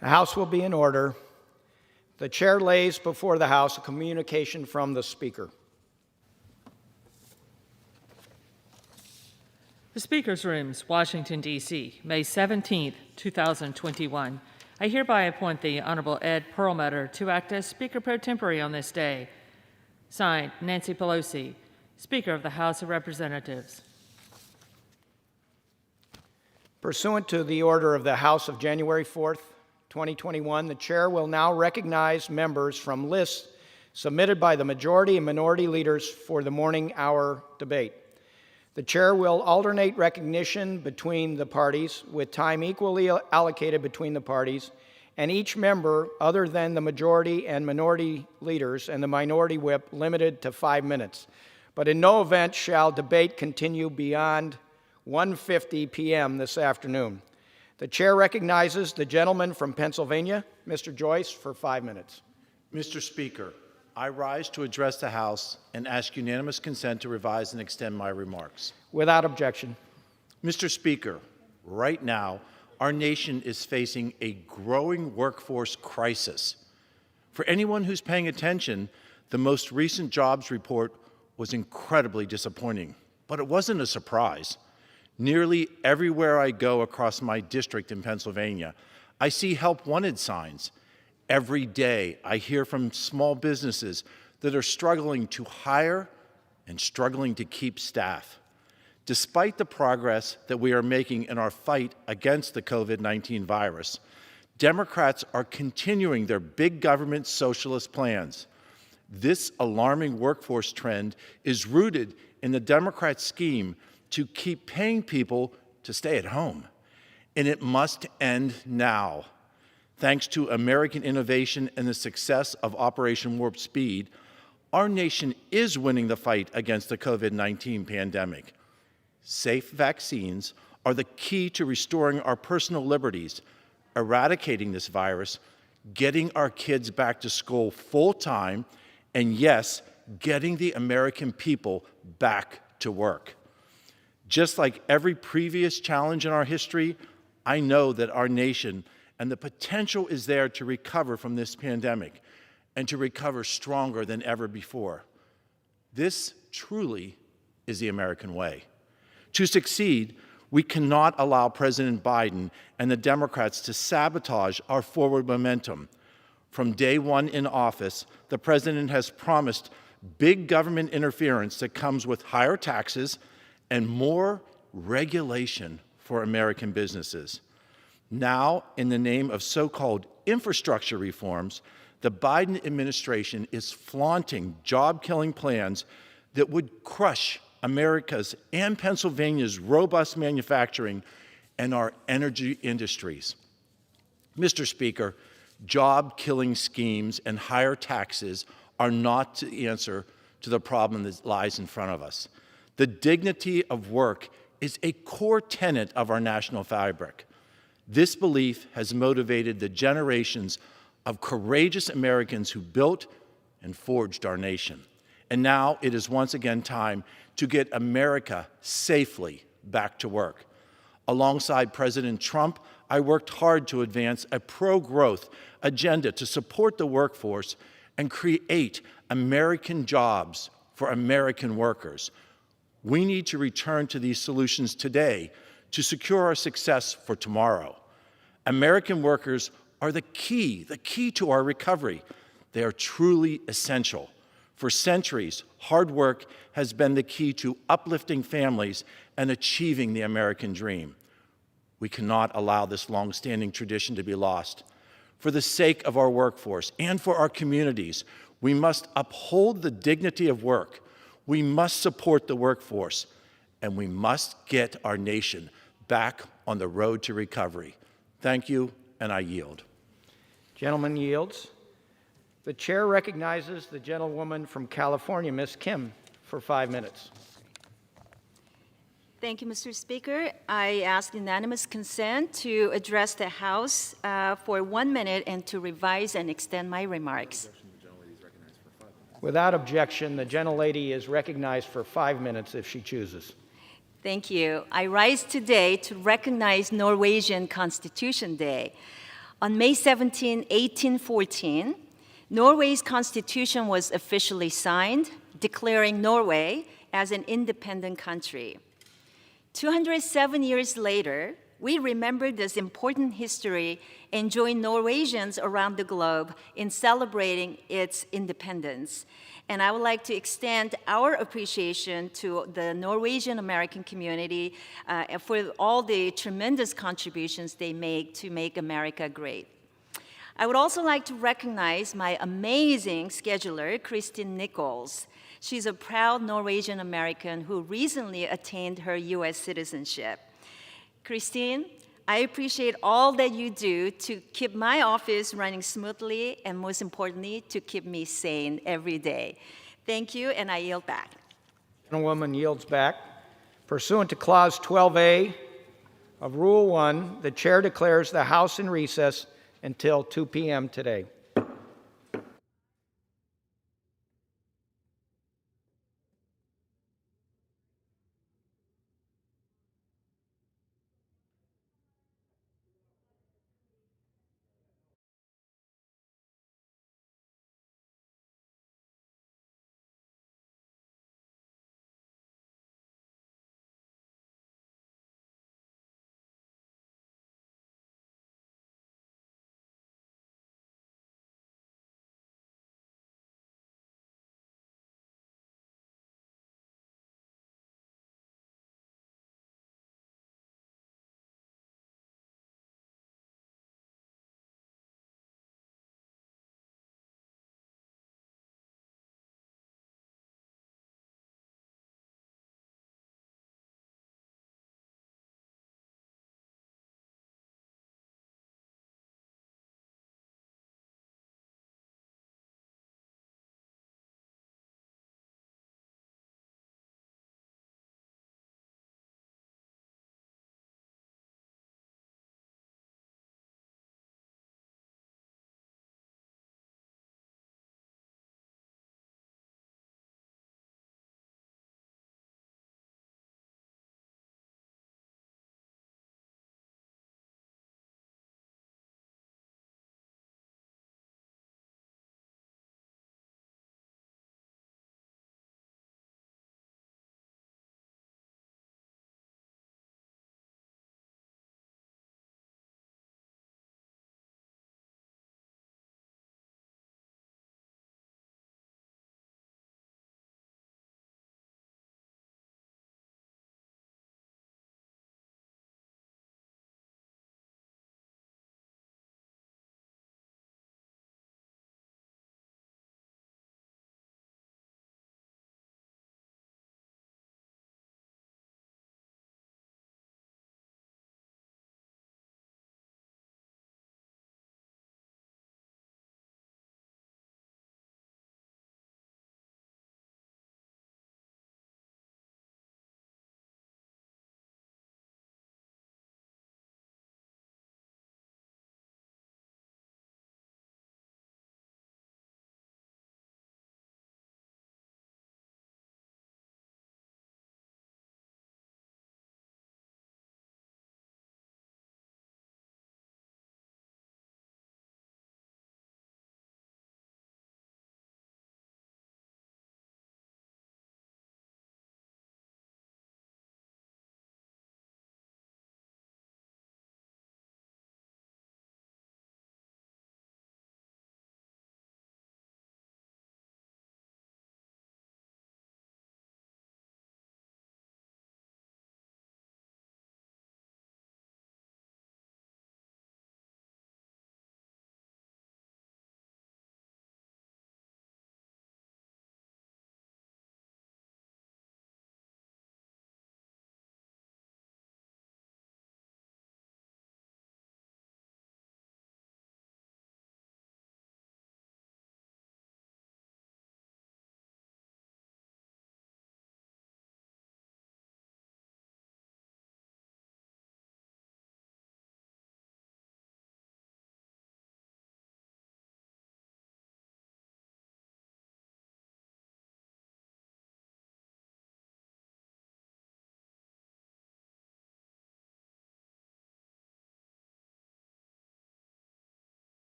The House will be in order. The chair lays before the House a communication from the Speaker. The Speaker's Rooms, Washington, D.C., May 17, 2021. I hereby appoint the Honorable Ed Perlmutter to act as Speaker pro tempore on this day. Signed, Nancy Pelosi, Speaker of the House of Representatives. Pursuant to the order of the House of January 4th, 2021, the chair will now recognize members from lists submitted by the majority and minority leaders for the morning hour debate. The chair will alternate recognition between the parties with time equally allocated between the parties, and each member other than the majority and minority leaders and the minority whip limited to 5 minutes. But in no event shall debate continue beyond 1:50 p.m. this afternoon. The chair recognizes the gentleman from Pennsylvania, Mr. Joyce, for 5 minutes. Mr. Speaker, I rise to address the House and ask unanimous consent to revise and extend my remarks. Without objection. Mr. Speaker, right now, our nation is facing a growing workforce crisis. For anyone who's paying attention, the most recent jobs report was incredibly disappointing, but it wasn't a surprise. Nearly everywhere I go across my district in Pennsylvania, I see help wanted signs. Every day, I hear from small businesses that are struggling to hire and struggling to keep staff. Despite the progress that we are making in our fight against the COVID-19 virus, Democrats are continuing their big government socialist plans. This alarming workforce trend is rooted in the Democrat scheme to keep paying people to stay at home, and it must end now. Thanks to American innovation and the success of Operation Warp Speed, our nation is winning the fight against the COVID-19 pandemic. Safe vaccines are the key to restoring our personal liberties, eradicating this virus, getting our kids back to school full-time, and yes, getting the American people back to work. Just like every previous challenge in our history, I know that our nation and the potential is there to recover from this pandemic and to recover stronger than ever before. This truly is the American way. To succeed, we cannot allow President Biden and the Democrats to sabotage our forward momentum. From day one in office, the president has promised big government interference that comes with higher taxes and more regulation for American businesses. Now, in the name of so-called infrastructure reforms, the Biden administration is flaunting job-killing plans that would crush America's and Pennsylvania's robust manufacturing and our energy industries. Mr. Speaker, job-killing schemes and higher taxes are not the answer to the problem that lies in front of us. The dignity of work is a core tenet of our national fabric. This belief has motivated the generations of courageous Americans who built and forged our nation. And now it is once again time to get America safely back to work. Alongside President Trump, I worked hard to advance a pro-growth agenda to support the workforce and create American jobs for American workers. We need to return to these solutions today to secure our success for tomorrow. American workers are the key to our recovery. They are truly essential. For centuries, hard work has been the key to uplifting families and achieving the American dream. We cannot allow this long-standing tradition to be lost. For the sake of our workforce and for our communities, we must uphold the dignity of work. We must support the workforce, and we must get our nation back on the road to recovery. Thank you, and I yield. Gentleman yields. The chair recognizes the gentlewoman from California, Ms. Kim, for 5 minutes. Thank you, Mr. Speaker. I ask unanimous consent to address the House for 1 minute and to revise and extend my remarks. Without objection, the gentlelady is recognized for 5 minutes if she chooses. Thank you. I rise today to recognize Norwegian Constitution Day. On May 17, 1814, Norway's constitution was officially signed, declaring Norway as an independent country. 207 years later, we remember this important history and join Norwegians around the globe in celebrating its independence. And I would like to extend our appreciation to the Norwegian American community for all the tremendous contributions they make to make America great. I would also like to recognize my amazing scheduler, Kristin Nichols. She's a proud Norwegian American who recently attained her US citizenship. Christine, I appreciate all that you do to keep my office running smoothly and, most importantly, to keep me sane every day. Thank you, and I yield back. Gentlewoman yields back. Pursuant to Clause 12A of Rule 1, the chair declares the House in recess until 2 p.m. today.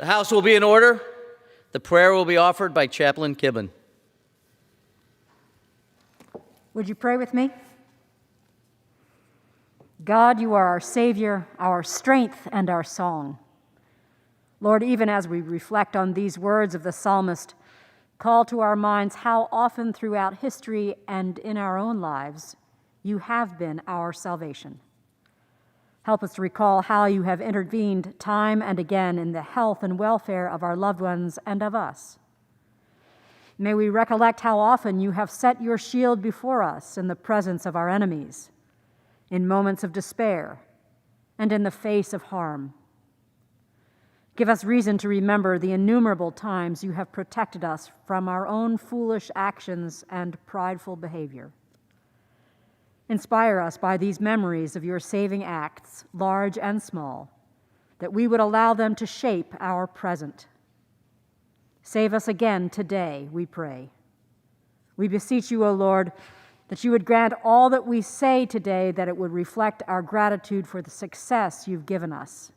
The House will be in order. The prayer will be offered by Chaplain Kibben. Would you pray with me? God, you are our Savior, our strength, and our song. Lord, even as we reflect on these words of the psalmist, call to our minds how often throughout history and in our own lives you have been our salvation. Help us to recall how you have intervened time and again in the health and welfare of our loved ones and of us. May we recollect how often you have set your shield before us in the presence of our enemies, in moments of despair, and in the face of harm. Give us reason to remember the innumerable times you have protected us from our own foolish actions and prideful behavior. Inspire us by these memories of your saving acts, large and small, that we would allow them to shape our present. Save us again today, we pray. We beseech you, O Lord, that you would grant all that we say today, that it would reflect our gratitude for the success you've given us.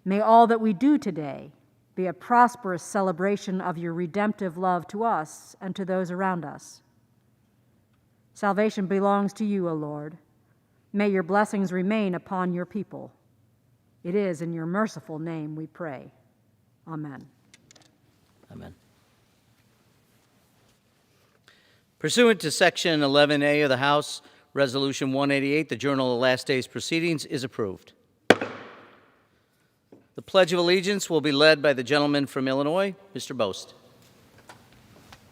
May all that we do today be a prosperous celebration of your redemptive love to us and to those around us. Salvation belongs to you, O Lord. May your blessings remain upon your people. It is in your merciful name we pray. Amen. Amen. Pursuant to Section 11A of the House, Resolution 188, the Journal of Last Days Proceedings is approved. The Pledge of Allegiance will be led by the gentleman from Illinois, Mr. Boast.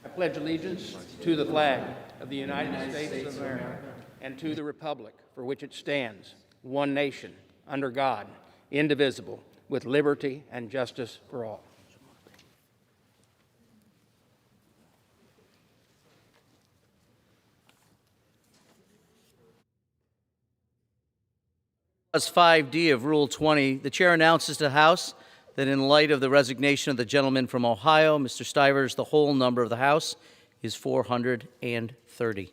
I pledge allegiance to the flag of the United States of America and to the republic for which it stands, one nation, under God, indivisible, with liberty and justice for all. Clause 5D of Rule 20, the Chair announces to the House that in light of the resignation of the gentleman from Ohio, Mr. Stivers, the whole number of the House is 430.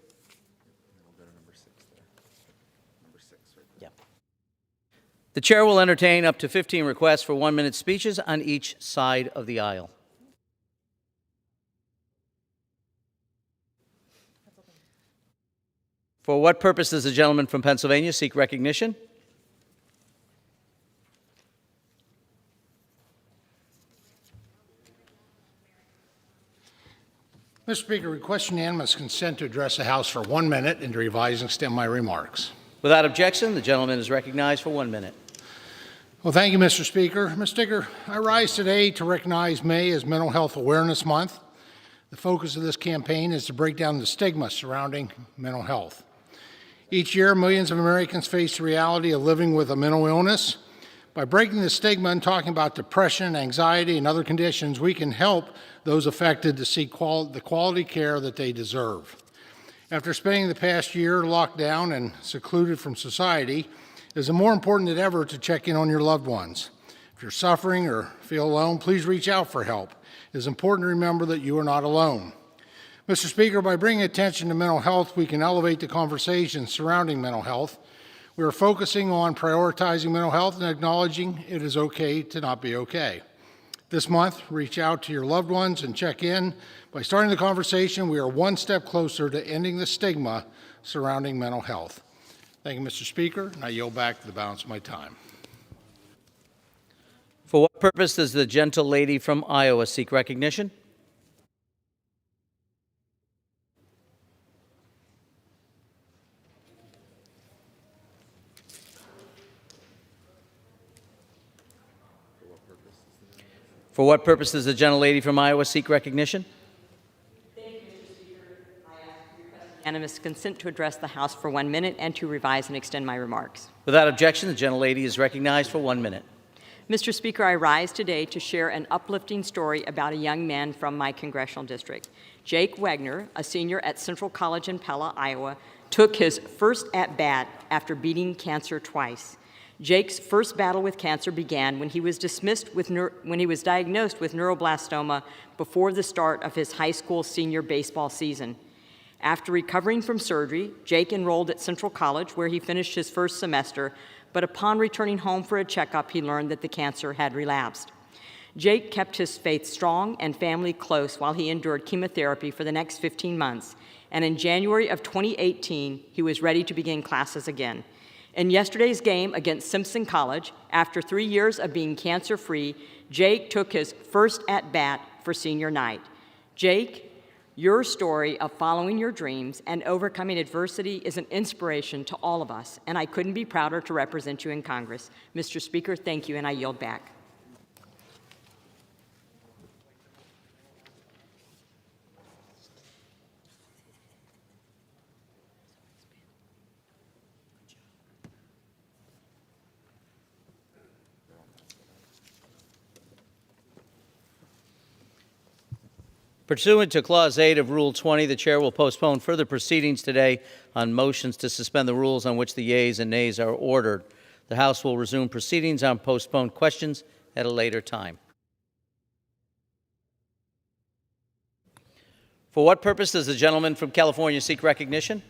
Yeah. The Chair will entertain up to 15 requests for 1-minute speeches on each side of the aisle. For what purpose does the gentleman from Pennsylvania seek recognition? Mr. Speaker, request unanimous consent to address the House for 1 minute and to revise and extend my remarks. Without objection, the gentleman is recognized for 1 minute. Well, thank you, Mr. Speaker. Mr. Speaker, I rise today to recognize May as Mental Health Awareness Month. The focus of this campaign is to break down the stigma surrounding mental health. Each year, millions of Americans face the reality of living with a mental illness. By breaking the stigma and talking about depression, anxiety, and other conditions, we can help those affected to seek the quality care that they deserve. After spending the past year locked down and secluded from society, it is more important than ever to check in on your loved ones. If you're suffering or feel alone, please reach out for help. It is important to remember that you are not alone. Mr. Speaker, by bringing attention to mental health, we can elevate the conversation surrounding mental health. We are focusing on prioritizing mental health and acknowledging it is okay to not be okay. This month, reach out to your loved ones and check in. By starting the conversation, we are one step closer to ending the stigma surrounding mental health. Thank you, Mr. Speaker, and I yield back the balance of my time. For what purpose does the gentle lady from Iowa seek recognition? For what purpose does the gentlelady from Iowa seek recognition? Thank you, Mr. Speaker. I ask for unanimous consent to address the House for 1 minute and to revise and extend my remarks. Without objection, the gentlelady is recognized for 1 minute. Mr. Speaker, I rise today to share an uplifting story about a young man from my congressional district. Jake Wagner, a senior at Central College in Pella, Iowa, took his first at-bat after beating cancer twice. Jake's first battle with cancer began when he was diagnosed with neuroblastoma before the start of his high school senior baseball season. After recovering from surgery, Jake enrolled at Central College, where he finished his first semester, but upon returning home for a checkup, he learned that the cancer had relapsed. Jake kept his faith strong and family close while he endured chemotherapy for the next 15 months, and in January of 2018, he was ready to begin classes again. In yesterday's game against Simpson College, after 3 years of being cancer-free, Jake took his first at-bat for senior night. Jake, your story of following your dreams and overcoming adversity is an inspiration to all of us, and I couldn't be prouder to represent you in Congress. Mr. Speaker, thank you, and I yield back. Pursuant to Clause 8 of Rule 20, the Chair will postpone further proceedings today on motions to suspend the rules on which the yeas and nays are ordered. The House will resume proceedings on postponed questions at a later time. For what purpose does the gentleman from California seek recognition?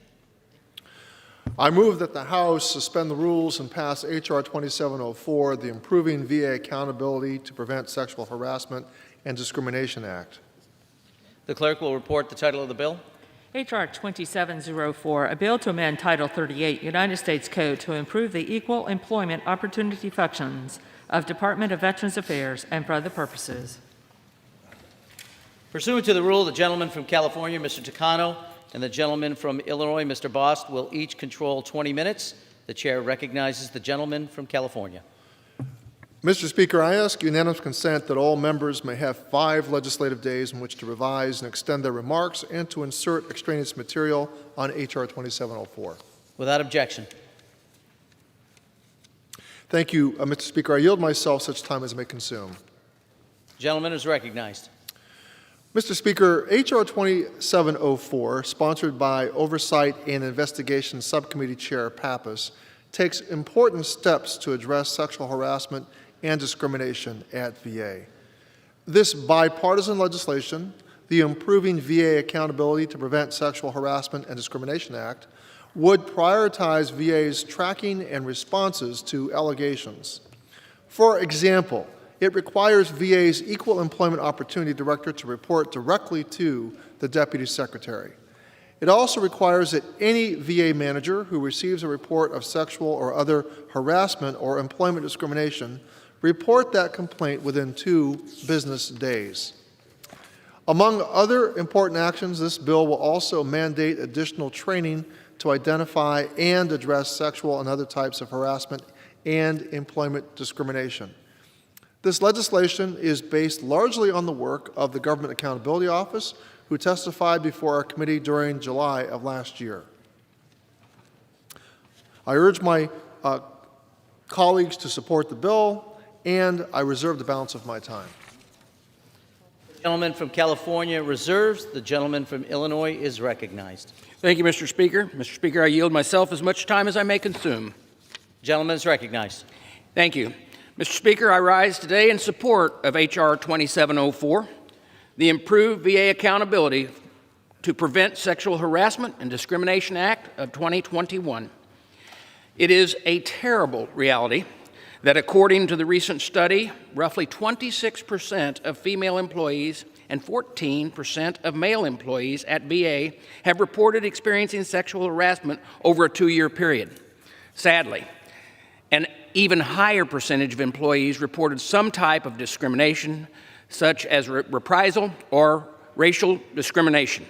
I move that the House suspend the rules and pass H.R. 2704, the Improving VA Accountability to Prevent Sexual Harassment and Discrimination Act. The clerk will report the title of the bill. H.R. 2704, a bill to amend Title 38, United States Code to improve the equal employment opportunity functions of Department of Veterans Affairs and for other purposes. Pursuant to the rule, the gentleman from California, Mr. Takano, and the gentleman from Illinois, Mr. Bost, will each control 20 minutes. The Chair recognizes the gentleman from California. Mr. Speaker, I ask unanimous consent that all members may have 5 legislative days in which to revise and extend their remarks and to insert extraneous material on H.R. 2704. Without objection. Thank you, Mr. Speaker. I yield myself such time as I may consume. The gentleman is recognized. Mr. Speaker, H.R. 2704, sponsored by Oversight and Investigation Subcommittee Chair Pappas, takes important steps to address sexual harassment and discrimination at VA. This bipartisan legislation, the Improving VA Accountability to Prevent Sexual Harassment and Discrimination Act, would prioritize VA's tracking and responses to allegations. For example, it requires VA's Equal Employment Opportunity Director to report directly to the Deputy Secretary. It also requires that any VA manager who receives a report of sexual or other harassment or employment discrimination report that complaint within 2 business days. Among other important actions, this bill will also mandate additional training to identify and address sexual and other types of harassment and employment discrimination. This legislation is based largely on the work of the Government Accountability Office, who testified before our committee during July of last year. I urge my colleagues to support the bill, and I reserve the balance of my time. The gentleman from California reserves. The gentleman from Illinois is recognized. Thank you, Mr. Speaker. Mr. Speaker, I yield myself as much time as I may consume. The gentleman is recognized. Thank you. Mr. Speaker, I rise today in support of H.R. 2704, the Improved VA Accountability to Prevent Sexual Harassment and Discrimination Act of 2021. It is a terrible reality that, according to the recent study, roughly 26% of female employees and 14% of male employees at VA have reported experiencing sexual harassment over a 2-year period. Sadly, an even higher percentage of employees reported some type of discrimination, such as reprisal or racial discrimination.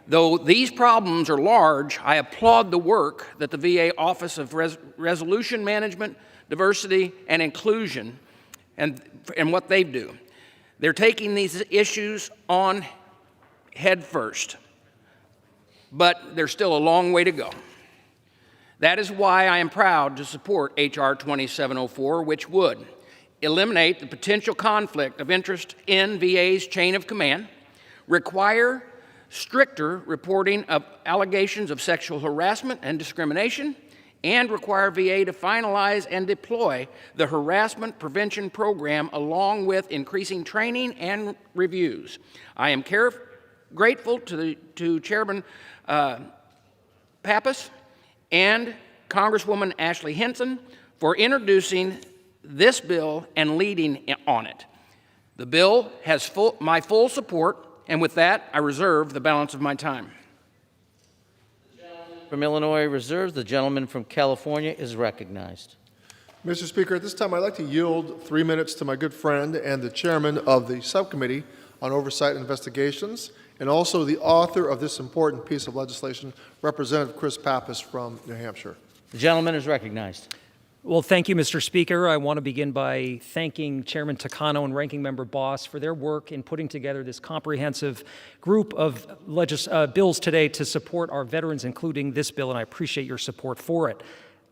Though these problems are large, I applaud the work that the VA Office of Resolution Management, Diversity, and Inclusion and what they do. They're taking these issues on head first, but there's still a long way to go. That is why I am proud to support H.R. 2704, which would eliminate the potential conflict of interest in VA's chain of command, require stricter reporting of allegations of sexual harassment and discrimination, and require VA to finalize and deploy the harassment prevention program along with increasing training and reviews. I am grateful to Chairman Pappas and Congresswoman Ashley Hinson for introducing this bill and leading on it. The bill has my full support, and with that, I reserve the balance of my time. From Illinois reserves, the gentleman from California is recognized. Mr. Speaker, at this time, I'd like to yield 3 minutes to my good friend and the chairman of the Subcommittee on Oversight and Investigations, and also the author of this important piece of legislation, Representative Chris Pappas from New Hampshire. The gentleman is recognized. Well, thank you, Mr. Speaker. I want to begin by thanking Chairman Takano and Ranking Member Boss for their work in putting together this comprehensive group of bills today to support our veterans, including this bill, and I appreciate your support for it.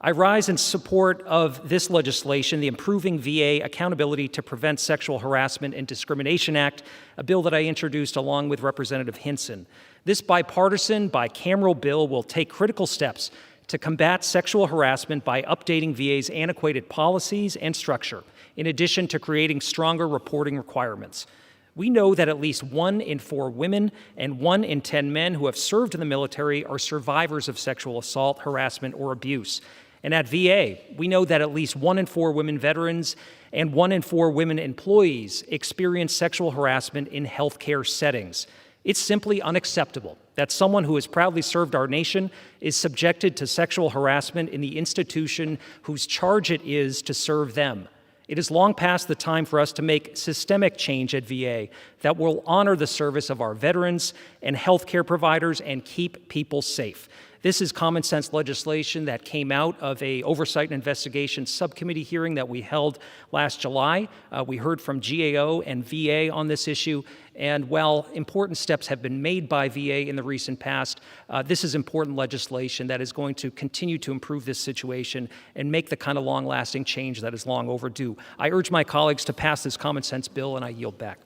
I rise in support of this legislation, the Improving VA Accountability to Prevent Sexual Harassment and Discrimination Act, a bill that I introduced along with Representative Hinson. This bipartisan, bicameral bill will take critical steps to combat sexual harassment by updating VA's antiquated policies and structure, in addition to creating stronger reporting requirements. We know that at least 1 in 4 women and 1 in 10 men who have served in the military are survivors of sexual assault, harassment, or abuse. And at VA, we know that at least 1 in 4 women veterans and 1 in 4 women employees experience sexual harassment in healthcare settings. It's simply unacceptable that someone who has proudly served our nation is subjected to sexual harassment in the institution whose charge it is to serve them. It is long past the time for us to make systemic change at VA that will honor the service of our veterans and healthcare providers and keep people safe. This is common sense legislation that came out of a Oversight and Investigation Subcommittee hearing that we held last July. We heard from GAO and VA on this issue, and while important steps have been made by VA in the recent past, this is important legislation that is going to continue to improve this situation and make the kind of long-lasting change that is long overdue. I urge my colleagues to pass this common sense bill, and I yield back.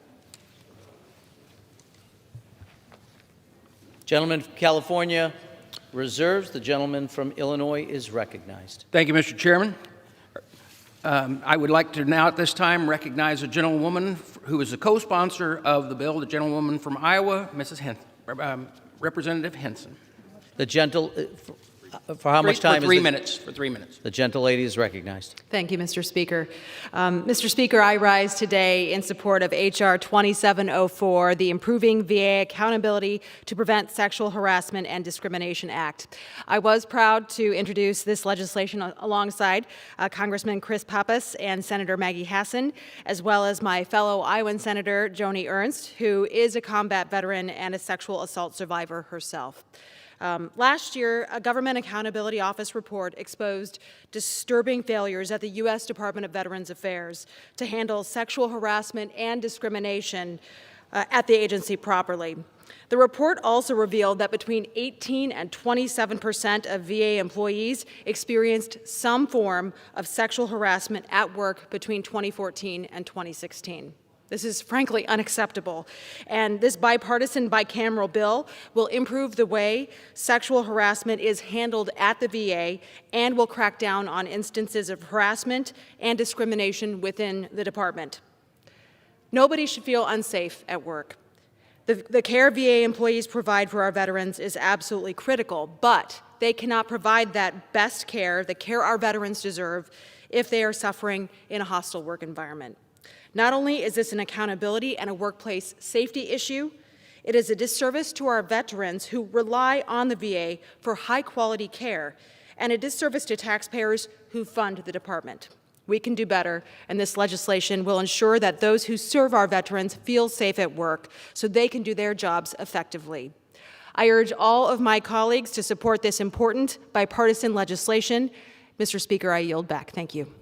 Gentleman from California reserves. The gentleman from Illinois is recognized. Thank you, Mr. Chairman. I would like to now at this time recognize a gentlewoman who is a co-sponsor of the bill, the gentlewoman from Iowa, Representative Hinson. The gentle, for how much time? For 3 minutes. For 3 minutes. The gentle lady is recognized. Thank you, Mr. Speaker. Mr. Speaker, I rise today in support of H.R. 2704, the Improving VA Accountability to Prevent Sexual Harassment and Discrimination Act. I was proud to introduce this legislation alongside Congressman Chris Pappas and Senator Maggie Hassan, as well as my fellow Iowan Senator Joni Ernst, who is a combat veteran and a sexual assault survivor herself. Last year, a Government Accountability Office report exposed disturbing failures at the U.S. Department of Veterans Affairs to handle sexual harassment and discrimination at the agency properly. The report also revealed that between 18 and 27% of VA employees experienced some form of sexual harassment at work between 2014 and 2016. This is frankly unacceptable, and this bipartisan bicameral bill will improve the way sexual harassment is handled at the VA and will crack down on instances of harassment and discrimination within the department. Nobody should feel unsafe at work. The care VA employees provide for our veterans is absolutely critical, but they cannot provide that best care, the care our veterans deserve, if they are suffering in a hostile work environment. Not only is this an accountability and a workplace safety issue, it is a disservice to our veterans who rely on the VA for high-quality care, and a disservice to taxpayers who fund the department. We can do better, and this legislation will ensure that those who serve our veterans feel safe at work so they can do their jobs effectively. I urge all of my colleagues to support this important bipartisan legislation. Mr. Speaker, I yield back. Thank you.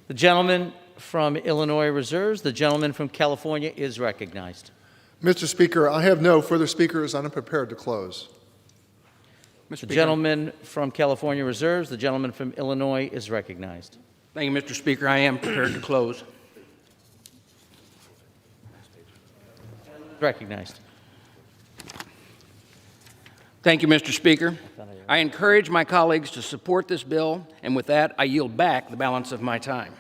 The gentleman from Illinois reserves. The gentleman from California is recognized. Mr. Speaker, I have no further speakers. I'm prepared to close. The gentleman from California reserves. The gentleman from Illinois is recognized. Thank you, Mr. Speaker. I am prepared to close. Recognized. Thank you, Mr. Speaker. I encourage my colleagues to support this bill, and with that, I yield back the balance of my time.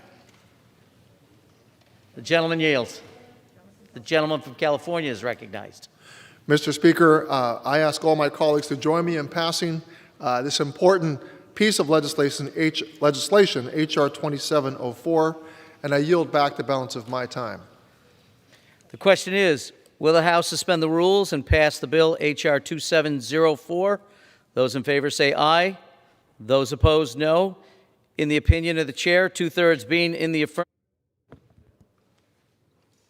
The gentleman yields. The gentleman from California is recognized. Mr. Speaker, I ask all my colleagues to join me in passing this important piece of legislation, H.R. 2704, and I yield back the balance of my time. The question is, will the House suspend the rules and pass the bill H.R. 2704? Those in favor say aye. Those opposed, no. In the opinion of the chair, two-thirds being in the affirmative.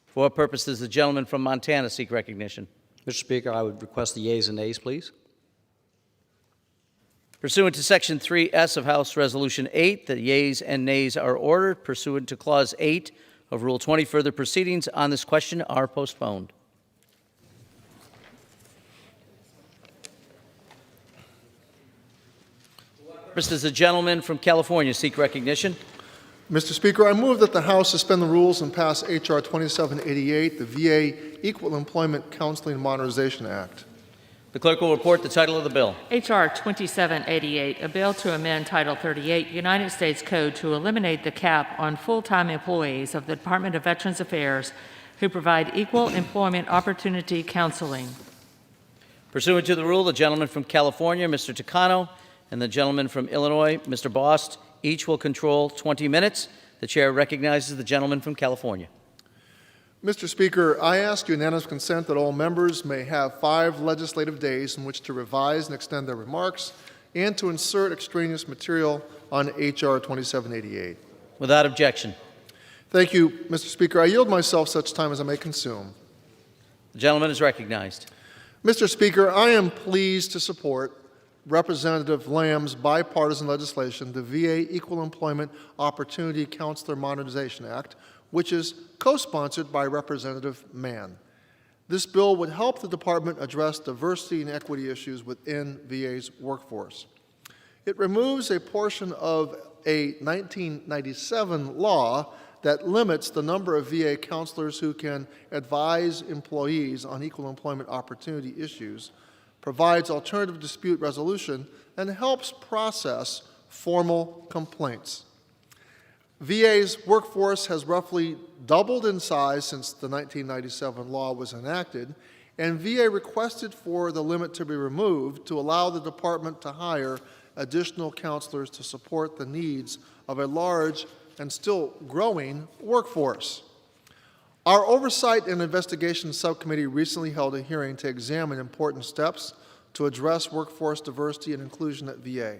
For what purpose does the gentleman from Montana seek recognition? Mr. Speaker, I would request the yeas and nays, please. Pursuant to Section 3S of House Resolution 8, the yeas and nays are ordered. Pursuant to Clause 8 of Rule 20, further proceedings on this question are postponed. Does the gentleman from California seek recognition? Mr. Speaker, I move that the House suspend the rules and pass H.R. 2788, the VA Equal Employment Counseling Modernization Act. The clerk will report the title of the bill. H.R. 2788, a bill to amend Title 38, United States Code to eliminate the cap on full-time employees of the Department of Veterans Affairs who provide equal employment opportunity counseling. Pursuant to the rule, the gentleman from California, Mr. Takano, and the gentleman from Illinois, Mr. Bost, each will control 20 minutes. The chair recognizes the gentleman from California. Mr. Speaker, I ask unanimous consent that all members may have 5 legislative days in which to revise and extend their remarks and to insert extraneous material on H.R. 2788. Without objection. Thank you, Mr. Speaker. I yield myself such time as I may consume. The gentleman is recognized. Mr. Speaker, I am pleased to support Representative Lamb's bipartisan legislation, the VA Equal Employment Opportunity Counselor Modernization Act, which is co-sponsored by Representative Mann. This bill would help the department address diversity and equity issues within VA's workforce. It removes a portion of a 1997 law that limits the number of VA counselors who can advise employees on equal employment opportunity issues, provides alternative dispute resolution, and helps process formal complaints. VA's workforce has roughly doubled in size since the 1997 law was enacted, and VA requested for the limit to be removed to allow the department to hire additional counselors to support the needs of a large and still growing workforce. Our Oversight and Investigation Subcommittee recently held a hearing to examine important steps to address workforce diversity and inclusion at VA.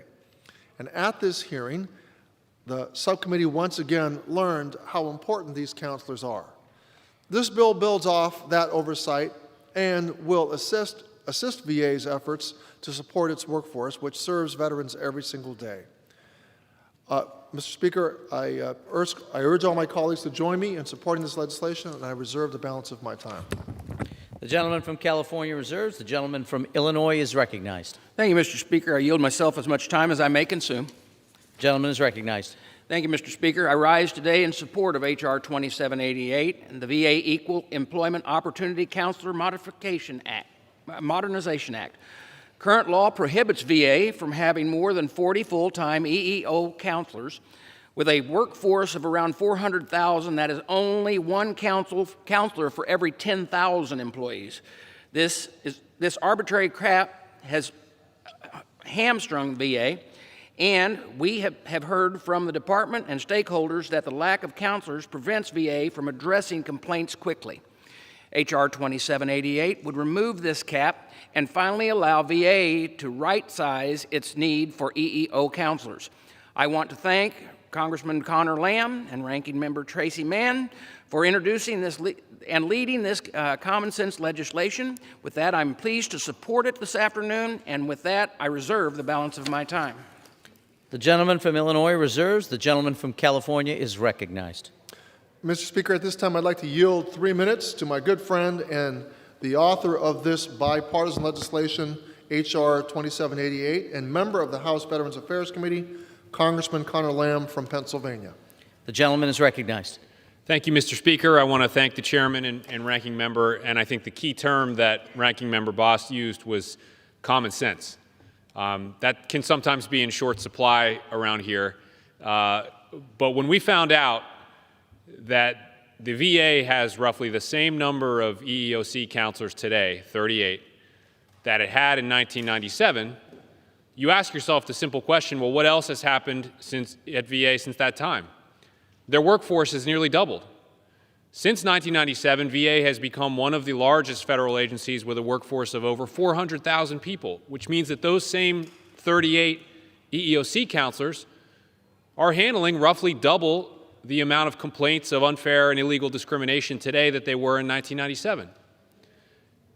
And at this hearing, the subcommittee once again learned how important these counselors are. This bill builds off that oversight and will assist VA's efforts to support its workforce, which serves veterans every single day. Mr. Speaker, I urge all my colleagues to join me in supporting this legislation, and I reserve the balance of my time. The gentleman from California reserves. The gentleman from Illinois is recognized. Thank you, Mr. Speaker. I yield myself as much time as I may consume. The gentleman is recognized. Thank you, Mr. Speaker. I rise today in support of H.R. 2788 and the VA Equal Employment Opportunity Counselor Modernization Act. Current law prohibits VA from having more than 40 full-time EEO counselors. With a workforce of around 400,000, that is only one counselor for every 10,000 employees. This arbitrary cap has hamstrung VA, and we have heard from the department and stakeholders that the lack of counselors prevents VA from addressing complaints quickly. H.R. 2788 would remove this cap and finally allow VA to right-size its need for EEO counselors. I want to thank Congressman Connor Lamb and Ranking Member Tracy Mann for introducing this and leading this common sense legislation. With that, I'm pleased to support it this afternoon, and with that, I reserve the balance of my time. The gentleman from Illinois reserves. The gentleman from California is recognized. Mr. Speaker, at this time, I'd like to yield 3 minutes to my good friend and the author of this bipartisan legislation, H.R. 2788, and member of the House Veterans Affairs Committee, Congressman Connor Lamb from Pennsylvania. The gentleman is recognized. Thank you, Mr. Speaker. I want to thank the chairman and ranking member, and I think the key term that ranking member Bost used was common sense. That can sometimes be in short supply around here, but when we found out that the VA has roughly the same number of EEOC counselors today, 38, that it had in 1997, you ask yourself the simple question, well, what else has happened at VA since that time? Their workforce has nearly doubled. Since 1997, VA has become one of the largest federal agencies with a workforce of over 400,000 people, which means that those same 38 EEOC counselors are handling roughly double the amount of complaints of unfair and illegal discrimination today that they were in 1997.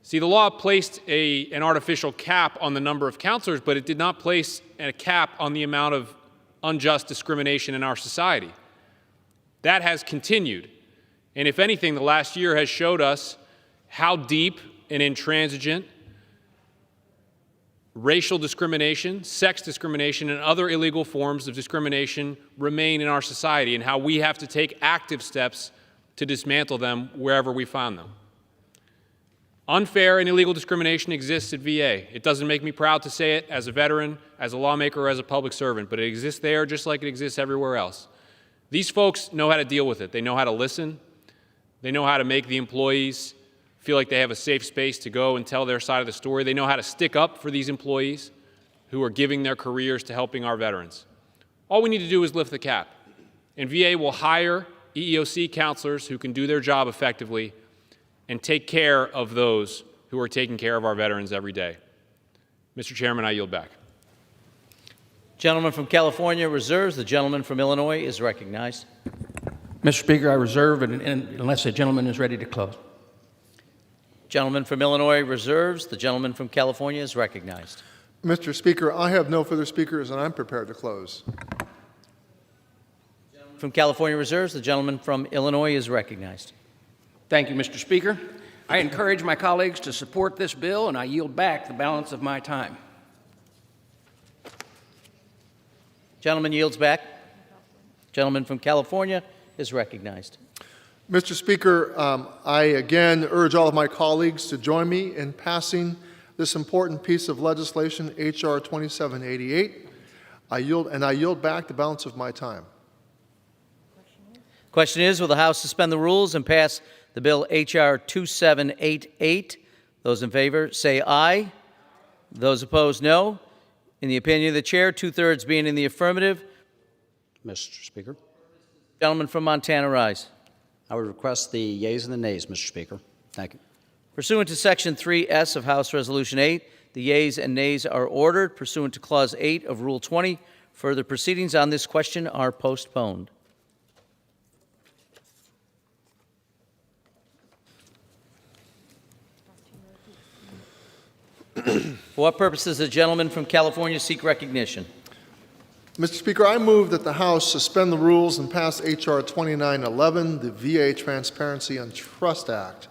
See, the law placed an artificial cap on the number of counselors, but it did not place a cap on the amount of unjust discrimination in our society. That has continued. And if anything, the last year has showed us how deep and intransigent racial discrimination, sex discrimination, and other illegal forms of discrimination remain in our society, and how we have to take active steps to dismantle them wherever we find them. Unfair and illegal discrimination exists at VA. It doesn't make me proud to say it as a veteran, as a lawmaker, or as a public servant, but it exists there just like it exists everywhere else. These folks know how to deal with it. They know how to listen. They know how to make the employees feel like they have a safe space to go and tell their side of the story. They know how to stick up for these employees who are giving their careers to helping our veterans. All we need to do is lift the cap, and VA will hire EEOC counselors who can do their job effectively and take care of those who are taking care of our veterans every day. Mr. Chairman, I yield back. Gentleman from California reserves. The gentleman from Illinois is recognized. Mr. Speaker, I reserve unless a gentleman is ready to close. Gentleman from Illinois reserves. The gentleman from California is recognized. Mr. Speaker, I have no further speakers, and I'm prepared to close. From California reserves. The gentleman from Illinois is recognized. Thank you, Mr. Speaker. I encourage my colleagues to support this bill, and I yield back the balance of my time. Gentleman yields back. Gentleman from California is recognized. Mr. Speaker, I again urge all of my colleagues to join me in passing this important piece of legislation, H.R. 2788. I yield back the balance of my time. Question is, will the House suspend the rules and pass the bill H.R. 2788? Those in favor say aye. Those opposed, no. In the opinion of the chair, two-thirds being in the affirmative. Mr. Speaker, Gentleman from Montana, rise. I would request the yeas and the nays, Mr. Speaker. Thank you. Pursuant to Section 3S of House Resolution 8, the yeas and nays are ordered. Pursuant to Clause 8 of Rule 20, further proceedings on this question are postponed. For what purpose does the gentleman from California seek recognition? Mr. Speaker, I move that the House suspend the rules and pass H.R. 2911, the VA Transparency and Trust Act.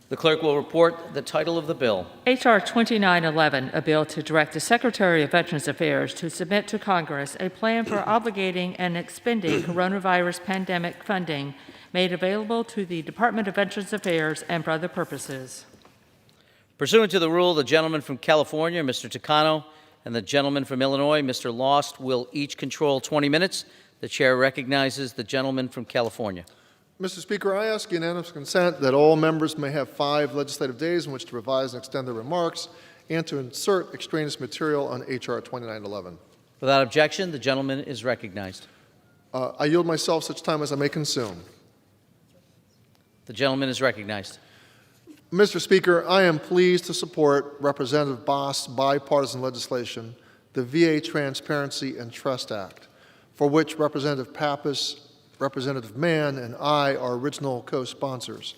The clerk will report the title of the bill. H.R. 2911, a bill to direct the Secretary of Veterans Affairs to submit to Congress a plan for obligating and expending coronavirus pandemic funding made available to the Department of Veterans Affairs and for other purposes. Pursuant to the rule, the gentleman from California, Mr. Takano, and the gentleman from Illinois, Mr. Lost, will each control 20 minutes. The chair recognizes the gentleman from California. Mr. Speaker, I ask unanimous consent that all members may have 5 legislative days in which to revise and extend their remarks and to insert extraneous material on H.R. 2911. Without objection, the gentleman is recognized. I yield myself such time as I may consume. The gentleman is recognized. Mr. Speaker, I am pleased to support Representative Boss' bipartisan legislation, the VA Transparency and Trust Act, for which Representative Pappas, Representative Mann, and I are original co-sponsors.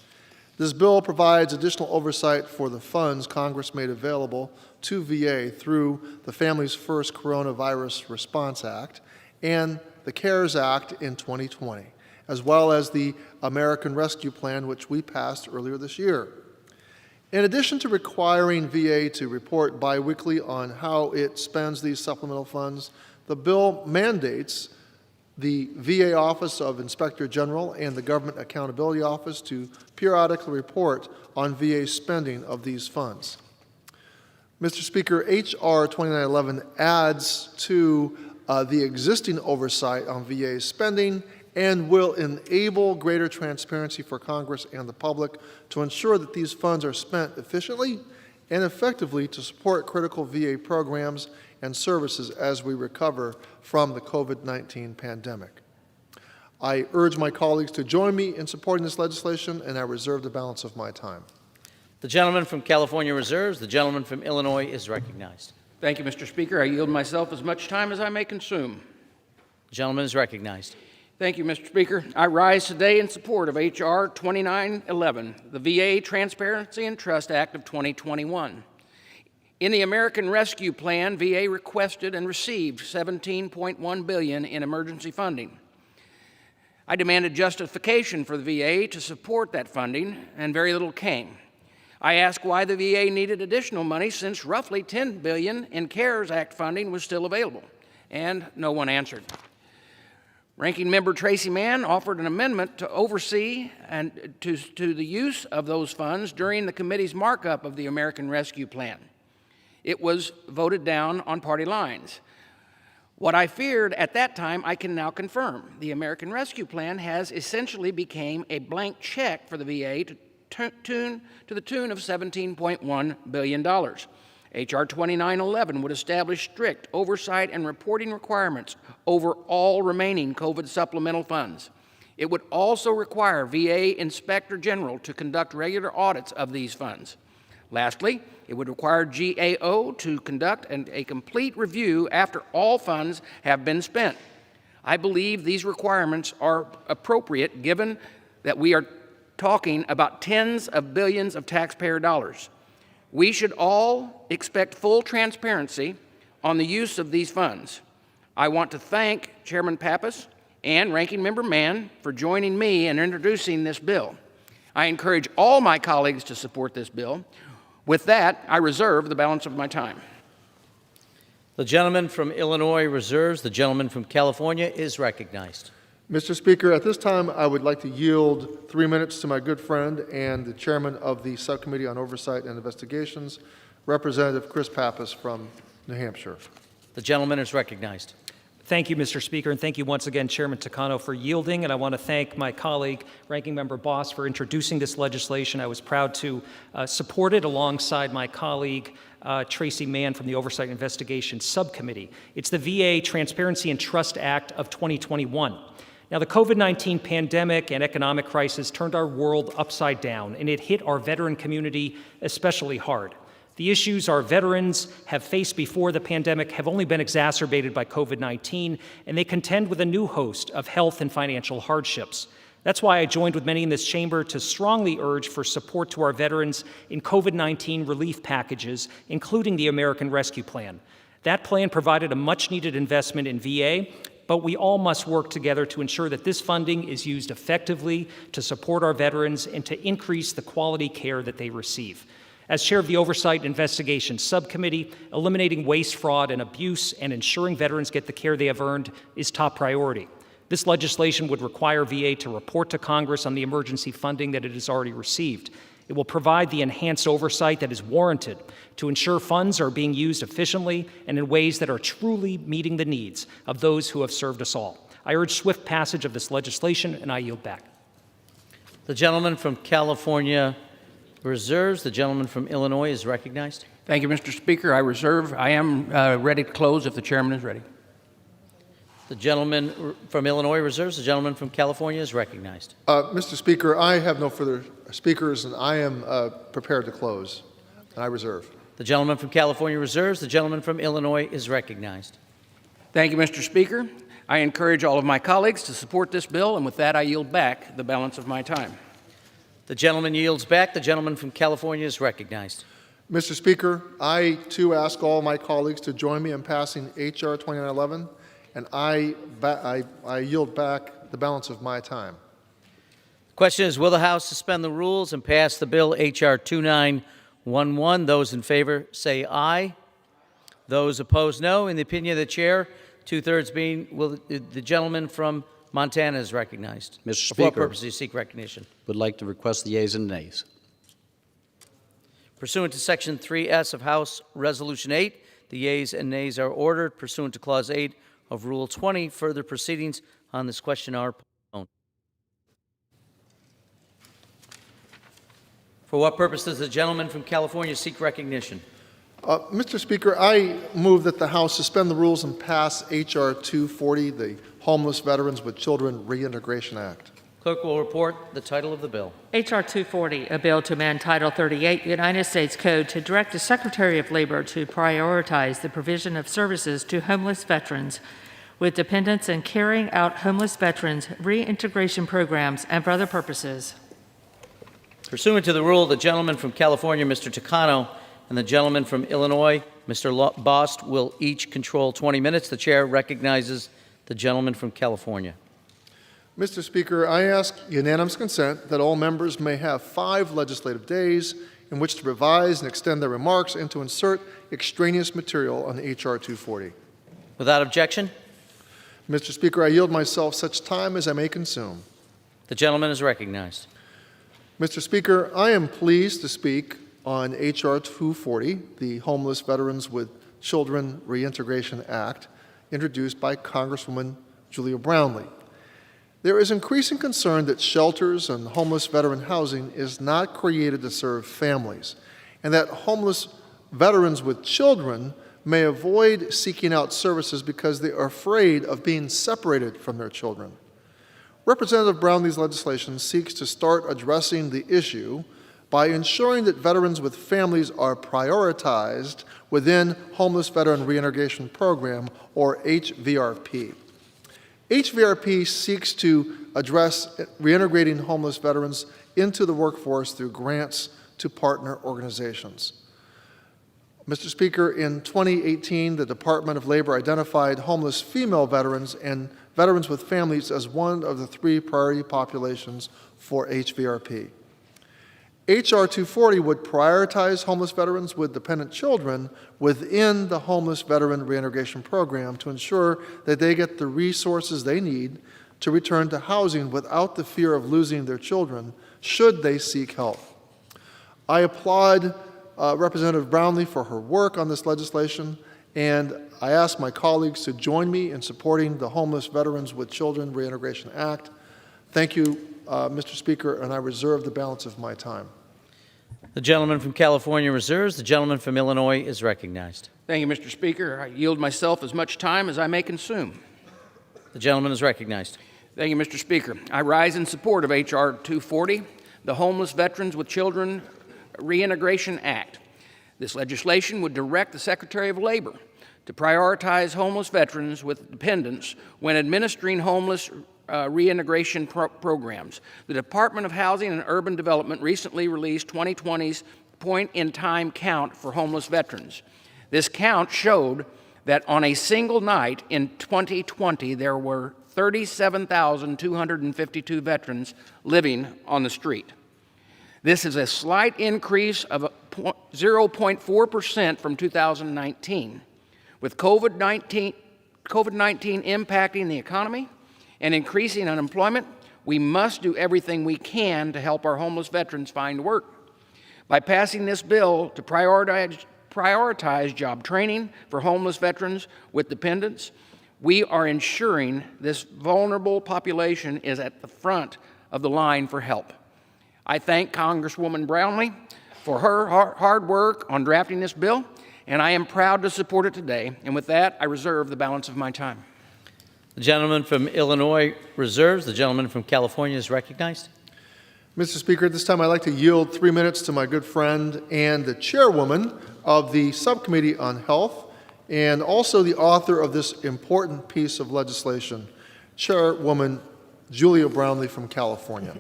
This bill provides additional oversight for the funds Congress made available to VA through the Families First Coronavirus Response Act and the CARES Act in 2020, as well as the American Rescue Plan, which we passed earlier this year. In addition to requiring VA to report biweekly on how it spends these supplemental funds, the bill mandates the VA Office of Inspector General and the Government Accountability Office to periodically report on VA spending of these funds. Mr. Speaker, H.R. 2911 adds to the existing oversight on VA spending and will enable greater transparency for Congress and the public to ensure that these funds are spent efficiently and effectively to support critical VA programs and services as we recover from the COVID-19 pandemic. I urge my colleagues to join me in supporting this legislation, and I reserve the balance of my time. The gentleman from California reserves. The gentleman from Illinois is recognized. Thank you, Mr. Speaker. I yield myself as much time as I may consume. The gentleman is recognized. Thank you, Mr. Speaker. I rise today in support of H.R. 2911, the VA Transparency and Trust Act of 2021. In the American Rescue Plan, VA requested and received $17.1 billion in emergency funding. I demanded justification for the VA to support that funding, and very little came. I asked why the VA needed additional money since roughly $10 billion in CARES Act funding was still available, and no one answered. Ranking Member Tracy Mann offered an amendment to oversee and to the use of those funds during the committee's markup of the American Rescue Plan. It was voted down on party lines. What I feared at that time, I can now confirm. The American Rescue Plan has essentially become a blank check for the VA to the tune of $17.1 billion. H.R. 2911 would establish strict oversight and reporting requirements over all remaining COVID supplemental funds. It would also require VA Inspector General to conduct regular audits of these funds. Lastly, it would require GAO to conduct a complete review after all funds have been spent. I believe these requirements are appropriate given that we are talking about tens of billions of taxpayer dollars. We should all expect full transparency on the use of these funds. I want to thank Chairman Pappas and Ranking Member Mann for joining me in introducing this bill. I encourage all my colleagues to support this bill. With that, I reserve the balance of my time. The gentleman from Illinois reserves. The gentleman from California is recognized. Mr. Speaker, at this time, I would like to yield 3 minutes to my good friend and the chairman of the Subcommittee on Oversight and Investigations, Representative Chris Pappas from New Hampshire. The gentleman is recognized. Thank you, Mr. Speaker, and thank you once again, Chairman Takano, for yielding. And I want to thank my colleague, Ranking Member Boss, for introducing this legislation. I was proud to support it alongside my colleague, Tracy Mann from the Oversight and Investigation Subcommittee. It's the VA Transparency and Trust Act of 2021. Now, the COVID-19 pandemic and economic crisis turned our world upside down, and it hit our veteran community especially hard. The issues our veterans have faced before the pandemic have only been exacerbated by COVID-19, and they contend with a new host of health and financial hardships. That's why I joined with many in this chamber to strongly urge for support to our veterans in COVID-19 relief packages, including the American Rescue Plan. That plan provided a much-needed investment in VA, but we all must work together to ensure that this funding is used effectively to support our veterans and to increase the quality care that they receive. As chair of the Oversight and Investigation Subcommittee, eliminating waste, fraud, and abuse and ensuring veterans get the care they have earned is top priority. This legislation would require VA to report to Congress on the emergency funding that it has already received. It will provide the enhanced oversight that is warranted to ensure funds are being used efficiently and in ways that are truly meeting the needs of those who have served us all. I urge swift passage of this legislation, and I yield back. The gentleman from California reserves. The gentleman from Illinois is recognized. Thank you, Mr. Speaker. I reserve. I am ready to close if the chairman is ready. The gentleman from Illinois reserves. The gentleman from California is recognized. Mr. Speaker, I have no further speakers, and I am prepared to close. And I reserve. The gentleman from California reserves. The gentleman from Illinois is recognized. Thank you, Mr. Speaker. I encourage all of my colleagues to support this bill, and with that, I yield back the balance of my time. The gentleman yields back. The gentleman from California is recognized. Mr. Speaker, I, too, ask all my colleagues to join me in passing H.R. 2911, and I yield back the balance of my time. The question is, will the House suspend the rules and pass the bill H.R. 2911? Those in favor say aye. Those opposed, no. In the opinion of the chair, two-thirds being, the gentleman from Montana is recognized. Mr. Speaker. For what purpose do you seek recognition? Would like to request the yeas and nays. Pursuant to Section 3S of House Resolution 8, the yeas and nays are ordered. Pursuant to Clause 8 of Rule 20, further proceedings on this question are postponed. For what purpose does the gentleman from California seek recognition? Mr. Speaker, I move that the House suspend the rules and pass H.R. 240, the Homeless Veterans with Children Reintegration Act. Clerk will report the title of the bill. H.R. 240, a bill to amend Title 38 United States Code to direct the Secretary of Labor to prioritize the provision of services to homeless veterans with dependents and carrying out homeless veterans reintegration programs and for other purposes. Pursuant to the rule, the gentleman from California, Mr. Takano, and the gentleman from Illinois, Mr. Bost, will each control 20 minutes. The chair recognizes the gentleman from California. Mr. Speaker, I ask unanimous consent that all members may have 5 legislative days in which to revise and extend their remarks and to insert extraneous material on H.R. 240. Without objection, Mr. Speaker, I yield myself such time as I may consume. the gentleman is recognized. Mr. Speaker, I am pleased to speak on H.R. 240, the Homeless Veterans with Children Reintegration Act, introduced by Congresswoman Julia Brownley. There is increasing concern that shelters and homeless veteran housing is not created to serve families, and that homeless veterans with children may avoid seeking out services because they are afraid of being separated from their children. Representative Brownley's legislation seeks to start addressing the issue by ensuring that veterans with families are prioritized within Homeless Veteran Reintegration Program, or HVRP. HVRP seeks to address reintegrating homeless veterans into the workforce through grants to partner organizations. Mr. Speaker, in 2018, the Department of Labor identified homeless female veterans and veterans with families as one of the 3 priority populations for HVRP. H.R. 240 would prioritize homeless veterans with dependent children within the Homeless Veteran Reintegration Program to ensure that they get the resources they need to return to housing without the fear of losing their children should they seek help. I applaud Representative Brownley for her work on this legislation, and I ask my colleagues to join me in supporting the Homeless Veterans with Children Reintegration Act. Thank you, Mr. Speaker, and I reserve the balance of my time. The gentleman from California reserves. The gentleman from Illinois is recognized. Thank you, Mr. Speaker. I yield myself as much time as I may consume. The gentleman is recognized. Thank you, Mr. Speaker. I rise in support of H.R. 240, the Homeless Veterans with Children Reintegration Act. This legislation would direct the Secretary of Labor to prioritize homeless veterans with dependents when administering homeless reintegration programs. The Department of Housing and Urban Development recently released 2020's point-in-time count for homeless veterans. This count showed that on a single night in 2020, there were 37,252 veterans living on the street. This is a slight increase of 0.4% from 2019. With COVID-19 impacting the economy and increasing unemployment, we must do everything we can to help our homeless veterans find work. By passing this bill to prioritize job training for homeless veterans with dependents, we are ensuring this vulnerable population is at the front of the line for help. I thank Congresswoman Brownley for her hard work on drafting this bill, and I am proud to support it today. And with that, I reserve the balance of my time. The gentleman from Illinois reserves. The gentleman from California is recognized. Mr. Speaker, at this time I'd like to yield 3 minutes to my good friend and the chairwoman of the Subcommittee on Health and also the author of this important piece of legislation, Chairwoman Julia Brownley from California.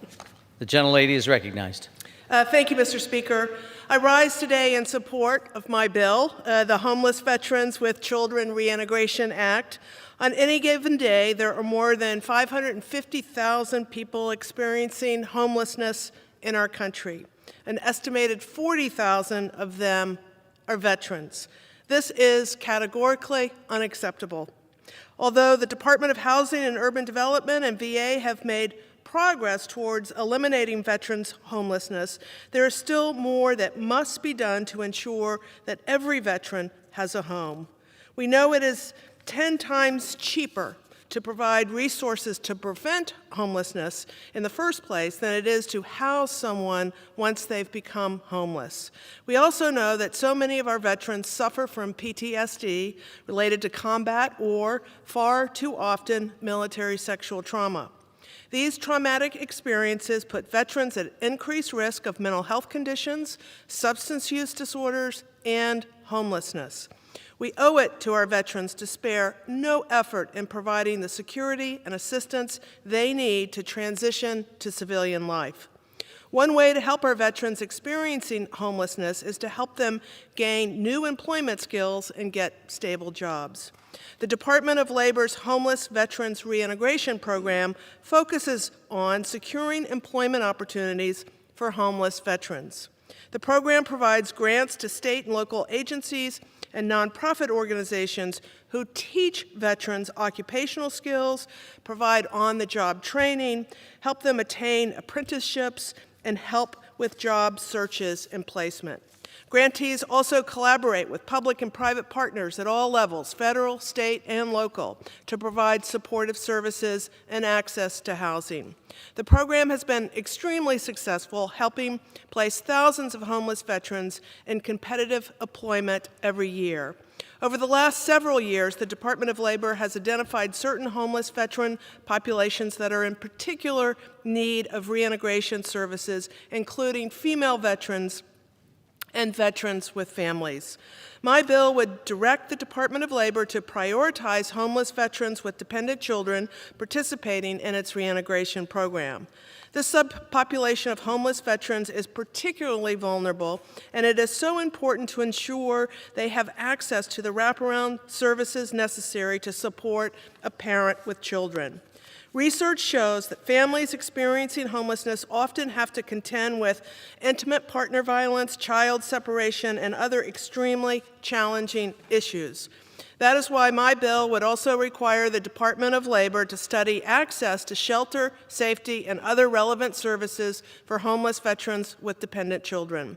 The gentlelady is recognized. Thank you, Mr. Speaker. I rise today in support of my bill, the Homeless Veterans with Children Reintegration Act. On any given day, there are more than 550,000 people experiencing homelessness in our country. An estimated 40,000 of them are veterans. This is categorically unacceptable. Although the Department of Housing and Urban Development and VA have made progress towards eliminating veterans' homelessness, there is still more that must be done to ensure that every veteran has a home. We know it is 10 times cheaper to provide resources to prevent homelessness in the first place than it is to house someone once they've become homeless. We also know that so many of our veterans suffer from PTSD related to combat or, far too often, military sexual trauma. These traumatic experiences put veterans at increased risk of mental health conditions, substance use disorders, and homelessness. We owe it to our veterans to spare no effort in providing the security and assistance they need to transition to civilian life. One way to help our veterans experiencing homelessness is to help them gain new employment skills and get stable jobs. The Department of Labor's Homeless Veterans Reintegration Program focuses on securing employment opportunities for homeless veterans. The program provides grants to state and local agencies and nonprofit organizations who teach veterans occupational skills, provide on-the-job training, help them attain apprenticeships, and help with job searches and placement. Grantees also collaborate with public and private partners at all levels, federal, state, and local, to provide supportive services and access to housing. The program has been extremely successful, helping place thousands of homeless veterans in competitive employment every year. Over the last several years, the Department of Labor has identified certain homeless veteran populations that are in particular need of reintegration services, including female veterans and veterans with families. My bill would direct the Department of Labor to prioritize homeless veterans with dependent children participating in its reintegration program. This subpopulation of homeless veterans is particularly vulnerable, and it is so important to ensure they have access to the wraparound services necessary to support a parent with children. Research shows that families experiencing homelessness often have to contend with intimate partner violence, child separation, and other extremely challenging issues. That is why my bill would also require the Department of Labor to study access to shelter, safety, and other relevant services for homeless veterans with dependent children.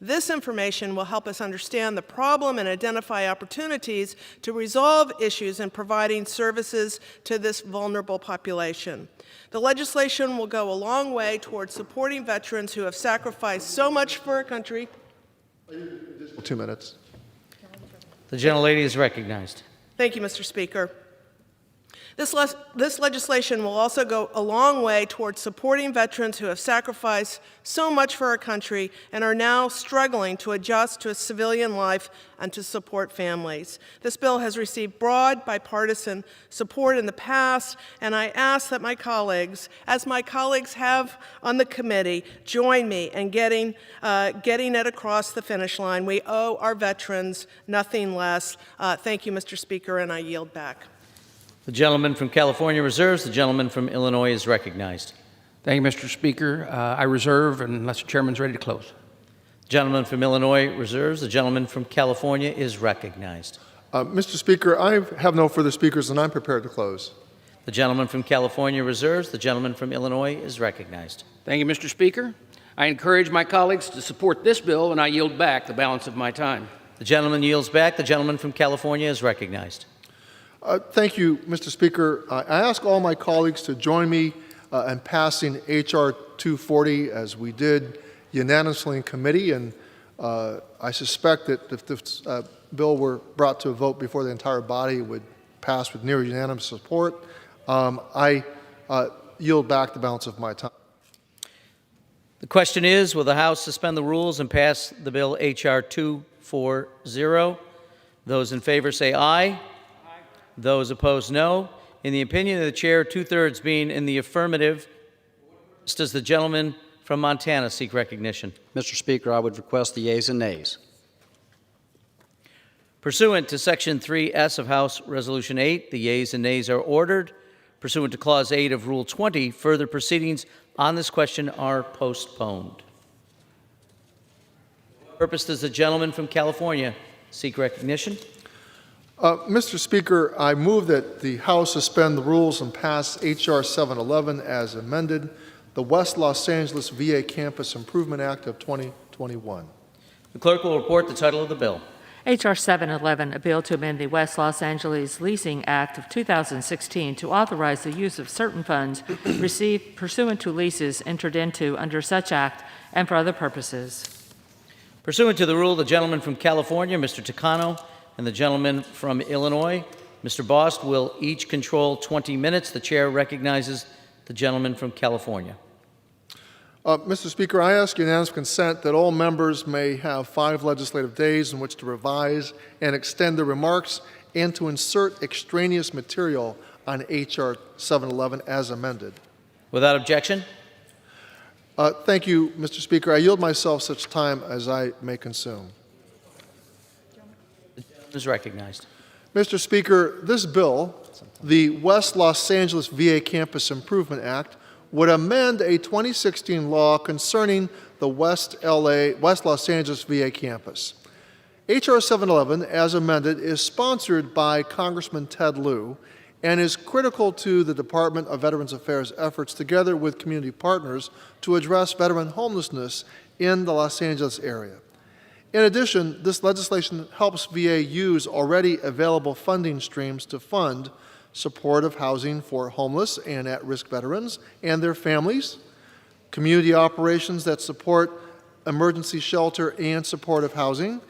This information will help us understand the problem and identify opportunities to resolve issues in providing services to this vulnerable population. The legislation will go a long way towards supporting veterans who have sacrificed so much for our country. 2 minutes. The gentlelady is recognized. Thank you, Mr. Speaker. This legislation will also go a long way towards supporting veterans who have sacrificed so much for our country and are now struggling to adjust to a civilian life and to support families. This bill has received broad bipartisan support in the past, and I ask that my colleagues, as my colleagues have on the committee, join me in getting it across the finish line. We owe our veterans nothing less. Thank you, Mr. Speaker, and I yield back. The gentleman from California reserves. The gentleman from Illinois is recognized. Thank you, Mr. Speaker. I reserve unless the chairman's ready to close. The gentleman from Illinois reserves. The gentleman from California is recognized. Mr. Speaker, I have no further speakers, and I'm prepared to close. The gentleman from California reserves. The gentleman from Illinois is recognized. Thank you, Mr. Speaker. I encourage my colleagues to support this bill, and I yield back the balance of my time. The gentleman yields back. The gentleman from California is recognized. Thank you, Mr. Speaker. I ask all my colleagues to join me in passing H.R. 240 as we did unanimously in committee, and I suspect that if this bill were brought to a vote before the entire body, it would pass with near unanimous support. I yield back the balance of my time. The question is, will the House suspend the rules and pass the bill H.R. 240? Those in favor say aye. Those opposed, no. In the opinion of the chair, two-thirds being in the affirmative, does the gentleman from Montana seek recognition? Mr. Speaker, I would request the yeas and nays. Pursuant to Section 3S of House Resolution 8, the yeas and nays are ordered. Pursuant to Clause 8 of Rule 20, further proceedings on this question are postponed. For what purpose does the gentleman from California seek recognition? Mr. Speaker, I move that the House suspend the rules and pass H.R. 711 as amended, the West Los Angeles VA Campus Improvement Act of 2021. The clerk will report the title of the bill. H.R. 711, a bill to amend the West Los Angeles Leasing Act of 2016 to authorize the use of certain funds received pursuant to leases entered into under such act and for other purposes. Pursuant to the rule, the gentleman from California, Mr. Takano, and the gentleman from Illinois, Mr. Bost, will each control 20 minutes. The chair recognizes the gentleman from California. Mr. Speaker, I ask unanimous consent that all members may have 5 legislative days in which to revise and extend their remarks and to insert extraneous material on H.R. 711 as amended. Without objection? Thank you, Mr. Speaker. I yield myself such time as I may consume. The gentleman is recognized. Mr. Speaker, this bill, the West Los Angeles VA Campus Improvement Act, would amend a 2016 law concerning the West Los Angeles VA campus. H.R. 711, as amended, is sponsored by Congressman Ted Lieu and is critical to the Department of Veterans Affairs' efforts together with community partners to address veteran homelessness in the Los Angeles area. In addition, this legislation helps VA use already available funding streams to fund supportive housing for homeless and at-risk veterans and their families, community operations that support emergency shelter and supportive housing,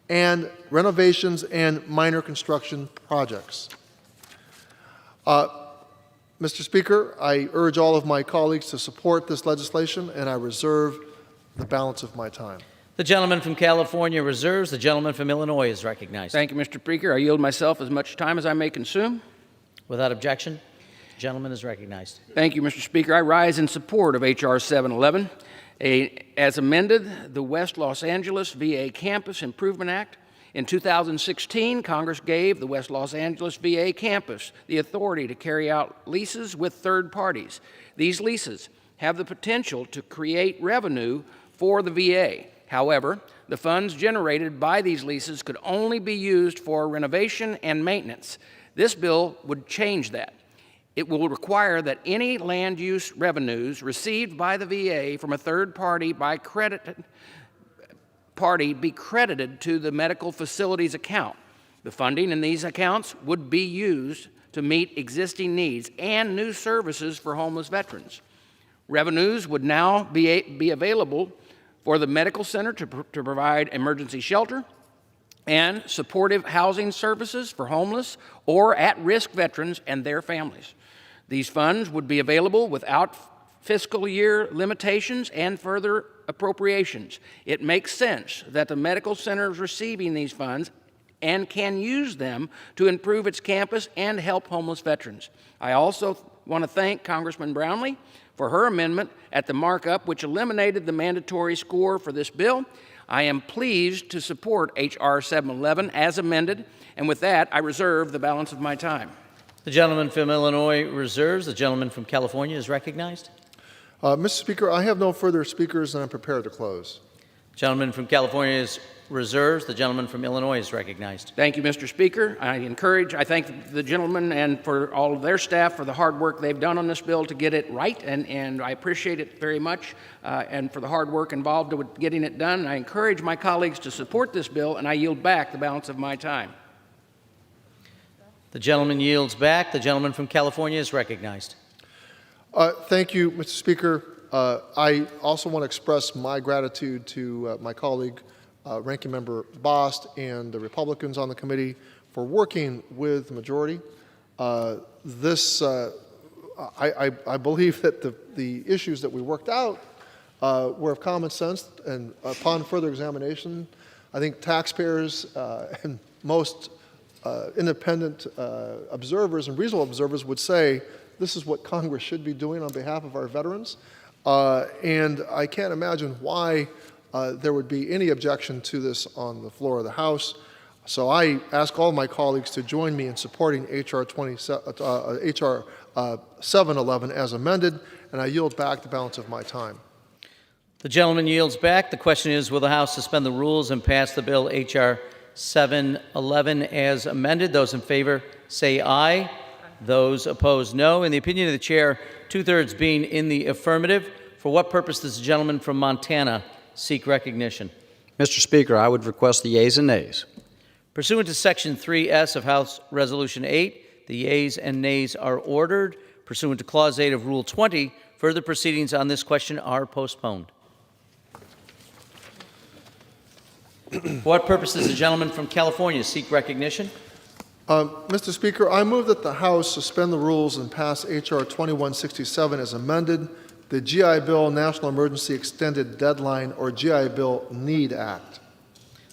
and renovations and minor construction projects. Mr. Speaker, I urge all of my colleagues to support this legislation, and I reserve the balance of my time. The gentleman from California reserves. The gentleman from Illinois is recognized. Thank you, Mr. Speaker. I yield myself as much time as I may consume. Without objection, the gentleman is recognized. Thank you, Mr. Speaker. I rise in support of H.R. 711. As amended, the West Los Angeles VA Campus Improvement Act. In 2016, Congress gave the West Los Angeles VA campus the authority to carry out leases with third parties. These leases have the potential to create revenue for the VA. However, the funds generated by these leases could only be used for renovation and maintenance. This bill would change that. It will require that any land use revenues received by the VA from a third party be credited to the medical facilities account. The funding in these accounts would be used to meet existing needs and new services for homeless veterans. Revenues would now be available for the medical center to provide emergency shelter and supportive housing services for homeless or at-risk veterans and their families. These funds would be available without fiscal year limitations and further appropriations. It makes sense that the medical center is receiving these funds and can use them to improve its campus and help homeless veterans. I also want to thank Congressman Brownlee for her amendment at the markup, which eliminated the mandatory score for this bill. I am pleased to support H.R. 711 as amended, and with that, I reserve the balance of my time. The gentleman from Illinois reserves. The gentleman from California is recognized. Mr. Speaker, I have no further speakers, and I'm prepared to close. The gentleman from California is reserves. The gentleman from Illinois is recognized. Thank you, Mr. Speaker. I thank the gentleman and for all of their staff for the hard work they've done on this bill to get it right, and I appreciate it very much, and for the hard work involved with getting it done. I encourage my colleagues to support this bill, and I yield back the balance of my time. The gentleman yields back. The gentleman from California is recognized. Thank you, Mr. Speaker. I also want to express my gratitude to my colleague, Ranking Member Bost, and the Republicans on the committee for working with the majority. I believe that the issues that we worked out were of common sense, and upon further examination, I think taxpayers and most independent observers and reasonable observers would say this is what Congress should be doing on behalf of our veterans. And I can't imagine why there would be any objection to this on the floor of the House. So I ask all my colleagues to join me in supporting H.R. 711 as amended, and I yield back the balance of my time. The gentleman yields back. The question is, will the House suspend the rules and pass the bill H.R. 711 as amended? Those in favor say aye. Those opposed, no. In the opinion of the chair, two-thirds being in the affirmative, for what purpose does the gentleman from Montana seek recognition? Mr. Speaker, I would request the yeas and nays. Pursuant to Section 3S of House Resolution 8, the yeas and nays are ordered. Pursuant to Clause 8 of Rule 20, further proceedings on this question are postponed. For what purpose does the gentleman from California seek recognition? Mr. Speaker, I move that the House suspend the rules and pass H.R. 2167 as amended, the GI Bill National Emergency Extended Deadline, or GI Bill NEED Act.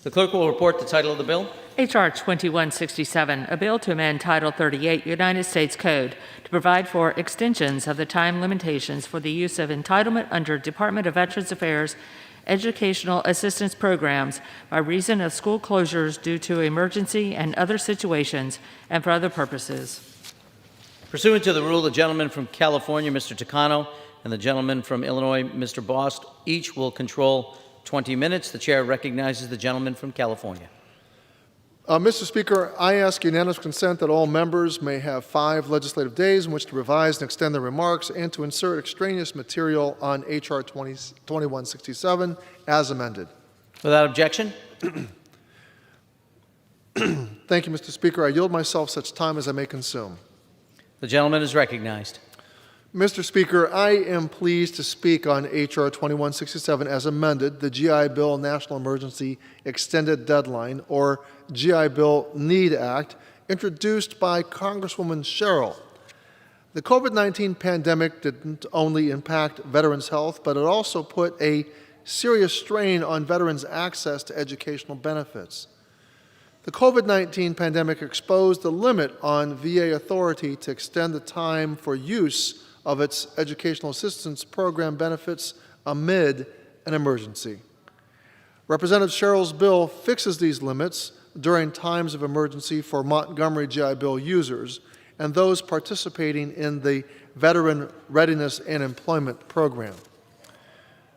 The clerk will report the title of the bill. H.R. 2167, a bill to amend Title 38 United States Code to provide for extensions of the time limitations for the use of entitlement under Department of Veterans Affairs educational assistance programs by reason of school closures due to emergency and other situations and for other purposes. Pursuant to the rule, the gentleman from California, Mr. Takano, and the gentleman from Illinois, Mr. Bost, each will control 20 minutes. The chair recognizes the gentleman from California. Mr. Speaker, I ask unanimous consent that all members may have 5 legislative days in which to revise and extend their remarks and to insert extraneous material on H.R. 2167 as amended. Without objection? Thank you, Mr. Speaker. I yield myself such time as I may consume. The gentleman is recognized. Mr. Speaker, I am pleased to speak on H.R. 2167 as amended, the GI Bill National Emergency Extended Deadline, or GI Bill NEED Act, introduced by Congresswoman Sherrill. The COVID-19 pandemic didn't only impact veterans' health, but it also put a serious strain on veterans' access to educational benefits. The COVID-19 pandemic exposed the limit on VA authority to extend the time for use of its educational assistance program benefits amid an emergency. Representative Sherrill's bill fixes these limits during times of emergency for Montgomery GI Bill users and those participating in the Veteran Readiness and Employment Program.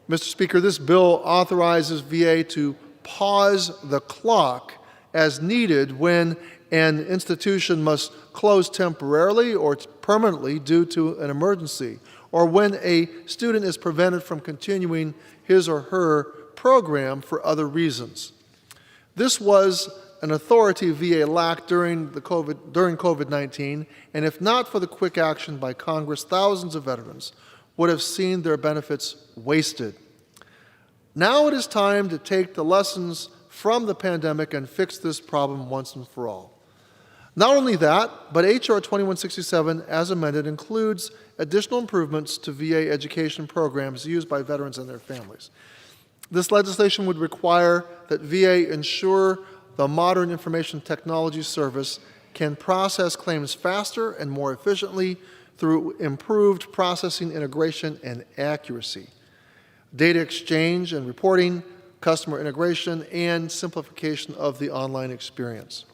Mr. Speaker, this bill authorizes VA to pause the clock as needed when an institution must close temporarily or permanently due to an emergency, or when a student is prevented from continuing his or her program for other reasons. This was an authority VA lacked during COVID-19, and if not for the quick action by Congress, thousands of veterans would have seen their benefits wasted. Now it is time to take the lessons from the pandemic and fix this problem once and for all. Not only that, but H.R. 2167, as amended, includes additional improvements to VA education programs used by veterans and their families. This legislation would require that VA ensure the Modern Information Technology Service can process claims faster and more efficiently through improved processing integration and accuracy, data exchange and reporting, customer integration, and simplification of the online experience.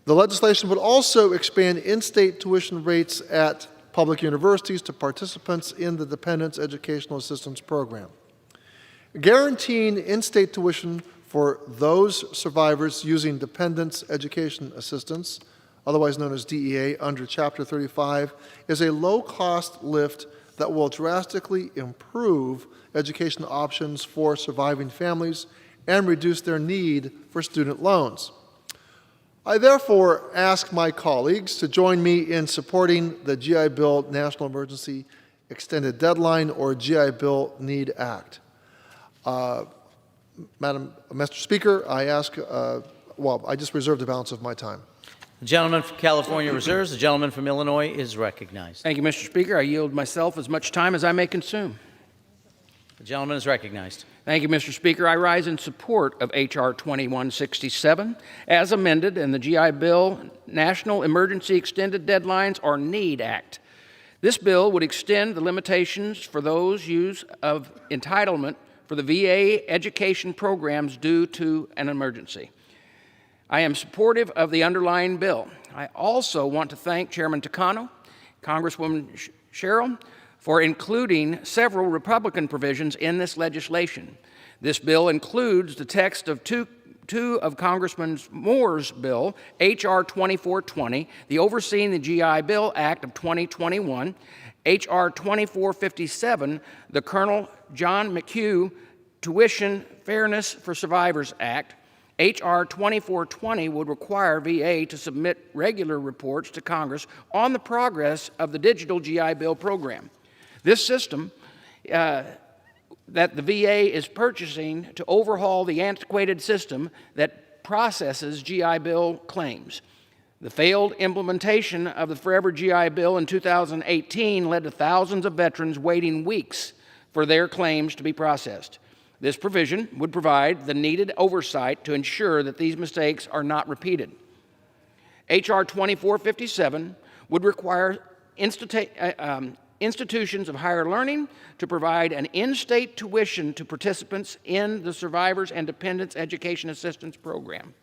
The legislation would also expand in-state tuition rates at public universities to participants in the Dependents Educational Assistance Program. Guaranteeing in-state tuition for those survivors using Dependents Education Assistance, otherwise known as DEA, under Chapter 35, is a low-cost lift that will drastically improve education options for surviving families and reduce their need for student loans. I therefore ask my colleagues to join me in supporting the GI Bill National Emergency Extended Deadline, or GI Bill NEED Act. Mr. Speaker, I ask, I just reserve the balance of my time. The gentleman from California reserves. The gentleman from Illinois is recognized. Thank you, Mr. Speaker. I yield myself as much time as I may consume. The gentleman is recognized. Thank you, Mr. Speaker. I rise in support of H.R. 2167 as amended and the GI Bill National Emergency Extended Deadlines, or NEED Act. This bill would extend the limitations for those use of entitlement for the VA education programs due to an emergency. I am supportive of the underlying bill. I also want to thank Chairman Takano, Congresswoman Sherrill, for including several Republican provisions in this legislation. This bill includes the text of two of Congressman Moore's bill, H.R. 2420, the Overseeing the GI Bill Act of 2021, H.R. 2457, the Colonel John McHugh Tuition Fairness for Survivors Act, H.R. 2420 would require VA to submit regular reports to Congress on the progress of the digital GI Bill program. This system that the VA is purchasing to overhaul the antiquated system that processes GI Bill claims. The failed implementation of the Forever GI Bill in 2018 led to thousands of veterans waiting weeks for their claims to be processed. This provision would provide the needed oversight to ensure that these mistakes are not repeated. H.R. 2457 would require institutions of higher learning to provide an in-state tuition to participants in the Survivors and Dependents Education Assistance Program.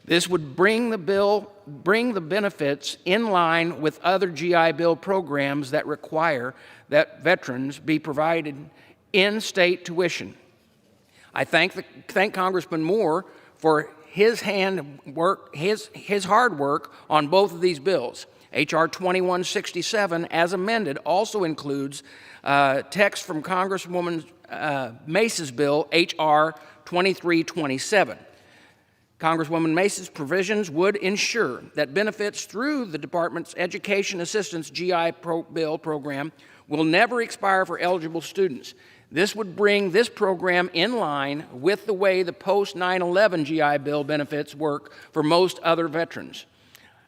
This would bring the benefits in line with other GI Bill programs that require that veterans be provided in-state tuition. I thank Congressman Moore for his hard work on both of these bills. H.R. 2167, as amended, also includes text from Congresswoman Mace's bill, H.R. 2327. Congresswoman Mace's provisions would ensure that benefits through the Department's Education Assistance GI Bill program will never expire for eligible students. This would bring this program in line with the way the post-9/11 GI Bill benefits work for most other veterans.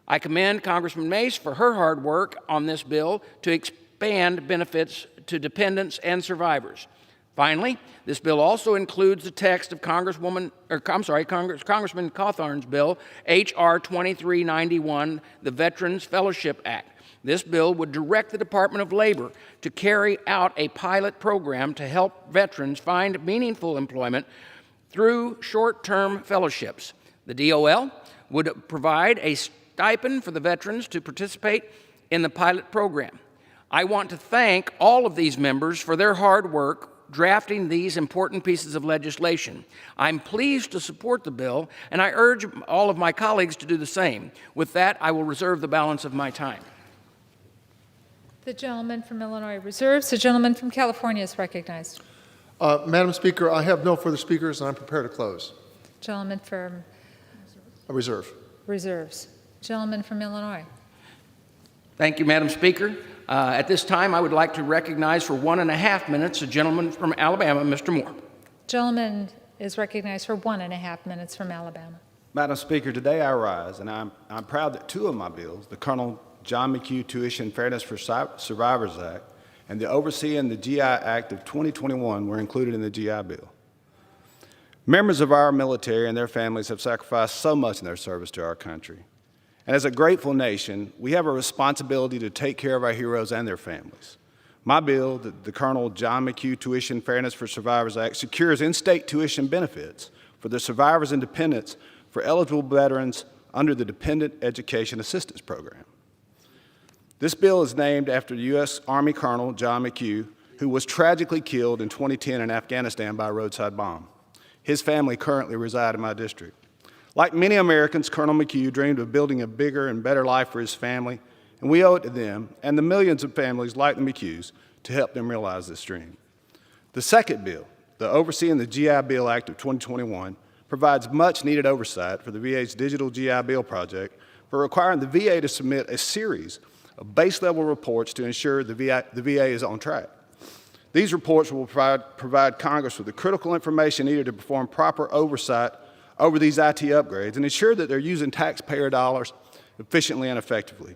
I commend Congressman Mace for her hard work on this bill to expand benefits to dependents and survivors. Finally, this bill also includes the text of Congressman Cawthorn's bill, H.R. 2391, the Veterans Fellowship Act. This bill would direct the Department of Labor to carry out a pilot program to help veterans find meaningful employment through short-term fellowships. The DOL would provide a stipend for the veterans to participate in the pilot program. I want to thank all of these members for their hard work drafting these important pieces of legislation. I'm pleased to support the bill, and I urge all of my colleagues to do the same. With that, I will reserve the balance of my time. The gentleman from Illinois reserves. The gentleman from California is recognized. Madam Speaker, I have no further speakers, and I'm prepared to close. Gentleman from Reserve. reserves. Gentleman from Illinois. Thank you, Madam Speaker. At this time, I would like to recognize for 1.5 minutes the gentleman from Alabama, Mr. Moore. Gentleman is recognized for 1.5 minutes from Alabama. Madam Speaker, today I rise, and I'm proud that two of my bills, the Colonel John McHugh Tuition Fairness for Survivors Act and the Overseeing the GI Act of 2021, were included in the GI Bill. Members of our military and their families have sacrificed so much in their service to our country. And as a grateful nation, we have a responsibility to take care of our heroes and their families. My bill, the Colonel John McHugh Tuition Fairness for Survivors Act, secures in-state tuition benefits for the survivors and dependents for eligible veterans under the Dependent Education Assistance Program. This bill is named after the U.S. Army Colonel John McHugh, who was tragically killed in 2010 in Afghanistan by a roadside bomb. His family currently reside in my district. Like many Americans, Colonel McHugh dreamed of building a bigger and better life for his family, and we owe it to them and the millions of families like the McHughes to help them realize this dream. The second bill, the Overseeing the GI Bill Act of 2021, provides much-needed oversight for the VA's Digital GI Bill project for requiring the VA to submit a series of base-level reports to ensure the VA is on track. These reports will provide Congress with the critical information needed to perform proper oversight over these IT upgrades and ensure that they're using taxpayer dollars efficiently and effectively.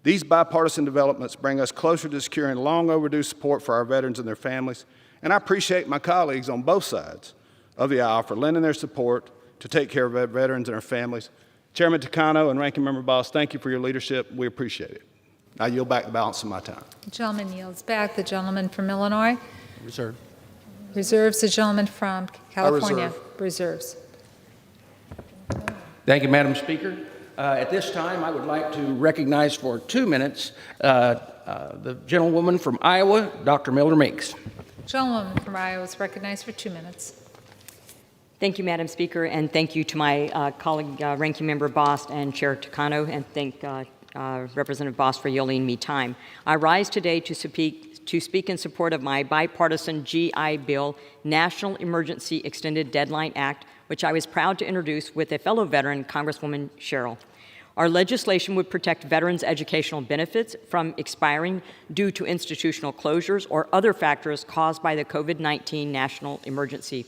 These bipartisan developments bring us closer to securing long overdue support for our veterans and their families, and I appreciate my colleagues on both sides of the aisle for lending their support to take care of our veterans and their families. Chairman Takano and Ranking Member Boss, thank you for your leadership. We appreciate it. I yield back the balance of my time. The gentleman yields back. The gentleman from Illinois Reserve. reserves. The gentleman from California reserves. Thank you, Madam Speaker. At this time, I would like to recognize for 2 minutes the gentlewoman from Iowa, Dr. Mildred Meeks. Gentleman from Iowa is recognized for 2 minutes. Thank you, Madam Speaker, and thank you to my colleague, Ranking Member Bost and Chair Takano, and thank Representative Bost for yielding me time. I rise today to to speak in support of my bipartisan GI Bill, National Emergency Extended Deadline Act, which I was proud to introduce with a fellow veteran, Congresswoman Sherrill. Our legislation would protect veterans' educational benefits from expiring due to institutional closures or other factors caused by the COVID-19 national emergency.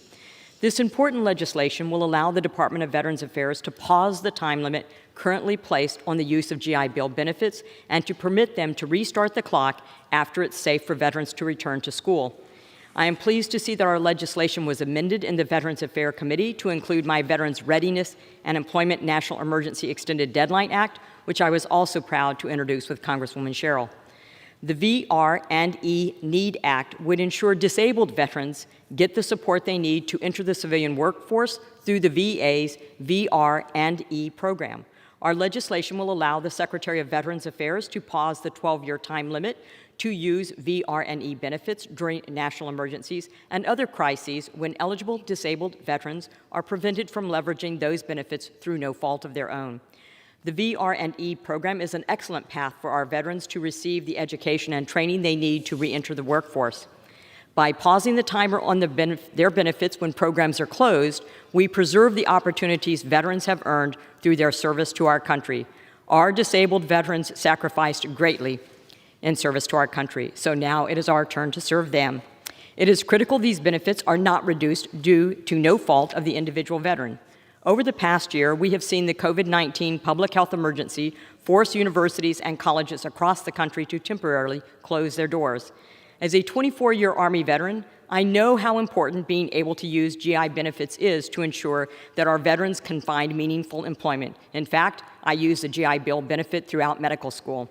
This important legislation will allow the Department of Veterans Affairs to pause the time limit currently placed on the use of GI Bill benefits and to permit them to restart the clock after it's safe for veterans to return to school. I am pleased to see that our legislation was amended in the Veterans Affairs Committee to include my Veterans Readiness and Employment National Emergency Extended Deadline Act, which I was also proud to introduce with Congresswoman Sherrill. The VR&E NEED Act would ensure disabled veterans get the support they need to enter the civilian workforce through the VA's VR&E program. Our legislation will allow the Secretary of Veterans Affairs to pause the 12-year time limit to use VR&E benefits during national emergencies and other crises when eligible disabled veterans are prevented from leveraging those benefits through no fault of their own. The VR&E program is an excellent path for our veterans to receive the education and training they need to reenter the workforce. By pausing the timer on their benefits when programs are closed, we preserve the opportunities veterans have earned through their service to our country. Our disabled veterans sacrificed greatly in service to our country, so now it is our turn to serve them. It is critical these benefits are not reduced due to no fault of the individual veteran. Over the past year, we have seen the COVID-19 public health emergency force universities and colleges across the country to temporarily close their doors. As a 24-year Army veteran, I know how important being able to use GI benefits is to ensure that our veterans can find meaningful employment. In fact, I use the GI Bill benefit throughout medical school.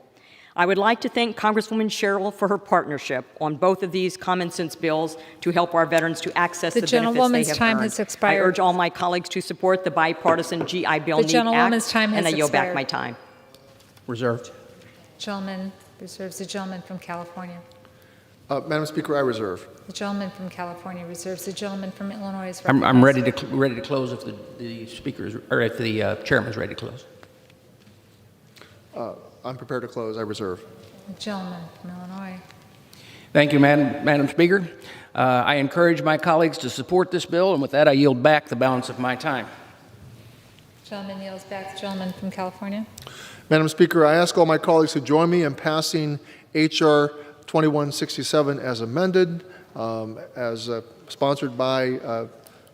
I would like to thank Congresswoman Sherrill for her partnership on both of these common sense bills to help our veterans to access the benefits they have gentlewoman's time earned. has expired. I urge all my colleagues to support the bipartisan GI Bill The NEED gentlewoman's Act, time has and I yield back expired. my time. Reserved. Gentleman reserves. The gentleman from California. Madam Speaker, I reserve. The gentleman from California reserves. The gentleman from Illinois is I'm recognized. ready to close if the speaker is, or if the chairman is ready to close. I'm prepared to close. I reserve. The gentleman from Illinois. Thank you, Madam Speaker. I encourage my colleagues to support this bill, and with that, I yield back the balance of my time. Gentleman yields back. The gentleman from California. Madam Speaker, I ask all my colleagues to join me in passing H.R. 2167 as amended, sponsored by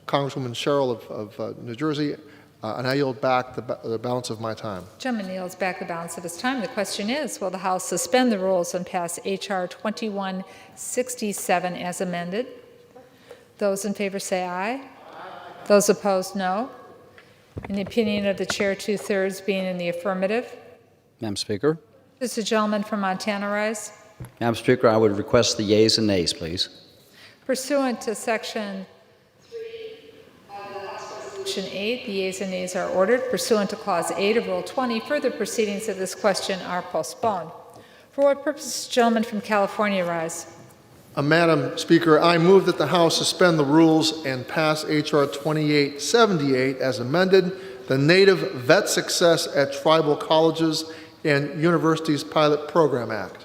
Congresswoman Sherrill of New Jersey, and I yield back the balance of my time. Gentleman yields back the balance of his time. The question is, will the House suspend the rules and pass H.R. 2167 as amended? Those in favor say aye. Those opposed, no. In the opinion of the chair, 2/3 being in the affirmative. Madam Speaker. Does the gentleman from Montana rise? Madam Speaker, I would request the yeas and nays, please. Pursuant to Section 3 of the House Resolution 8, the yeas and nays are ordered. Pursuant to Clause 8 of Rule 20, further proceedings of this question are postponed. For what purpose does the gentleman from California rise? Madam Speaker, I move that the House suspend the rules and pass H.R. 2878 as amended, the Native Vet Success at Tribal Colleges and Universities Pilot Program Act.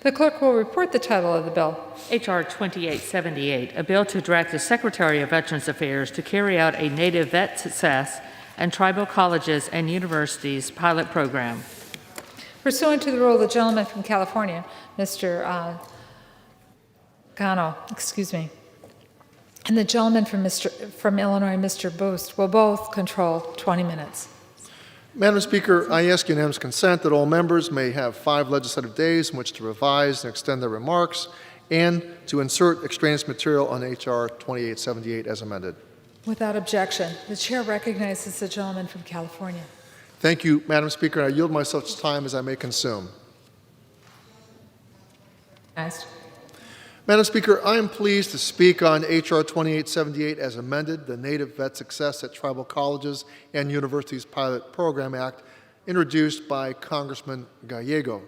The clerk will report the title of the bill. H.R. 2878, a bill to direct the Secretary of Veterans Affairs to carry out a Native Vet Success and Tribal Colleges and Universities pilot program. Pursuant to the rule, the gentleman from California, Mr. Cano, and the gentleman from Illinois, Mr. Boost, will both control 20 minutes. Madam Speaker, I ask unanimous consent that all members may have 5 legislative days in which to revise and extend their remarks and to insert extraneous material on H.R. 2878 as amended. Without objection, the chair recognizes the gentleman from California. Thank you, Madam Speaker, and I yield myself such time as I may consume. Recognized. Madam Speaker, I am pleased to speak on H.R. 2878 as amended, the Native Vet Success at Tribal Colleges and Universities Pilot Program Act, introduced by Congressman Gallego.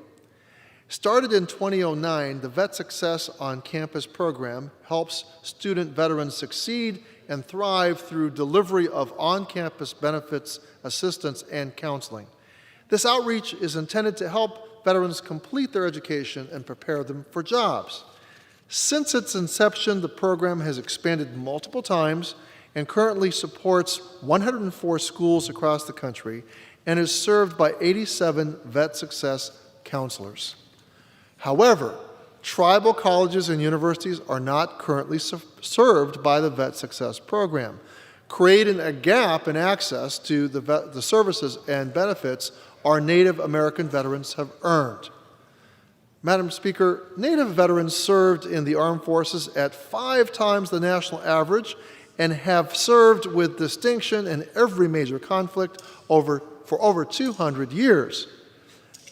Started in 2009, the Vet Success on Campus program helps student veterans succeed and thrive through delivery of on-campus benefits, assistance, and counseling. This outreach is intended to help veterans complete their education and prepare them for jobs. Since its inception, the program has expanded multiple times and currently supports 104 schools across the country and is served by 87 Vet Success counselors. However, tribal colleges and universities are not currently served by the Vet Success program, creating a gap in access to the services and benefits our Native American veterans have earned. Madam Speaker, Native veterans served in the armed forces at 5 times the national average and have served with distinction in every major conflict for over 200 years.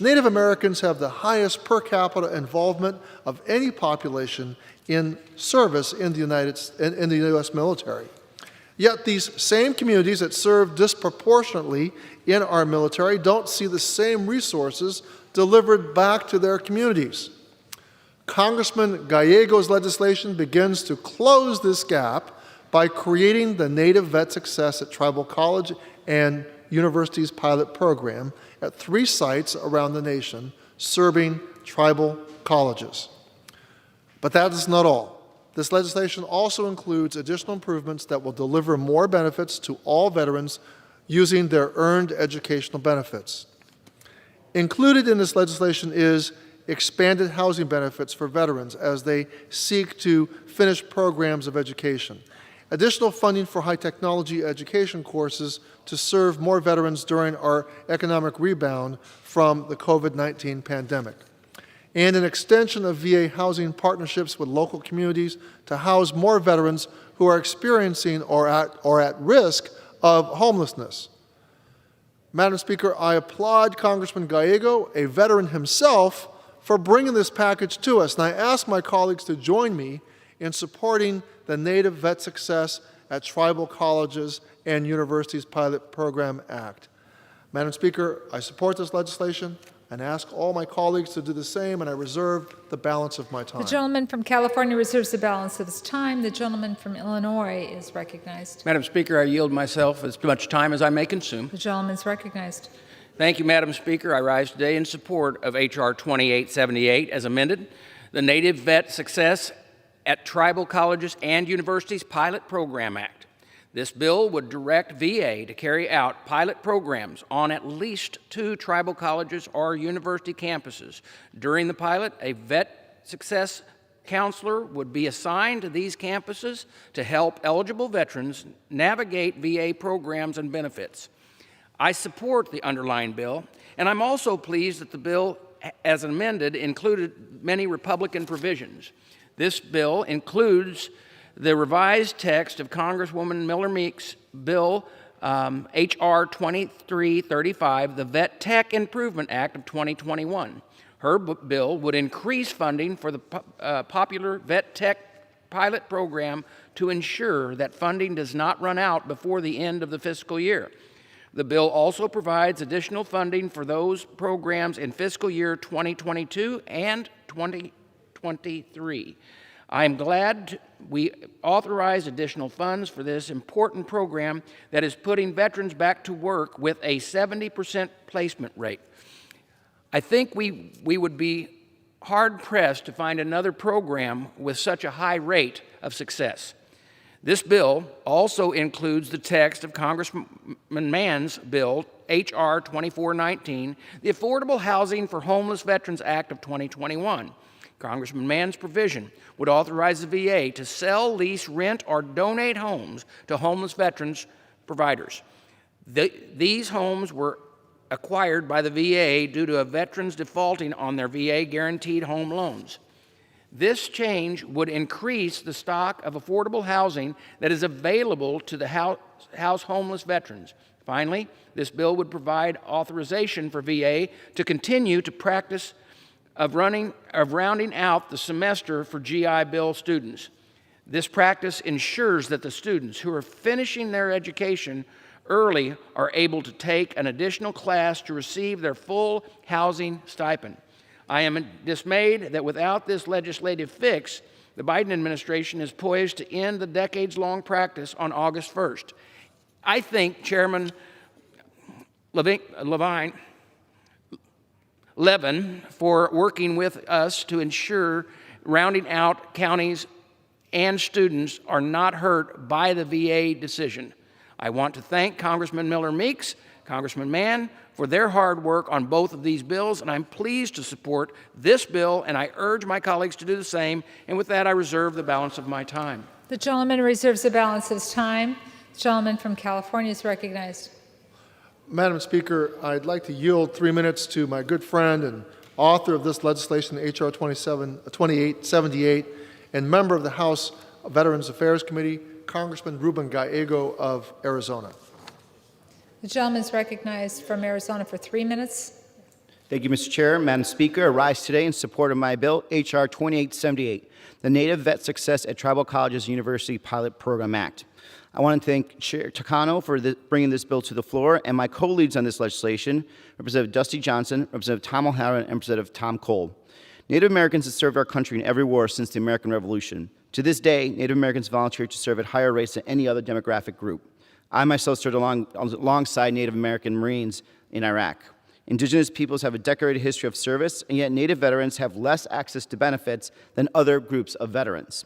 Native Americans have the highest per capita involvement of any population in service in the U.S. military. Yet these same communities that serve disproportionately in our military don't see the same resources delivered back to their communities. Congressman Gallego's legislation begins to close this gap by creating the Native Vet Success at Tribal College and Universities pilot program at 3 sites around the nation serving tribal colleges. But that is not all. This legislation also includes additional improvements that will deliver more benefits to all veterans using their earned educational benefits. Included in this legislation is expanded housing benefits for veterans as they seek to finish programs of education, additional funding for high technology education courses to serve more veterans during our economic rebound from the COVID-19 pandemic, and an extension of VA housing partnerships with local communities to house more veterans who are experiencing or at risk of homelessness. Madam Speaker, I applaud Congressman Gallego, a veteran himself, for bringing this package to us, and I ask my colleagues to join me in supporting the Native Vet Success at Tribal Colleges and Universities Pilot Program Act. Madam Speaker, I support this legislation and ask all my colleagues to do the same, and I reserve the balance of my time. The gentleman from California reserves the balance of his time. The gentleman from Illinois is recognized. Madam Speaker, I yield myself as much time as I may consume. The gentleman is recognized. Thank you, Madam Speaker. I rise today in support of H.R. 2878 as amended, the Native Vet Success at Tribal Colleges and Universities Pilot Program Act. This bill would direct VA to carry out pilot programs on at least 2 tribal colleges or university campuses. During the pilot, a Vet Success counselor would be assigned to these campuses to help eligible veterans navigate VA programs and benefits. I support the underlying bill, and I'm also pleased that the bill, as amended, included many Republican provisions. This bill includes the revised text of Congresswoman Miller Meek's bill, H.R. 2335, the Vet Tech Improvement Act of 2021. Her bill would increase funding for the popular Vet Tech pilot program to ensure that funding does not run out before the end of the fiscal year. The bill also provides additional funding for those programs in fiscal year 2022 and 2023. I am glad we authorized additional funds for this important program that is putting veterans back to work with a 70% placement rate. I think we would be hard-pressed to find another program with such a high rate of success. This bill also includes the text of Congressman Mann's bill, H.R. 2419, the Affordable Housing for Homeless Veterans Act of 2021. Congressman Mann's provision would authorize the VA to sell, lease, rent, or donate homes to homeless veterans providers. These homes were acquired by the VA due to a veteran's defaulting on their VA guaranteed home loans. This change would increase the stock of affordable housing that is available to the house homeless veterans. Finally, this bill would provide authorization for VA to continue to practice of rounding out the semester for GI Bill students. This practice ensures that the students who are finishing their education early are able to take an additional class to receive their full housing stipend. I am dismayed that without this legislative fix, the Biden administration is poised to end the decades-long practice on August 1st. I thank Chairman Levin for working with us to ensure rounding out counties and students are not hurt by the VA decision. I want to thank Congressman Miller Meeks, Congressman Mann, for their hard work on both of these bills, and I'm pleased to support this bill, and I urge my colleagues to do the same. And with that, I reserve the balance of my time. The gentleman reserves the balance of his time. The gentleman from California is recognized. Madam Speaker, I'd like to yield 3 minutes to my good friend and author of this legislation, H.R. 2878, and member of the House Veterans Affairs Committee, Congressman Ruben Gallego of Arizona. The gentleman is recognized from Arizona for 3 minutes. Thank you, Mr. Chair. Madam Speaker, I rise today in support of my bill, H.R. 2878, the Native Vet Success at Tribal Colleges and University Pilot Program Act. I want to thank Chair Takano for bringing this bill to the floor, and my co-leads on this legislation, Representative Dusty Johnson, Representative Tom O'Halloran, and Representative Tom Cole. Native Americans have served our country in every war since the American Revolution. To this day, Native Americans volunteer to serve at higher rates than any other demographic group. I myself served alongside Native American Marines in Iraq. Indigenous peoples have a decorated history of service, and yet Native veterans have less access to benefits than other groups of veterans.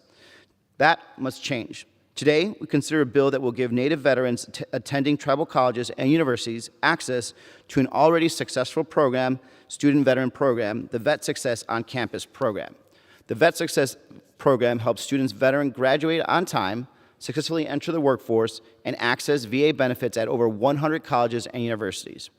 That must change. Today, we consider a bill that will give Native veterans attending tribal colleges and universities access to an already successful program, student veteran program, the Vet Success on Campus program. The Vet Success program helps students veteran graduate on time, successfully enter the workforce, and access VA benefits at over 100 colleges and universities.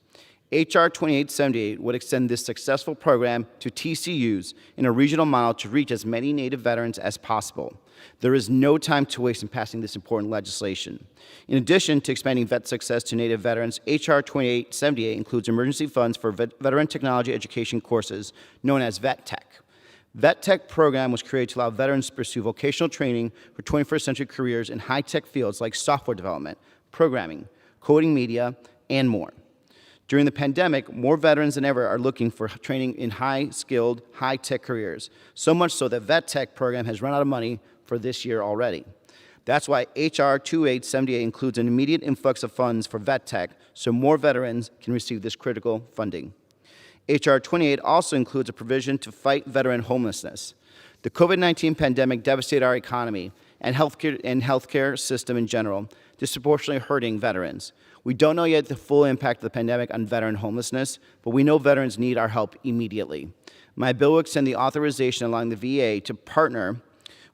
H.R. 2878 would extend this successful program to TCUs in a regional model to reach as many Native veterans as possible. There is no time to waste in passing this important legislation. In addition to expanding Vet Success to Native veterans, H.R. 2878 includes emergency funds for veteran technology education courses known as Vet Tech. Vet Tech program was created to allow veterans to pursue vocational training for 21st century careers in high-tech fields like software development, programming, coding media, and more. During the pandemic, more veterans than ever are looking for training in high-skilled, high-tech careers, so much so that Vet Tech program has run out of money for this year already. That's why H.R. 2878 includes an immediate influx of funds for Vet Tech so more veterans can receive this critical funding. H.R. 28 also includes a provision to fight veteran homelessness. The COVID-19 pandemic devastated our economy and healthcare system in general, disproportionately hurting veterans. We don't know yet the full impact of the pandemic on veteran homelessness, but we know veterans need our help immediately. My bill will extend the authorization allowing the VA to partner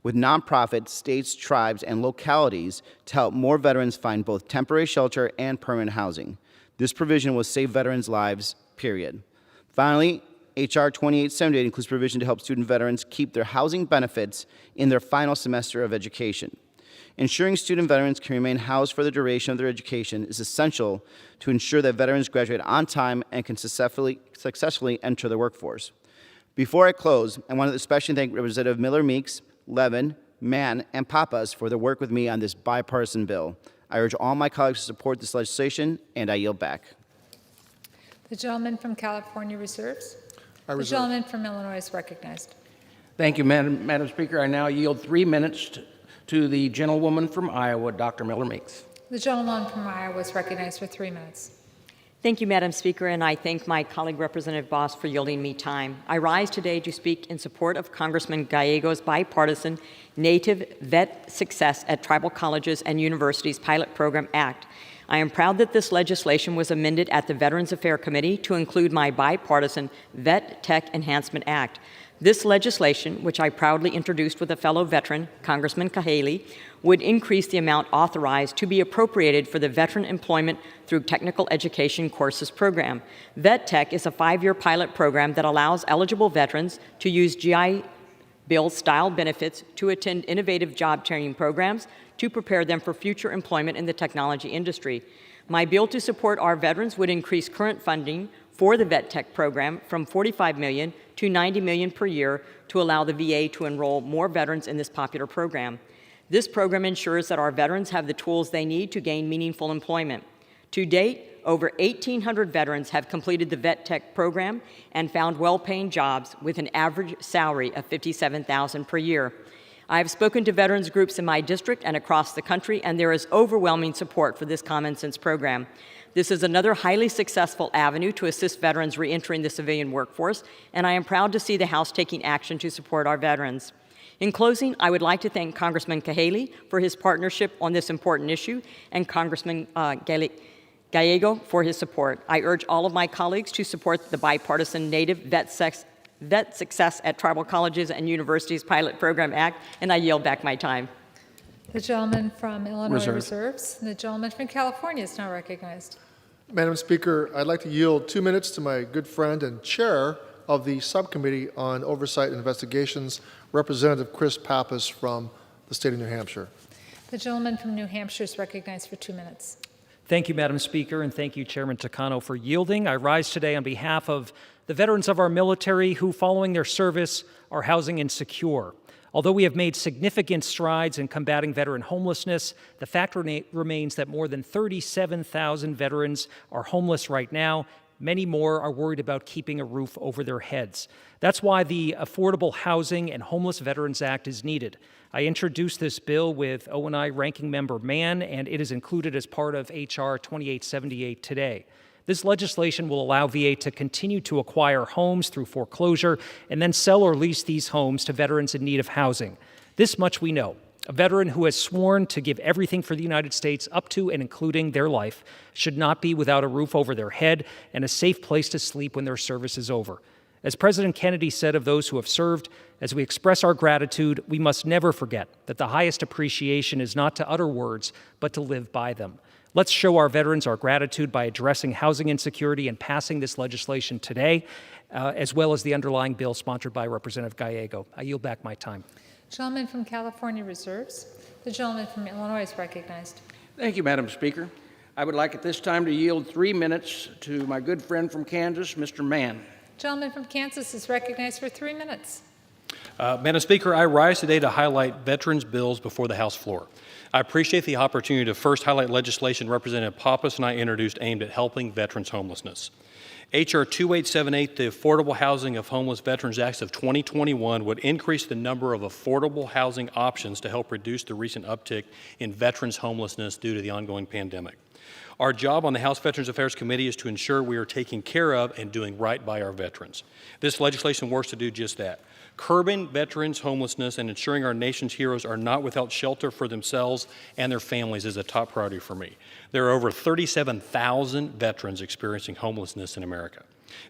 with nonprofits, states, tribes, and localities to help more veterans find both temporary shelter and permanent housing. This provision will save veterans' lives, period. Finally, H.R. 2878 includes provision to help student veterans keep their housing benefits in their final semester of education. Ensuring student veterans can remain housed for the duration of their education is essential to ensure that veterans graduate on time and can successfully enter the workforce. Before I close, I want to especially thank Representative Miller Meeks, Levin, Mann, and Pappas for their work with me on this bipartisan bill. I urge all my colleagues to support this legislation, and I yield back. The gentleman from California reserves. I reserve. The gentleman from Illinois is recognized. Thank you, Madam Speaker. I now yield 3 minutes to the gentlewoman from Iowa, Dr. Miller Meeks. The gentleman from Iowa is recognized for 3 minutes. Thank you, Madam Speaker, and I thank my colleague Representative Boss for yielding me time. I rise today to speak in support of Congressman Gallego's bipartisan Native Vet Success at Tribal Colleges and Universities Pilot Program Act. I am proud that this legislation was amended at the Veterans Affairs Committee to include my bipartisan Vet Tech Enhancement Act. This legislation, which I proudly introduced with a fellow veteran, Congressman Cahaley, would increase the amount authorized to be appropriated for the Veteran Employment through Technical Education Courses program. Vet Tech is a 5-year pilot program that allows eligible veterans to use GI Bill-style benefits to attend innovative job training programs to prepare them for future employment in the technology industry. My bill to support our veterans would increase current funding for the Vet Tech program from $45 million to $90 million per year to allow the VA to enroll more veterans in this popular program. This program ensures that our veterans have the tools they need to gain meaningful employment. To date, over 1,800 veterans have completed the Vet Tech program and found well-paying jobs with an average salary of $57,000 per year. I have spoken to veterans groups in my district and across the country, and there is overwhelming support for this common sense program. This is another highly successful avenue to assist veterans reentering the civilian workforce, and I am proud to see the House taking action to support our veterans. In closing, I would like to thank Congressman Cahaly for his partnership on this important issue and Congressman Gallego for his support. I urge all of my colleagues to support the bipartisan Native Vet Success at Tribal Colleges and Universities Pilot Program Act, and I yield back my time. The gentleman from Illinois Reserves. reserves. The gentleman from California is now recognized. Madam Speaker, I'd like to yield 2 minutes to my good friend and chair of the Subcommittee on Oversight and Investigations, Representative Chris Pappas from the state of New Hampshire. The gentleman from New Hampshire is recognized for 2 minutes. Thank you, Madam Speaker, and thank you, Chairman Takano, for yielding. I rise today on behalf of the veterans of our military who, following their service, are housing insecure. Although we have made significant strides in combating veteran homelessness, the fact remains that more than 37,000 veterans are homeless right now. Many more are worried about keeping a roof over their heads. That's why the Affordable Housing and Homeless Veterans Act is needed. I introduced this bill with O&I Ranking Member Mann, and it is included as part of H.R. 2878 today. This legislation will allow VA to continue to acquire homes through foreclosure and then sell or lease these homes to veterans in need of housing. This much we know. A veteran who has sworn to give everything for the United States up to and including their life should not be without a roof over their head and a safe place to sleep when their service is over. As President Kennedy said of those who have served, as we express our gratitude, we must never forget that the highest appreciation is not to utter words, but to live by them. Let's show our veterans our gratitude by addressing housing insecurity and passing this legislation today, as well as the underlying bill sponsored by Representative Gallego. I yield back my time. Gentleman from California reserves. The gentleman from Illinois is recognized. Thank you, Madam Speaker. I would like at this time to yield 3 minutes to my good friend from Kansas, Mr. Mann. Gentleman from Kansas is recognized for 3 minutes. Madam Speaker, I rise today to highlight veterans' bills before the House floor. I appreciate the opportunity to first highlight legislation Representative Pappas and I introduced aimed at helping veterans' homelessness. H.R. 2878, the Affordable Housing of Homeless Veterans Act of 2021, would increase the number of affordable housing options to help reduce the recent uptick in veterans' homelessness due to the ongoing pandemic. Our job on the House Veterans Affairs Committee is to ensure we are taking care of and doing right by our veterans. This legislation works to do just that. Curbing veterans' homelessness and ensuring our nation's heroes are not without shelter for themselves and their families is a top priority for me. There are over 37,000 veterans experiencing homelessness in America.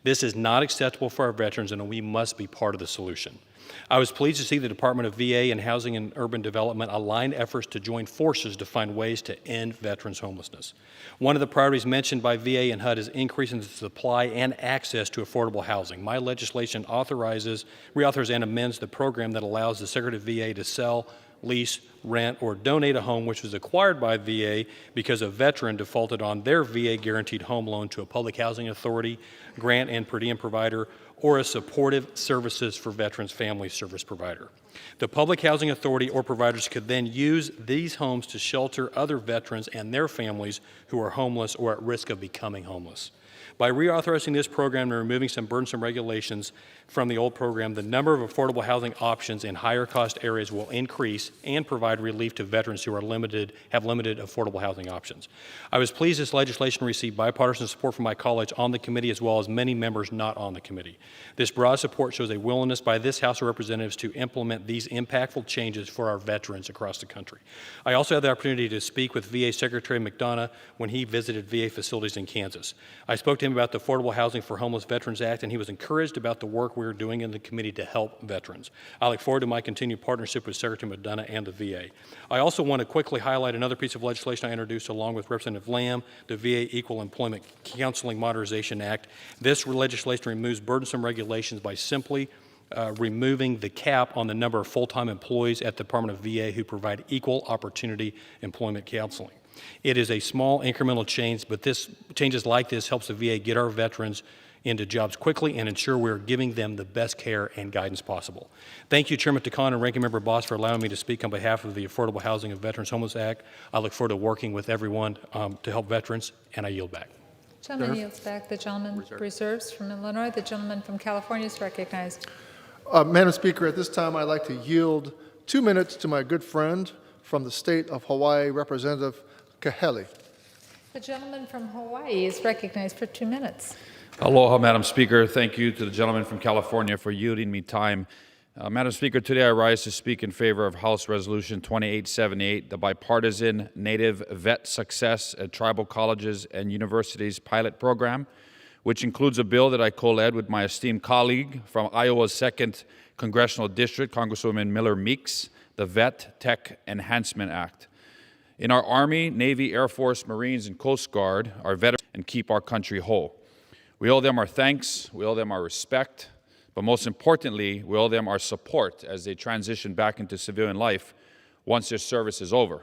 This is not acceptable for our veterans, and we must be part of the solution. I was pleased to see the Department of VA and Housing and Urban Development align efforts to join forces to find ways to end veterans' homelessness. One of the priorities mentioned by VA and HUD is increasing the supply and access to affordable housing. My legislation reauthorizes and amends the program that allows the Secretary of VA to sell, lease, rent, or donate a home which was acquired by VA because a veteran defaulted on their VA guaranteed home loan to a public housing authority, grant and per diem provider, or a supportive services for veterans family service provider. The public housing authority or providers could then use these homes to shelter other veterans and their families who are homeless or at risk of becoming homeless. By reauthorizing this program and removing some burdensome regulations from the old program, the number of affordable housing options in higher cost areas will increase and provide relief to veterans who have limited affordable housing options. I was pleased this legislation received bipartisan support from my colleagues on the committee as well as many members not on the committee. This broad support shows a willingness by this House of Representatives to implement these impactful changes for our veterans across the country. I also had the opportunity to speak with VA Secretary McDonough when he visited VA facilities in Kansas. I spoke to him about the Affordable Housing for Homeless Veterans Act, and he was encouraged about the work we're doing in the committee to help veterans. I look forward to my continued partnership with Secretary McDonough and the VA. I also want to quickly highlight another piece of legislation I introduced along with Representative Lamb, the VA Equal Employment Counseling Modernization Act. This legislation removes burdensome regulations by simply removing the cap on the number of full-time employees at the Department of VA who provide equal opportunity employment counseling. It is a small incremental change, but changes like this helps the VA get our veterans into jobs quickly and ensure we're giving them the best care and guidance possible. Thank you, Chairman Takano and Ranking Member Boss, for allowing me to speak on behalf of the Affordable Housing of Veterans Homeless Act. I look forward to working with everyone to help veterans, and I yield back. Gentleman yields back. The gentleman reserves from Illinois. The gentleman from California is recognized. Madam Speaker, at this time I'd like to yield 2 minutes to my good friend from the state of Hawaii, Representative Kahele. The gentleman from Hawaii is recognized for 2 minutes. Aloha, Madam Speaker. Thank you to the gentleman from California for yielding me time. Madam Speaker, today I rise to speak in favor of House Resolution 2878, the bipartisan Native Vet Success at Tribal Colleges and Universities pilot program, which includes a bill that I co-led with my esteemed colleague from Iowa's 2nd Congressional District, Congresswoman Miller Meeks, the Vet Tech Enhancement Act. In our Army, Navy, Air Force, Marines, and Coast Guard, our veterans and keep our country whole. We owe them our thanks, we owe them our respect, but most importantly, we owe them our support as they transition back into civilian life once their service is over.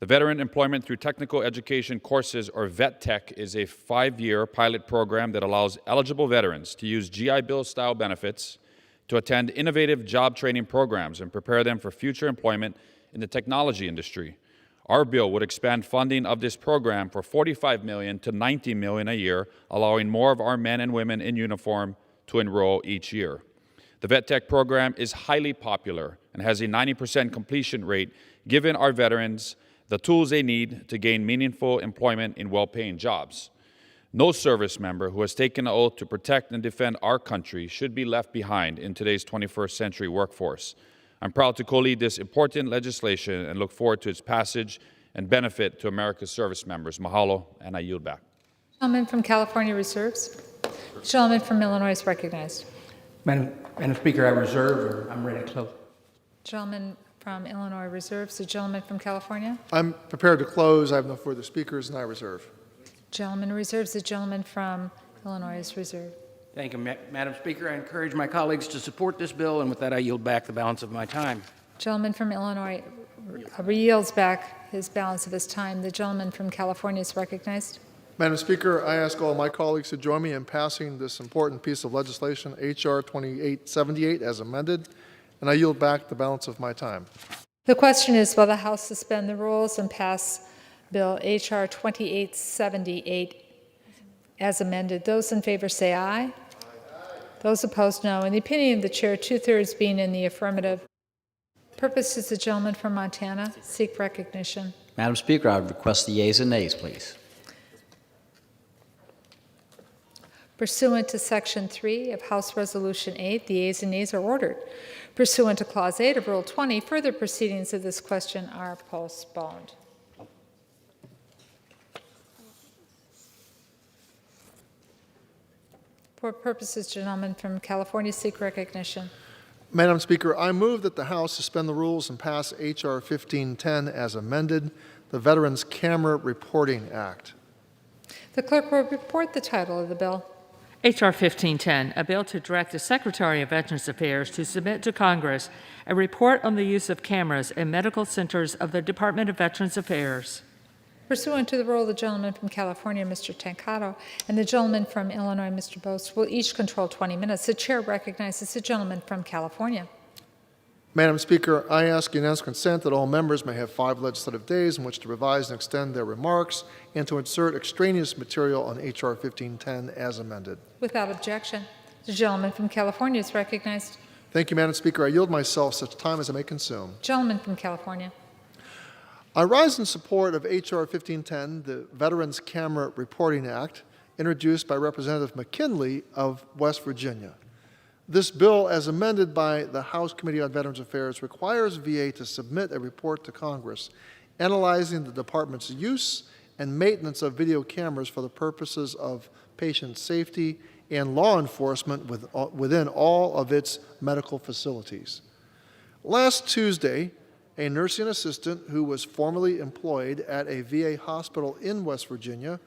The Veteran Employment Through Technical Education Courses, or VET Tech, is a 5-year pilot program that allows eligible veterans to use GI Bill-style benefits to attend innovative job training programs and prepare them for future employment in the technology industry. Our bill would expand funding of this program from $45 million to $90 million a year, allowing more of our men and women in uniform to enroll each year. The Vet Tech program is highly popular and has a 90% completion rate, giving our veterans the tools they need to gain meaningful employment in well-paying jobs. No service member who has taken an oath to protect and defend our country should be left behind in today's 21st century workforce. I'm proud to co-lead this important legislation and look forward to its passage and benefit to America's service members. Mahalo, and I yield back. Gentleman from California reserves. The gentleman from Illinois is recognized. Madam Speaker, I reserve, or I'm ready to close. Gentleman from Illinois reserves. The gentleman from California. I'm prepared to close. I have no further speakers, and I reserve. Gentleman reserves. The gentleman from Illinois is reserved. Thank you, Madam Speaker. I encourage my colleagues to support this bill, and with that, I yield back the balance of my time. Gentleman from Illinois yields back his balance of his time. The gentleman from California is recognized. Madam Speaker, I ask all my colleagues to join me in passing this important piece of legislation, H.R. 2878, as amended, and I yield back the balance of my time. The question is, will the House suspend the rules and pass Bill H.R. 2878 as amended? Those in favor say aye. Aye. Those opposed, no. In the opinion of the chair, 2/3 being in the affirmative. Purpose is the gentleman from Montana. Seek recognition. Madam Speaker, I would request the yeas and nays, please. Pursuant to Section 3 of House Resolution 8, the yeas and nays are ordered. Pursuant to Clause 8 of Rule 20, further proceedings of this question are postponed. For purposes, gentlemen from California, seek recognition. Madam Speaker, I move that the House suspend the rules and pass H.R. 1510 as amended, the Veterans Camera Reporting Act. The clerk will report the title of the bill. H.R. 1510, a bill to direct the Secretary of Veterans Affairs to submit to Congress a report on the use of cameras in medical centers of the Department of Veterans Affairs. Pursuant to the rule, the gentleman from California, Mr. Tancado, and the gentleman from Illinois, Mr. Bose, will each control 20 minutes. The chair recognizes the gentleman from California. Madam Speaker, I ask unanimous consent that all members may have 5 legislative days in which to revise and extend their remarks and to insert extraneous material on H.R. 1510 as amended. Without objection, the gentleman from California is recognized. Thank you, Madam Speaker. I yield myself such time as I may consume. Gentleman from California. I rise in support of H.R. 1510, the Veterans Camera Reporting Act, introduced by Representative McKinley of West Virginia. This bill, as amended by the House Committee on Veterans Affairs, requires VA to submit a report to Congress analyzing the department's use and maintenance of video cameras for the purposes of patient safety and law enforcement within all of its medical facilities. Last Tuesday, a nursing assistant who was formerly employed at a VA hospital in West Virginia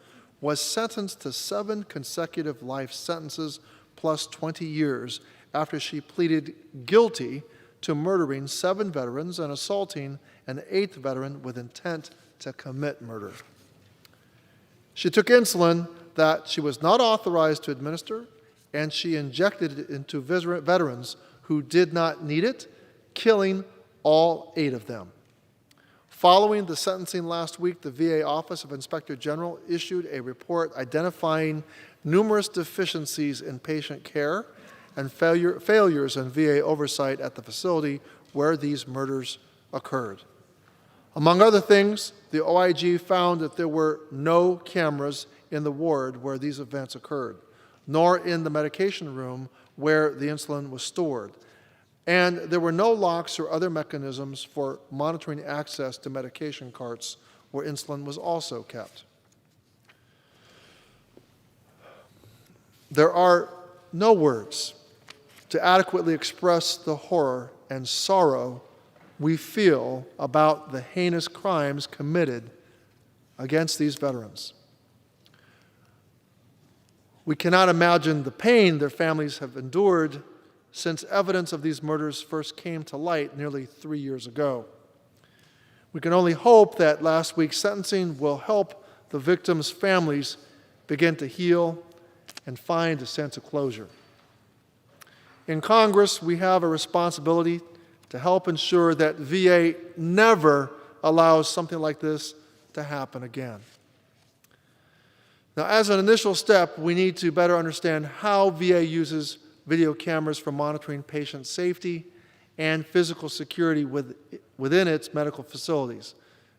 was sentenced to 7 consecutive life sentences plus 20 years after she pleaded guilty to murdering 7 veterans and assaulting an 8th veteran with intent to commit murder. She took insulin that she was not authorized to administer, and she injected it into veterans who did not need it, killing all 8 of them. Following the sentencing last week, the VA Office of Inspector General issued a report identifying numerous deficiencies in patient care and failures in VA oversight at the facility, where these murders occurred. Among other things, the OIG found that there were no cameras in the ward where these events occurred, nor in the medication room where the insulin was stored. And there were no locks or other mechanisms for monitoring access to medication carts where insulin was also kept. There are no words to adequately express the horror and sorrow we feel about the heinous crimes committed against these veterans. We cannot imagine the pain their families have endured since evidence of these murders first came to light nearly 3 years ago. We can only hope that last week's sentencing will help the victims' families begin to heal and find a sense of closure. In Congress, we have a responsibility to help ensure that VA never allows something like this to happen again. Now, as an initial step, we need to better understand how VA uses video cameras for monitoring patient safety and physical security within its medical facilities.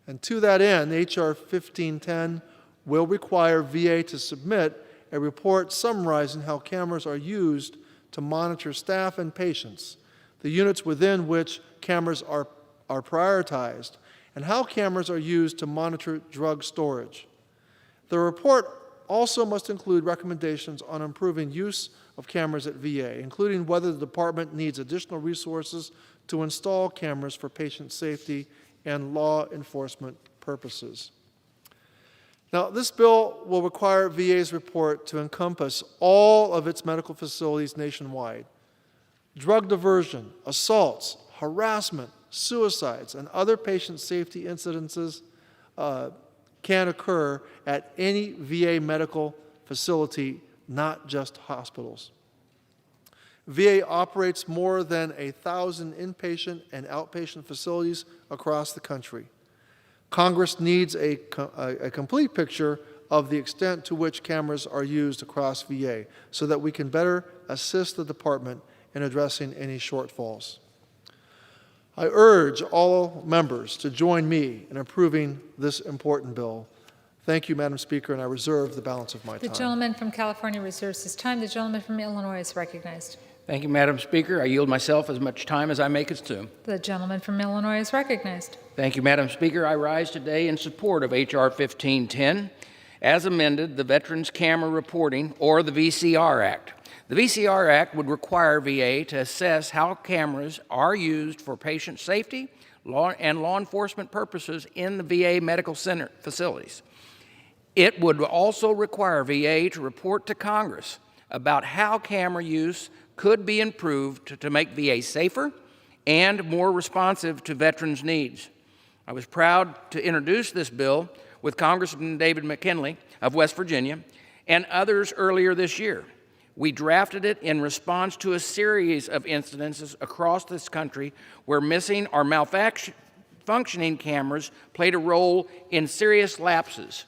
And to that end, H.R. 1510 will require VA to submit a report summarizing how cameras are used to monitor staff and patients, the units within which cameras are prioritized, and how cameras are used to monitor drug storage. The report also must include recommendations on improving use of cameras at VA, including whether the department needs additional resources to install cameras for patient safety and law enforcement purposes. Now, this bill will require VA's report to encompass all of its medical facilities nationwide. Drug diversion, assaults, harassment, suicides, and other patient safety incidences can occur at any VA medical facility, not just hospitals. VA operates more than 1,000 inpatient and outpatient facilities across the country. Congress needs a complete picture of the extent to which cameras are used across VA so that we can better assist the department in addressing any shortfalls. I urge all members to join me in approving this important bill. Thank you, Madam Speaker, and I reserve the balance of my The time. gentleman from California reserves his time. The gentleman from Illinois is recognized. Thank you, Madam Speaker. I yield myself as much time as I may consume. The gentleman from Illinois is recognized. Thank you, Madam Speaker. I rise today in support of H.R. 1510, as amended, the Veterans Camera Reporting, or the VCR Act. The VCR Act would require VA to assess how cameras are used for patient safety and law enforcement purposes in the VA medical center facilities. It would also require VA to report to Congress about how camera use could be improved to make VA safer and more responsive to veterans' needs. I was proud to introduce this bill with Congressman David McKinley of West Virginia and others earlier this year. We drafted it in response to a series of incidences across this country where missing or malfunctioning cameras played a role in serious lapses.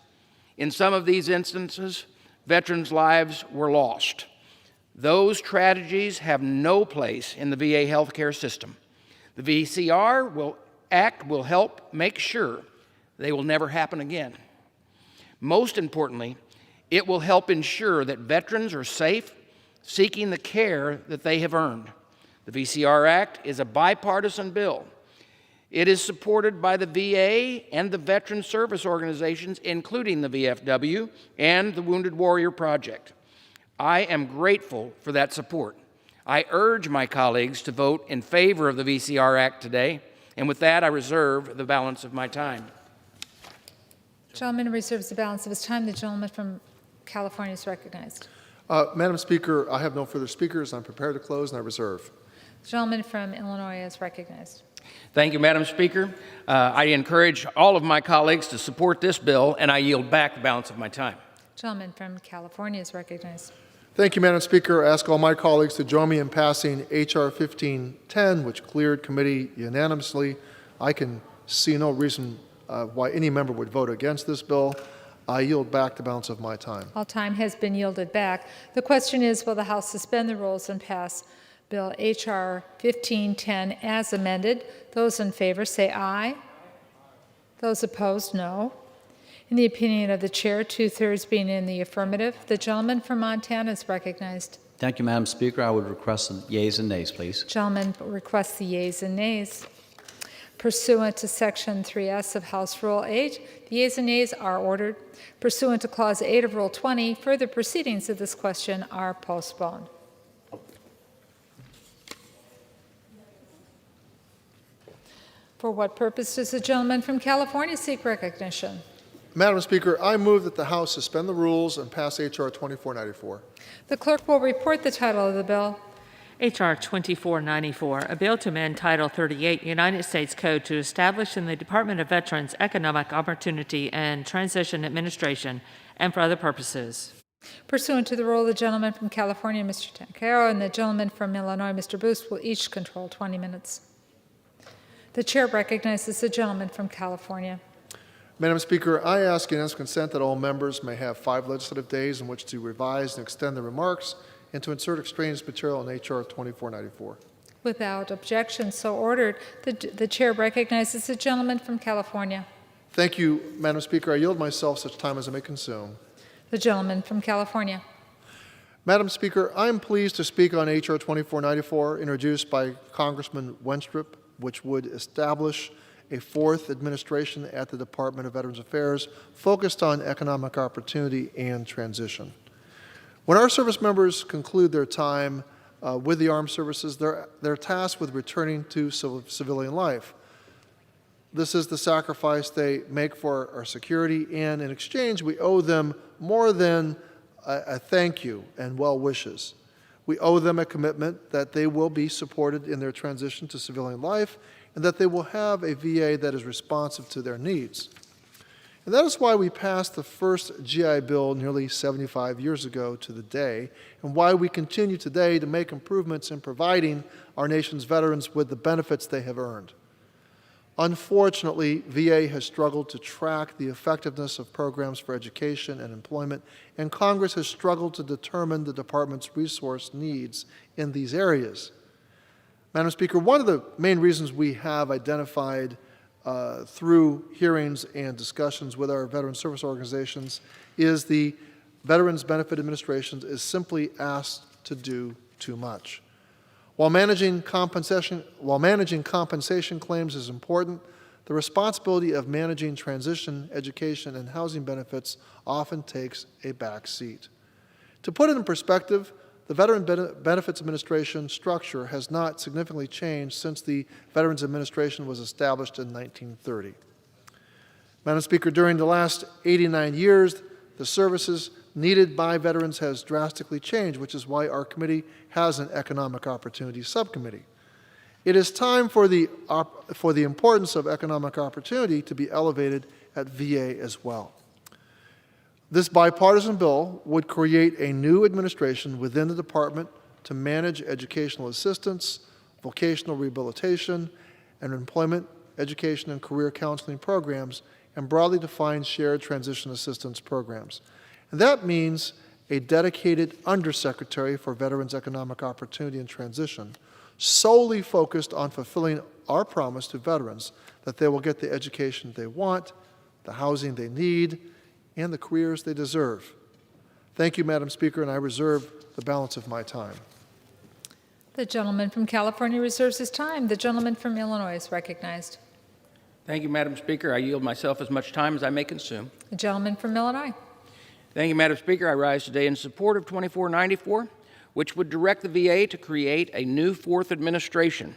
In some of these instances, veterans' lives were lost. Those tragedies have no place in the VA healthcare system. The VCR Act will help make sure they will never happen again. Most importantly, it will help ensure that veterans are safe, seeking the care that they have earned. The VCR Act is a bipartisan bill. It is supported by the VA and the veteran service organizations, including the VFW and the Wounded Warrior Project. I am grateful for that support. I urge my colleagues to vote in favor of the VCR Act today, and with that, I reserve the balance of my time. The gentleman reserves the balance of his time. The gentleman from California is recognized. Madam Speaker, I have no further speakers. I'm prepared to close, and I reserve. The gentleman from Illinois is recognized. Thank you, Madam Speaker. I encourage all of my colleagues to support this bill, and I yield back the balance of my time. The gentleman from California is recognized. Thank you, Madam Speaker. I ask all my colleagues to join me in passing H.R. 1510, which cleared committee unanimously. I can see no reason why any member would vote against this bill. I yield back the balance of my time. All time has been yielded back. The question is, will the House suspend the rules and pass Bill H.R. 1510 as amended. Those in favor say aye. Those opposed, no. In the opinion of the chair, 2/3 being in the affirmative, the gentleman from Montana is recognized. Thank you, Madam Speaker. I would request the yeas and nays, please. Gentleman requests the yeas and nays. Pursuant to Section 3S of House Rule 8, the yeas and nays are ordered. Pursuant to Clause 8 of Rule 20, further proceedings of this question are postponed. For what purpose does the gentleman from California seek recognition? Madam Speaker, I move that the House suspend the rules and pass H.R. 2494. The clerk will report the title of the bill. H.R. 2494, a bill to amend Title 38 United States Code to establish in the Department of Veterans Economic Opportunity and Transition Administration and for other purposes. Pursuant to the rule, the gentleman from California, Mr. Tancaro, and the gentleman from Illinois, Mr. Boost, will each control 20 minutes. The chair recognizes the gentleman from California. Madam Speaker, I ask unanimous consent that all members may have 5 legislative days in which to revise and extend their remarks and to insert extraneous material in H.R. 2494. Without objection, so ordered. The chair recognizes the gentleman from California. Thank you, Madam Speaker. I yield myself such time as I may consume. The gentleman from California. Madam Speaker, I am pleased to speak on H.R. 2494, introduced by Congressman Wenstrup, which would establish a 4th administration at the Department of Veterans Affairs focused on economic opportunity and transition. When our service members conclude their time with the armed services, they're tasked with returning to civilian life. This is the sacrifice they make for our security, and in exchange, we owe them more than a thank you and well wishes. We owe them a commitment that they will be supported in their transition to civilian life and that they will have a VA that is responsive to their needs. And that is why we passed the first GI Bill nearly 75 years ago to the day, and why we continue today to make improvements in providing our nation's veterans with the benefits they have earned. Unfortunately, VA has struggled to track the effectiveness of programs for education and employment, and Congress has struggled to determine the department's resource needs in these areas. Madam Speaker, one of the main reasons we have identified through hearings and discussions with our veteran service organizations is the Veterans Benefit Administration is simply asked to do too much. While managing compensation claims is important, the responsibility of managing transition, education, and housing benefits often takes a back seat. To put it in perspective, the Veteran Benefits Administration structure has not significantly changed since the Veterans Administration was established in 1930. Madam Speaker, during the last 89 years, the services needed by veterans has drastically changed, which is why our committee has an Economic Opportunity Subcommittee. It is time for the importance of economic opportunity to be elevated at VA as well. This bipartisan bill would create a new administration within the department to manage educational assistance, vocational rehabilitation, and employment, education, and career counseling programs, and broadly defined shared transition assistance programs. And that means a dedicated undersecretary for Veterans Economic Opportunity and Transition, solely focused on fulfilling our promise to veterans that they will get the education they want, the housing they need, and the careers they deserve. Thank you, Madam Speaker, and I reserve the balance of my time. The gentleman from California reserves his time. The gentleman from Illinois is recognized. Thank you, Madam Speaker. I yield myself as much time as I may consume. The gentleman from Illinois. Thank you, Madam Speaker. I rise today in support of 2494, which would direct the VA to create a new 4th administration.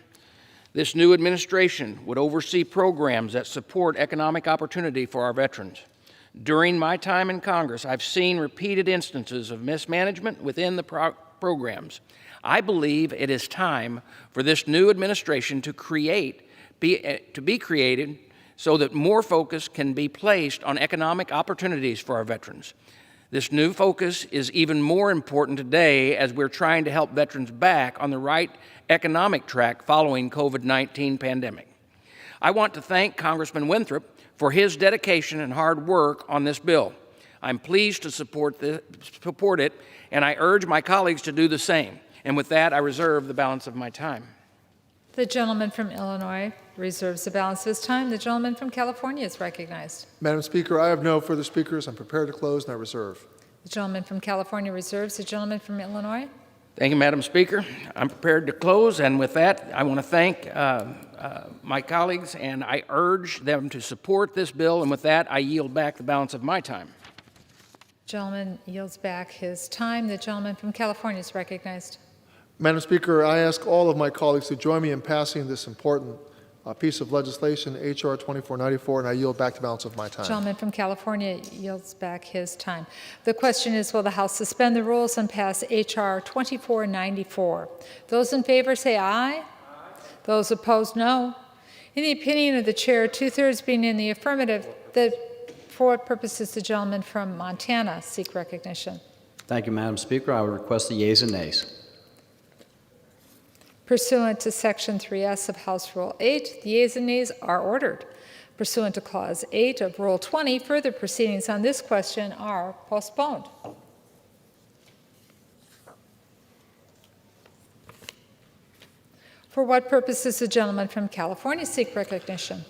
This new administration would oversee programs that support economic opportunity for our veterans. During my time in Congress, I've seen repeated instances of mismanagement within the programs. I believe it is time for this new administration to be created so that more focus can be placed on economic opportunities for our veterans. This new focus is even more important today as we're trying to help veterans back on the right economic track following COVID-19 pandemic. I want to thank Congressman Winthrop for his dedication and hard work on this bill. I'm pleased to support it, and I urge my colleagues to do the same. And with that, I reserve the balance of my time. The gentleman from Illinois reserves the balance of his time. The gentleman from California is recognized. Madam Speaker, I have no further speakers. I'm prepared to close, and I reserve. The gentleman from California reserves. The gentleman from Illinois. Thank you, Madam Speaker. I'm prepared to close, and with that, I want to thank my colleagues, and I urge them to support this bill, and with that, I yield back the balance of my time. Gentleman yields back his time. The gentleman from California is recognized. Madam Speaker, I ask all of my colleagues to join me in passing this important piece of legislation, H.R. 2494, and I yield back the balance of my time. Gentleman from California yields back his time. The question is, will the House suspend the rules and pass H.R. 2494? Those in favor say aye. Those opposed, no. In the opinion of the chair, 2/3 being in the affirmative, for what purposes the gentleman from Montana seek recognition? Thank you, Madam Speaker. I would request the yeas and nays. Pursuant to Section 3S of House Rule 8, the yeas and nays are ordered. Pursuant to Clause 8 of Rule 20, further proceedings on this question are postponed. For what purposes the gentleman from California seek recognition?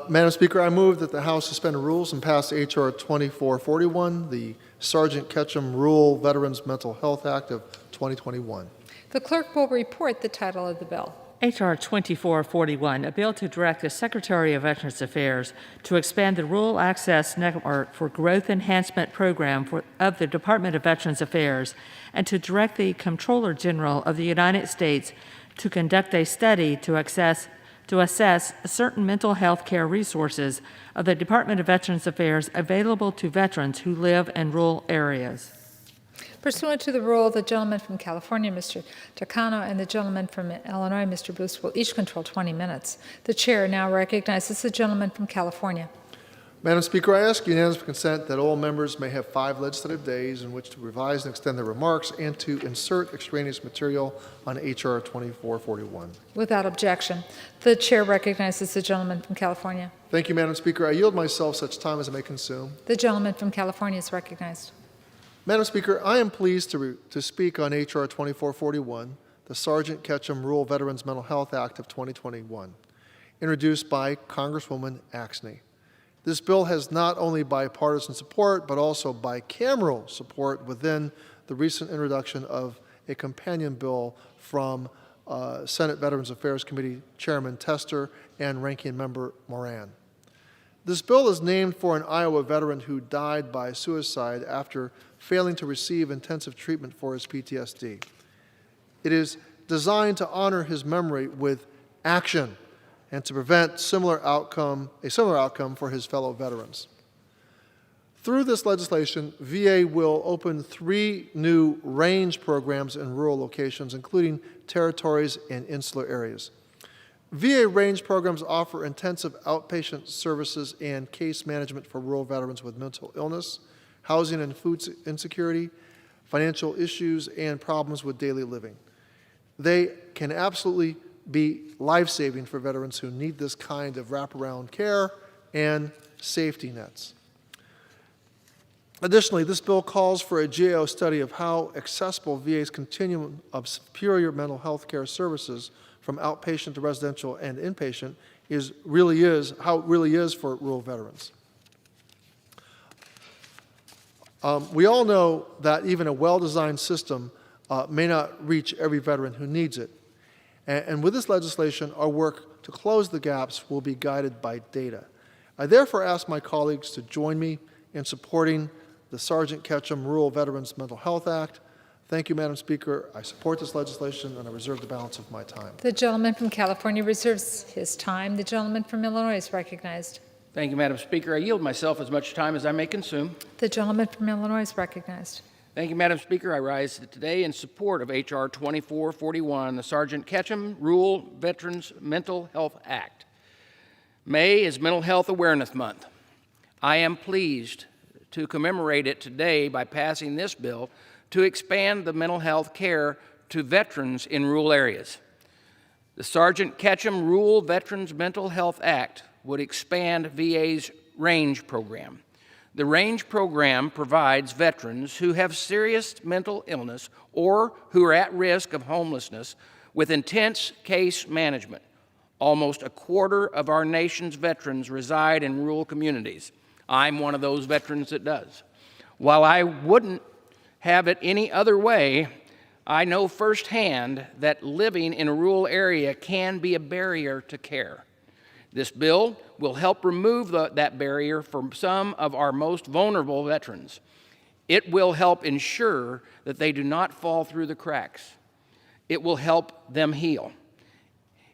Madam Speaker, I move that the House suspend the rules and pass H.R. 2441, the Sergeant Ketchum Rural Veterans Mental Health Act of 2021. The clerk will report the title of the bill. H.R. 2441, a bill to direct the Secretary of Veterans Affairs to expand the Rural Access Network for Growth Enhancement Program of the Department of Veterans Affairs, and to direct the Comptroller General of the United States to conduct a study to assess certain mental health care resources of the Department of Veterans Affairs available to veterans who live in rural areas. Pursuant to the rule, the gentleman from California, Mr. Takano, and the gentleman from Illinois, Mr. Booth, will each control 20 minutes. The chair now recognizes the gentleman from California. Madam Speaker, I ask unanimous consent that all members may have 5 legislative days in which to revise and extend their remarks and to insert extraneous material on H.R. 2441. Without objection, the chair recognizes the gentleman from California. Thank you, Madam Speaker. I yield myself such time as I may consume. The gentleman from California is recognized. Madam Speaker, I am pleased to speak on H.R. 2441, the Sergeant Ketchum Rural Veterans Mental Health Act of 2021, introduced by Congresswoman Axne. This bill has not only bipartisan support, but also bicameral support within the recent introduction of a companion bill from Senate Veterans Affairs Committee Chairman Tester and Ranking Member Moran. This bill is named for an Iowa veteran who died by suicide after failing to receive intensive treatment for his PTSD. It is designed to honor his memory with action and to prevent a similar outcome for his fellow veterans. Through this legislation, VA will open 3 new range programs in rural locations, including territories and insular areas. VA range programs offer intensive outpatient services and case management for rural veterans with mental illness, housing and food insecurity, financial issues, and problems with daily living. They can absolutely be life-saving for veterans who need this kind of wraparound care and safety nets. Additionally, this bill calls for a GAO study of how accessible VA's continuum of superior mental health care services from outpatient to residential and inpatient how it really is for rural veterans. We all know that even a well-designed system may not reach every veteran who needs it. And with this legislation, our work to close the gaps will be guided by data. I therefore ask my colleagues to join me in supporting the Sergeant Ketchum Rural Veterans Mental Health Act. Thank you, Madam Speaker. I support this legislation, and I reserve the balance of my time. The gentleman from California reserves his time. The gentleman from Illinois is recognized. Thank you, Madam Speaker. I yield myself as much time as I may consume. The gentleman from Illinois is recognized. Thank you, Madam Speaker. I rise today in support of H.R. 2441, the Sergeant Ketchum Rural Veterans Mental Health Act. May is Mental Health Awareness Month. I am pleased to commemorate it today by passing this bill to expand the mental health care to veterans in rural areas. The Sergeant Ketchum Rural Veterans Mental Health Act would expand VA's range program. The RANGE program provides veterans who have serious mental illness or who are at risk of homelessness with intense case management. Almost a quarter of our nation's veterans reside in rural communities. I'm one of those veterans that does. While I wouldn't have it any other way, I know firsthand that living in a rural area can be a barrier to care. This bill will help remove that barrier for some of our most vulnerable veterans. It will help ensure that they do not fall through the cracks. It will help them heal.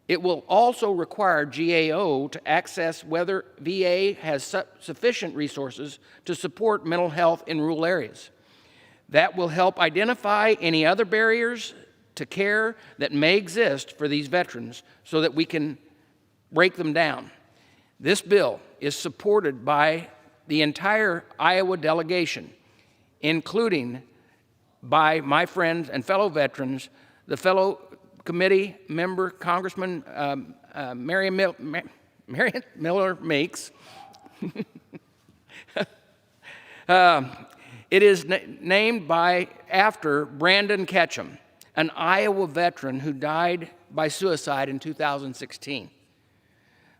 It will also require GAO to access whether VA has sufficient resources to support mental health in rural areas. That will help identify any other barriers to care that may exist for these veterans so that we can break them down. This bill is supported by the entire Iowa delegation, including by my friends and fellow veterans, the fellow committee member, Congressman Marion Miller Meeks. It is named after Brandon Ketchum, an Iowa veteran who died by suicide in 2016.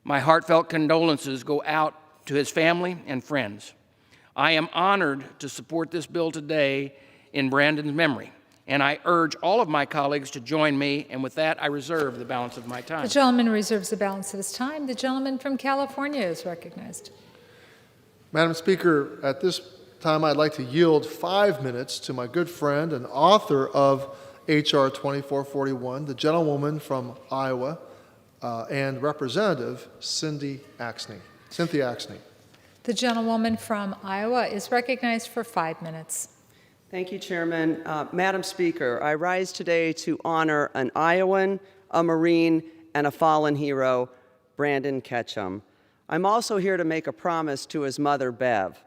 My heartfelt condolences go out to his family and friends. I am honored to support this bill today in Brandon's memory, and I urge all of my colleagues to join me, and with that, I reserve the balance of my time. The gentleman reserves the balance of his time. The gentleman from California is recognized. Madam Speaker, at this time, I'd like to yield 5 minutes to my good friend and author of H.R. 2441, the gentlewoman from Iowa, and Representative Cynthia Axne. The gentlewoman from Iowa is recognized for 5 minutes. Thank you, Chairman. Madam Speaker, I rise today to honor an Iowan, a Marine, and a fallen hero, Brandon Ketchum. I'm also here to make a promise to his mother, Bev.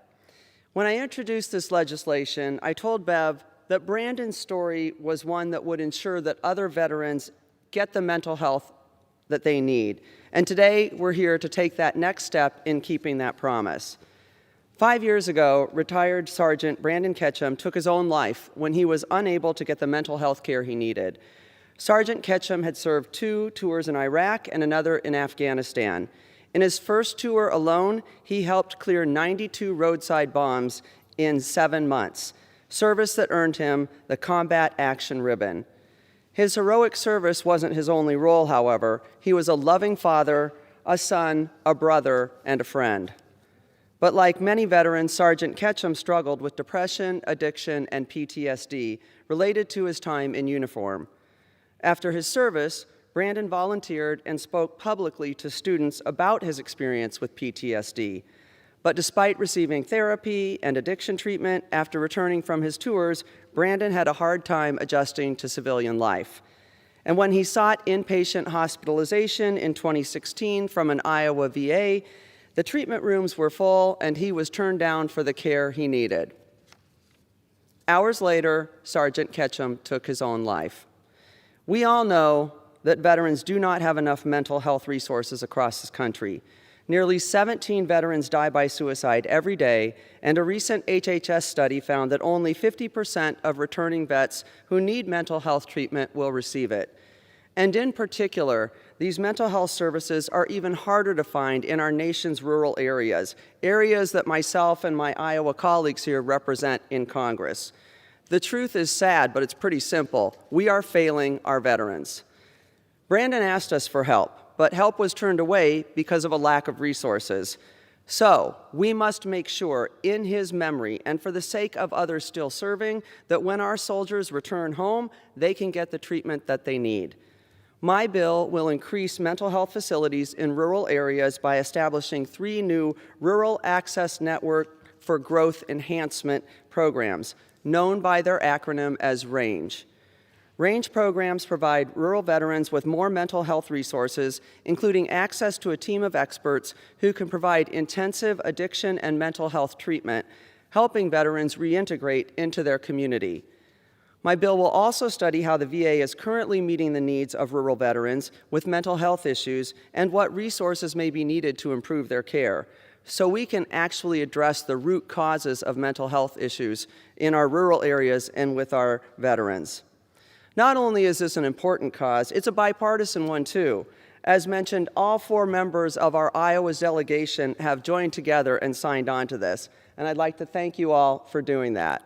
When I introduced this legislation, I told Bev that Brandon's story was one that would ensure that other veterans get the mental health that they need. And today, we're here to take that next step in keeping that promise. 5 years ago, retired Sergeant Brandon Ketchum took his own life when he was unable to get the mental health care he needed. Sergeant Ketchum had served 2 tours in Iraq and another in Afghanistan. In his first tour alone, he helped clear 92 roadside bombs in 7 months, service that earned him the Combat Action Ribbon. His heroic service wasn't his only role, however. He was a loving father, a son, a brother, and a friend. But like many veterans, Sergeant Ketchum struggled with depression, addiction, and PTSD related to his time in uniform. After his service, Brandon volunteered and spoke publicly to students about his experience with PTSD. But despite receiving therapy and addiction treatment after returning from his tours, Brandon had a hard time adjusting to civilian life. And when he sought inpatient hospitalization in 2016 from an Iowa VA, the treatment rooms were full and he was turned down for the care he needed. Hours later, Sergeant Ketchum took his own life. We all know that veterans do not have enough mental health resources across this country. Nearly 17 veterans die by suicide every day, and a recent HHS study found that only 50% of returning vets who need mental health treatment will receive it. And in particular, these mental health services are even harder to find in our nation's rural areas, areas that myself and my Iowa colleagues here represent in Congress. The truth is sad, but it's pretty simple. We are failing our veterans. Brandon asked us for help, but help was turned away because of a lack of resources. So we must make sure, in his memory and for the sake of others still serving, that when our soldiers return home, they can get the treatment that they need. My bill will increase mental health facilities in rural areas by establishing 3 new Rural Access Network for Growth Enhancement programs, known by their acronym as RANGE. RANGE programs provide rural veterans with more mental health resources, including access to a team of experts who can provide intensive addiction and mental health treatment, helping veterans reintegrate into their community. My bill will also study how the VA is currently meeting the needs of rural veterans with mental health issues and what resources may be needed to improve their care. so we can actually address the root causes of mental health issues in our rural areas and with our veterans. Not only is this an important cause, it's a bipartisan one too. As mentioned, all 4 members of our Iowa delegation have joined together and signed on to this, and I'd like to thank you all for doing that.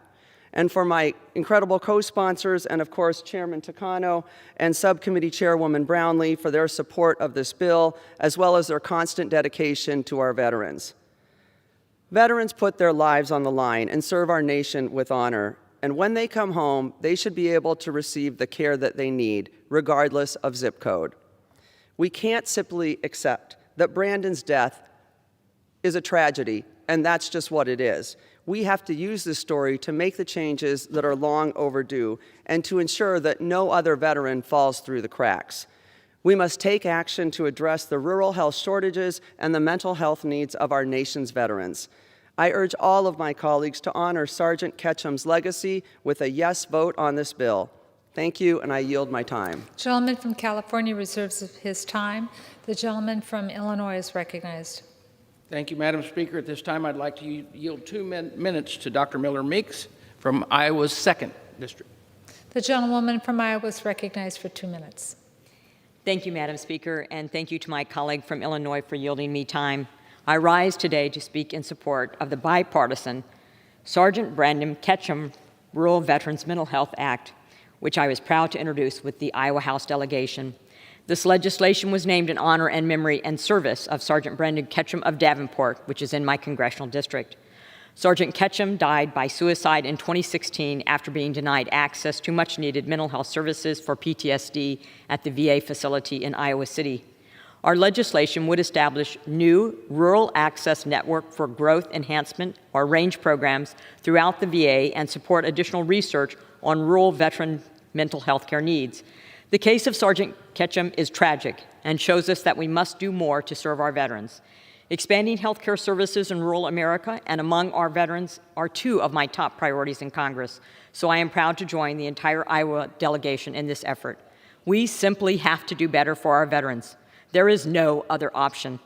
And for my incredible co-sponsors, and of course Chairman Takano and Subcommittee Chairwoman Brownlee for their support of this bill, as well as their constant dedication to our veterans. Veterans put their lives on the line and serve our nation with honor, and when they come home, they should be able to receive the care that they need, regardless of zip code. We can't simply accept that Brandon's death is a tragedy, and that's just what it is. We have to use this story to make the changes that are long overdue and to ensure that no other veteran falls through the cracks. We must take action to address the rural health shortages and the mental health needs of our nation's veterans. I urge all of my colleagues to honor Sergeant Ketchum's legacy with a yes vote on this bill. Thank you, and I yield my time. Gentleman from California reserves his time. The gentleman from Illinois is recognized. Thank you, Madam Speaker. At this time, I'd like to yield 2 minutes to Dr. Miller Meeks from Iowa's 2nd District. The gentlewoman from Iowa is recognized for 2 minutes. Thank you, Madam Speaker, and thank you to my colleague from Illinois for yielding me time. I rise today to speak in support of the bipartisan Sergeant Brandon Ketchum Rural Veterans Mental Health Act, which I was proud to introduce with the Iowa House delegation. This legislation was named in honor and memory and service of Sergeant Brandon Ketchum of Davenport, which is in my congressional district. Sergeant Ketchum died by suicide in 2016 after being denied access to much-needed mental health services for PTSD at the VA facility in Iowa City. Our legislation would establish new rural access network for growth enhancement or range programs throughout the VA and support additional research on rural veteran mental health care needs. The case of Sergeant Ketchum is tragic and shows us that we must do more to serve our veterans. Expanding health care services in rural America and among our veterans are 2 of my top priorities in Congress, so I am proud to join the entire Iowa delegation in this effort. We simply have to do better for our veterans. There is no other option.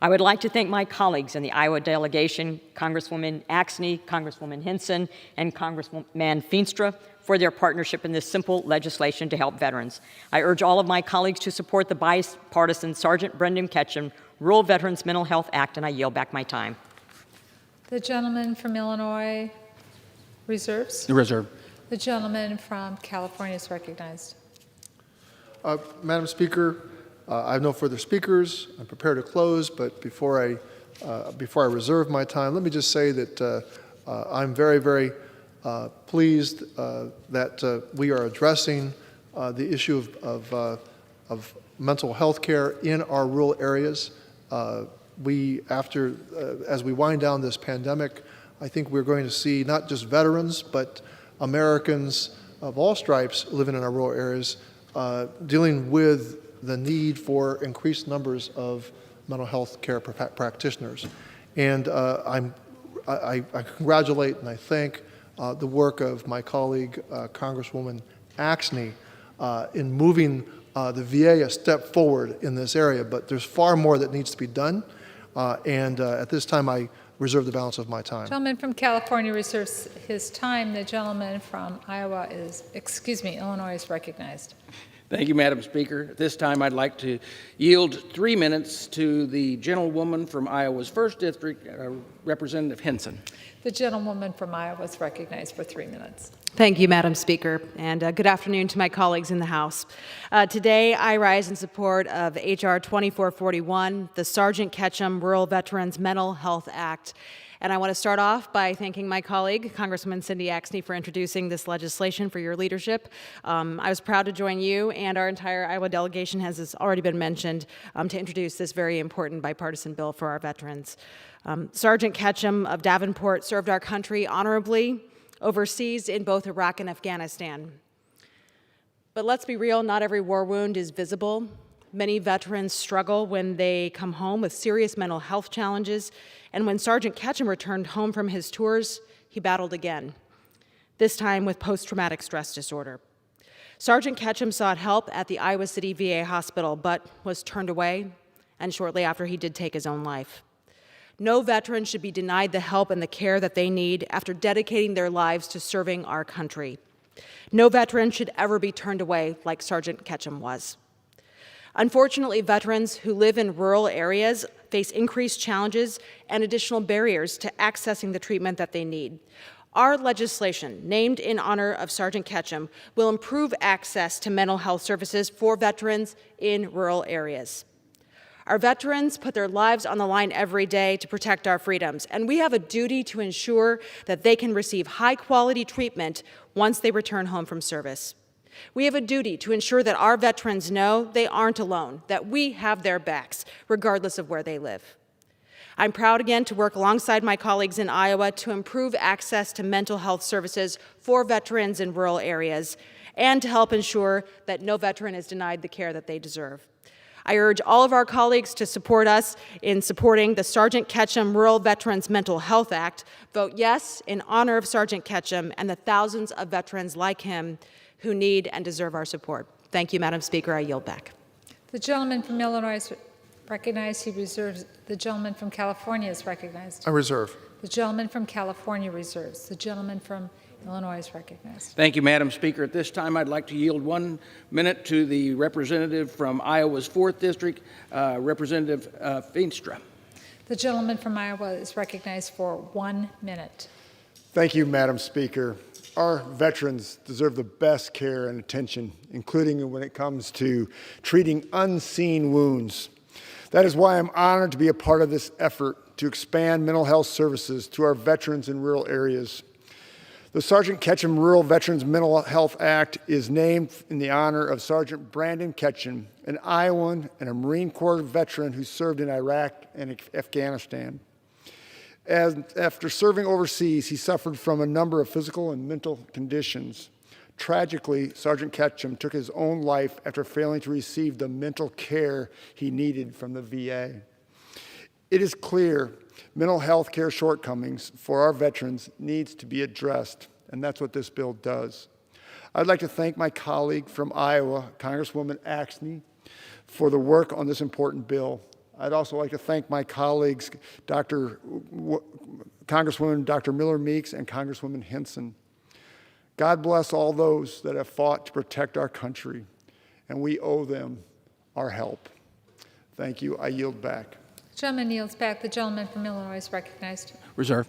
I would like to thank my colleagues in the Iowa delegation, Congresswoman Axne, Congresswoman Hinson, and Congressman Feenstra, for their partnership in this simple legislation to help veterans. I urge all of my colleagues to support the bipartisan Sergeant Brandon Ketchum Rural Veterans Mental Health Act, and I yield back my time. The gentleman from Illinois reserves. Reserve. The gentleman from California is recognized. Madam Speaker, I have no further speakers. I'm prepared to close, but before I reserve my time, let me just say that I'm very, very pleased that we are addressing the issue of mental health care in our rural areas. As we wind down this pandemic, I think we're going to see not just veterans, but Americans of all stripes living in our rural areas dealing with the need for increased numbers of mental health care practitioners. And I congratulate and I thank the work of my colleague, Congresswoman Axne, in moving the VA a step forward in this area, but there's far more that needs to be done. At this time, I reserve the balance of my time. Gentleman from California reserves his time. The gentleman from Illinois is recognized. Thank you, Madam Speaker. At this time, I'd like to yield 3 minutes to the gentlewoman from Iowa's 1st District, Representative Hinson. The gentlewoman from Iowa is recognized for 3 minutes. Thank you, Madam Speaker, and good afternoon to my colleagues in the House. Today, I rise in support of H.R. 2441, the Sergeant Ketchum Rural Veterans Mental Health Act. And I want to start off by thanking my colleague, Congresswoman Cindy Axne, for introducing this legislation, for your leadership. I was proud to join you and our entire Iowa delegation, as has already been mentioned, to introduce this very important bipartisan bill for our veterans. Sergeant Ketchum of Davenport served our country honorably overseas in both Iraq and Afghanistan. But let's be real, not every war wound is visible. Many veterans struggle when they come home with serious mental health challenges, and when Sergeant Ketchum returned home from his tours, he battled again, this time with post-traumatic stress disorder. Sergeant Ketchum sought help at the Iowa City VA hospital, but was turned away, and shortly after he did take his own life. No veteran should be denied the help and the care that they need after dedicating their lives to serving our country. No veteran should ever be turned away like Sergeant Ketchum was. Unfortunately, veterans who live in rural areas face increased challenges and additional barriers to accessing the treatment that they need. Our legislation, named in honor of Sergeant Ketchum, will improve access to mental health services for veterans in rural areas. Our veterans put their lives on the line every day to protect our freedoms, and we have a duty to ensure that they can receive high-quality treatment once they return home from service. We have a duty to ensure that our veterans know they aren't alone, that we have their backs, regardless of where they live. I'm proud again to work alongside my colleagues in Iowa to improve access to mental health services for veterans in rural areas and to help ensure that no veteran is denied the care that they deserve. I urge all of our colleagues to support us in supporting the Sergeant Ketchum Rural Veterans Mental Health Act. Vote yes in honor of Sergeant Ketchum and the thousands of veterans like him who need and deserve our support. Thank you, Madam Speaker. I yield back. The gentleman from Illinois is recognized. He reserves. The gentleman from California is recognized. I reserve. The gentleman from California reserves. The gentleman from Illinois is recognized. Thank you, Madam Speaker. At this time, I'd like to yield 1 minute to the representative from Iowa's 4th District, Representative Feenstra. The gentleman from Iowa is recognized for 1 minute. Thank you, Madam Speaker. Our veterans deserve the best care and attention, including when it comes to treating unseen wounds. That is why I'm honored to be a part of this effort to expand mental health services to our veterans in rural areas. The Sergeant Ketchum Rural Veterans Mental Health Act is named in the honor of Sergeant Brandon Ketchum, an Iowan and a Marine Corps veteran who served in Iraq and Afghanistan. After serving overseas, he suffered from a number of physical and mental conditions. Tragically, Sergeant Ketchum took his own life after failing to receive the mental care he needed from the VA. It is clear mental health care shortcomings for our veterans needs to be addressed, and that's what this bill does. I'd like to thank my colleague from Iowa, Congresswoman Axne, for the work on this important bill. I'd also like to thank my colleagues, Congresswoman Dr. Miller Meeks and Congresswoman Hinson. God bless all those that have fought to protect our country, and we owe them our help. Thank you. I yield back. The gentleman yields back. The gentleman from Illinois is recognized. Reserve.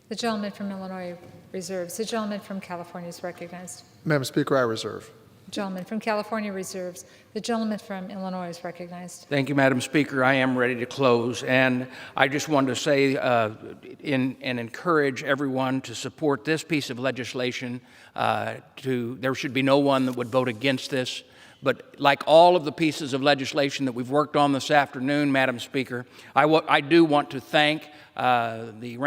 The gentleman from Illinois reserves. The gentleman from California is recognized. Madam Speaker, I reserve. The gentleman from California reserves. The gentleman from Illinois is recognized. Thank you, Madam Speaker. I am ready to close, and I just wanted to say and encourage everyone to support this piece of legislation. There should be no one that would vote against this. But like all of the pieces of legislation that we've worked on this afternoon, Madam Speaker, I do want to thank the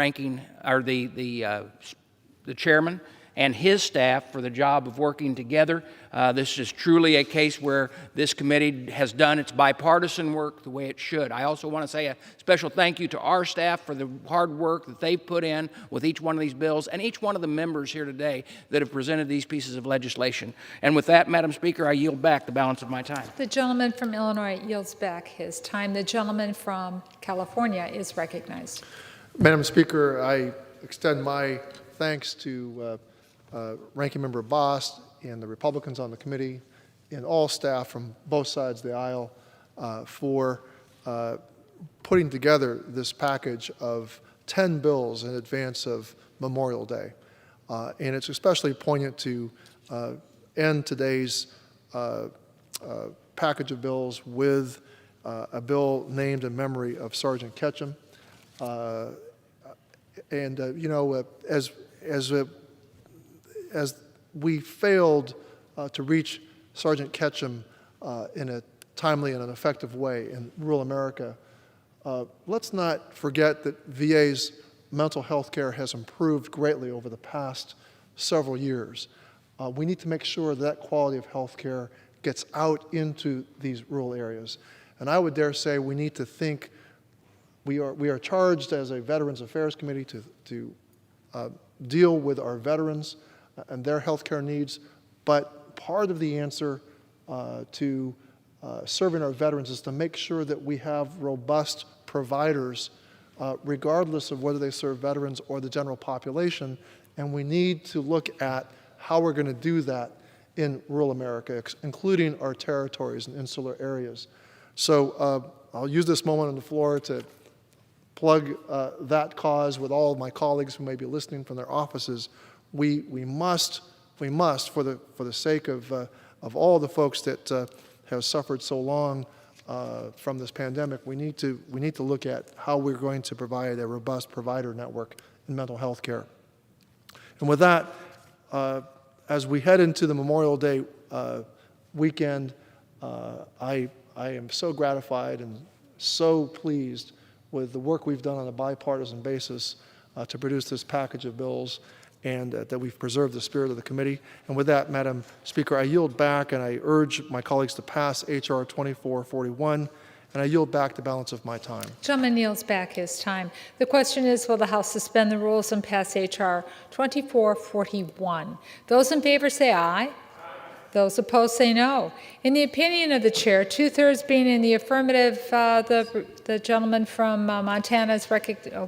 chairman and his staff for the job of working together. This is truly a case where this committee has done its bipartisan work the way it should. I also want to say a special thank you to our staff for the hard work that they've put in with each one of these bills and each one of the members here today that have presented these pieces of legislation. And with that, Madam Speaker, I yield back the balance of my time. The gentleman from Illinois yields back his time. The gentleman from California is recognized. Madam Speaker, I extend my thanks to Ranking Member Bost and the Republicans on the committee and all staff from both sides of the aisle for putting together this package of 10 bills in advance of Memorial Day. And it's especially poignant to end today's package of bills with a bill named in memory of Sergeant Ketchum. As we failed to reach Sergeant Ketchum in a timely and an effective way in rural America, let's not forget that VA's mental health care has improved greatly over the past several years. We need to make sure that quality of health care gets out into these rural areas. And I would dare say we need to think, we are charged as a Veterans Affairs Committee to deal with our veterans and their health care needs, but part of the answer to serving our veterans is to make sure that we have robust providers regardless of whether they serve veterans or the general population, and we need to look at how we're going to do that in rural America, including our territories and insular areas. So I'll use this moment on the floor to plug that cause with all of my colleagues who may be listening from their offices. We must, for the sake of all the folks that have suffered so long from this pandemic, we need to look at how we're going to provide a robust provider network in mental health care. And with that, as we head into the Memorial Day weekend, I am so gratified and so pleased with the work we've done on a bipartisan basis to produce this package of bills, and that we've preserved the spirit of the committee. And with that, Madam Speaker, I yield back and I urge my colleagues to pass H.R. 2441, and I yield back the balance of my time. Gentleman yields back his time. The question is, will the House suspend the rules and pass H.R. 2441? Those in favor say aye. Those opposed say no. In the opinion of the chair, 2/3 being in the affirmative, the gentleman from Montana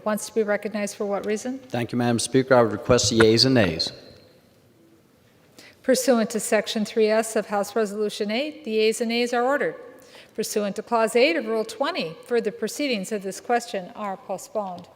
wants to be recognized for what reason? Thank you, Madam Speaker. I would request the yeas and nays. Pursuant to Section 3S of House Resolution 8, the yeas and nays are ordered. Pursuant to Clause 8 of Rule 20, further proceedings of this question are postponed.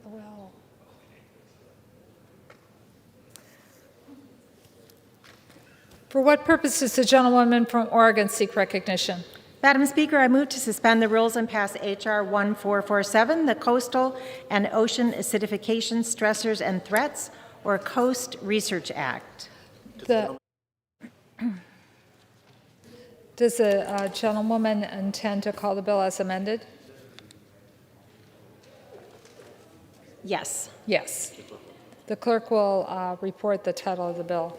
Well. For what purpose does the gentlewoman from Oregon seek recognition? Madam Speaker, I move to suspend the rules and pass H.R. 1447, the Coastal and Ocean Acidification Stressors and Threats, or Coast Research Act. Does the gentlewoman intend to call the bill as amended? Yes. Yes. The clerk will report the title of the bill.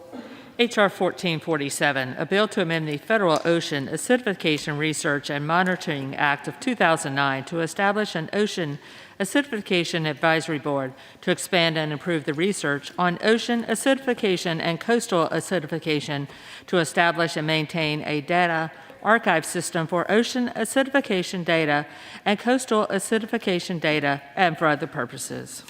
H.R. 1447, a bill to amend the Federal Ocean Acidification Research and Monitoring Act of 2009 to establish an Ocean Acidification Advisory Board to expand and improve the research on ocean acidification and coastal acidification, to establish and maintain a data archive system for ocean acidification data and coastal acidification data, and for other purposes.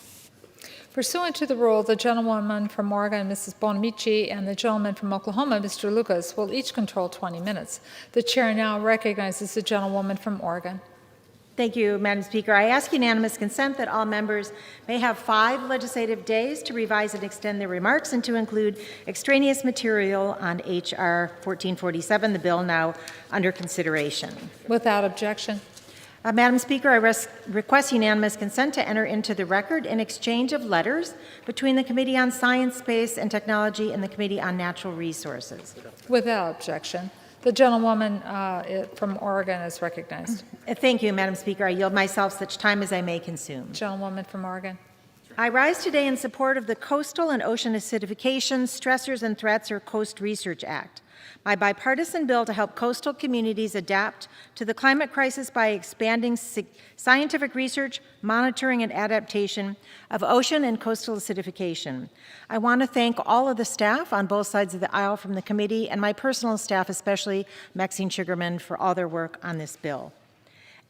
Pursuant to the rule, the gentlewoman from Oregon, Mrs. Bonamici, and the gentleman from Oklahoma, Mr. Lucas, will each control 20 minutes. The chair now recognizes the gentlewoman from Oregon. Thank you, Madam Speaker. I ask unanimous consent that all members may have 5 legislative days to revise and extend their remarks and to include extraneous material on H.R. 1447, the bill now under consideration. Without objection. Madam Speaker, I request unanimous consent to enter into the record an exchange of letters between the Committee on Science, Space, and Technology and the Committee on Natural Resources. Without objection. The gentlewoman from Oregon is recognized. Thank you, Madam Speaker. I yield myself such time as I may consume. Gentlewoman from Oregon. I rise today in support of the Coastal and Ocean Acidification Stressors and Threats, or Coast Research Act, my bipartisan bill to help coastal communities adapt to the climate crisis by expanding scientific research, monitoring, and adaptation of ocean and coastal acidification. I want to thank all of the staff on both sides of the aisle from the committee, and my personal staff, especially Maxine Sugarman, for all their work on this bill.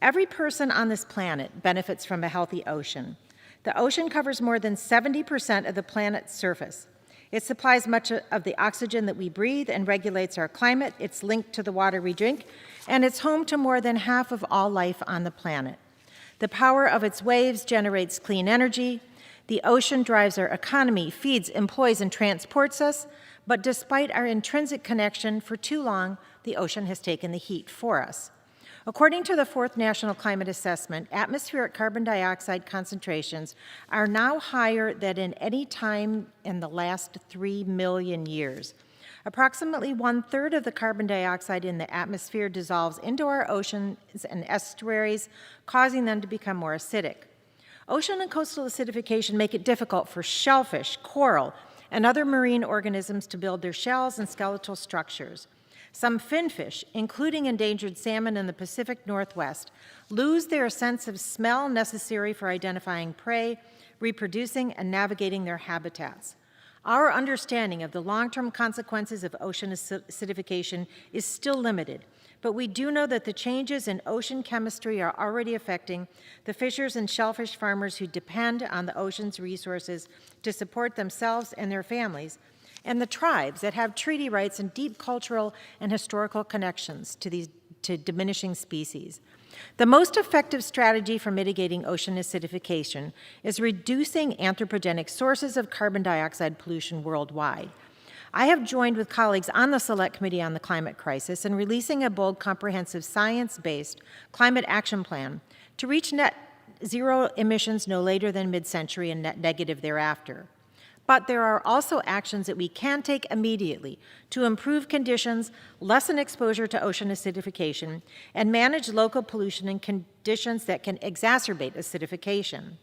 Every person on this planet benefits from a healthy ocean. The ocean covers more than 70% of the planet's surface. It supplies much of the oxygen that we breathe and regulates our climate. It's linked to the water we drink, and it's home to more than half of all life on the planet. The power of its waves generates clean energy. The ocean drives our economy, feeds, employs, and transports us. But despite our intrinsic connection, for too long, the ocean has taken the heat for us. According to the 4th National Climate Assessment, atmospheric carbon dioxide concentrations are now higher than in any time in the last 3 million years. Approximately 1/3 of the carbon dioxide in the atmosphere dissolves into our oceans and estuaries, causing them to become more acidic. Ocean and coastal acidification make it difficult for shellfish, coral, and other marine organisms to build their shells and skeletal structures. Some finfish, including endangered salmon in the Pacific Northwest, lose their sense of smell necessary for identifying prey, reproducing, and navigating their habitats. Our understanding of the long-term consequences of ocean acidification is still limited, but we do know that the changes in ocean chemistry are already affecting the fishers and shellfish farmers who depend on the ocean's resources to support themselves and their families, and the tribes that have treaty rights and deep cultural and historical connections to diminishing species. The most effective strategy for mitigating ocean acidification is reducing anthropogenic sources of carbon dioxide pollution worldwide. I have joined with colleagues on the Select Committee on the Climate Crisis in releasing a bold, comprehensive, science-based climate action plan to reach net zero emissions no later than mid-century and net negative thereafter. But there are also actions that we can take immediately to improve conditions, lessen exposure to ocean acidification, and manage local pollution and conditions that can exacerbate acidification.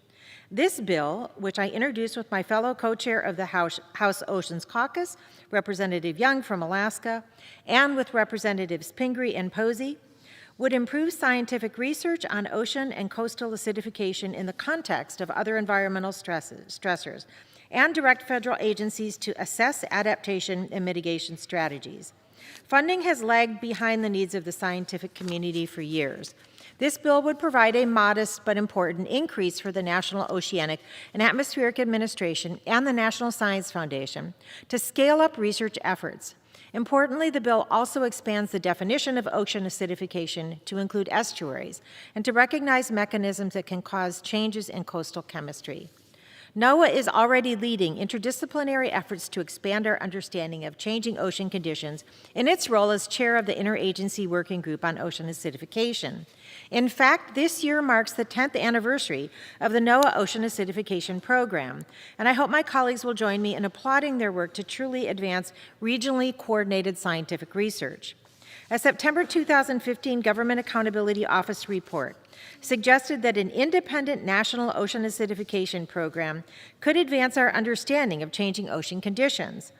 This bill, which I introduced with my fellow co-chair of the House Oceans Caucus, Representative Young from Alaska, and with Representatives Pingree and Posey, would improve scientific research on ocean and coastal acidification in the context of other environmental stressors, and direct federal agencies to assess adaptation and mitigation strategies. Funding has lagged behind the needs of the scientific community for years. This bill would provide a modest but important increase for the National Oceanic and Atmospheric Administration and the National Science Foundation to scale up research efforts. Importantly, the bill also expands the definition of ocean acidification to include estuaries and to recognize mechanisms that can cause changes in coastal chemistry. NOAA is already leading interdisciplinary efforts to expand our understanding of changing ocean conditions in its role as chair of the Interagency Working Group on Ocean Acidification. In fact, this year marks the 10th anniversary of the NOAA Ocean Acidification Program, and I hope my colleagues will join me in applauding their work to truly advance regionally coordinated scientific research. A September 2015 Government Accountability Office report suggested that an independent national ocean acidification program could advance our understanding of changing ocean conditions.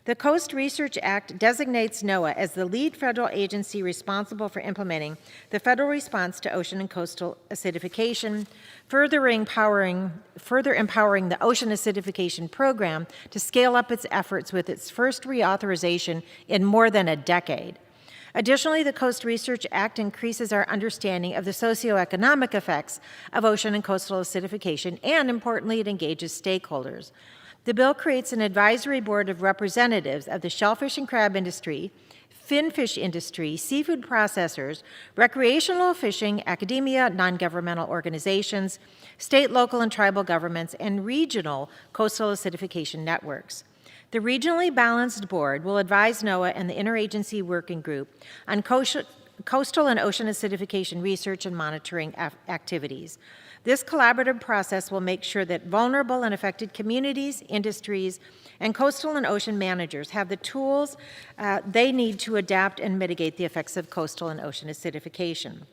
The Coast Research Act designates NOAA as the lead federal agency responsible for implementing the federal response to ocean and coastal acidification, further empowering the Ocean Acidification Program to scale up its efforts with its first reauthorization in more than a decade. Additionally, the Coast Research Act increases our understanding of the socioeconomic effects of ocean and coastal acidification, and importantly, it engages stakeholders. The bill creates an advisory board of representatives of the shellfish and crab industry, finfish industry, seafood processors, recreational fishing, academia, non-governmental organizations, state, local, and tribal governments, and regional coastal acidification networks. The regionally balanced board will advise NOAA and the Interagency Working Group on coastal and ocean acidification research and monitoring activities. This collaborative process will make sure that vulnerable and affected communities, industries, and coastal and ocean managers have the tools they need to adapt and mitigate the effects of coastal and ocean acidification.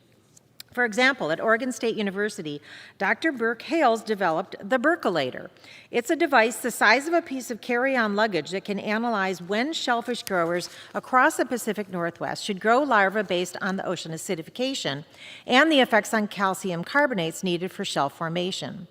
For example, at Oregon State University, Dr. Burke Hales developed the Burkolator. It's a device the size of a piece of carry-on luggage that can analyze when shellfish growers across the Pacific Northwest should grow larvae based on the ocean acidification and the effects on calcium carbonates needed for shell formation.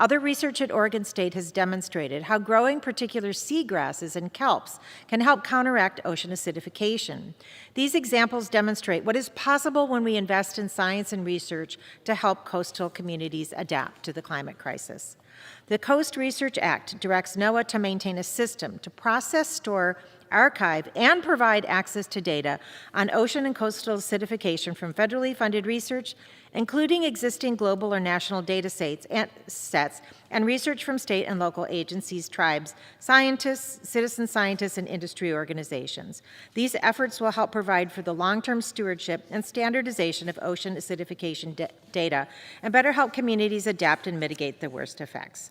Other research at Oregon State has demonstrated how growing particular seagrasses and kelps can help counteract ocean acidification. These examples demonstrate what is possible when we invest in science and research to help coastal communities adapt to the climate crisis. The Coast Research Act directs NOAA to maintain a system to process, store, archive, and provide access to data on ocean and coastal acidification from federally funded research, including existing global or national data sets and research from state and local agencies, tribes, scientists, citizen scientists, and industry organizations. These efforts will help provide for the long-term stewardship and standardization of ocean acidification data and better help communities adapt and mitigate the worst effects.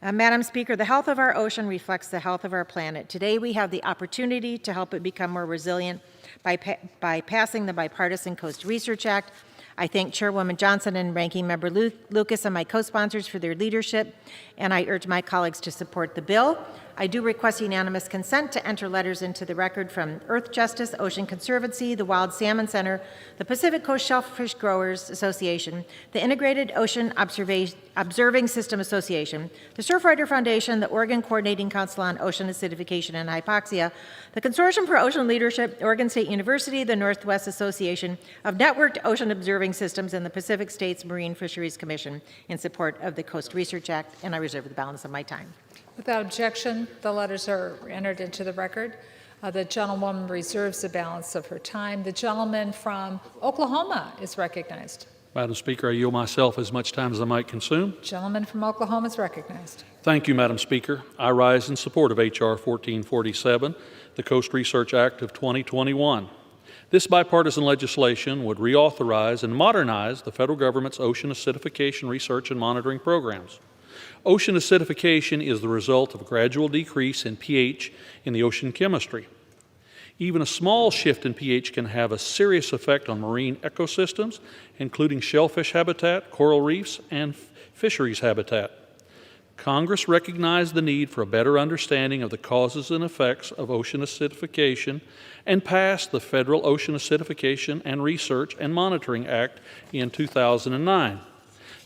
Madam Speaker, the health of our ocean reflects the health of our planet. Today, we have the opportunity to help it become more resilient by passing the Bipartisan Coast Research Act. I thank Chairwoman Johnson and Ranking Member Lucas and my co-sponsors for their leadership, and I urge my colleagues to support the bill. I do request unanimous consent to enter letters into the record from Earth Justice, Ocean Conservancy, the Wild Salmon Center, the Pacific Coast Shellfish Growers Association, the Integrated Ocean Observing System Association, the Surfrider Foundation, the Oregon Coordinating Council on Ocean Acidification and Hypoxia, the Consortium for Ocean Leadership, Oregon State University, the Northwest Association of Networked Ocean Observing Systems, and the Pacific States Marine Fisheries Commission in support of the Coast Research Act, and I reserve the balance of my time. Without objection, the letters are entered into the record. The gentlewoman reserves the balance of her time. The gentleman from Oklahoma is recognized. Madam Speaker, I yield myself as much time as I might consume. Gentleman from Oklahoma is recognized. Thank you, Madam Speaker. I rise in support of H.R. 1447, the Coast Research Act of 2021. This bipartisan legislation would reauthorize and modernize the federal government's ocean acidification research and monitoring programs. Ocean acidification is the result of a gradual decrease in pH in the ocean chemistry. Even a small shift in pH can have a serious effect on marine ecosystems, including shellfish habitat, coral reefs, and fisheries habitat. Congress recognized the need for a better understanding of the causes and effects of ocean acidification and passed the Federal Ocean Acidification and Research and Monitoring Act in 2009.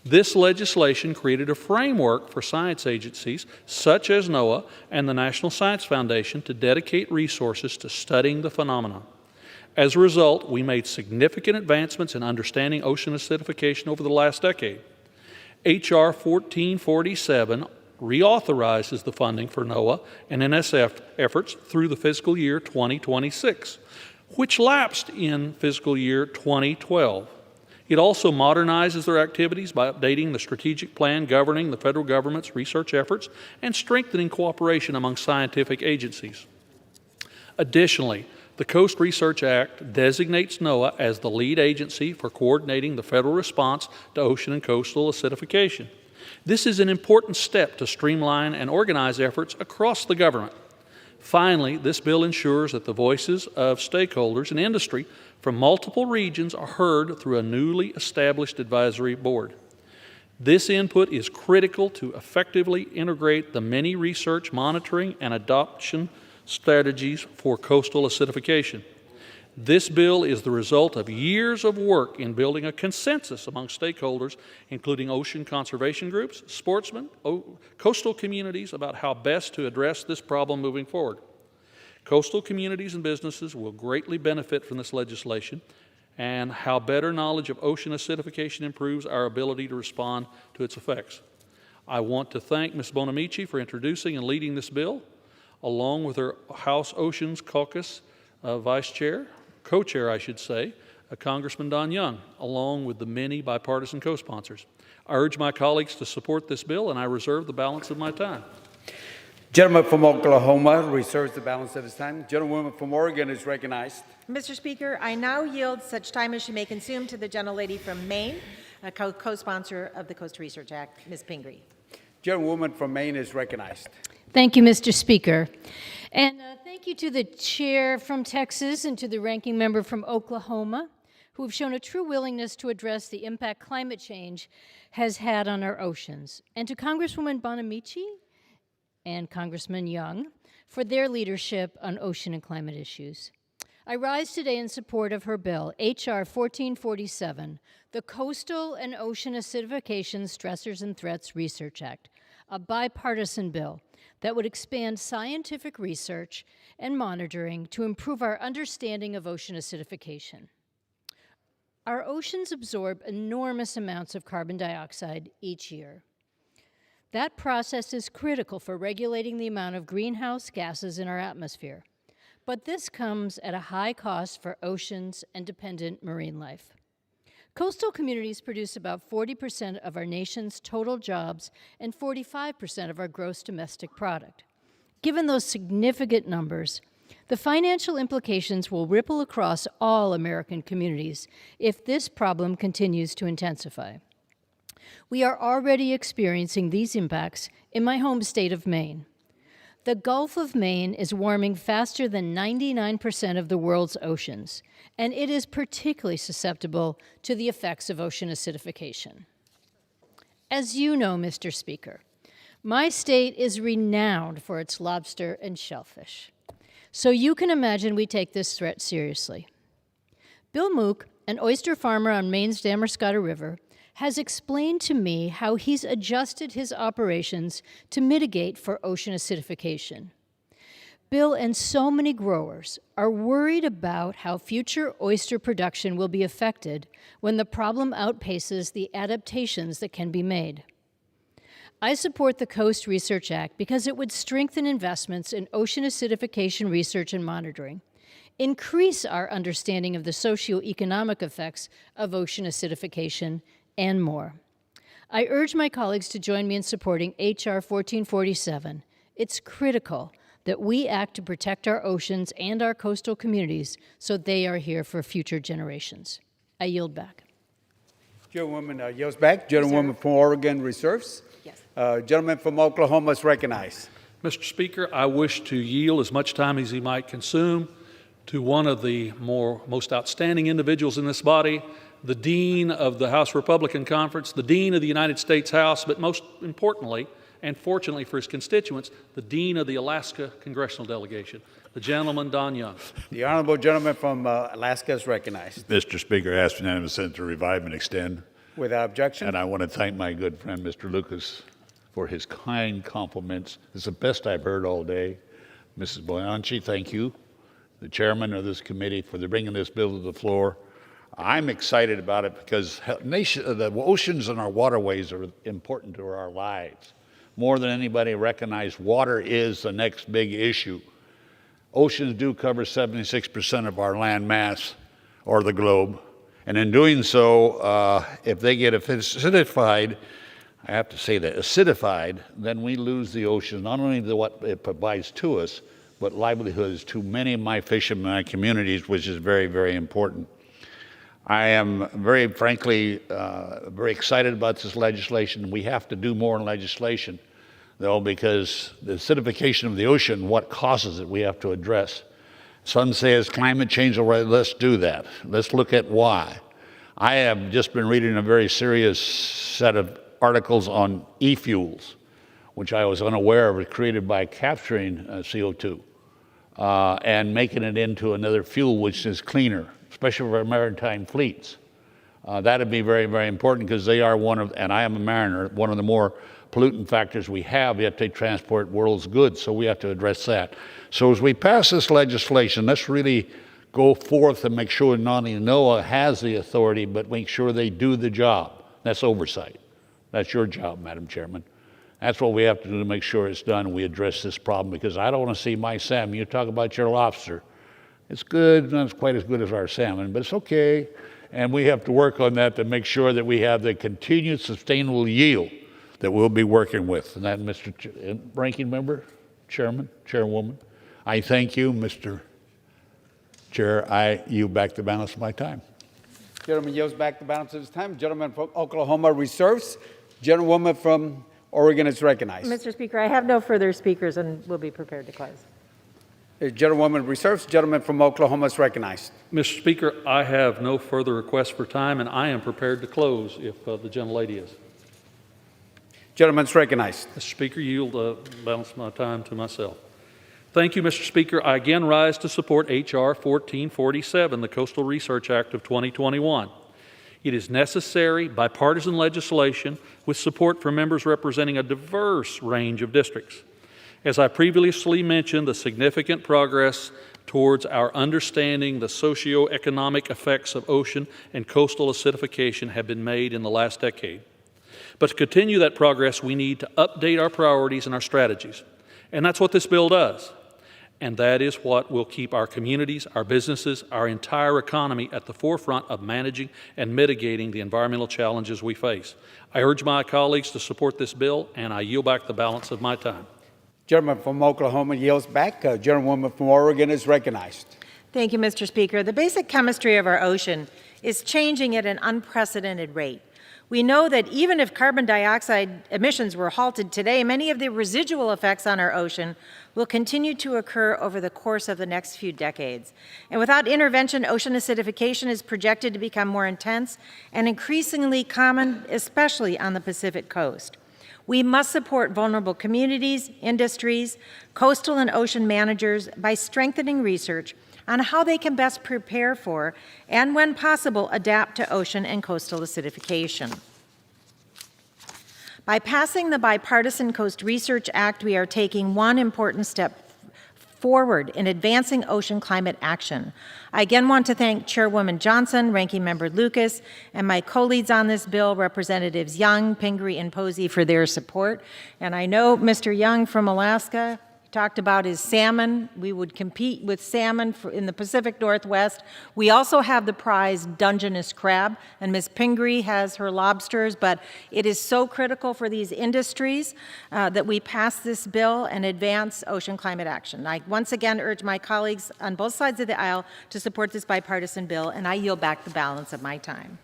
This legislation created a framework for science agencies such as NOAA and the National Science Foundation to dedicate resources to studying the phenomenon. As a result, we made significant advancements in understanding ocean acidification over the last decade. H.R. 1447 reauthorizes the funding for NOAA and NSF efforts through the fiscal year 2026, which lapsed in fiscal year 2012. It also modernizes their activities by updating the strategic plan governing the federal government's research efforts and strengthening cooperation among scientific agencies. Additionally, the Coast Research Act designates NOAA as the lead agency for coordinating the federal response to ocean and coastal acidification. This is an important step to streamline and organize efforts across the government. Finally, this bill ensures that the voices of stakeholders and industry from multiple regions are heard through a newly established advisory board. This input is critical to effectively integrate the many research, monitoring, and adoption strategies for coastal acidification. This bill is the result of years of work in building a consensus among stakeholders, including ocean conservation groups, sportsmen, coastal communities, about how best to address this problem moving forward. Coastal communities and businesses will greatly benefit from this legislation and how better knowledge of ocean acidification improves our ability to respond to its effects. I want to thank Ms. Bonamici for introducing and leading this bill, along with her House Oceans Caucus Vice Chair, Co-Chair, I should say, Congressman Don Young, along with the many bipartisan co-sponsors. I urge my colleagues to support this bill, and I reserve the balance of my time. Gentleman from Oklahoma reserves the balance of his time. Gentlewoman from Oregon is recognized. Mr. Speaker, I now yield such time as she may consume to the gentlelady from Maine, a co-sponsor of the Coast Research Act, Ms. Pingree. Gentlewoman from Maine is recognized. Thank you, Mr. Speaker. And thank you to the chair from Texas and to the ranking member from Oklahoma, who have shown a true willingness to address the impact climate change has had on our oceans. And to Congresswoman Bonamici and Congressman Young for their leadership on ocean and climate issues. I rise today in support of her bill, H.R. 1447, the Coastal and Ocean Acidification Stressors and Threats Research Act, a bipartisan bill that would expand scientific research and monitoring to improve our understanding of ocean acidification. Our oceans absorb enormous amounts of carbon dioxide each year. That process is critical for regulating the amount of greenhouse gases in our atmosphere. But this comes at a high cost for oceans and dependent marine life. Coastal communities produce about 40% of our nation's total jobs and 45% of our gross domestic product. Given those significant numbers, the financial implications will ripple across all American communities if this problem continues to intensify. We are already experiencing these impacts in my home state of Maine. The Gulf of Maine is warming faster than 99% of the world's oceans, and it is particularly susceptible to the effects of ocean acidification. As you know, Mr. Speaker, my state is renowned for its lobster and shellfish. So you can imagine we take this threat seriously. Bill Mook, an oyster farmer on Maine's Damariscotta River, has explained to me how he's adjusted his operations to mitigate for ocean acidification. Bill and so many growers are worried about how future oyster production will be affected when the problem outpaces the adaptations that can be made. I support the Coast Research Act because it would strengthen investments in ocean acidification research and monitoring, increase our understanding of the socioeconomic effects of ocean acidification, and more. I urge my colleagues to join me in supporting H.R. 1447. It's critical that we act to protect our oceans and our coastal communities so they are here for future generations. I yield back. Gentlewoman yields back. Gentlewoman from Oregon reserves. Yes. Gentleman from Oklahoma is recognized. Mr. Speaker, I wish to yield as much time as he might consume to one of the most outstanding individuals in this body, the Dean of the House Republican Conference, the Dean of the United States House, but most importantly, and fortunately for his constituents, the Dean of the Alaska Congressional Delegation, the gentleman, Don Young. The honorable gentleman from Alaska is recognized. Mr. Speaker, I ask unanimous consent to revive and extend. Without objection. And I want to thank my good friend, Mr. Lucas, for his kind compliments. It's the best I've heard all day. Mrs. Boyanchi, thank you. The chairman of this committee for bringing this bill to the floor. I'm excited about it because the oceans and our waterways are important to our lives. More than anybody recognizes, water is the next big issue. Oceans do cover 76% of our land mass, or the globe. And in doing so, if they get acidified, I have to say that, acidified, then we lose the ocean, not only what it provides to us, but livelihoods to many of my fishermen communities, which is very, very important. I am very frankly very excited about this legislation. We have to do more in legislation, though, because the acidification of the ocean, what causes it, we have to address. Some say it's climate change. All right, let's do that. Let's look at why. I have just been reading a very serious set of articles on e-fuels, which I was unaware of, created by capturing CO2 and making it into another fuel which is cleaner, especially for our maritime fleets. That would be very, very important because they are one of, and I am a mariner, one of the more pollutant factors we have. We have to transport world's goods, so we have to address that. So as we pass this legislation, let's really go forth and make sure not only NOAA has the authority, but make sure they do the job. That's oversight. That's your job, Madam Chairman. That's what we have to do to make sure it's done and we address this problem, because I don't want to see my salmon. You talk about your lobster. It's good, not quite as good as our salmon, but it's okay. And we have to work on that to make sure that we have the continued sustainable yield that we'll be working with. And that, Mr. Ranking Member, Chairman, Chairwoman, I thank you, Mr. Chair. I yield back the balance of my time. Gentleman yields back the balance of his time. Gentleman from Oklahoma reserves. Gentlewoman from Oregon is recognized. Mr. Speaker, I have no further speakers and will be prepared to close. Gentlewoman reserves. Gentleman from Oklahoma is recognized. Mr. Speaker, I have no further requests for time, and I am prepared to close if the gentlelady is. Gentleman's recognized. Mr. Speaker, yield the balance of my time to myself. Thank you, Mr. Speaker. I again rise to support H.R. 1447, the Coastal Research Act of 2021. It is necessary, bipartisan legislation with support from members representing a diverse range of districts. As I previously mentioned, the significant progress towards our understanding the socioeconomic effects of ocean and coastal acidification have been made in the last decade. But to continue that progress, we need to update our priorities and our strategies. And that's what this bill does. And that is what will keep our communities, our businesses, our entire economy at the forefront of managing and mitigating the environmental challenges we face. I urge my colleagues to support this bill, and I yield back the balance of my time. Gentleman from Oklahoma yields back. Gentlewoman from Oregon is recognized. Thank you, Mr. Speaker. The basic chemistry of our ocean is changing at an unprecedented rate. We know that even if carbon dioxide emissions were halted today, many of the residual effects on our ocean will continue to occur over the course of the next few decades. And without intervention, ocean acidification is projected to become more intense and increasingly common, especially on the Pacific coast. We must support vulnerable communities, industries, coastal and ocean managers by strengthening research on how they can best prepare for and, when possible, adapt to ocean and coastal acidification. By passing the Bipartisan Coast Research Act, we are taking one important step forward in advancing ocean climate action. I again want to thank Chairwoman Johnson, Ranking Member Lucas, and my co-leads on this bill, Representatives Young, Pingree, and Posey, for their support. And I know Mr. Young from Alaska talked about his salmon. We would compete with salmon in the Pacific Northwest. We also have the prize Dungeness crab, and Ms. Pingree has her lobsters, but it is so critical for these industries that we pass this bill and advance ocean climate action. I once again urge my colleagues on both sides of the aisle to support this bipartisan bill, and I yield back the balance of my time.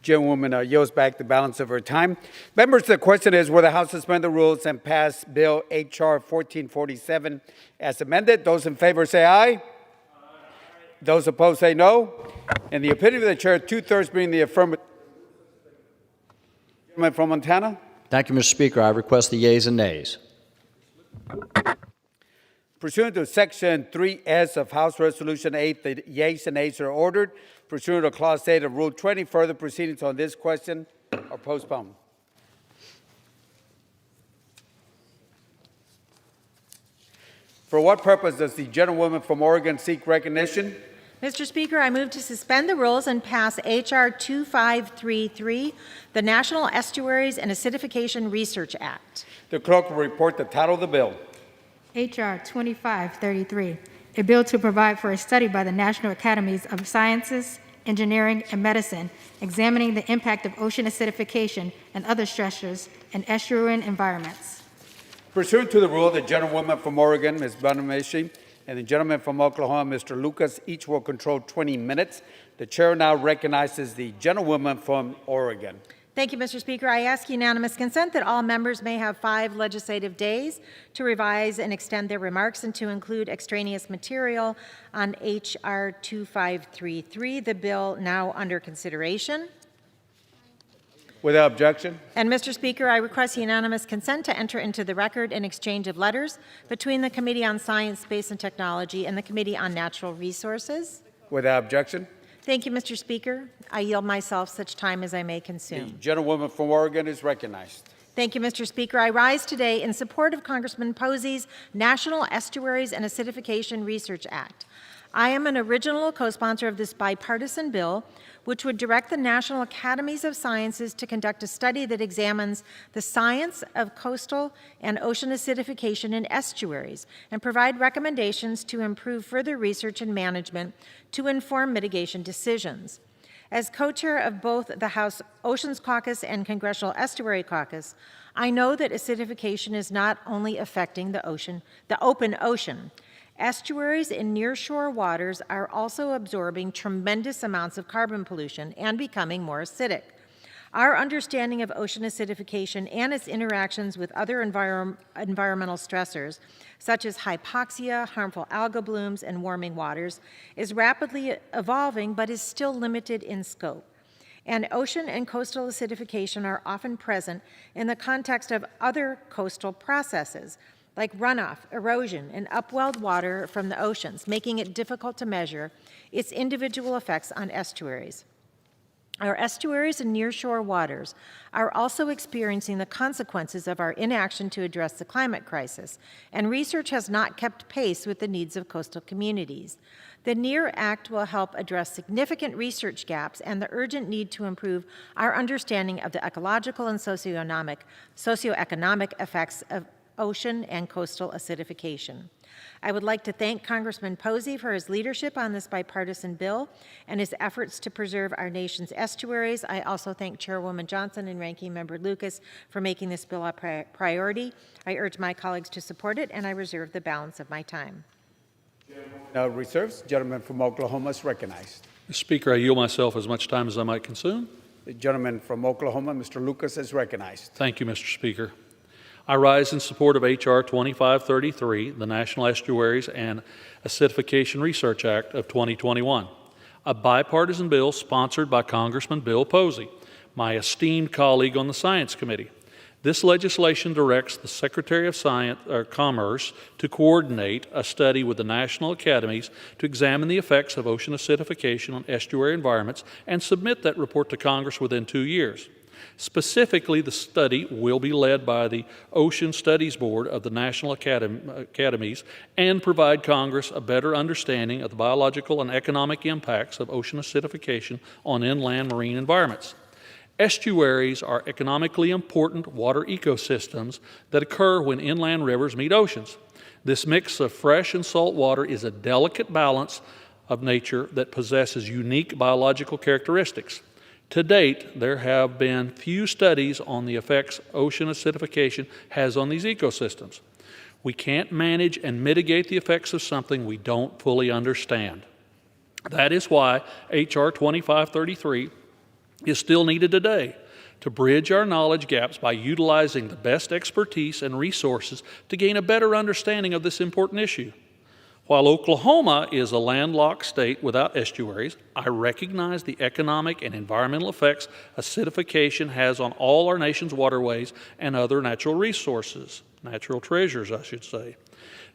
Gentlewoman yields back the balance of her time. Members, the question is, will the House suspend the rules and pass Bill H.R. 1447 as amended? Those in favor say aye. Aye. Those opposed say no. In the opinion of the chair, 2/3 being the affirmative. Gentleman from Montana. Thank you, Mr. Speaker. I request the yeas and nays. Pursuant to Section 3S of House Resolution 8, the yeas and nays are ordered. Pursuant to Clause 8 of Rule 20, further proceedings on this question are postponed. For what purpose does the gentlewoman from Oregon seek recognition? Mr. Speaker, I move to suspend the rules and pass H.R. 2533, the National Estuaries and Acidification Research Act. The clerk will report the title of the bill. H.R. 2533, a bill to provide for a study by the National Academies of Sciences, Engineering, and Medicine examining the impact of ocean acidification and other stressors in estuarine environments. Pursuant to the rule, the gentlewoman from Oregon, Ms. Bonamici, and the gentleman from Oklahoma, Mr. Lucas, each will control 20 minutes. The chair now recognizes the gentlewoman from Oregon. Thank you, Mr. Speaker. I ask unanimous consent that all members may have 5 legislative days to revise and extend their remarks and to include extraneous material on H.R. 2533, the bill now under consideration. Without objection. And, Mr. Speaker, I request unanimous consent to enter into the record an exchange of letters between the Committee on Science, Space, and Technology and the Committee on Natural Resources. Without objection. Thank you, Mr. Speaker. I yield myself such time as I may The consume. gentlewoman from Oregon is recognized. Thank you, Mr. Speaker. I rise today in support of Congressman Posey's National Estuaries and Acidification Research Act. I am an original co-sponsor of this bipartisan bill, which would direct the National Academies of Sciences to conduct a study that examines the science of coastal and ocean acidification in estuaries and provide recommendations to improve further research and management to inform mitigation decisions. As co-chair of both the House Oceans Caucus and Congressional Estuary Caucus, I know that acidification is not only affecting the open ocean. Estuaries in nearshore waters are also absorbing tremendous amounts of carbon pollution and becoming more acidic. Our understanding of ocean acidification and its interactions with other environmental stressors, such as hypoxia, harmful algal blooms, and warming waters, is rapidly evolving but is still limited in scope. And ocean and coastal acidification are often present in the context of other coastal processes, like runoff, erosion, and upwelled water from the oceans, making it difficult to measure its individual effects on estuaries. Our estuaries and nearshore waters are also experiencing the consequences of our inaction to address the climate crisis, and research has not kept pace with the needs of coastal communities. The NEAR Act will help address significant research gaps and the urgent need to improve our understanding of the ecological and socioeconomic effects of ocean and coastal acidification. I would like to thank Congressman Posey for his leadership on this bipartisan bill and his efforts to preserve our nation's estuaries. I also thank Chairwoman Johnson and Ranking Member Lucas for making this bill a priority. I urge my colleagues to support it, and I reserve the balance of my time. Reserves. Gentleman from Oklahoma is recognized. Mr. Speaker, I yield myself as much time as I might consume. The gentleman from Oklahoma, Mr. Lucas, is recognized. Thank you, Mr. Speaker. I rise in support of H.R. 2533, the National Estuaries and Acidification Research Act of 2021, a bipartisan bill sponsored by Congressman Bill Posey, my esteemed colleague on the Science Committee. This legislation directs the Secretary of Commerce to coordinate a study with the national academies to examine the effects of ocean acidification on estuary environments and submit that report to Congress within 2 years. Specifically, the study will be led by the Ocean Studies Board of the National Academies and provide Congress a better understanding of the biological and economic impacts of ocean acidification on inland marine environments. Estuaries are economically important water ecosystems that occur when inland rivers meet oceans. This mix of fresh and salt water is a delicate balance of nature that possesses unique biological characteristics. To date, there have been few studies on the effects ocean acidification has on these ecosystems. We can't manage and mitigate the effects of something we don't fully understand. That is why H.R. 2533 is still needed today to bridge our knowledge gaps by utilizing the best expertise and resources to gain a better understanding of this important issue. While Oklahoma is a landlocked state without estuaries, I recognize the economic and environmental effects acidification has on all our nation's waterways and other natural resources, natural treasures, I should say.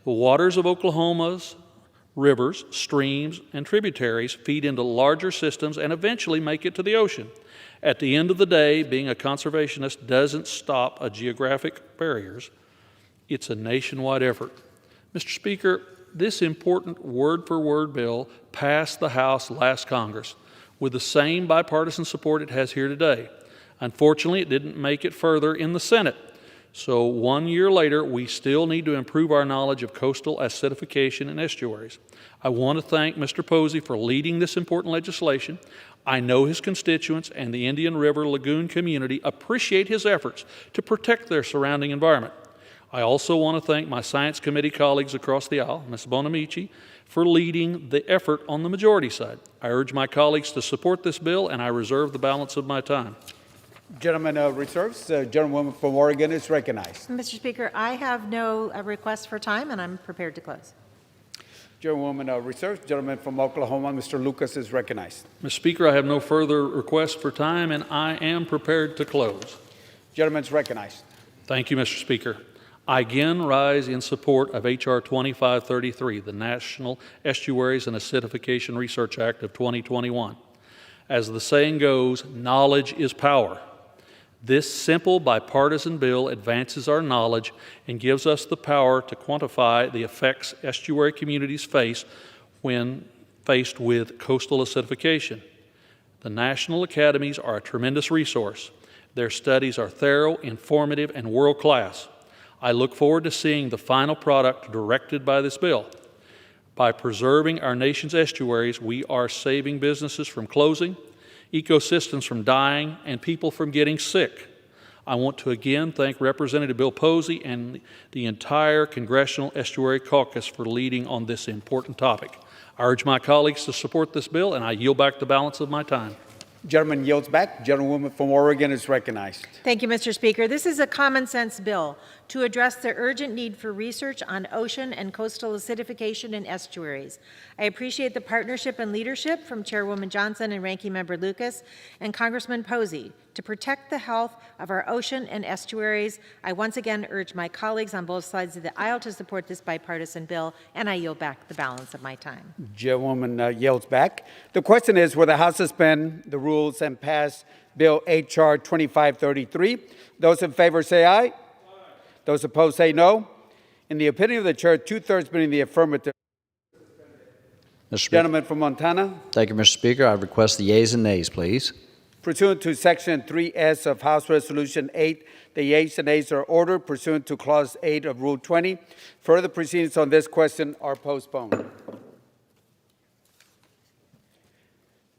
The waters of Oklahoma's rivers, streams, and tributaries feed into larger systems and eventually make it to the ocean. At the end of the day, being a conservationist doesn't stop at geographic barriers. It's a nationwide effort. Mr. Speaker, this important word-for-word bill passed the House last Congress with the same bipartisan support it has here today. Unfortunately, it didn't make it further in the Senate. So 1 year later, we still need to improve our knowledge of coastal acidification and estuaries. I want to thank Mr. Posey for leading this important legislation. I know his constituents and the Indian River Lagoon community appreciate his efforts to protect their surrounding environment. I also want to thank my Science Committee colleagues across the aisle, Ms. Bonamici, for leading the effort on the majority side. I urge my colleagues to support this bill, and I reserve the balance of my time. Gentleman reserves. Gentlewoman from Oregon is recognized. Mr. Speaker, I have no request for time, and I'm prepared to close. Gentlewoman reserves. Gentleman from Oklahoma, Mr. Lucas is recognized. Mr. Speaker, I have no further requests for time, and I am prepared to close. Gentleman's recognized. Thank you, Mr. Speaker. I again rise in support of H.R. 2533, the National Estuaries and Acidification Research Act of 2021. As the saying goes, knowledge is power. This simple bipartisan bill advances our knowledge and gives us the power to quantify the effects estuary communities face when faced with coastal acidification. The National Academies are a tremendous resource. Their studies are thorough, informative, and world-class. I look forward to seeing the final product directed by this bill. By preserving our nation's estuaries, we are saving businesses from closing, ecosystems from dying, and people from getting sick. I want to again thank Representative Bill Posey and the entire Congressional Estuary Caucus for leading on this important topic. I urge my colleagues to support this bill, and I yield back the balance of my time. Gentleman yields back. Gentlewoman from Oregon is recognized. Thank you, Mr. Speaker. This is a common sense bill to address the urgent need for research on ocean and coastal acidification and estuaries. I appreciate the partnership and leadership from Chairwoman Johnson and Ranking Member Lucas and Congressman Posey to protect the health of our ocean and estuaries. I once again urge my colleagues on both sides of the aisle to support this bipartisan bill, and I yield back the balance of my time. Chairwoman yields back. The question is, will the House suspend the rules and pass Bill H.R. 2533? Those in favor say aye. Aye. Those opposed say no. In the opinion of the chair, two-thirds being the affirmative. Mr. Speaker. Gentleman from Montana. Thank you, Mr. Speaker. I request the yeas and nays, please. Pursuant to Section 3S of House Resolution 8, the yeas and nays are ordered pursuant to Clause 8 of Rule 20. Further proceedings on this question are postponed.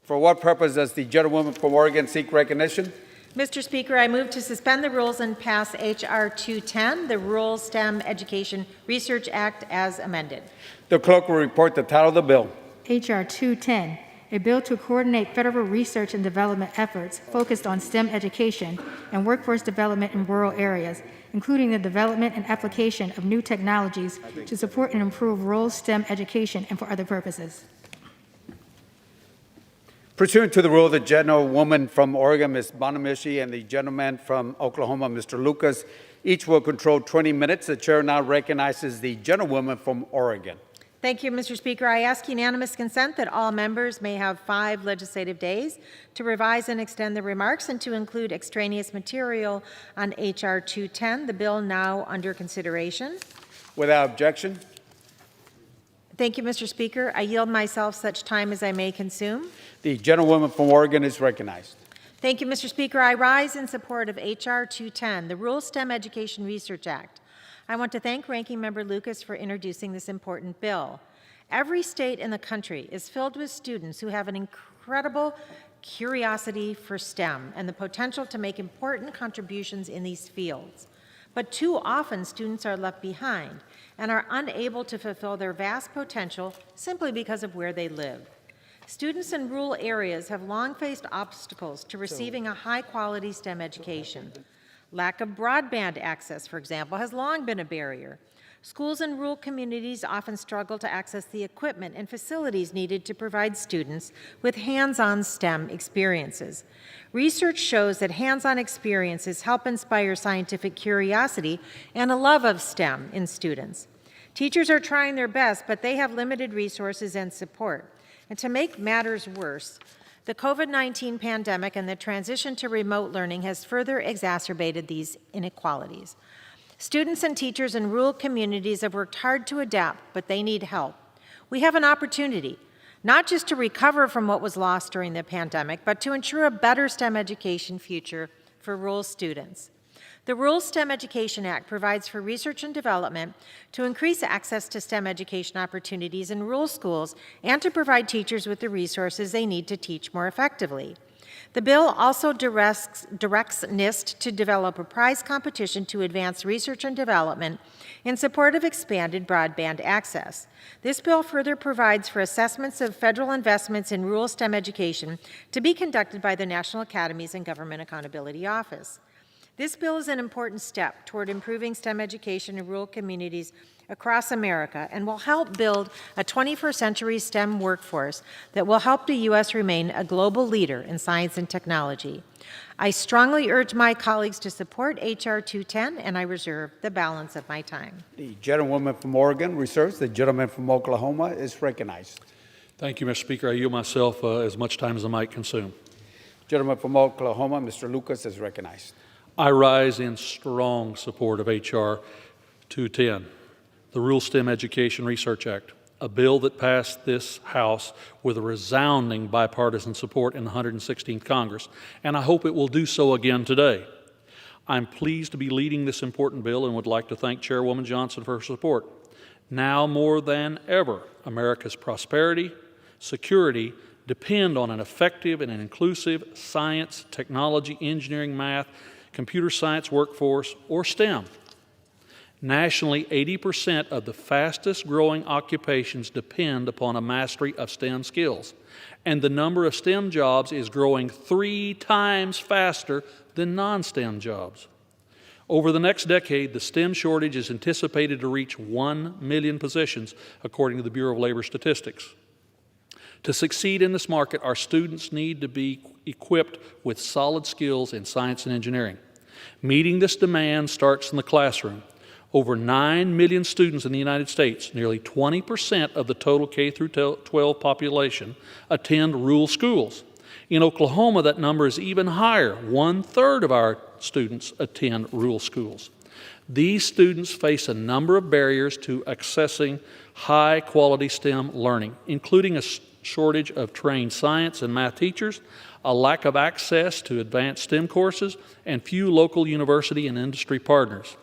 For what purpose does the gentlewoman from Oregon seek recognition? Mr. Speaker, I move to suspend the rules and pass H.R. 210, the Rural STEM Education Research Act, as amended. The clerk will report the title of the bill. H.R. 210, a bill to coordinate federal research and development efforts focused on STEM education and workforce development in rural areas, including the development and application of new technologies to support and improve rural STEM education and for other purposes. Pursuant to the rule, the gentlewoman from Oregon, Ms. Bonamici, and the gentleman from Oklahoma, Mr. Lucas, each will control 20 minutes. The chair now recognizes the gentlewoman from Oregon. Thank you, Mr. Speaker. I ask unanimous consent that all members may have 5 legislative days to revise and extend the remarks and to include extraneous material on H.R. 210, the bill now under consideration. Without objection. Thank you, Mr. Speaker. I yield myself such time as I may consume. The gentlewoman from Oregon is recognized. Thank you, Mr. Speaker. I rise in support of H.R. 210, the Rural STEM Education Research Act. I want to thank Ranking Member Lucas for introducing this important bill. Every state in the country is filled with students who have an incredible curiosity for STEM and the potential to make important contributions in these fields. But too often, students are left behind and are unable to fulfill their vast potential simply because of where they live. Students in rural areas have long faced obstacles to receiving a high-quality STEM education. Lack of broadband access, for example, has long been a barrier. Schools in rural communities often struggle to access the equipment and facilities needed to provide students with hands-on STEM experiences. Research shows that hands-on experiences help inspire scientific curiosity and a love of STEM in students. Teachers are trying their best, but they have limited resources and support. And to make matters worse, the COVID-19 pandemic and the transition to remote learning has further exacerbated these inequalities. Students and teachers in rural communities have worked hard to adapt, but they need help. We have an opportunity, not just to recover from what was lost during the pandemic, but to ensure a better STEM education future for rural students. The Rural STEM Education Act provides for research and development to increase access to STEM education opportunities in rural schools and to provide teachers with the resources they need to teach more effectively. The bill also directs NIST to develop a prize competition to advance research and development in support of expanded broadband access. This bill further provides for assessments of federal investments in rural STEM education to be conducted by the National Academies and Government Accountability Office. This bill is an important step toward improving STEM education in rural communities across America and will help build a 21st century STEM workforce that will help the U.S. remain a global leader in science and technology. I strongly urge my colleagues to support H.R. 210, and I reserve the balance of my time. The gentlewoman from Oregon reserves. The gentleman from Oklahoma is recognized. Thank you, Mr. Speaker. I yield myself as much time as I might consume. Gentleman from Oklahoma, Mr. Lucas, is recognized. I rise in strong support of H.R. 210, the Rural STEM Education Research Act, a bill that passed this House with a resounding bipartisan support in the 116th Congress, and I hope it will do so again today. I'm pleased to be leading this important bill and would like to thank Chairwoman Johnson for her support. Now more than ever, America's prosperity, security depend on an effective and an inclusive science, technology, engineering, math, computer science workforce, or STEM. Nationally, 80% of the fastest growing occupations depend upon a mastery of STEM skills, and the number of STEM jobs is growing 3 times faster than non-STEM jobs. Over the next decade, the STEM shortage is anticipated to reach 1 million positions, according to the Bureau of Labor Statistics. To succeed in this market, our students need to be equipped with solid skills in science and engineering. Meeting this demand starts in the classroom. Over 9 million students in the United States, nearly 20% of the total K-12 population, attend rural schools. In Oklahoma, that number is even higher. 1/3 of our students attend rural schools. These students face a number of barriers to accessing high-quality STEM learning, including a shortage of trained science and math teachers, a lack of access to advanced STEM courses, and few local university and industry partners.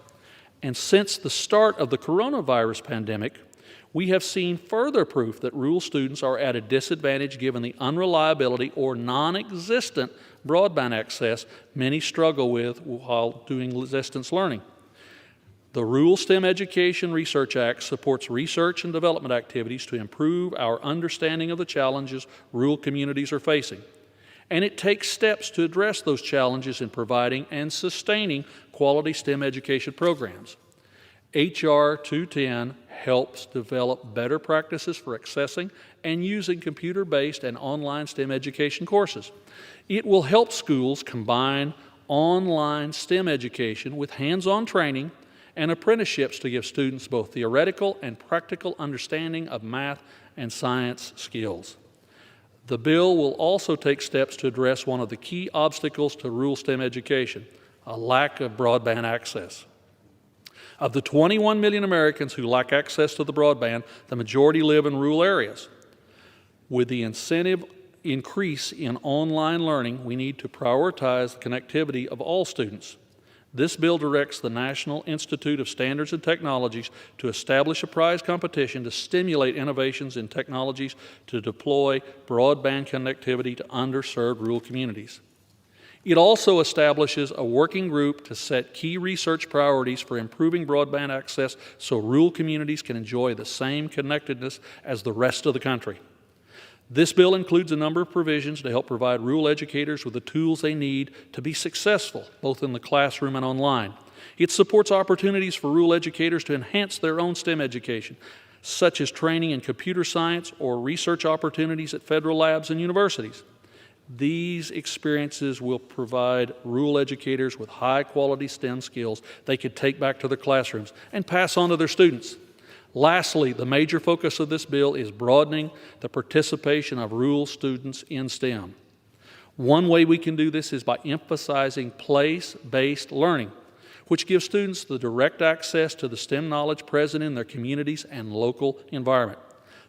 And since the start of the coronavirus pandemic, we have seen further proof that rural students are at a disadvantage given the unreliability or non-existent broadband access many struggle with while doing distance learning. The Rural STEM Education Research Act supports research and development activities to improve our understanding of the challenges rural communities are facing. And it takes steps to address those challenges in providing and sustaining quality STEM education programs. H.R. 210 helps develop better practices for accessing and using computer-based and online STEM education courses. It will help schools combine online STEM education with hands-on training and apprenticeships to give students both theoretical and practical understanding of math and science skills. The bill will also take steps to address one of the key obstacles to rural STEM education, a lack of broadband access. Of the 21 million Americans who lack access to the broadband, the majority live in rural areas. With the incentive increase in online learning, we need to prioritize the connectivity of all students. This bill directs the National Institute of Standards and Technologies to establish a prize competition to stimulate innovations in technologies to deploy broadband connectivity to underserved rural communities. It also establishes a working group to set key research priorities for improving broadband access so rural communities can enjoy the same connectedness as the rest of the country. This bill includes a number of provisions to help provide rural educators with the tools they need to be successful, both in the classroom and online. It supports opportunities for rural educators to enhance their own STEM education, such as training in computer science or research opportunities at federal labs and universities. These experiences will provide rural educators with high-quality STEM skills they could take back to their classrooms and pass on to their students. Lastly, the major focus of this bill is broadening the participation of rural students in STEM. One way we can do this is by emphasizing place-based learning, which gives students the direct access to the STEM knowledge present in their communities and local environment.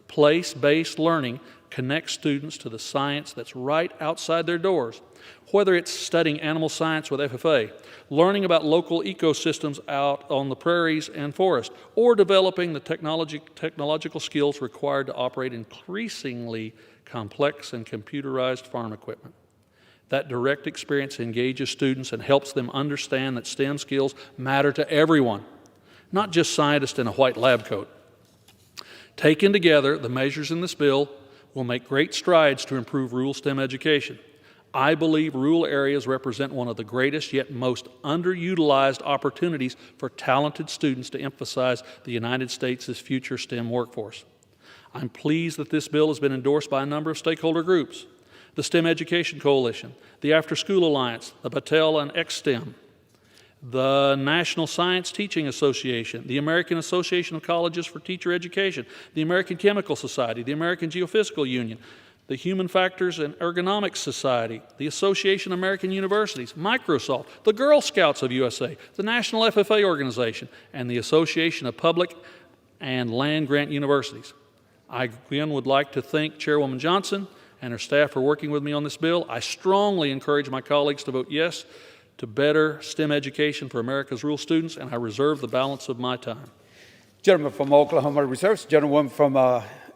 Place-based learning connects students to the science that's right outside their doors, whether it's studying animal science with FFA, learning about local ecosystems out on the prairies and forest, or developing the technological skills required to operate increasingly complex and computerized farm equipment. That direct experience engages students and helps them understand that STEM skills matter to everyone, not just scientists in a white lab coat. Taken together, the measures in this bill will make great strides to improve rural STEM education. I believe rural areas represent one of the greatest yet most underutilized opportunities for talented students to emphasize the United States' future STEM workforce. I'm pleased that this bill has been endorsed by a number of stakeholder groups: the STEM Education Coalition, the After School Alliance, the Battelle and XSTEM, the National Science Teaching Association, the American Association of Colleges for Teacher Education, the American Chemical Society, the American Geophysical Union, the Human Factors and Ergonomics Society, the Association of American Universities, Microsoft, the Girl Scouts of USA, the National FFA Organization, and the Association of Public and Land-Grant Universities. I again would like to thank Chairwoman Johnson and her staff for working with me on this bill. I strongly encourage my colleagues to vote yes to better STEM education for America's rural students, and I reserve the balance of my time. Gentleman from Oklahoma reserves. Gentlewoman from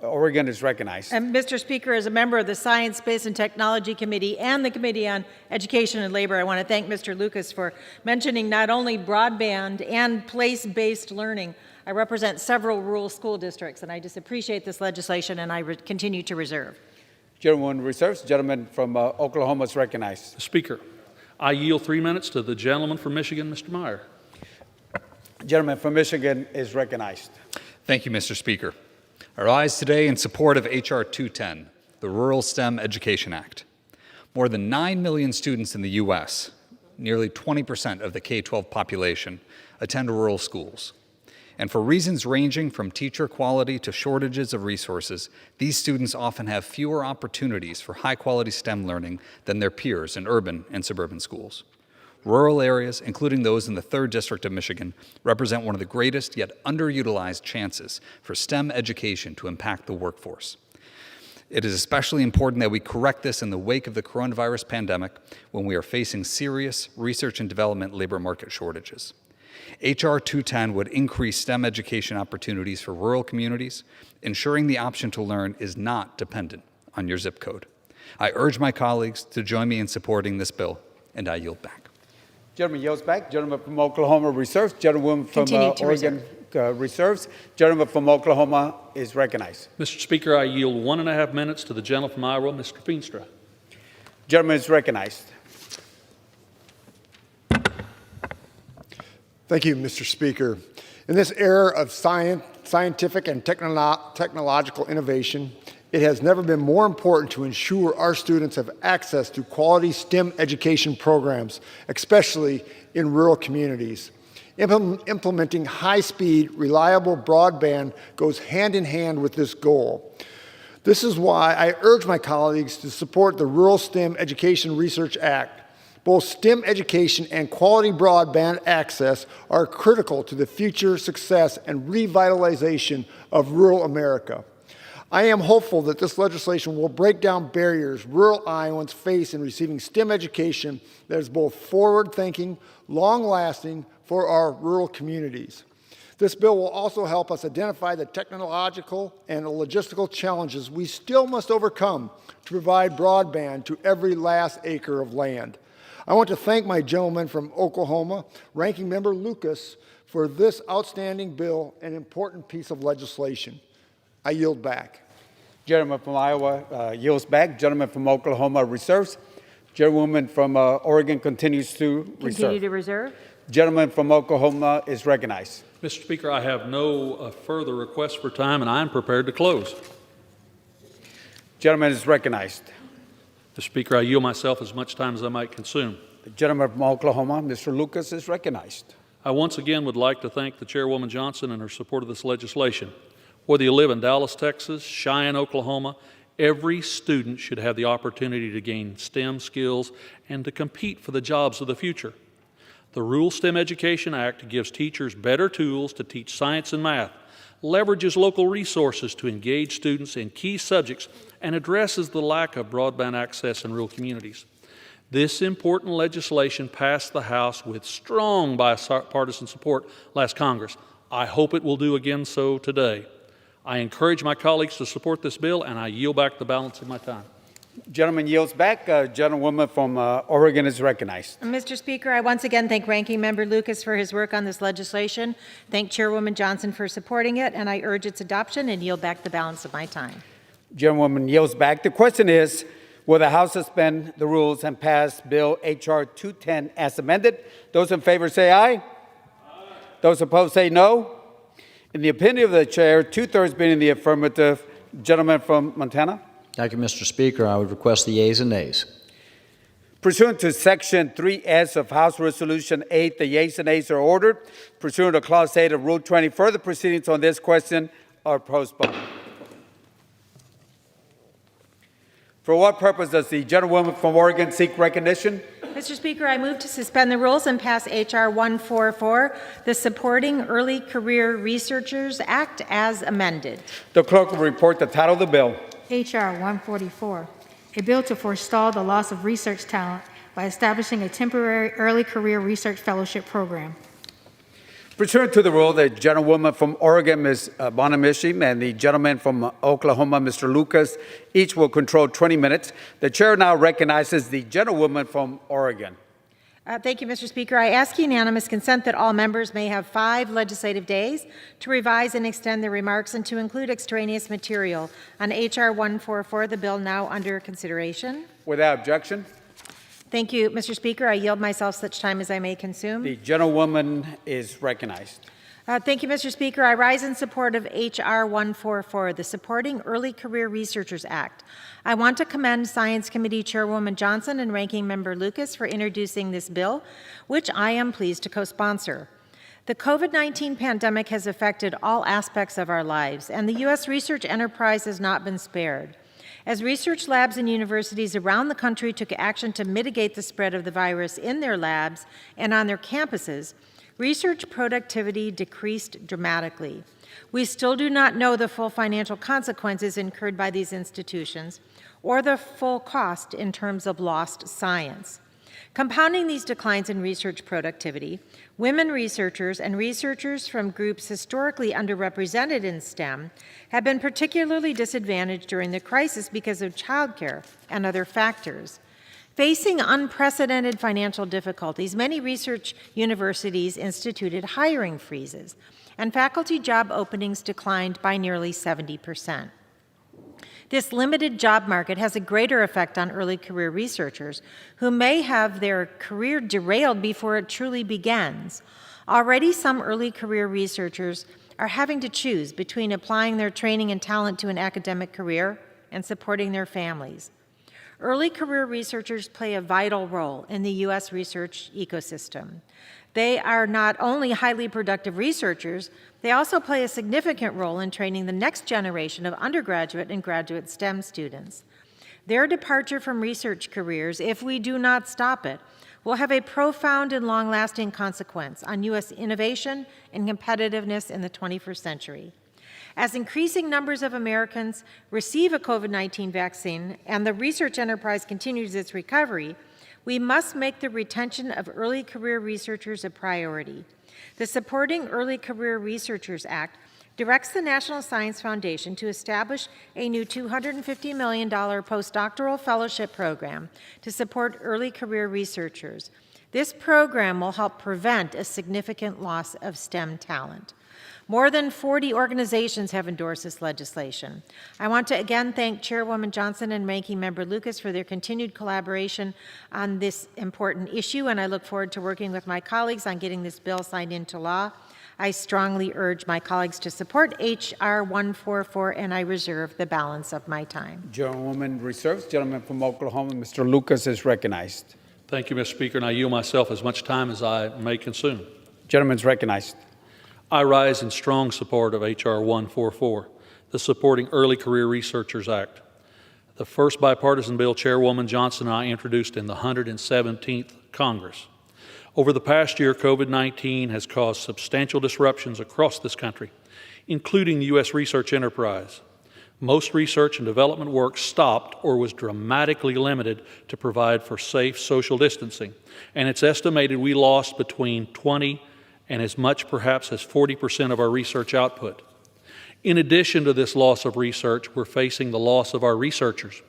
Oregon is recognized. And Mr. Speaker, as a member of the Science, Space, and Technology Committee and the Committee on Education and Labor, I want to thank Mr. Lucas for mentioning not only broadband and place-based learning. I represent several rural school districts, and I just appreciate this legislation, and I continue to reserve. Gentleman reserves. Gentleman from Oklahoma is recognized. Speaker, I yield 3 minutes to the gentleman from Michigan, Mr. Meyer. Gentleman from Michigan is recognized. Thank you, Mr. Speaker. I rise today in support of H.R. 210, the Rural STEM Education Act. More than 9 million students in the U.S., nearly 20% of the K-12 population, attend rural schools. And for reasons ranging from teacher quality to shortages of resources, these students often have fewer opportunities for high-quality STEM learning than their peers in urban and suburban schools. Rural areas, including those in the 3rd District of Michigan, represent one of the greatest yet underutilized chances for STEM education to impact the workforce. It is especially important that we correct this in the wake of the coronavirus pandemic when we are facing serious research and development labor market shortages. H.R. 210 would increase STEM education opportunities for rural communities, ensuring the option to learn is not dependent on your zip code. I urge my colleagues to join me in supporting this bill, and I yield back. Gentleman yields back. Gentleman from Oklahoma reserves. Gentlewoman from Oregon reserves. Gentleman from Oklahoma is recognized. Mr. Speaker, I yield 1.5 minutes to the gentleman from Iowa, Mr. Feenstra. Gentleman is recognized. Thank you, Mr. Speaker. In this era of scientific and technological innovation, it has never been more important to ensure our students have access to quality STEM education programs, especially in rural communities. Implementing high-speed, reliable broadband goes hand in hand with this goal. This is why I urge my colleagues to support the Rural STEM Education Research Act. Both STEM education and quality broadband access are critical to the future success and revitalization of rural America. I am hopeful that this legislation will break down barriers rural Iowans face in receiving STEM education that is both forward-thinking, long-lasting for our rural communities. This bill will also help us identify the technological and logistical challenges we still must overcome to provide broadband to every last acre of land. I want to thank my gentleman from Oklahoma, Ranking Member Lucas, for this outstanding bill and important piece of legislation. I yield back. Gentleman from Iowa yields back. Gentleman from Oklahoma reserves. Gentlewoman from Oregon continues to reserve. Continue to reserve. Gentleman from Oklahoma is recognized. Mr. Speaker, I have no further requests for time, and I am prepared to close. Gentleman is recognized. Mr. Speaker, I yield myself as much time as I might consume. The gentleman from Oklahoma, Mr. Lucas, is recognized. I once again would like to thank the Chairwoman Johnson and her support of this legislation. Whether you live in Dallas, Texas, Cheyenne, Oklahoma, every student should have the opportunity to gain STEM skills and to compete for the jobs of the future. The Rural STEM Education Act gives teachers better tools to teach science and math, leverages local resources to engage students in key subjects, and addresses the lack of broadband access in rural communities. This important legislation passed the House with strong bipartisan support last Congress. I hope it will do again so today. I encourage my colleagues to support this bill, and I yield back the balance of my time. Gentleman yields back. Gentlewoman from Oregon is recognized. Mr. Speaker, I once again thank Ranking Member Lucas for his work on this legislation, thank Chairwoman Johnson for supporting it, and I urge its adoption and yield back the balance of my time. Gentlewoman yields back. The question is, will the House suspend the rules and pass Bill H.R. 210 as amended? Those in favor say aye. Aye. Those opposed say no. In the opinion of the chair, 2/3 being in the affirmative. Gentleman from Montana. Thank you, Mr. Speaker. I would request the yeas and nays. Pursuant to Section 3S of House Resolution 8, the yeas and nays are ordered. Pursuant to Clause 8 of Rule 20, further proceedings on this question are postponed. For what purpose does the gentlewoman from Oregon seek recognition? Mr. Speaker, I move to suspend the rules and pass H.R. 144, the Supporting Early Career Researchers Act, as amended. The clerk will report the title of the bill. H.R. 144, a bill to forestall the loss of research talent by establishing a temporary early career research fellowship program. Pursuant to the rule, the gentlewoman from Oregon, Ms. Bonamici, and the gentleman from Oklahoma, Mr. Lucas, each will control 20 minutes. The chair now recognizes the gentlewoman from Oregon. Thank you, Mr. Speaker. I ask unanimous consent that all members may have 5 legislative days to revise and extend their remarks and to include extraneous material on H.R. 144, the bill now under consideration. Without objection. Thank you, Mr. Speaker. I yield myself such time as I may consume. The gentlewoman is recognized. Thank you, Mr. Speaker. I rise in support of H.R. 144, the Supporting Early Career Researchers Act. I want to commend Science Committee Chairwoman Johnson and Ranking Member Lucas for introducing this bill, which I am pleased to co-sponsor. The COVID-19 pandemic has affected all aspects of our lives, and the U.S. research enterprise has not been spared. As research labs and universities around the country took action to mitigate the spread of the virus in their labs and on their campuses, research productivity decreased dramatically. We still do not know the full financial consequences incurred by these institutions or the full cost in terms of lost science. Compounding these declines in research productivity, women researchers and researchers from groups historically underrepresented in STEM have been particularly disadvantaged during the crisis because of childcare and other factors. Facing unprecedented financial difficulties, many research universities instituted hiring freezes, and faculty job openings declined by nearly 70%. This limited job market has a greater effect on early career researchers who may have their career derailed before it truly begins. Already, some early career researchers are having to choose between applying their training and talent to an academic career and supporting their families. Early career researchers play a vital role in the U.S. research ecosystem. They are not only highly productive researchers, they also play a significant role in training the next generation of undergraduate and graduate STEM students. Their departure from research careers, if we do not stop it, will have a profound and long-lasting consequence on U.S. innovation and competitiveness in the 21st century. As increasing numbers of Americans receive a COVID-19 vaccine and the research enterprise continues its recovery, we must make the retention of early career researchers a priority. The Supporting Early Career Researchers Act directs the National Science Foundation to establish a new $250 million postdoctoral fellowship program to support early career researchers. This program will help prevent a significant loss of STEM talent. More than 40 organizations have endorsed this legislation. I want to again thank Chairwoman Johnson and Ranking Member Lucas for their continued collaboration on this important issue, and I look forward to working with my colleagues on getting this bill signed into law. I strongly urge my colleagues to support H.R. 144, and I reserve the balance of my time. Gentlewoman reserves. Gentleman from Oklahoma, Mr. Lucas is recognized. Thank you, Mr. Speaker, and I yield myself as much time as I may consume. Gentleman's recognized. I rise in strong support of H.R. 144, the Supporting Early Career Researchers Act, the first bipartisan bill Chairwoman Johnson and I introduced in the 117th Congress. Over the past year, COVID-19 has caused substantial disruptions across this country, including the U.S. research enterprise. Most research and development work stopped or was dramatically limited to provide for safe social distancing, and it's estimated we lost between 20 and as much perhaps as 40% of our research output. In addition to this loss of research, we're facing the loss of our researchers.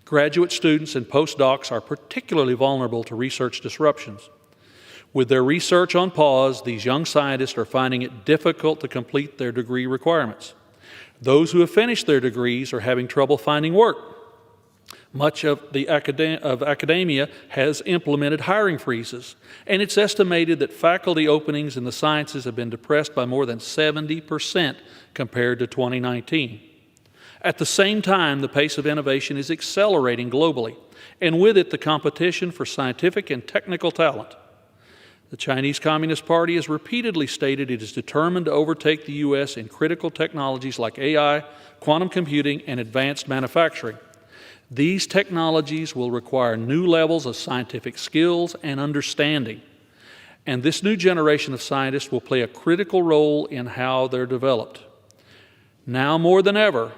Graduate students and postdocs are particularly vulnerable to research disruptions. With their research on pause, these young scientists are finding it difficult to complete their degree requirements. Those who have finished their degrees are having trouble finding work. Much of academia has implemented hiring freezes, and it's estimated that faculty openings in the sciences have been depressed by more than 70% compared to 2019. At the same time, the pace of innovation is accelerating globally, and with it, the competition for scientific and technical talent. The Chinese Communist Party has repeatedly stated it is determined to overtake the U.S. in critical technologies like AI, quantum computing, and advanced manufacturing. These technologies will require new levels of scientific skills and understanding, and this new generation of scientists will play a critical role in how they're developed. Now more than ever,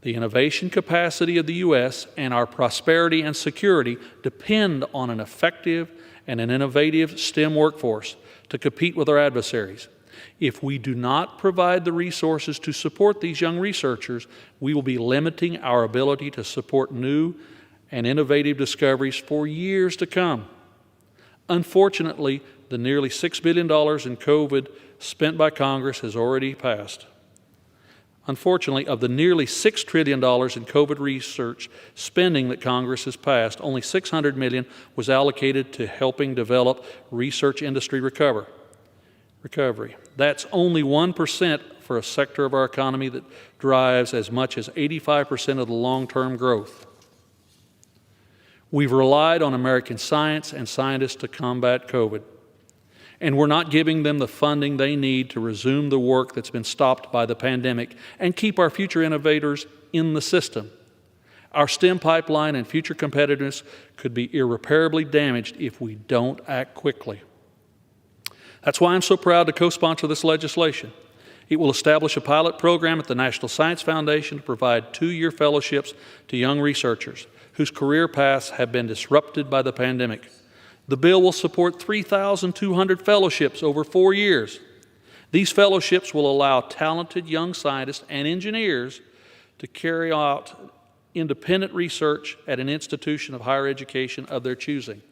the innovation capacity of the U.S. and our prosperity and security depend on an effective and an innovative STEM workforce to compete with our adversaries. If we do not provide the resources to support these young researchers, we will be limiting our ability to support new and innovative discoveries for years to come. Unfortunately, the nearly $6 billion in COVID spent by Congress has already passed. Unfortunately, of the nearly $6 trillion in COVID research spending that Congress has passed, only $600 million was allocated to helping develop research industry recovery. That's only 1% for a sector of our economy that drives as much as 85% of the long-term growth. We've relied on American science and scientists to combat COVID, and we're not giving them the funding they need to resume the work that's been stopped by the pandemic and keep our future innovators in the system. Our STEM pipeline and future competitiveness could be irreparably damaged if we don't act quickly. That's why I'm so proud to co-sponsor this legislation. It will establish a pilot program at the National Science Foundation to provide 2-year fellowships to young researchers whose career paths have been disrupted by the pandemic. The bill will support 3,200 fellowships over 4 years. These fellowships will allow talented young scientists and engineers to carry out independent research at an institution of higher education of their choosing.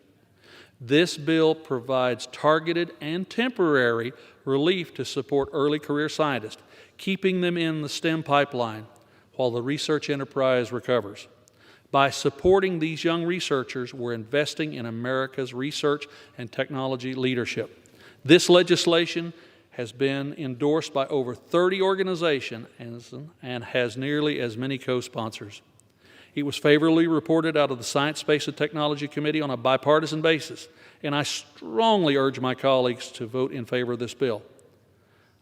This bill provides targeted and temporary relief to support early career scientists, keeping them in the STEM pipeline while the research enterprise recovers. By supporting these young researchers, we're investing in America's research and technology leadership. This legislation has been endorsed by over 30 organizations and has nearly as many co-sponsors. It was favorably reported out of the Science, Space, and Technology Committee on a bipartisan basis, and I strongly urge my colleagues to vote in favor of this bill.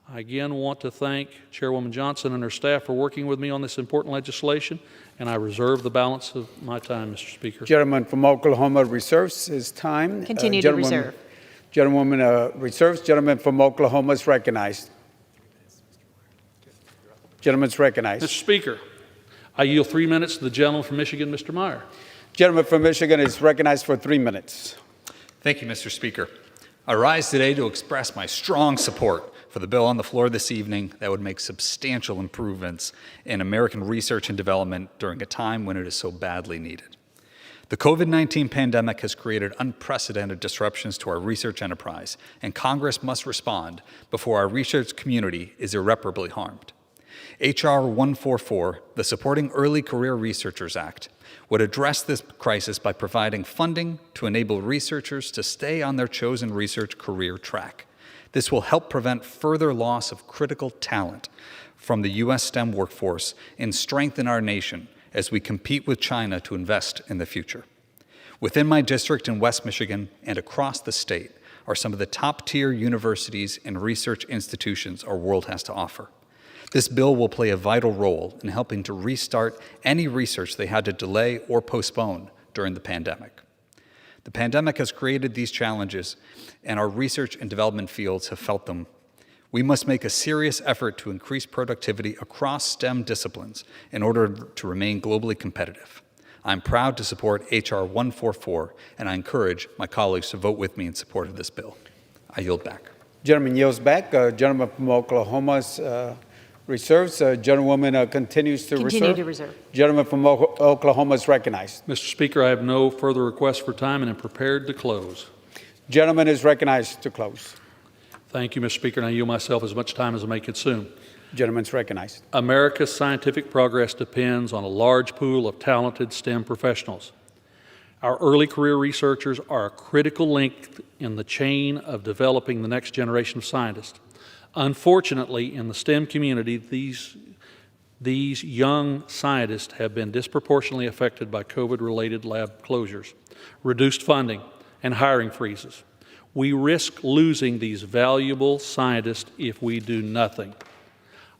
I again want to thank Chairwoman Johnson and her staff for working with me on this important legislation, and I reserve the balance of my time, Mr. Speaker. Gentleman from Oklahoma reserves his time. Continue to reserve. Gentlewoman reserves. Gentleman from Oklahoma is recognized. Gentleman's recognized. Mr. Speaker, I yield 3 minutes to the gentleman from Michigan, Mr. Meyer. Gentleman from Michigan is recognized for 3 minutes. Thank you, Mr. Speaker. I rise today to express my strong support for the bill on the floor this evening that would make substantial improvements in American research and development during a time when it is so badly needed. The COVID-19 pandemic has created unprecedented disruptions to our research enterprise, and Congress must respond before our research community is irreparably harmed. H.R. 144, the Supporting Early Career Researchers Act, would address this crisis by providing funding to enable researchers to stay on their chosen research career track. This will help prevent further loss of critical talent from the U.S. STEM workforce and strengthen our nation as we compete with China to invest in the future. Within my district in West Michigan and across the state are some of the top-tier universities and research institutions our world has to offer. This bill will play a vital role in helping to restart any research they had to delay or postpone during the pandemic. The pandemic has created these challenges, and our research and development fields have felt them. We must make a serious effort to increase productivity across STEM disciplines in order to remain globally competitive. I'm proud to support H.R. 144, and I encourage my colleagues to vote with me in support of this bill. I yield back. Gentleman yields back. Gentleman from Oklahoma's reserves. Gentlewoman continues to reserve. Gentleman from Oklahoma is recognized. Mr. Speaker, I have no further requests for time and am prepared to close. Gentleman is recognized to close. Thank you, Mr. Speaker, and I yield myself as much time as I may consume. Gentleman's recognized. America's scientific progress depends on a large pool of talented STEM professionals. Our early career researchers are a critical link in the chain of developing the next generation of scientists. Unfortunately, in the STEM community, these young scientists have been disproportionately affected by COVID-related lab closures, reduced funding, and hiring freezes. We risk losing these valuable scientists if we do nothing.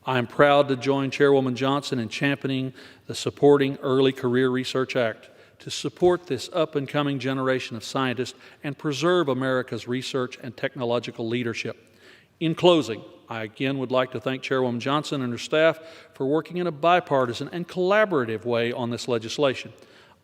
I'm proud to join Chairwoman Johnson in championing the Supporting Early Career Research Act to support this up-and-coming generation of scientists and preserve America's research and technological leadership. In closing, I again would like to thank Chairwoman Johnson and her staff for working in a bipartisan and collaborative way on this legislation.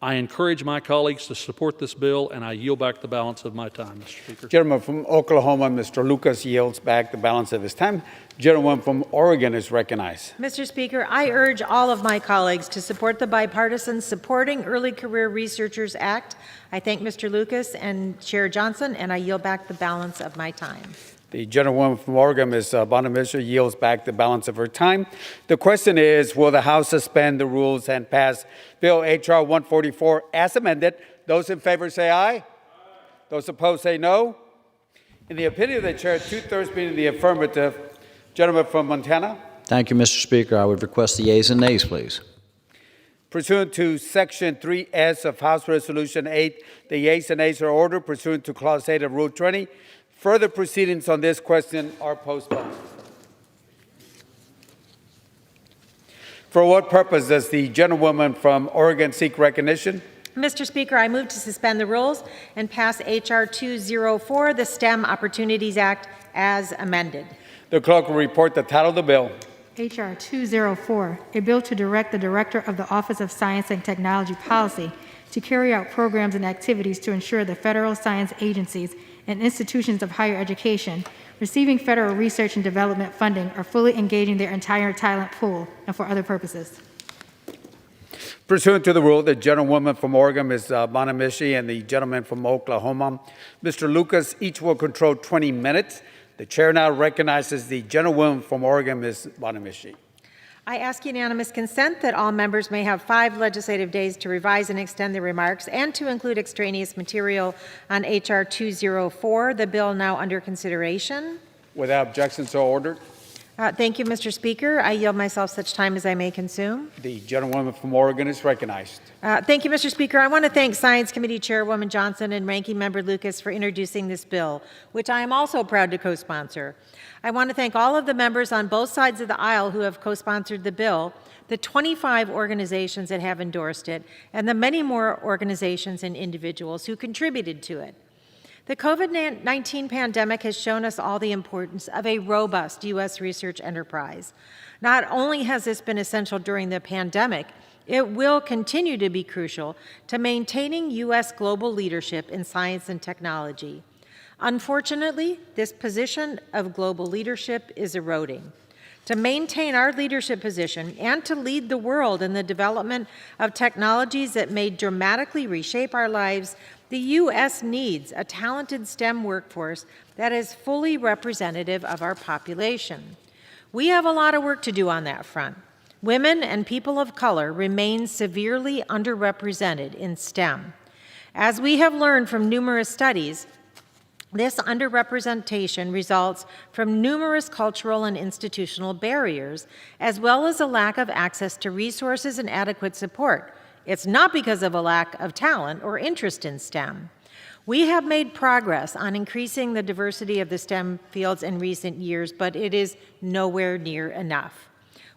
I encourage my colleagues to support this bill, and I yield back the balance of my time, Mr. Speaker. Gentleman from Oklahoma, Mr. Lucas, yields back the balance of his time. Gentleman from Oregon is recognized. Mr. Speaker, I urge all of my colleagues to support the bipartisan Supporting Early Career Researchers Act. I thank Mr. Lucas and Chair Johnson, and I yield back the balance of my time. The gentlewoman from Oregon, Ms. Bonamici, yields back the balance of her time. The question is, will the House suspend the rules and pass Bill H.R. 144 as amended? Those in favor say aye. Those opposed say no. In the opinion of the chair, 2/3 being in the affirmative. Gentleman from Montana. Thank you, Mr. Speaker. I would request the yeas and nays, please. Pursuant to Section 3S of House Resolution 8, the yeas and nays are ordered pursuant to Clause 8 of Rule 20. Further proceedings on this question are postponed. For what purpose does the gentlewoman from Oregon seek recognition? Mr. Speaker, I move to suspend the rules and pass H.R. 204, the STEM Opportunities Act, as amended. The clerk will report the title of the bill. H.R. 204, a bill to direct the Director of the Office of Science and Technology Policy to carry out programs and activities to ensure the federal science agencies and institutions of higher education receiving federal research and development funding are fully engaging their entire talent pool and for other purposes. Pursuant to the rule, the gentlewoman from Oregon, Ms. Bonamici, and the gentleman from Oklahoma, Mr. Lucas, each will control 20 minutes. The chair now recognizes the gentlewoman from Oregon, Ms. Bonamici. I ask unanimous consent that all members may have 5 legislative days to revise and extend their remarks and to include extraneous material on H.R. 204, the bill now under consideration. Without objection, so ordered. Thank you, Mr. Speaker. I yield myself such time as I may consume. The gentlewoman from Oregon is recognized. Thank you, Mr. Speaker. I want to thank Science Committee Chairwoman Johnson and Ranking Member Lucas for introducing this bill, which I am also proud to co-sponsor. I want to thank all of the members on both sides of the aisle who have co-sponsored the bill, the 25 organizations that have endorsed it, and the many more organizations and individuals who contributed to it. The COVID-19 pandemic has shown us all the importance of a robust U.S. research enterprise. Not only has this been essential during the pandemic, it will continue to be crucial to maintaining U.S. global leadership in science and technology. Unfortunately, this position of global leadership is eroding. To maintain our leadership position and to lead the world in the development of technologies that may dramatically reshape our lives, the U.S. needs a talented STEM workforce that is fully representative of our population. We have a lot of work to do on that front. Women and people of color remain severely underrepresented in STEM. As we have learned from numerous studies, this underrepresentation results from numerous cultural and institutional barriers, as well as a lack of access to resources and adequate support. It's not because of a lack of talent or interest in STEM. We have made progress on increasing the diversity of the STEM fields in recent years, but it is nowhere near enough.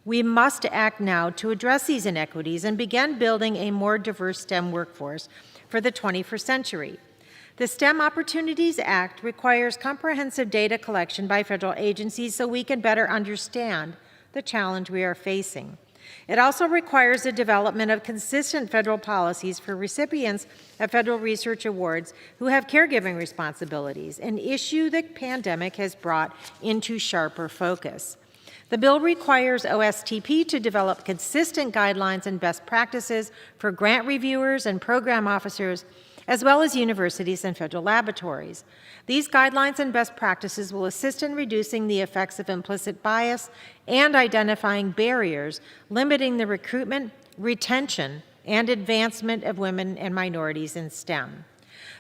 We must act now to address these inequities and begin building a more diverse STEM workforce for the 21st century. The STEM Opportunities Act requires comprehensive data collection by federal agencies so we can better understand the challenge we are facing. It also requires the development of consistent federal policies for recipients of federal research awards who have caregiving responsibilities, an issue the pandemic has brought into sharper focus. The bill requires OSTP to develop consistent guidelines and best practices for grant reviewers and program officers, as well as universities and federal laboratories. These guidelines and best practices will assist in reducing the effects of implicit bias and identifying barriers limiting the recruitment, retention, and advancement of women and minorities in STEM.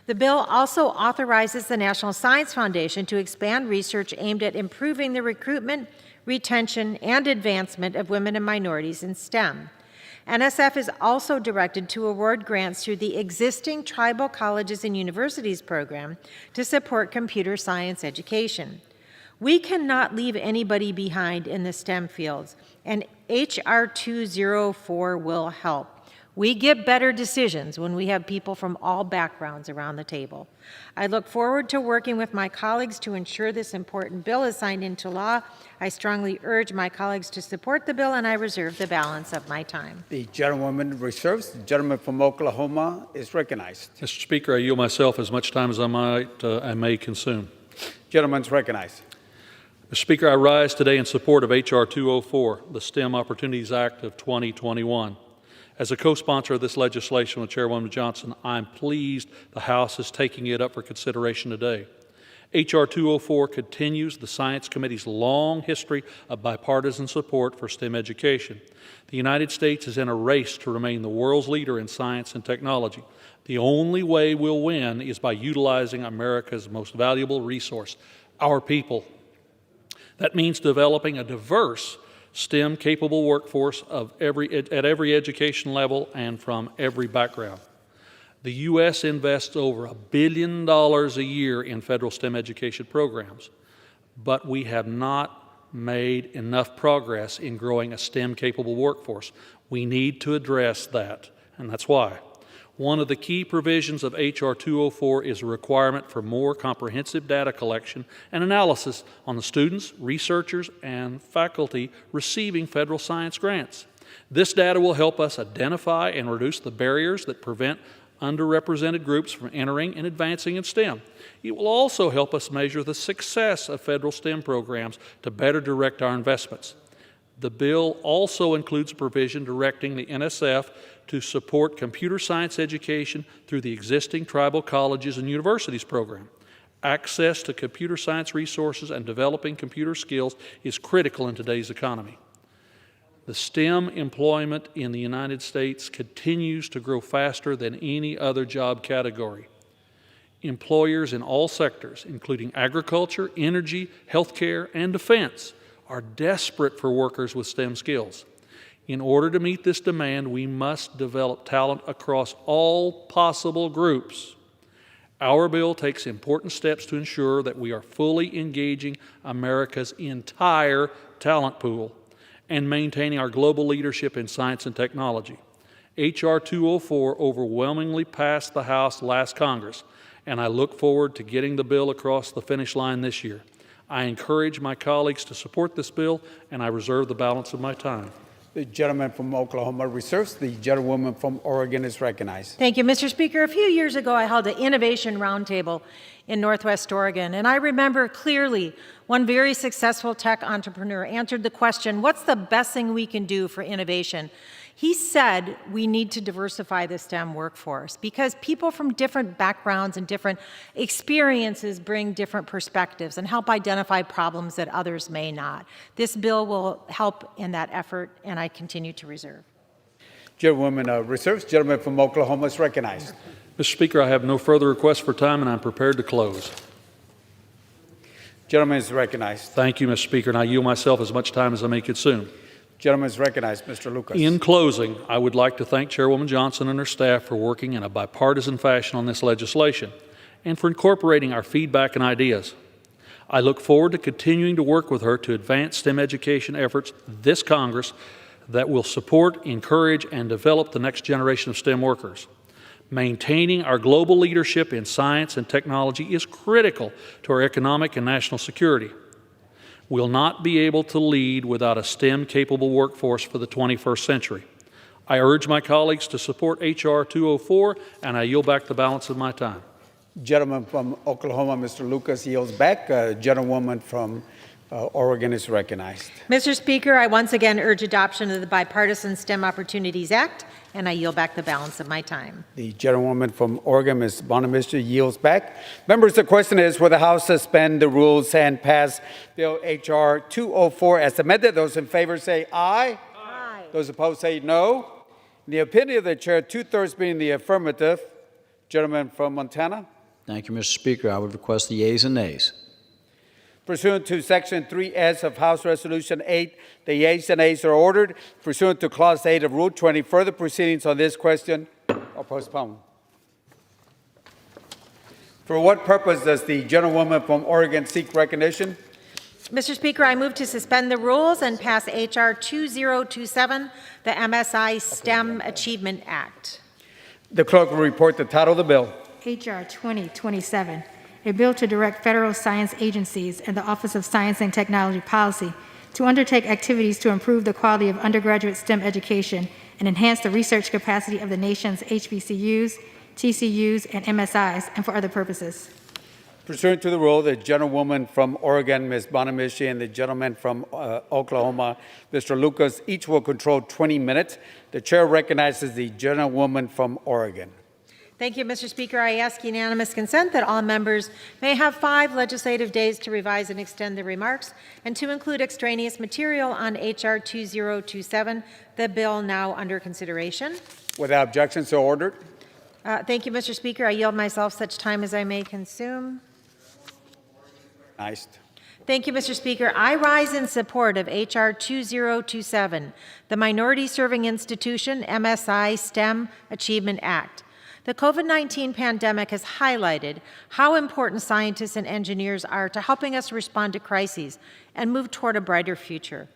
The bill also authorizes the National Science Foundation to expand research aimed at improving the recruitment, retention, and advancement of women and minorities in STEM. NSF is also directed to award grants through the existing Tribal Colleges and Universities program to support computer science education. We cannot leave anybody behind in the STEM fields, and H.R. 204 will help. We get better decisions when we have people from all backgrounds around the table. I look forward to working with my colleagues to ensure this important bill is signed into law. I strongly urge my colleagues to support the bill, and I reserve the balance of my time. The gentlewoman reserves. The gentleman from Oklahoma is recognized. Mr. Speaker, I yield myself as much time as I may consume. Gentleman's recognized. Mr. Speaker, I rise today in support of H.R. 204, the STEM Opportunities Act of 2021. As a co-sponsor of this legislation with Chairwoman Johnson, I'm pleased the House is taking it up for consideration today. H.R. 204 continues the Science Committee's long history of bipartisan support for STEM education. The United States is in a race to remain the world's leader in science and technology. The only way we'll win is by utilizing America's most valuable resource, our people. That means developing a diverse STEM-capable workforce at every education level and from every background. The U.S. invests over $1 billion a year in federal STEM education programs, but we have not made enough progress in growing a STEM-capable workforce. We need to address that, and that's why. One of the key provisions of H.R. 204 is a requirement for more comprehensive data collection and analysis on the students, researchers, and faculty receiving federal science grants. This data will help us identify and reduce the barriers that prevent underrepresented groups from entering and advancing in STEM. It will also help us measure the success of federal STEM programs to better direct our investments. The bill also includes a provision directing the NSF to support computer science education through the existing tribal colleges and universities program. Access to computer science resources and developing computer skills is critical in today's economy. The STEM employment in the United States continues to grow faster than any other job category. Employers in all sectors, including agriculture, energy, healthcare, and defense, are desperate for workers with STEM skills. In order to meet this demand, we must develop talent across all possible groups. Our bill takes important steps to ensure that we are fully engaging America's entire talent pool and maintaining our global leadership in science and technology. H.R. 204 overwhelmingly passed the House last Congress, and I look forward to getting the bill across the finish line this year. I encourage my colleagues to support this bill, and I reserve the balance of my time. The gentleman from Oklahoma reserves. The gentlewoman from Oregon is recognized. Thank you, Mr. Speaker. A few years ago, I held an innovation roundtable in Northwest Oregon, and I remember clearly one very successful tech entrepreneur answered the question, what's the best thing we can do for innovation? He said we need to diversify the STEM workforce because people from different backgrounds and different experiences bring different perspectives and help identify problems that others may not. This bill will help in that effort, and I continue to reserve. Gentlewoman reserves. Gentleman from Oklahoma is recognized. Mr. Speaker, I have no further requests for time, and I'm prepared to close. Gentleman is recognized. Thank you, Mr. Speaker, and I yield myself as much time as I may consume. Gentleman is recognized. Mr. Lucas. In closing, I would like to thank Chairwoman Johnson and her staff for working in a bipartisan fashion on this legislation and for incorporating our feedback and ideas. I look forward to continuing to work with her to advance STEM education efforts this Congress that will support, encourage, and develop the next generation of STEM workers. Maintaining our global leadership in science and technology is critical to our economic and national security. We'll not be able to lead without a STEM-capable workforce for the 21st century. I urge my colleagues to support H.R. 204, and I yield back the balance of my time. Gentleman from Oklahoma, Mr. Lucas, yields back. Gentlewoman from Oregon is recognized. Mr. Speaker, I once again urge adoption of the Bipartisan STEM Opportunities Act, and I yield back the balance of my time. The gentlewoman from Oregon, Ms. Bonamister, yields back. Members, the question is, will the House suspend the rules and pass Bill H.R. 204 as amended? Those in favor say aye. Aye. Those opposed say no. In the opinion of the chair, 2/3 being the affirmative. Gentleman from Montana. Thank you, Mr. Speaker. I would request the yeas and nays. Pursuant to Section 3S of House Resolution 8, the yeas and nays are ordered. Pursuant to Clause 8 of Rule 20, further proceedings on this question are postponed. For what purpose does the gentlewoman from Oregon seek recognition? Mr. Speaker, I move to suspend the rules and pass H.R. 2027, the MSI STEM Achievement Act. The clerk will report the title of the bill. H.R. 2027, a bill to direct federal science agencies and the Office of Science and Technology Policy to undertake activities to improve the quality of undergraduate STEM education and enhance the research capacity of the nation's HBCUs, TCUs, and MSIs, and for other purposes. Pursuant to the rule, the gentlewoman from Oregon, Ms. Bonamishi, and the gentleman from Oklahoma, Mr. Lucas, each will control 20 minutes. The chair recognizes the gentlewoman from Oregon. Thank you, Mr. Speaker. I ask unanimous consent that all members may have 5 legislative days to revise and extend their remarks and to include extraneous material on H.R. 2027, the bill now under consideration. Without objection, so ordered. Thank you, Mr. Speaker. I yield myself such time as I may consume. Nice. Thank you, Mr. Speaker. I rise in support of H.R. 2027, the Minority Serving Institution MSI STEM Achievement Act. The COVID-19 pandemic has highlighted how important scientists and engineers are to helping us respond to crises and move toward a brighter future.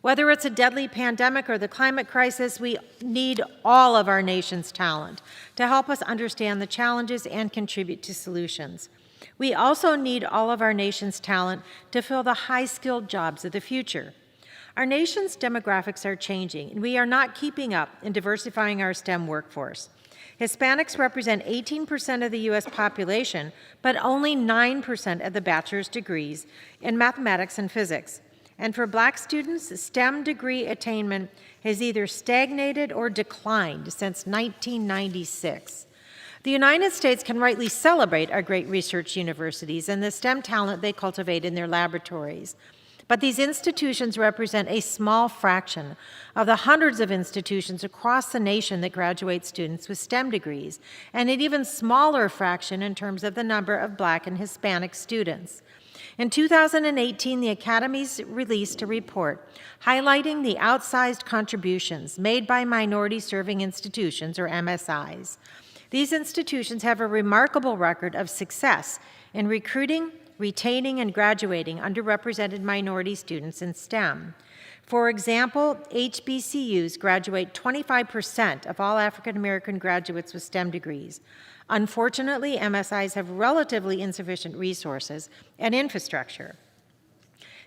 Whether it's a deadly pandemic or the climate crisis, we need all of our nation's talent to help us understand the challenges and contribute to solutions. We also need all of our nation's talent to fill the high-skilled jobs of the future. Our nation's demographics are changing, and we are not keeping up in diversifying our STEM workforce. Hispanics represent 18% of the U.S. population, but only 9% of the bachelor's degrees in mathematics and physics. And for Black students, STEM degree attainment has either stagnated or declined since 1996. The United States can rightly celebrate our great research universities and the STEM talent they cultivate in their laboratories. But these institutions represent a small fraction of the hundreds of institutions across the nation that graduate students with STEM degrees, and an even smaller fraction in terms of the number of Black and Hispanic students. In 2018, the Academies released a report highlighting the outsized contributions made by minority-serving institutions, or MSIs. These institutions have a remarkable record of success in recruiting, retaining, and graduating underrepresented minority students in STEM. For example, HBCUs graduate 25% of all African American graduates with STEM degrees. Unfortunately, MSIs have relatively insufficient resources and infrastructure.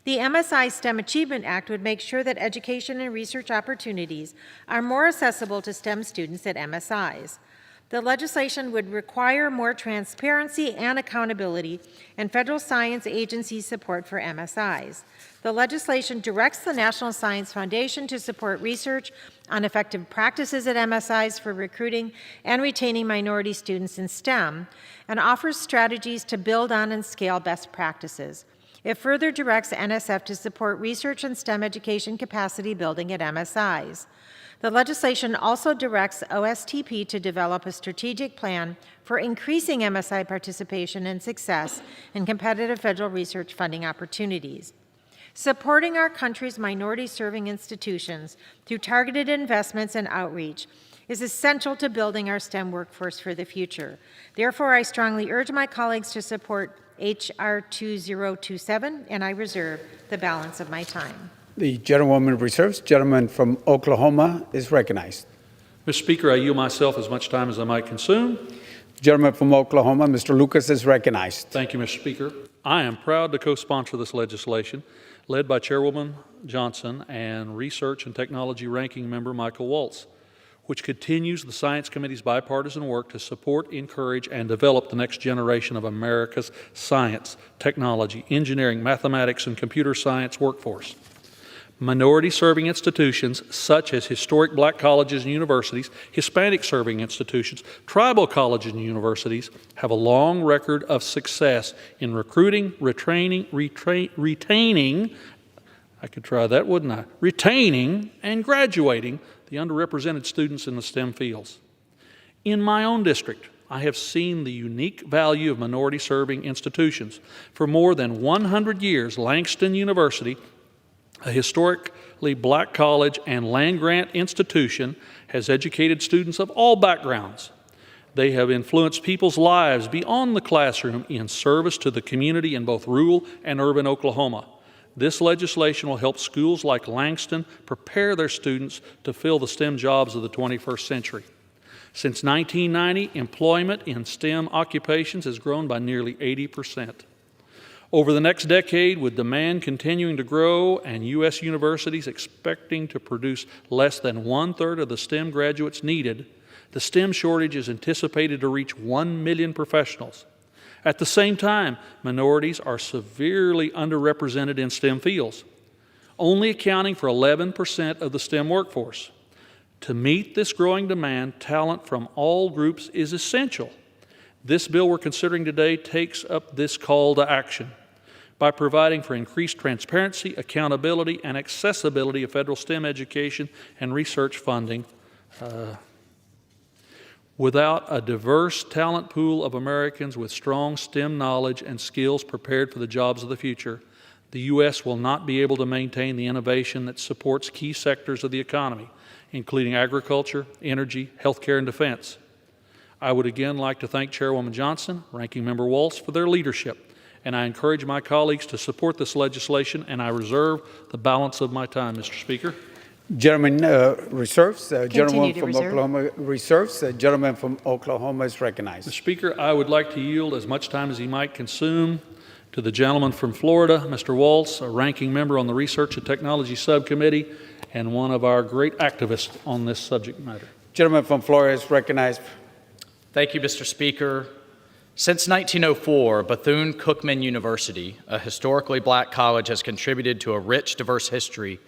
The MSI STEM Achievement Act would make sure that education and research opportunities are more accessible to STEM students at MSIs. The legislation would require more transparency and accountability in federal science agency support for MSIs. The legislation directs the National Science Foundation to support research on effective practices at MSIs for recruiting and retaining minority students in STEM, and offers strategies to build on and scale best practices. It further directs NSF to support research and STEM education capacity building at MSIs. The legislation also directs OSTP to develop a strategic plan for increasing MSI participation and success in competitive federal research funding opportunities. Supporting our country's minority-serving institutions through targeted investments and outreach is essential to building our STEM workforce for the future. Therefore, I strongly urge my colleagues to support H.R. 2027, and I reserve the balance of my time. The gentlewoman reserves. Gentleman from Oklahoma is recognized. Mr. Speaker, I yield myself as much time as I might consume. The gentleman from Oklahoma, Mr. Lucas, is recognized. Thank you, Mr. Speaker. I am proud to co-sponsor this legislation, led by Chairwoman Johnson and Research and Technology Ranking Member Michael Waltz, which continues the Science Committee's bipartisan work to support, encourage, and develop the next generation of America's science, technology, engineering, mathematics, and computer science workforce. Minority-serving institutions such as historic Black colleges and universities, Hispanic-serving institutions, tribal colleges and universities have a long record of success in recruiting, retaining, I could try that, wouldn't I? Retaining and graduating the underrepresented students in the STEM fields. In my own district, I have seen the unique value of minority-serving institutions. For more than 100 years, Langston University, a historically Black college and land-grant institution, has educated students of all backgrounds. They have influenced people's lives beyond the classroom in service to the community in both rural and urban Oklahoma. This legislation will help schools like Langston prepare their students to fill the STEM jobs of the 21st century. Since 1990, employment in STEM occupations has grown by nearly 80%. Over the next decade, with demand continuing to grow and U.S. universities expecting to produce less than 1/3 of the STEM graduates needed, the STEM shortage is anticipated to reach 1 million professionals. At the same time, minorities are severely underrepresented in STEM fields, only accounting for 11% of the STEM workforce. To meet this growing demand, talent from all groups is essential. This bill we're considering today takes up this call to action by providing for increased transparency, accountability, and accessibility of federal STEM education and research funding. Without a diverse talent pool of Americans with strong STEM knowledge and skills prepared for the jobs of the future, the U.S. will not be able to maintain the innovation that supports key sectors of the economy, including agriculture, energy, healthcare, and defense. I would again like to thank Chairwoman Johnson, Ranking Member Waltz for their leadership, and I encourage my colleagues to support this legislation, and I reserve the balance of my time, Mr. Speaker. Gentleman reserves. Gentleman to from reserve. Oklahoma reserves. Gentleman from Oklahoma is recognized. Mr. Speaker, I would like to yield as much time as he might consume to the gentleman from Florida, Mr. Waltz, a ranking member on the Research and Technology Subcommittee and one of our great activists on this subject matter. Gentleman from Florida is recognized. Thank you, Mr. Speaker. Since 1904, Bethune-Cookman University, a historically black college, has contributed to a rich, diverse history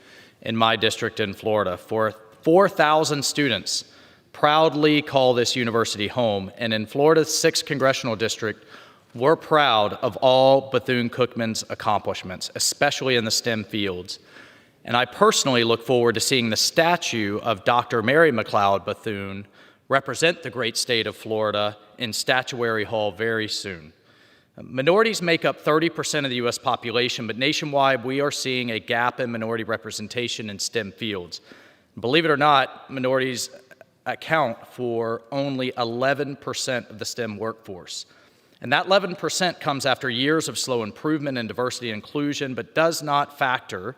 in my district in Florida. 4,000 students proudly call this university home, and in Florida's 6th Congressional District, we're proud of all Bethune-Cookman's accomplishments, especially in the STEM fields. And I personally look forward to seeing the statue of Dr. Mary McLeod Bethune represent the great state of Florida in Statuary Hall very soon. Minorities make up 30% of the U.S. population, but nationwide we are seeing a gap in minority representation in STEM fields. Believe it or not, minorities account for only 11% of the STEM workforce. And that 11% comes after years of slow improvement in diversity and inclusion, but does not factor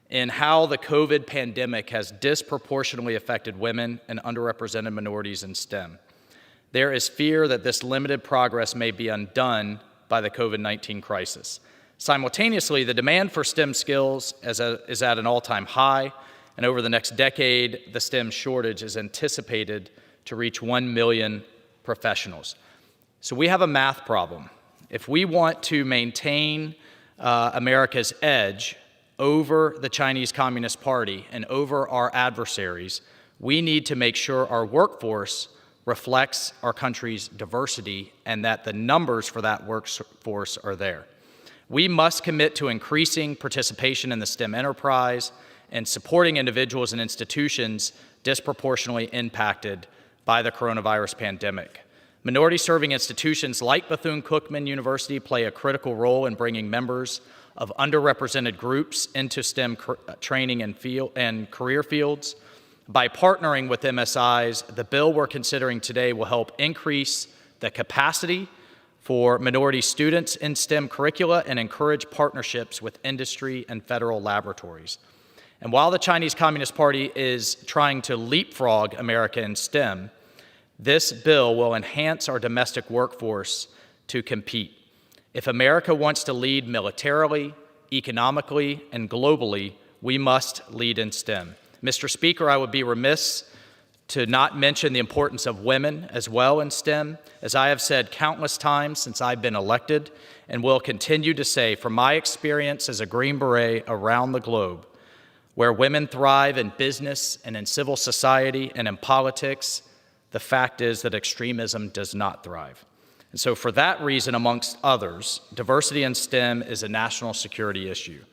in how the COVID pandemic has disproportionately affected women and underrepresented minorities in STEM. There is fear that this limited progress may be undone by the COVID-19 crisis. Simultaneously, the demand for STEM skills is at an all-time high, and over the next decade, the STEM shortage is anticipated to reach 1 million professionals. So we have a math problem. If we want to maintain America's edge over the Chinese Communist Party and over our adversaries, we need to make sure our workforce reflects our country's diversity and that the numbers for that workforce are there. We must commit to increasing participation in the STEM enterprise and supporting individuals and institutions disproportionately impacted by the coronavirus pandemic. Minority-serving institutions like Bethune-Cookman University play a critical role in bringing members of underrepresented groups into STEM training and career fields. By partnering with MSIs, the bill we're considering today will help increase the capacity for minority students in STEM curricula and encourage partnerships with industry and federal laboratories. And while the Chinese Communist Party is trying to leapfrog America in STEM, this bill will enhance our domestic workforce to compete. If America wants to lead militarily, economically, and globally, we must lead in STEM. Mr. Speaker, I would be remiss to not mention the importance of women as well in STEM, as I have said countless times since I've been elected, and will continue to say from my experience as a Green Beret around the globe, where women thrive in business and in civil society and in politics, the fact is that extremism does not thrive. And so for that reason, amongst others, diversity in STEM is a national security issue.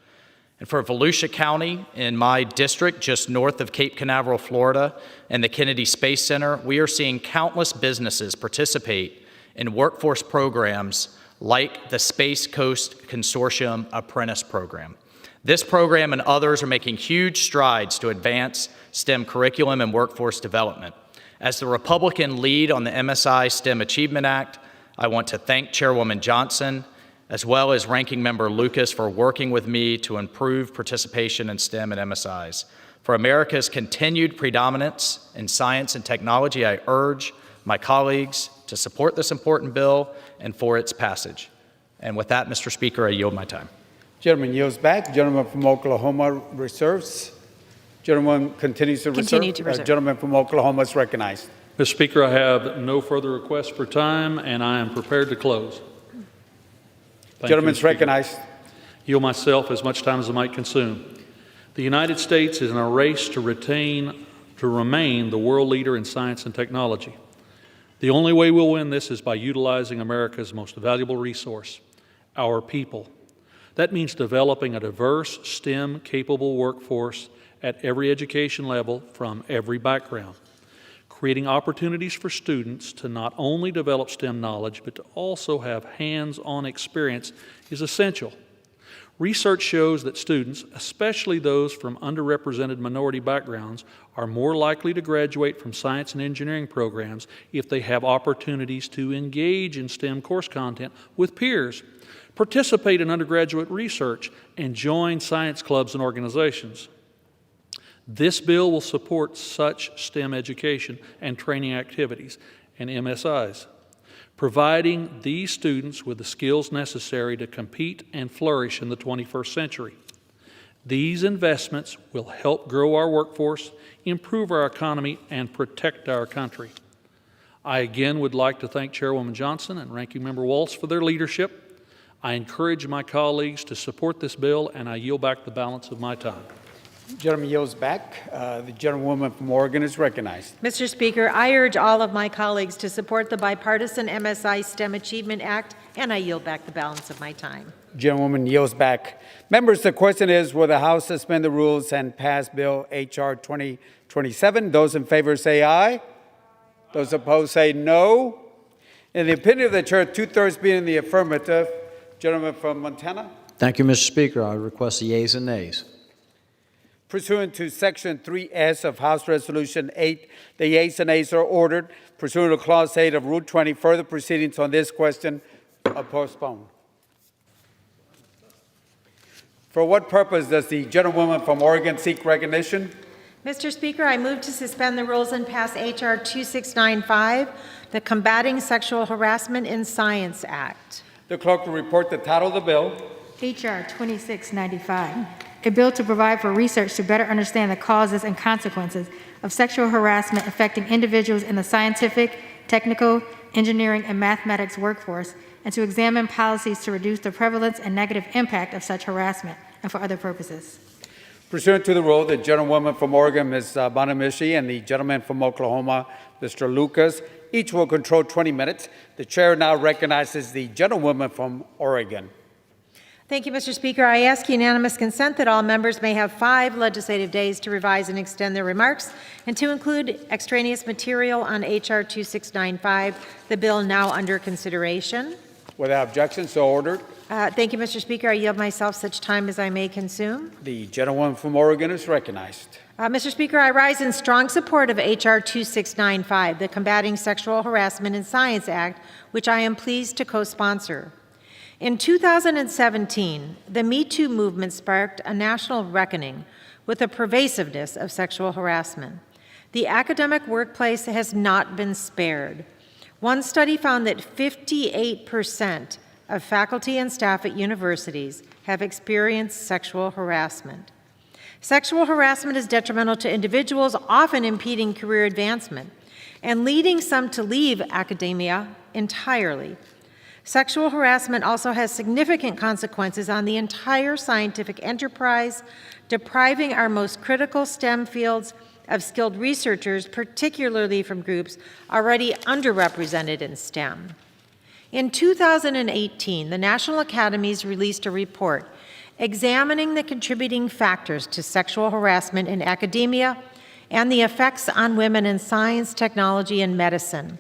And for Volusia County, in my district, just north of Cape Canaveral, Florida, and the Kennedy Space Center, we are seeing countless businesses participate in workforce programs like the Space Coast Consortium Apprentice Program. This program and others are making huge strides to advance STEM curriculum and workforce development. As the Republican lead on the MSI STEM Achievement Act, I want to thank Chairwoman Johnson, as well as Ranking Member Lucas, for working with me to improve participation in STEM and MSIs. For America's continued predominance in science and technology, I urge my colleagues to support this important bill and for its passage. And with that, Mr. Speaker, I yield my time. Gentleman yields back. Gentleman from Oklahoma reserves. Gentleman continues to reserve. Continue to reserve. Gentleman from Oklahoma is recognized. Mr. Speaker, I have no further requests for time, and I am prepared to close. Thank you, Gentleman's Mr. Speaker. recognized. Yield myself as much time as I might consume. The United States is in a race to retain to remain the world leader in science and technology. The only way we'll win this is by utilizing America's most valuable resource, our people. That means developing a diverse, STEM-capable workforce at every education level from every background. Creating opportunities for students to not only develop STEM knowledge, but to also have hands-on experience is essential. Research shows that students, especially those from underrepresented minority backgrounds, are more likely to graduate from science and engineering programs if they have opportunities to engage in STEM course content with peers, participate in undergraduate research, and join science clubs and organizations. This bill will support such STEM education and training activities and MSIs, providing these students with the skills necessary to compete and flourish in the 21st century. These investments will help grow our workforce, improve our economy, and protect our country. I again would like to thank Chairwoman Johnson and Ranking Member Waltz for their leadership. I encourage my colleagues to support this bill, and I yield back the balance of my time. Gentleman yields back. The gentlewoman from Oregon is recognized. Mr. Speaker, I urge all of my colleagues to support the bipartisan MSI STEM Achievement Act, and I yield back the balance of my time. Gentlewoman yields back. Members, the question is, will the House suspend the rules and pass Bill H.R. 2027? Those in favor say aye. Those opposed say no. In the opinion of the chair, 2/3 being in the affirmative. Gentleman from Montana. Thank you, Mr. Speaker. I request the yeas and nays. Pursuant to Section 3S of House Resolution 8, the yeas and nays are ordered. Pursuant to Clause 8 of Rule 20, further proceedings on this question are postponed. For what purpose does the gentlewoman from Oregon seek recognition? Mr. Speaker, I move to suspend the rules and pass H.R. 2695, the Combating Sexual Harassment in Science Act. The clerk will report the title of the bill. H.R. 2695, a bill to provide for research to better understand the causes and consequences of sexual harassment affecting individuals in the scientific, technical, engineering, and mathematics workforce, and to examine policies to reduce the prevalence and negative impact of such harassment, and for other purposes. Pursuant to the rule, the gentlewoman from Oregon, Ms. Bonamici, and the gentleman from Oklahoma, Mr. Lucas, each will control 20 minutes. The chair now recognizes the gentlewoman from Oregon. Thank you, Mr. Speaker. I ask unanimous consent that all members may have 5 legislative days to revise and extend their remarks and to include extraneous material on H.R. 2695, the bill now under consideration. Without objection, so ordered. Thank you, Mr. Speaker. I yield myself such time as I may consume. The gentlewoman from Oregon is recognized. Mr. Speaker, I rise in strong support of H.R. 2695, the Combating Sexual Harassment in Science Act, which I am pleased to co-sponsor. In 2017, the Me Too movement sparked a national reckoning with the pervasiveness of sexual harassment. The academic workplace has not been spared. One study found that 58% of faculty and staff at universities have experienced sexual harassment. Sexual harassment is detrimental to individuals, often impeding career advancement and leading some to leave academia entirely. Sexual harassment also has significant consequences on the entire scientific enterprise, depriving our most critical STEM fields of skilled researchers, particularly from groups already underrepresented in STEM. In 2018, the National Academies released a report examining the contributing factors to sexual harassment in academia and the effects on women in science, technology, and medicine.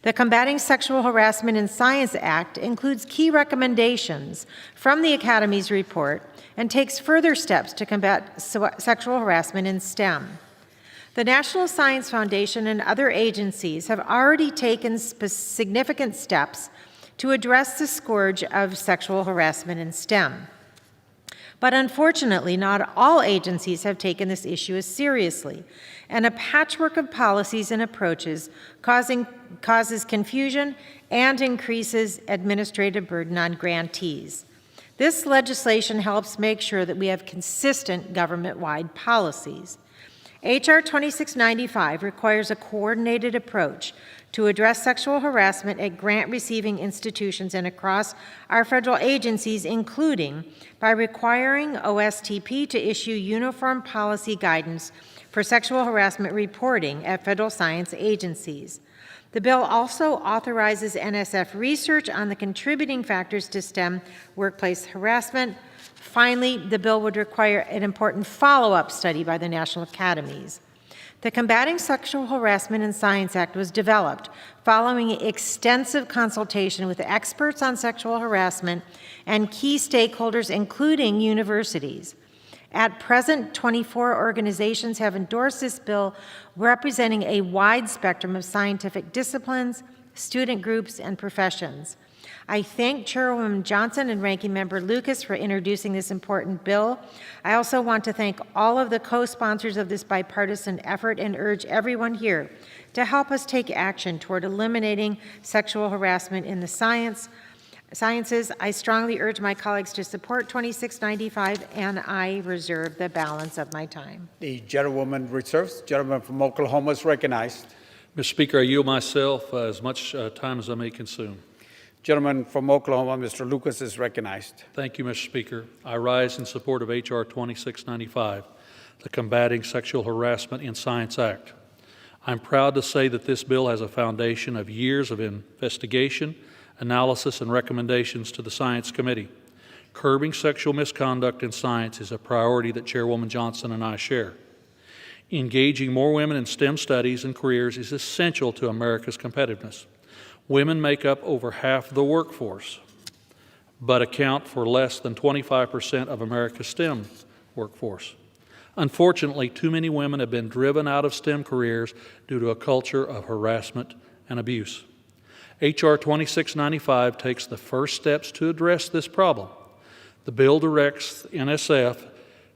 The Combating Sexual Harassment in Science Act includes key recommendations from the Academy's report and takes further steps to combat sexual harassment in STEM. The National Science Foundation and other agencies have already taken significant steps to address the scourge of sexual harassment in STEM. But unfortunately, not all agencies have taken this issue as seriously, and a patchwork of policies and approaches causes confusion and increases administrative burden on grantees. This legislation helps make sure that we have consistent government-wide policies. H.R. 2695 requires a coordinated approach to address sexual harassment at grant-receiving institutions and across our federal agencies, including by requiring OSTP to issue uniform policy guidance for sexual harassment reporting at federal science agencies. The bill also authorizes NSF research on the contributing factors to STEM workplace harassment. Finally, the bill would require an important follow-up study by the national academies. The Combating Sexual Harassment in Science Act was developed following extensive consultation with experts on sexual harassment and key stakeholders, including universities. At present, 24 organizations have endorsed this bill, representing a wide spectrum of scientific disciplines, student groups, and professions. I thank Chairwoman Johnson and Ranking Member Lucas for introducing this important bill. I also want to thank all of the co-sponsors of this bipartisan effort and urge everyone here to help us take action toward eliminating sexual harassment in the sciences. I strongly urge my colleagues to support 2695, and I reserve the balance of my time. The gentlewoman reserves. Gentleman from Oklahoma is recognized. Mr. Speaker, I yield myself as much time as I may consume. Gentleman from Oklahoma, Mr. Lucas, is recognized. Thank you, Mr. Speaker. I rise in support of H.R. 2695, the Combating Sexual Harassment in Science Act. I'm proud to say that this bill has a foundation of years of investigation, analysis, and recommendations to the Science Committee. Curbing sexual misconduct in science is a priority that Chairwoman Johnson and I share. Engaging more women in STEM studies and careers is essential to America's competitiveness. Women make up over half the workforce, but account for less than 25% of America's STEM workforce. Unfortunately, too many women have been driven out of STEM careers due to a culture of harassment and abuse. H.R. 2695 takes the first steps to address this problem. The bill directs NSF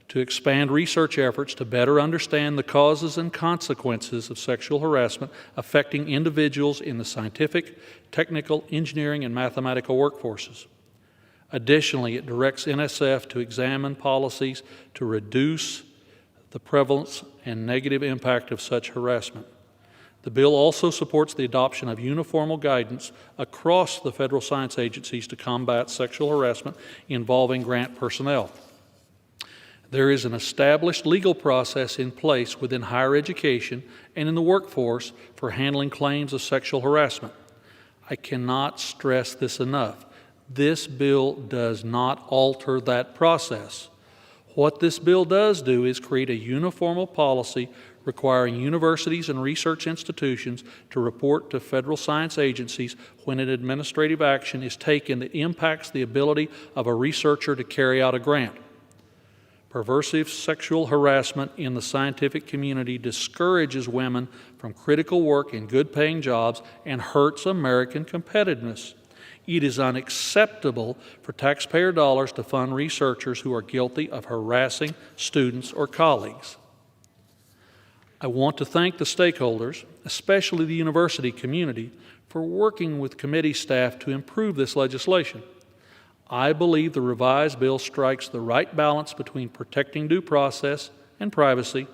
to expand research efforts to better understand the causes and consequences of sexual harassment affecting individuals in the scientific, technical, engineering, and mathematical workforces. Additionally, it directs NSF to examine policies to reduce the prevalence and negative impact of such harassment. The bill also supports the adoption of uniform guidance across the federal science agencies to combat sexual harassment involving grant personnel. There is an established legal process in place within higher education and in the workforce for handling claims of sexual harassment. I cannot stress this enough. This bill does not alter that process. What this bill does do is create a uniform policy requiring universities and research institutions to report to federal science agencies when an administrative action is taken that impacts the ability of a researcher to carry out a grant. Pervasive sexual harassment in the scientific community discourages women from critical work in good-paying jobs and hurts American competitiveness. It is unacceptable for taxpayer dollars to fund researchers who are guilty of harassing students or colleagues. I want to thank the stakeholders, especially the university community, for working with committee staff to improve this legislation. I believe the revised bill strikes the right balance between protecting due process and privacy,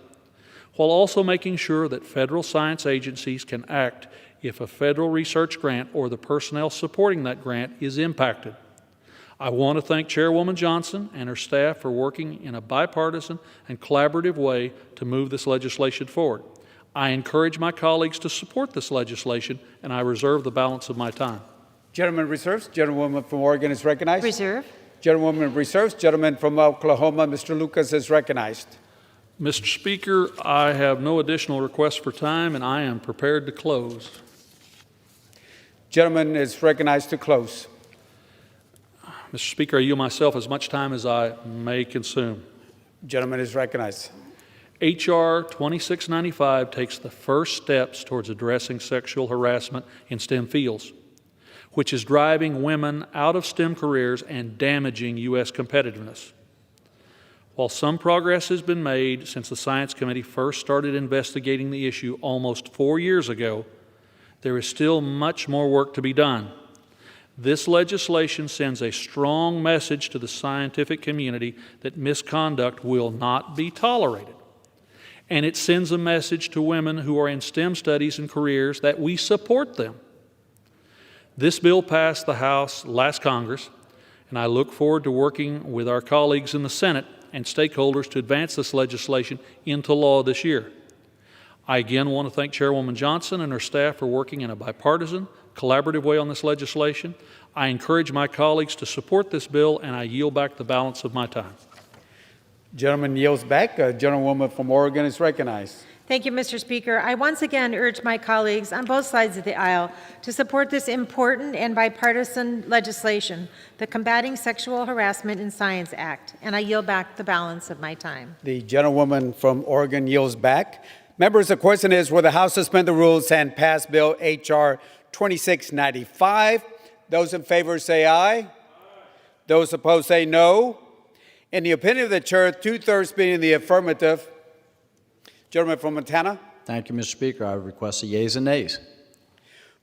while also making sure that federal science agencies can act if a federal research grant or the personnel supporting that grant is impacted. I want to thank Chairwoman Johnson and her staff for working in a bipartisan and collaborative way to move this legislation forward. I encourage my colleagues to support this legislation, and I reserve the balance of my time. Gentleman reserves. Gentlewoman from Oregon is recognized. Reserve. Gentlewoman reserves. Gentleman from Oklahoma, Mr. Lucas, is recognized. Mr. Speaker, I have no additional requests for time, and I am prepared to close. Gentleman is recognized to close. Mr. Speaker, I yield myself as much time as I may consume. Gentleman is recognized. H.R. 2695 takes the first steps towards addressing sexual harassment in STEM fields, which is driving women out of STEM careers and damaging U.S. competitiveness. While some progress has been made since the Science Committee first started investigating the issue almost 4 years ago, there is still much more work to be done. This legislation sends a strong message to the scientific community that misconduct will not be tolerated. And it sends a message to women who are in STEM studies and careers that we support them. This bill passed the House last Congress, and I look forward to working with our colleagues in the Senate and stakeholders to advance this legislation into law this year. I again want to thank Chairwoman Johnson and her staff for working in a bipartisan, collaborative way on this legislation. I encourage my colleagues to support this bill, and I yield back the balance of my time. Gentleman yields back. Gentlewoman from Oregon is recognized. Thank you, Mr. Speaker. I once again urge my colleagues on both sides of the aisle to support this important and bipartisan legislation, the Combating Sexual Harassment in Science Act, and I yield back the balance of my time. The gentlewoman from Oregon yields back. Members, the question is, will the House suspend the rules and pass Bill H.R. 2695? Those in favor say aye. Aye. Those opposed say no. In the opinion of the chair, 2/3 being in the affirmative. Gentleman from Montana. Thank you, Mr. Speaker. I request the yeas and nays.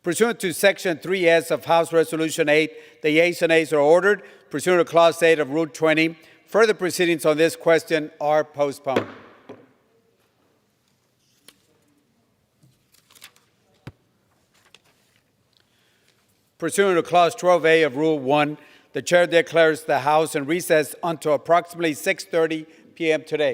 Pursuant to Section 3S of House Resolution 8, the yeas and nays are ordered. Pursuant to Clause 8 of Rule 20, further proceedings on this question are postponed. Pursuant to Clause 12A of Rule 1, the chair declares the House in recess until approximately 6:30 p.m. today.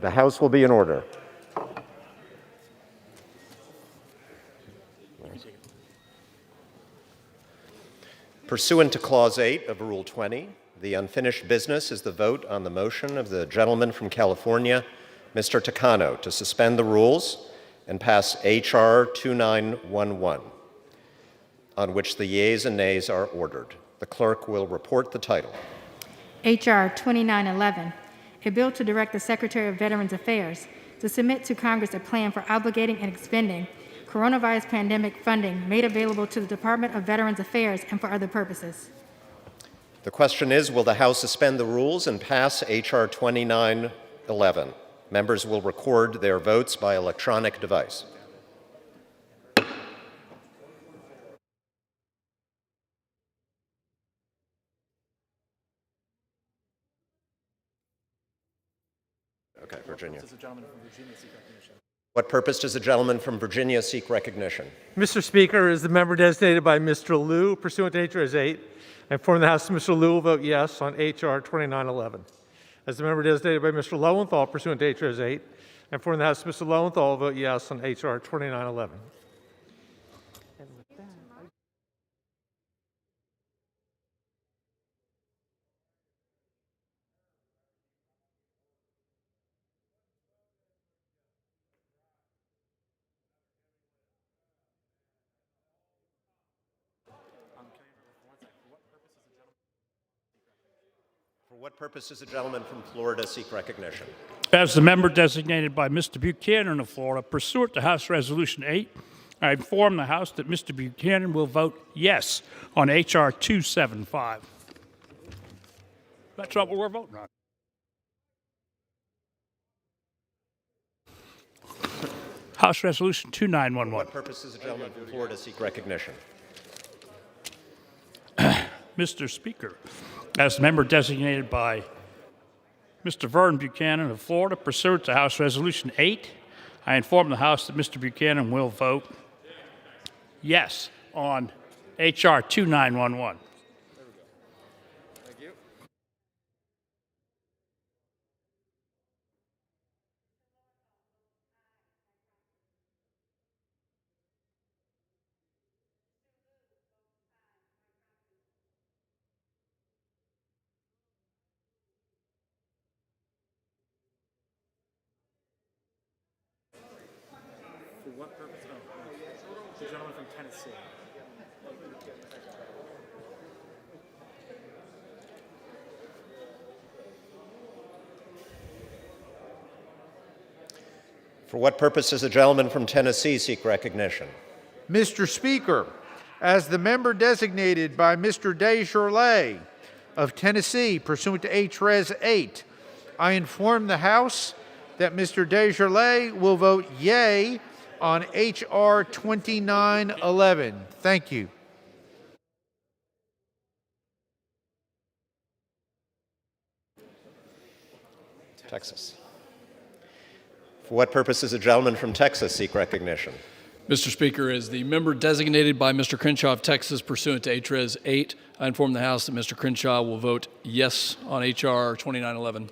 The House will be in order. Pursuant to Clause 8 of Rule 20, the unfinished business is the vote on the motion of the gentleman from California, Mr. Takano, to suspend the rules and pass H.R. 2911, on which the yeas and nays are ordered. The clerk will report the title. H.R. 2911, a bill to direct the Secretary of Veterans Affairs to submit to Congress a plan for obligating and expending coronavirus pandemic funding made available to the Department of Veterans Affairs and for other purposes. The question is, will the House suspend the rules and pass H.R. 2911? Members will record their votes by electronic device. Okay, Virginia. What purpose does the gentleman from Virginia seek recognition? Mr. Speaker, as the member designated by Mr. Liu, pursuant to H.R. 8, I inform the House that Mr. Liu will vote yes on H.R. 2911. As the member designated by Mr. Lowenthal, pursuant to H.R. 8, I inform the House that Mr. Lowenthal will vote yes on H.R. 2911. For what purpose does the gentleman from Florida seek recognition? As the member designated by Mr. Buchanan of Florida, pursuant to House Resolution 8, I inform the House that Mr. Buchanan will vote yes on H.R. 275. That's what we're voting on. House Resolution 2911. For what purpose does the gentleman from Florida seek recognition? Mr. Speaker, as the member designated by Mr. Vernon Buchanan of Florida, pursuant to House Resolution 8, I inform the House that Mr. Buchanan will vote yes on H.R. 2911. For what purpose? The gentleman from Tennessee. For what purpose does the gentleman from Tennessee seek recognition? Mr. Speaker, as the member designated by Mr. Desjardins of Tennessee, pursuant to H.Res. 8, I inform the House that Mr. Desjardins will vote yea on H.R. 2911. Thank you. Texas. For what purpose does the gentleman from Texas seek recognition? Mr. Speaker, as the member designated by Mr. Crenshaw of Texas pursuant to H.Res. 8, I inform the House that Mr. Crenshaw will vote yes on H.R. 2911.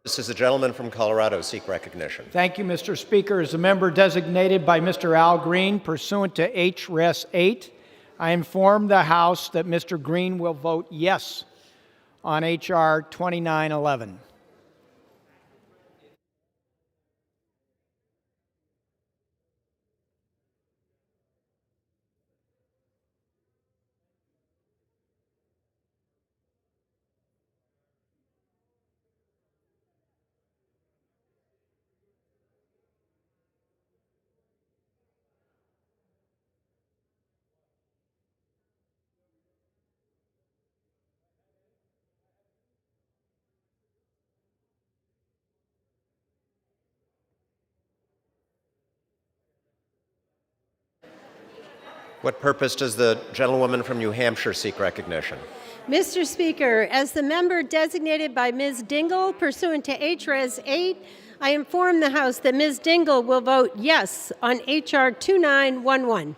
This is the gentleman from Colorado seek recognition. Thank you, Mr. Speaker. As a member designated by Mr. Al Green pursuant to HRES 8, I inform the House that Mr. Green will vote yes on H.R. 2911. What purpose does the gentlewoman from New Hampshire seek recognition? Mr. Speaker, as the member designated by Ms. Dingle pursuant to HRES 8, I inform the House that Ms. Dingle will vote yes on H.R. 2911.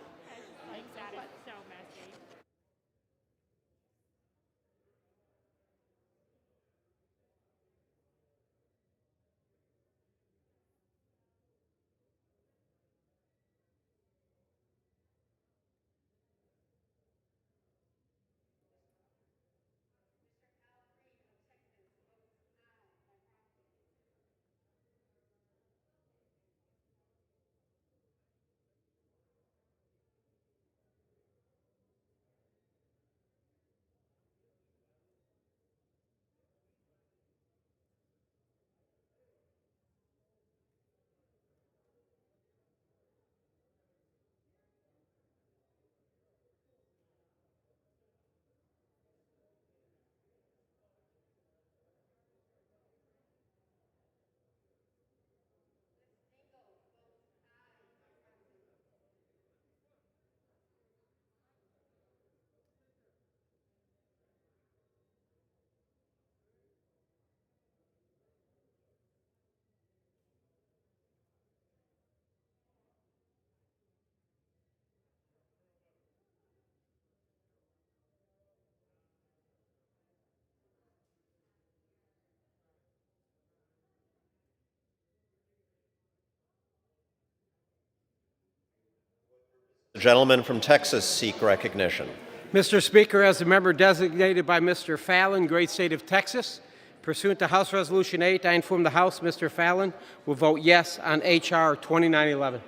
The gentleman from Texas seek recognition. Mr. Speaker, as a member designated by Mr. Fallon, great state of Texas, pursuant to House Resolution 8, I inform the House Mr. Fallon will vote yes on H.R. 2911.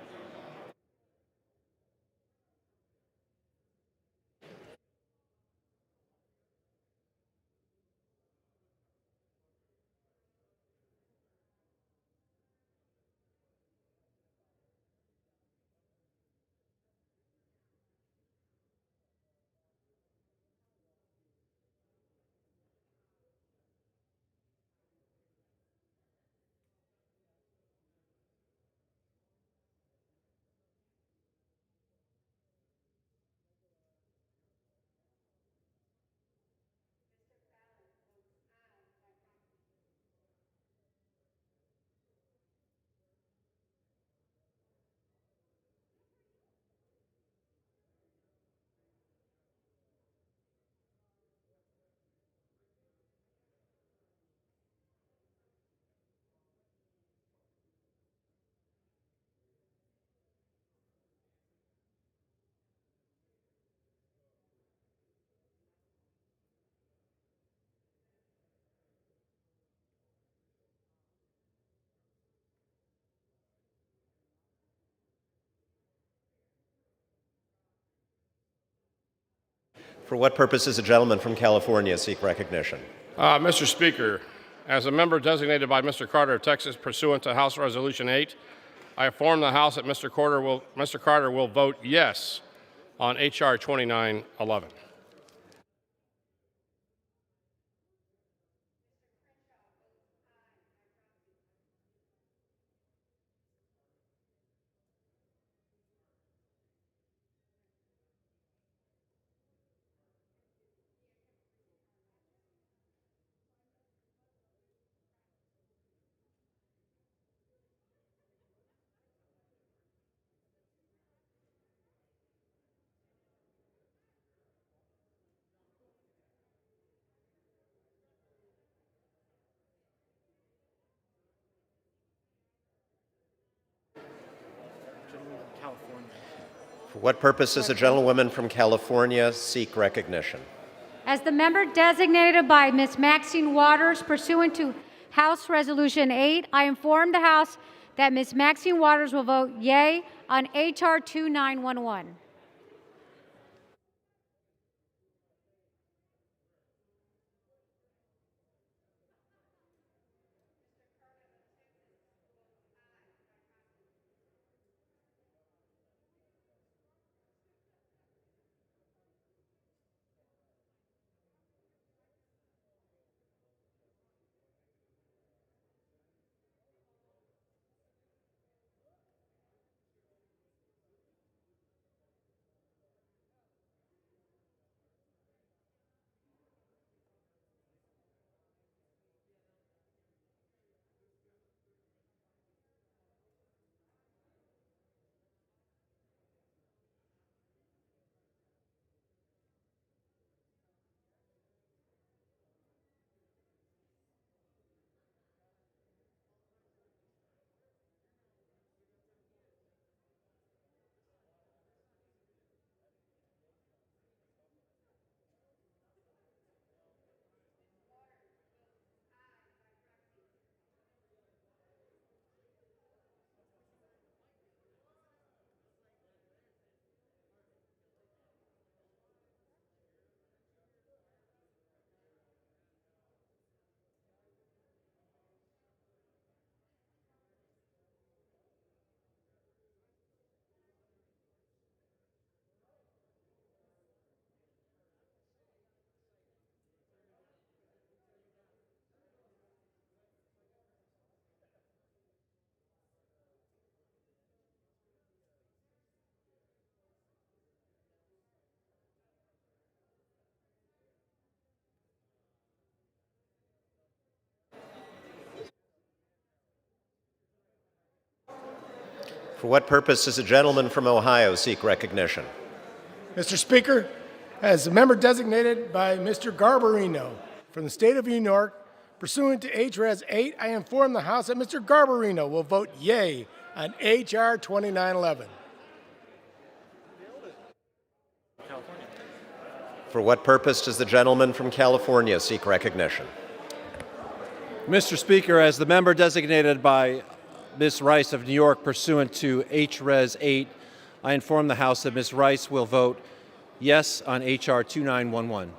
For what purpose does the gentleman from California seek recognition? Mr. Speaker, as a member designated by Mr. Carter of Texas pursuant to House Resolution 8, I inform the House that Mr. Carter will vote yes on H.R. 2911. For what purpose does the gentlewoman from California seek recognition? As the member designated by Ms. Maxine Waters pursuant to House Resolution 8, I inform the House that Ms. Maxine Waters will vote yea on H.R. 2911. For what purpose does the gentleman from Ohio seek recognition? Mr. Speaker, as a member designated by Mr. Garbarino from the state of New York, pursuant to H.Res. 8, I inform the House that Mr. Garbarino will vote yea on H.R. 2911. For what purpose does the gentleman from California seek recognition? Mr. Speaker, as the member designated by Ms. Rice of New York pursuant to H.Res. 8, I inform the House that Ms. Rice will vote yes on H.R. 2911.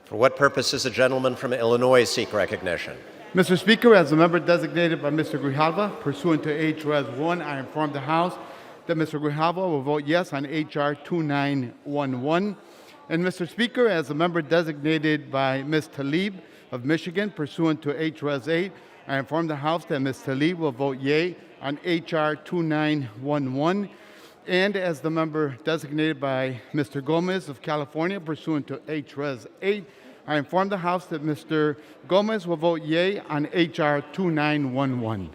For what purpose does the gentleman from Illinois seek recognition? Mr. Speaker, as a member designated by Mr. Grijalva, pursuant to H.Res. 1, I inform the House that Mr. Grijalva will vote yes on H.R. 2911. And Mr. Speaker, as a member designated by Ms. Tlaib of Michigan, pursuant to H.Res. 8, I inform the House that Ms. Tlaib will vote yea on H.R. 2911. And as the member designated by Mr. Gomez of California, pursuant to H.Res. 8, I inform the House that Mr. Gomez will vote yea on H.R. 2911.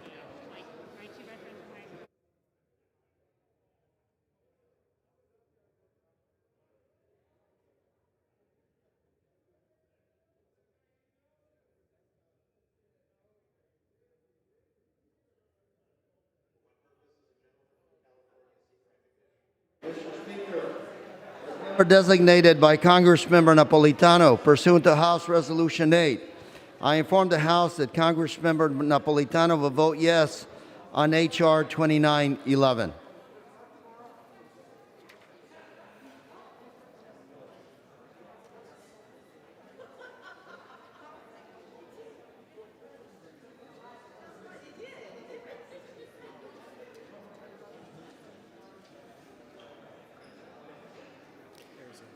Designated by Congressmember Napolitano pursuant to House Resolution 8. I inform the House that Congressmember Napolitano will vote yes on H.R. 2911.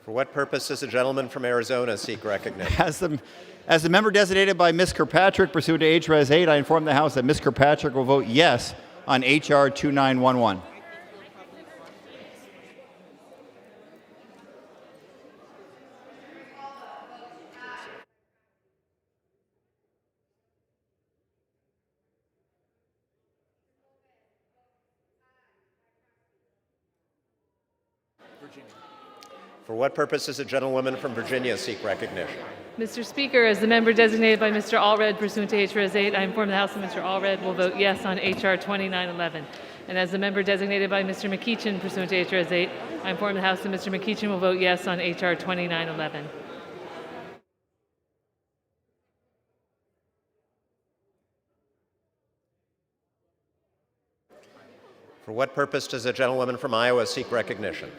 For what purpose does the gentleman from Arizona seek recognition? As the member designated by Ms. Kirkpatrick pursuant to H.Res. 8, I inform the House that Ms. Kirkpatrick will vote yes on H.R. 2911. For what purpose does the gentlewoman from Virginia seek recognition? Mr. Speaker, as the member designated by Mr. Allred pursuant to H.Res. 8, I inform the House that Mr. Allred will vote yes on H.R. 2911. And as the member designated by Mr. McEachin pursuant to H.Res. 8, I inform the House that Mr. McEachin will vote yes on H.R. 2911. For what purpose does the gentlewoman from Iowa seek recognition?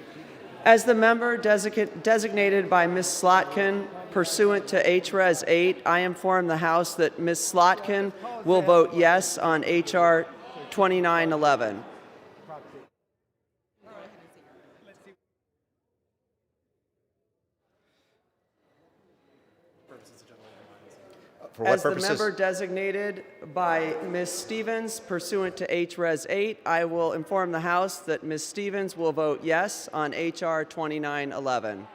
As the member designated by Ms. Slotkin pursuant to H.Res. 8, I inform the House that Ms. Slotkin will vote yes on H.R. 2911. For what As the purposes? member designated by Ms. Stevens pursuant to H.Res. 8, I will inform the House that Ms. Stevens will vote yes on H.R. 2911.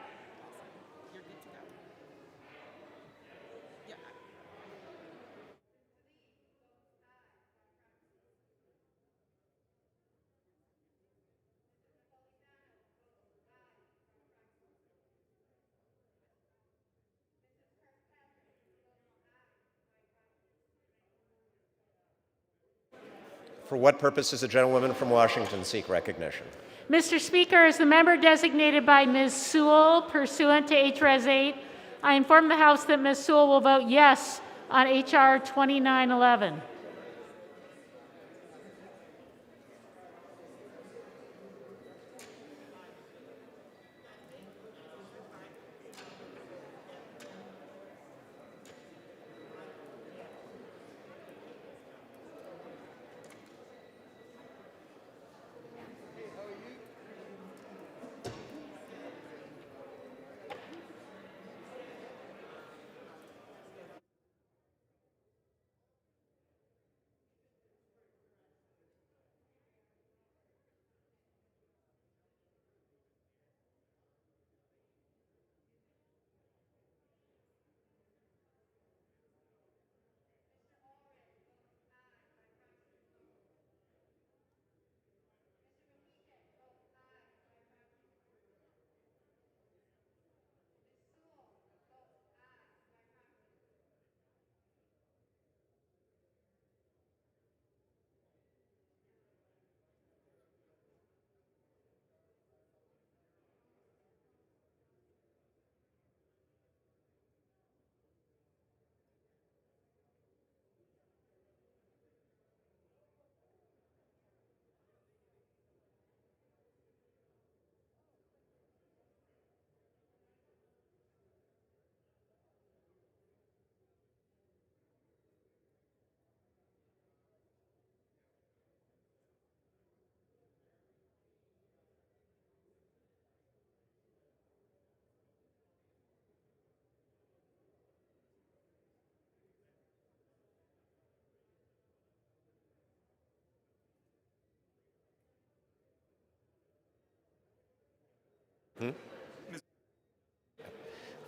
For what purpose does the gentlewoman from Washington seek recognition? Mr. Speaker, as the member designated by Ms. Sewell pursuant to H.Res. 8, I inform the House that Ms. Sewell will vote yes on H.R. 2911.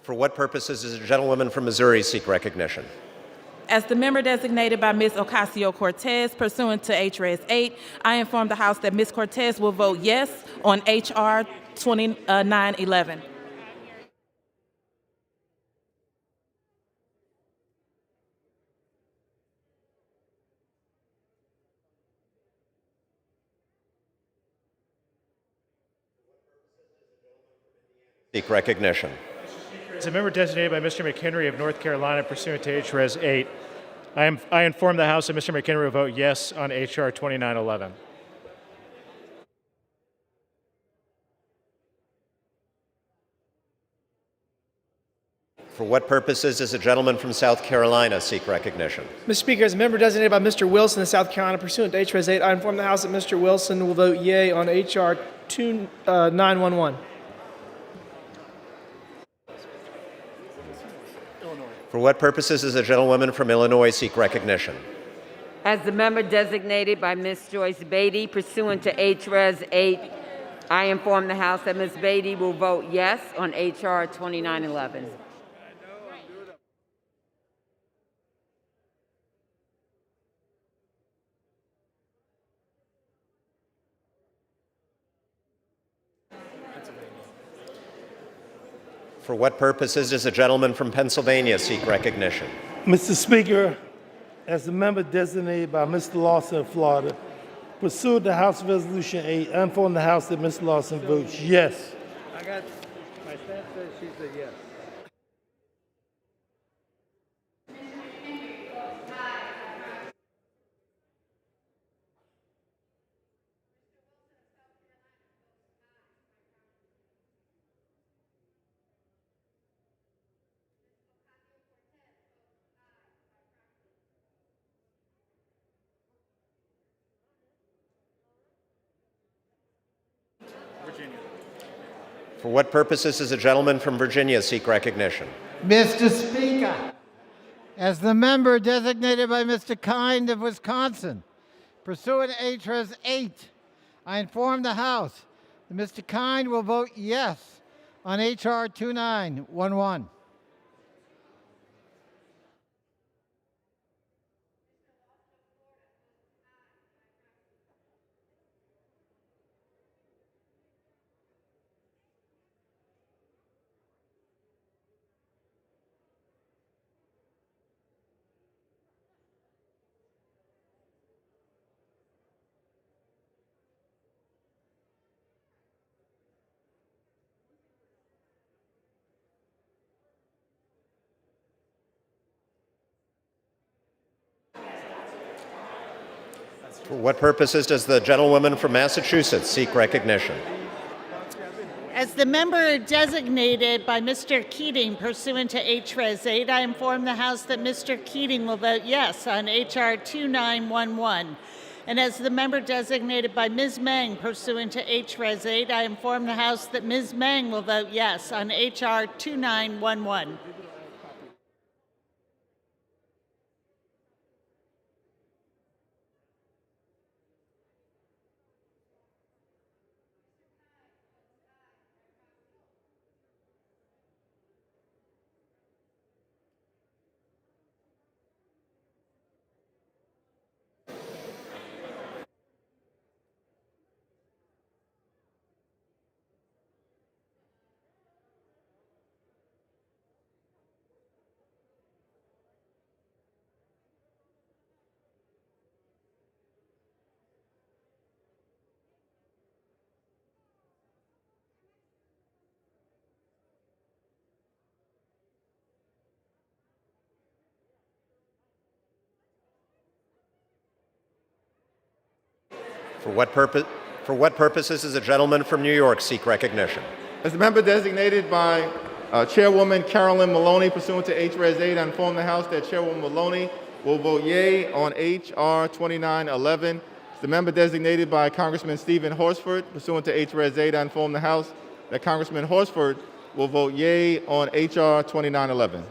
For what purposes does the gentlewoman from Missouri seek recognition? As the member designated by Ms. Ocasio-Cortez pursuant to H-Res 8, I inform the House that Ms. Cortez will vote yes on H.R. 2911. Seek recognition. As a member designated by Mr. McHenry of North Carolina pursuant to H.Res. 8, I inform the House that Mr. McHenry will vote yes on H.R. 2911. For what purposes does the gentleman from South Carolina seek recognition? Mr. Speaker, as a member designated by Mr. Wilson of South Carolina pursuant to H.Res. 8, I inform the House that Mr. Wilson will vote yea on H.R. 2911. For what purposes does the gentlewoman from Illinois seek recognition? As the member designated by Ms. Joyce Beatty pursuant to H.Res. 8, I inform the House that Ms. Beatty will vote yes on H.R. 2911. For what purposes does the gentleman from Pennsylvania seek recognition? Mr. Speaker, as the member designated by Mr. Lawson of Florida, pursuant to House Resolution 8, I inform the House that Mr. Lawson votes yes. I got my staff says she said yes. For what purposes does the gentleman from Virginia seek recognition? Mr. Speaker, as the member designated by Mr. Kind of Wisconsin, pursuant to H.Res. 8, I inform the House that Mr. Kind will vote yes on H.R. 2911. For what purposes does the gentlewoman from Massachusetts seek recognition? As the member designated by Mr. Keating pursuant to H.Res. 8, I inform the House that Mr. Keating will vote yes on H.R. 2911. And as the member designated by Ms. Meng pursuant to H.Res. 8, I inform the House that Ms. Meng will vote yes on H.R. 2911. For what purposes does the gentleman from New York seek recognition? As the member designated by Chairwoman Carolyn Maloney pursuant to H.Res. 8, I inform the House that Chairwoman Maloney will vote yea on H.R. 2911. As the member designated by Congressman Stephen Horsford pursuant to H.Res. 8, I inform the House that Congressman Horsford will vote yea on H.R. 2911.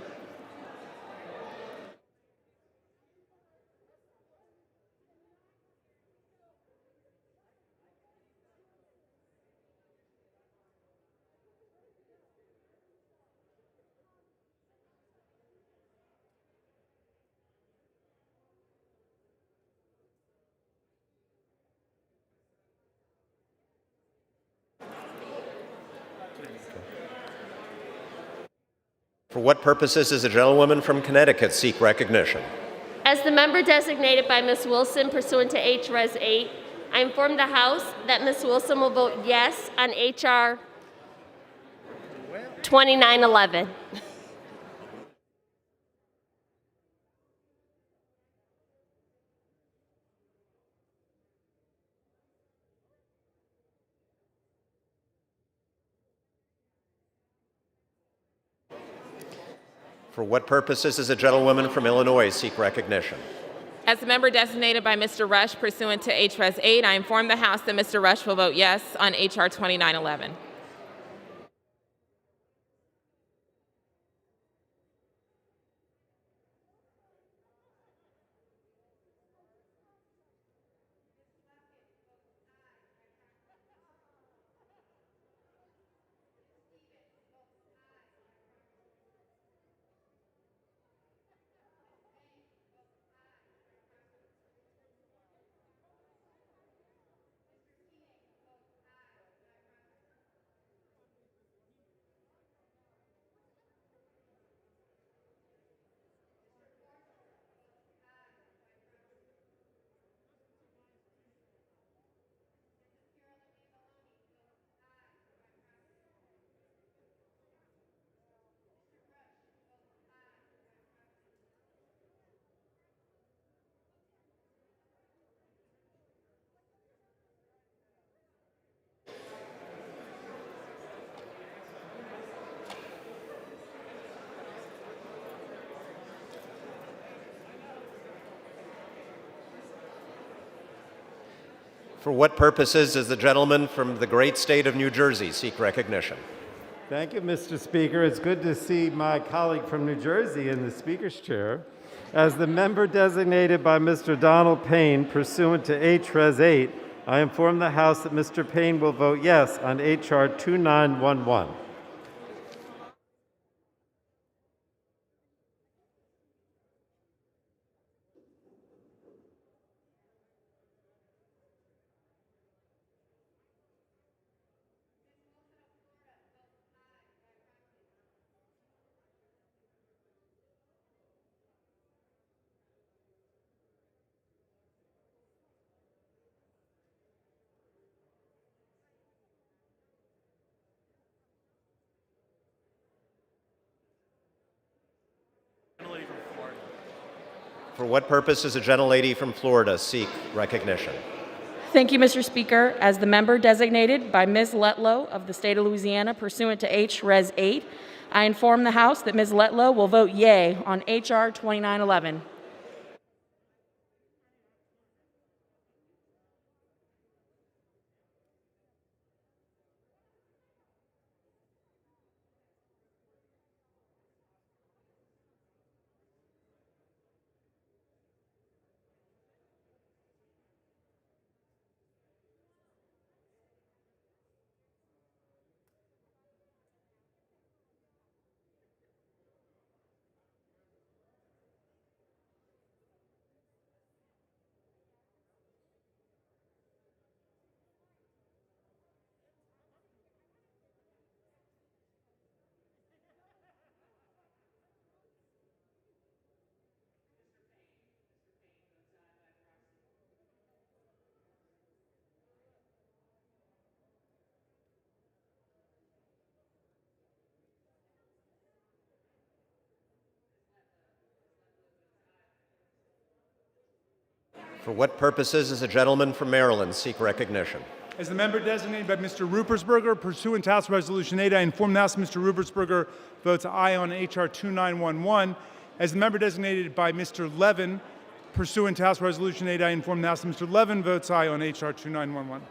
For what purposes does the gentlewoman from Connecticut seek recognition? As the member designated by Ms. Wilson pursuant to H-Res 8, I inform the House that Ms. Wilson will vote yes on H.R. 2911. For what purposes does the gentlewoman from Illinois seek recognition? As the member designated by Mr. Rush pursuant to H.Res. 8, I inform the House that Mr. Rush will vote yes on H.R. 2911. For what purposes does the gentleman from the great state of New Jersey seek recognition? Thank you, Mr. Speaker. It's good to see my colleague from New Jersey in the Speaker's chair. As the member designated by Mr. Donald Payne pursuant to H.Res. 8, I inform the House that Mr. Payne will vote yes on H.R. 2911. For what purpose does the gentlelady from Florida seek recognition? Thank you, Mr. Speaker. As the member designated by Ms. Letlow of the state of Louisiana pursuant to H.Res. 8, I inform the House that Ms. Letlow will vote yea on H.R. 2911. For what purposes does the gentleman from Maryland seek recognition? As the member designated by Mr. Rupersberger, pursuant to House Resolution 8, I inform the House Mr. Rupersberger votes aye on H.R. 2911. As the member designated by Mr. Levin, pursuant to House Resolution 8, I inform the House Mr. Levin votes aye on H.R. 2911.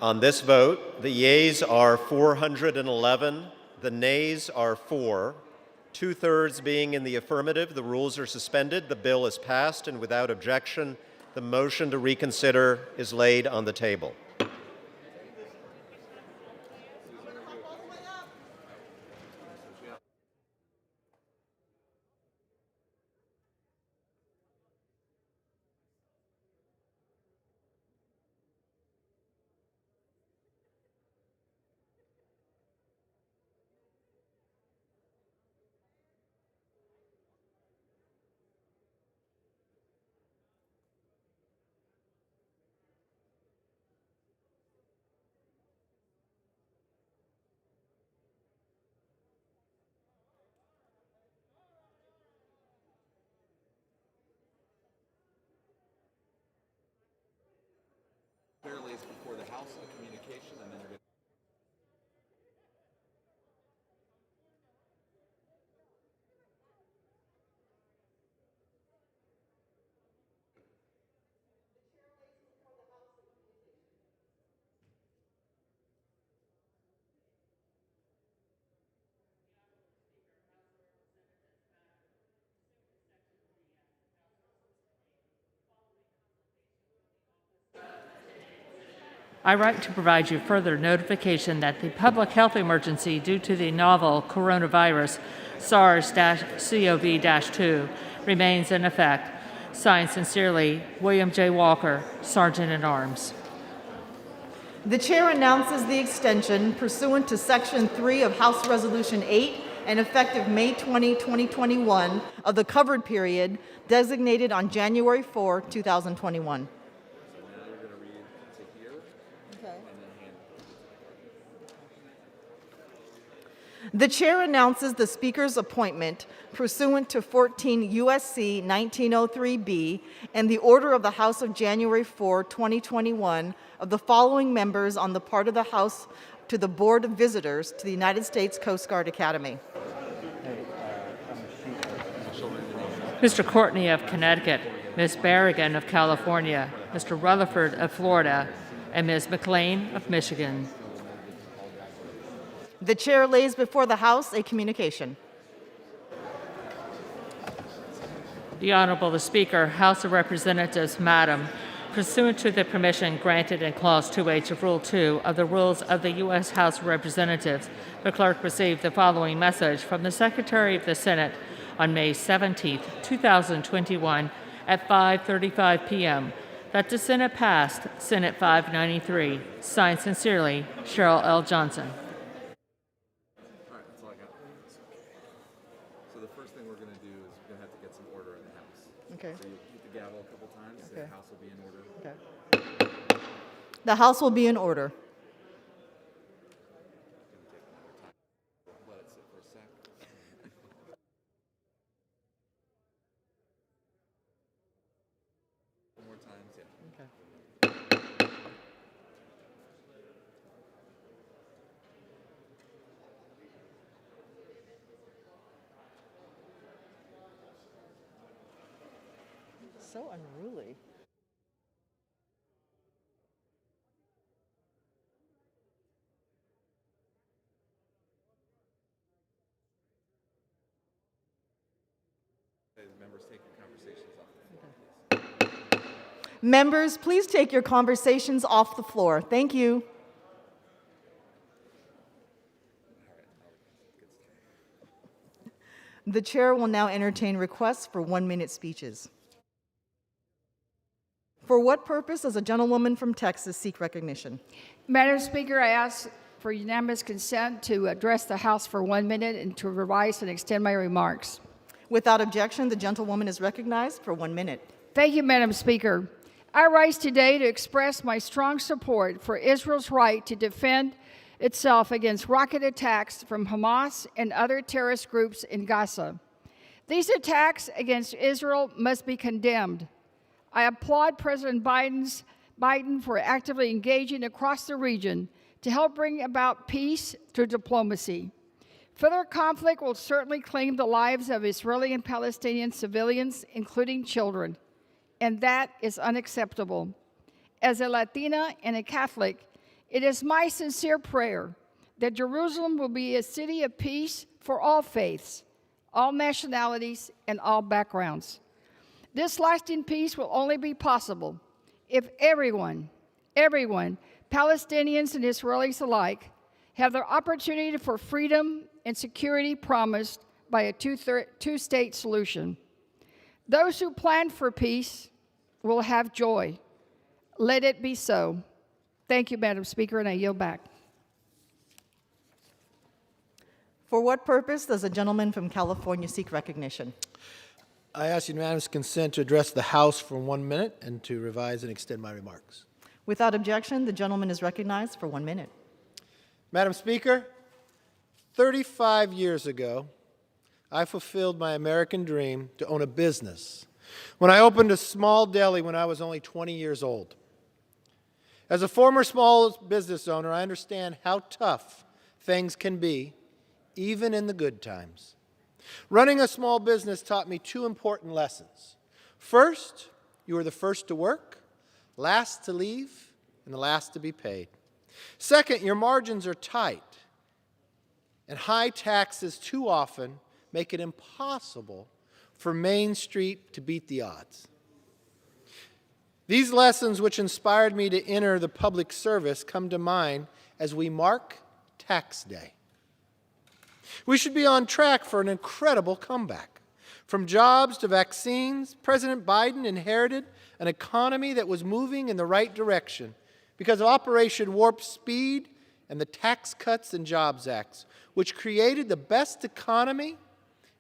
On this vote, the yeas are 411, the nays are 4. 2/3 being in the affirmative, the rules are suspended, the bill is passed, and without objection, the motion to reconsider is laid on the table. Before the House, a communication, and then they're going I write to provide you further notification that the public health emergency due to the novel coronavirus SARS-CoV-2 remains in effect. Signed sincerely, William J. Walker, Sergeant-at-Arms. The chair announces the extension pursuant to Section 3 of House Resolution 8 and effective May 20, 2021 of the covered period designated on January 4, 2021. The chair announces the Speaker's appointment pursuant to 14 U.S.C. 1903b and the order of the House of January 4, 2021 of the following members on the part of the House to the Board of Visitors to the United States Coast Guard Academy. Mr. Courtney of Connecticut, Ms. Berrigan of California, Mr. Rutherford of Florida, and Ms. McLean of Michigan. The chair lays before the House a communication. The Honorable the Speaker, House of Representatives, Madam, pursuant to the permission granted in Clause 2H of Rule 2 of the Rules of the U.S. House of Representatives, the clerk received the following message from the Secretary of the Senate on May 17, 2021 at 5:35 p.m. that the Senate passed Senate 593. Signed sincerely, Cheryl L. Johnson. Okay. So you hit the gavel a couple times, Okay. the House will be in order. Okay. The House will be in order. Let it sit for a sec. One more time, yeah. Okay. So unruly. Members, take your conversations off the floor. Members, please take your conversations off the floor. Thank you. The chair will now entertain requests for 1-minute speeches. For what purpose does a gentlewoman from Texas seek recognition? Madam Speaker, I ask for unanimous consent to address the House for 1 minute and to revise and extend my remarks. Without objection, the gentlewoman is recognized for 1 minute. Thank you, Madam Speaker. I rise today to express my strong support for Israel's right to defend itself against rocket attacks from Hamas and other terrorist groups in Gaza. These attacks against Israel must be condemned. I applaud President Biden for actively engaging across the region to help bring about peace through diplomacy. Further conflict will certainly claim the lives of Israeli and Palestinian civilians, including children, and that is unacceptable. As a Latina and a Catholic, It is my sincere prayer that Jerusalem will be a city of peace for all faiths, all nationalities, and all backgrounds. This lasting peace will only be possible if everyone, Palestinians and Israelis alike, have the opportunity for freedom and security promised by a two-state solution. Those who plan for peace will have joy. Let it be so. Thank you, Madam Speaker, and I yield back. For what purpose does the gentleman from California seek recognition? I ask unanimous consent to address the House for 1 minute and to revise and extend my remarks. Without objection, the gentleman is recognized for 1 minute. Madam Speaker, 35 years ago, I fulfilled my American dream to own a business when I opened a small deli when I was only 20 years old. As a former small business owner, I understand how tough things can be, even in the good times. Running a small business taught me two important lessons. First, you are the first to work, last to leave, and the last to be paid. Second, your margins are tight, and high taxes too often make it impossible for Main Street to beat the odds. These lessons, which inspired me to enter the public service, come to mind as we mark Tax Day. We should be on track for an incredible comeback. From jobs to vaccines, President Biden inherited an economy that was moving in the right direction because of Operation Warp Speed and the Tax Cuts and Jobs Acts, which created the best economy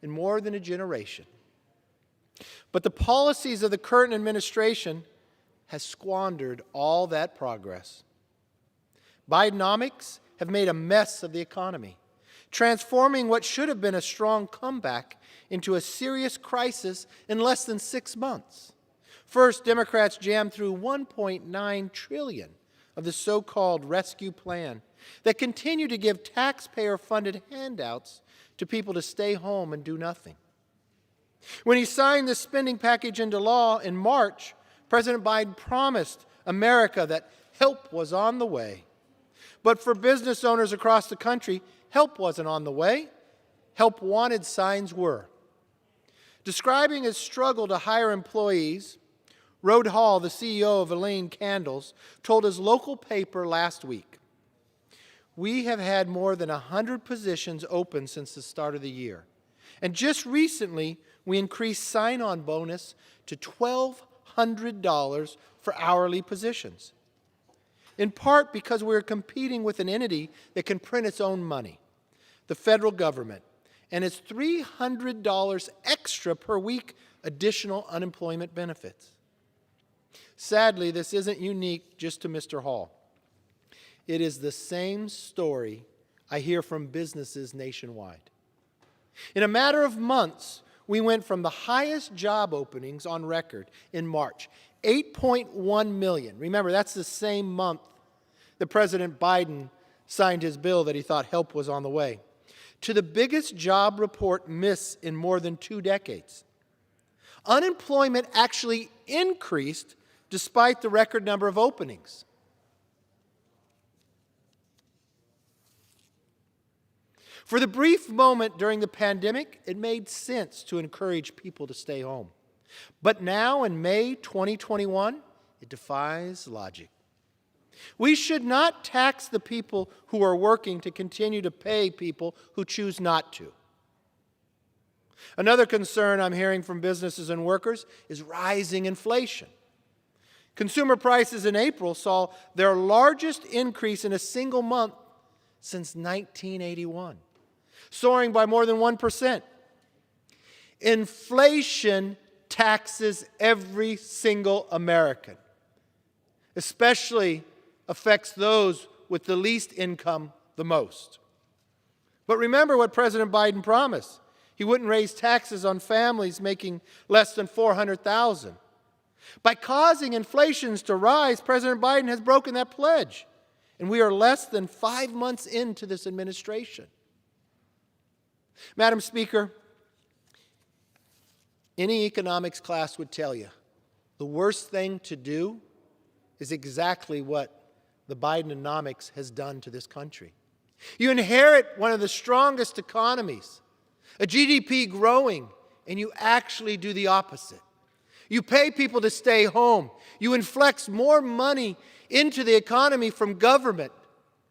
in more than a generation. But the policies of the current administration has squandered all that progress. Bidenomics have made a mess of the economy, transforming what should have been a strong comeback into a serious crisis in less than 6 months. First, Democrats jammed through $1.9 trillion of the so-called rescue plan that continue to give taxpayer-funded handouts to people to stay home and do nothing. When he signed this spending package into law in March, President Biden promised America that help was on the way. But for business owners across the country, help wasn't on the way. Help wanted signs were. Describing his struggle to hire employees, Rod Hall, the CEO of Elaine Candles, told his local paper last week, "We have had more than 100 positions open since the start of the year. And just recently, we increased sign-on bonus to $1,200 for hourly positions. In part because we're competing with an entity that can print its own money, the federal government, and its $300 extra per week additional unemployment benefits." Sadly, this isn't unique just to Mr. Hall. It is the same story I hear from businesses nationwide. In a matter of months, we went from the highest job openings on record in March, 8.1 million. Remember, that's the same month that President Biden signed his bill that he thought help was on the way, to the biggest job report miss in more than 2 decades. Unemployment actually increased despite the record number of openings. For the brief moment during the pandemic, it made sense to encourage people to stay home. But now, in May 2021, it defies logic. We should not tax the people who are working to continue to pay people who choose not to. Another concern I'm hearing from businesses and workers is rising inflation. Consumer prices in April saw their largest increase in a single month since 1981, soaring by more than 1%. Inflation taxes every single American, especially affects those with the least income the most. But remember what President Biden promised. He wouldn't raise taxes on families making less than $400,000. By causing inflations to rise, President Biden has broken that pledge, and we are less than 5 months into this administration. Madam Speaker, any economics class would tell you the worst thing to do is exactly what the Bidenomics has done to this country. You inherit one of the strongest economies, a GDP growing, and you actually do the opposite. You pay people to stay home. You inflect more money into the economy from government,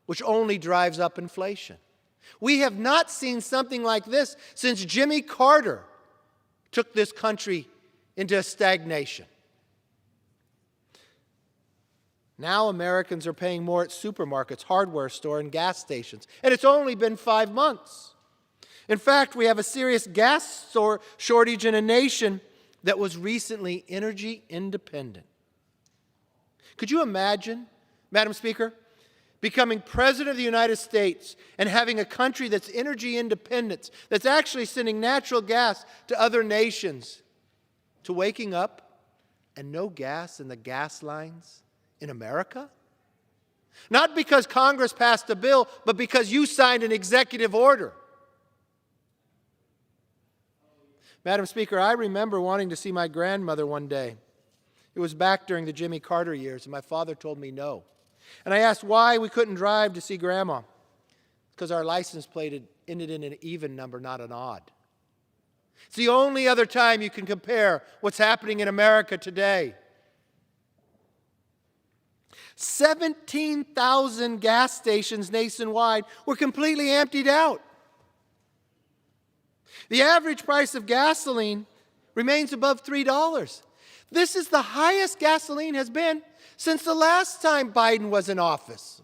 which only drives up inflation. We have not seen something like this since Jimmy Carter took this country into stagnation. Now Americans are paying more at supermarkets, hardware stores, and gas stations, and it's only been 5 months. In fact, we have a serious gas shortage in a nation that was recently energy independent. Could you imagine, Madam Speaker, becoming President of the United States and having a country that's energy independent, that's actually sending natural gas to other nations, to waking up and no gas in the gas lines in America? Not because Congress passed a bill, but because you signed an executive order. Madam Speaker, I remember wanting to see my grandmother one day. It was back during the Jimmy Carter years, and my father told me no. And I asked why we couldn't drive to see Grandma. Because our license plate ended in an even number, not an odd. It's the only other time you can compare what's happening in America today. 17,000 gas stations nationwide were completely emptied out. The average price of gasoline remains above $3. This is the highest gasoline has been since the last time Biden was in office.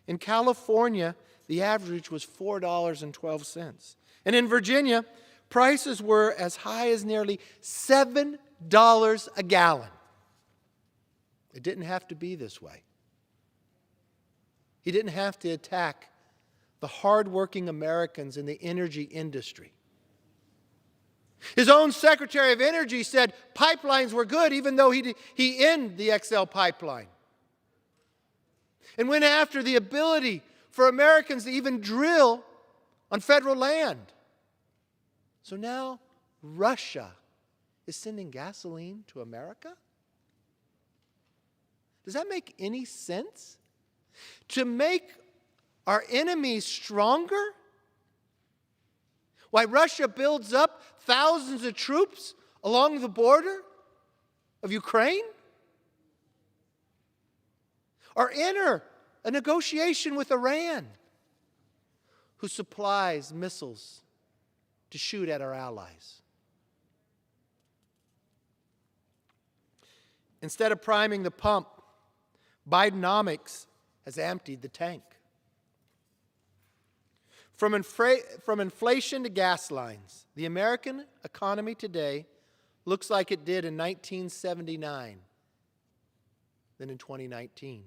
In California, the average was $4.12. And in Virginia, prices were as high as nearly $7 a gallon. It didn't have to be this way. He didn't have to attack the hardworking Americans in the energy industry. His own Secretary of Energy said pipelines were good, even though he ended the XL pipeline. And went after the ability for Americans to even drill on federal land. So now Russia is sending gasoline to America? Does that make any sense? To make our enemies stronger? Why Russia builds up thousands of troops along the border of Ukraine? Or enter a negotiation with Iran, who supplies missiles to shoot at our allies? Instead of priming the pump, Bidenomics has emptied the tank. From inflation to gas lines, the American economy today looks like it did in 1979 than in 2019.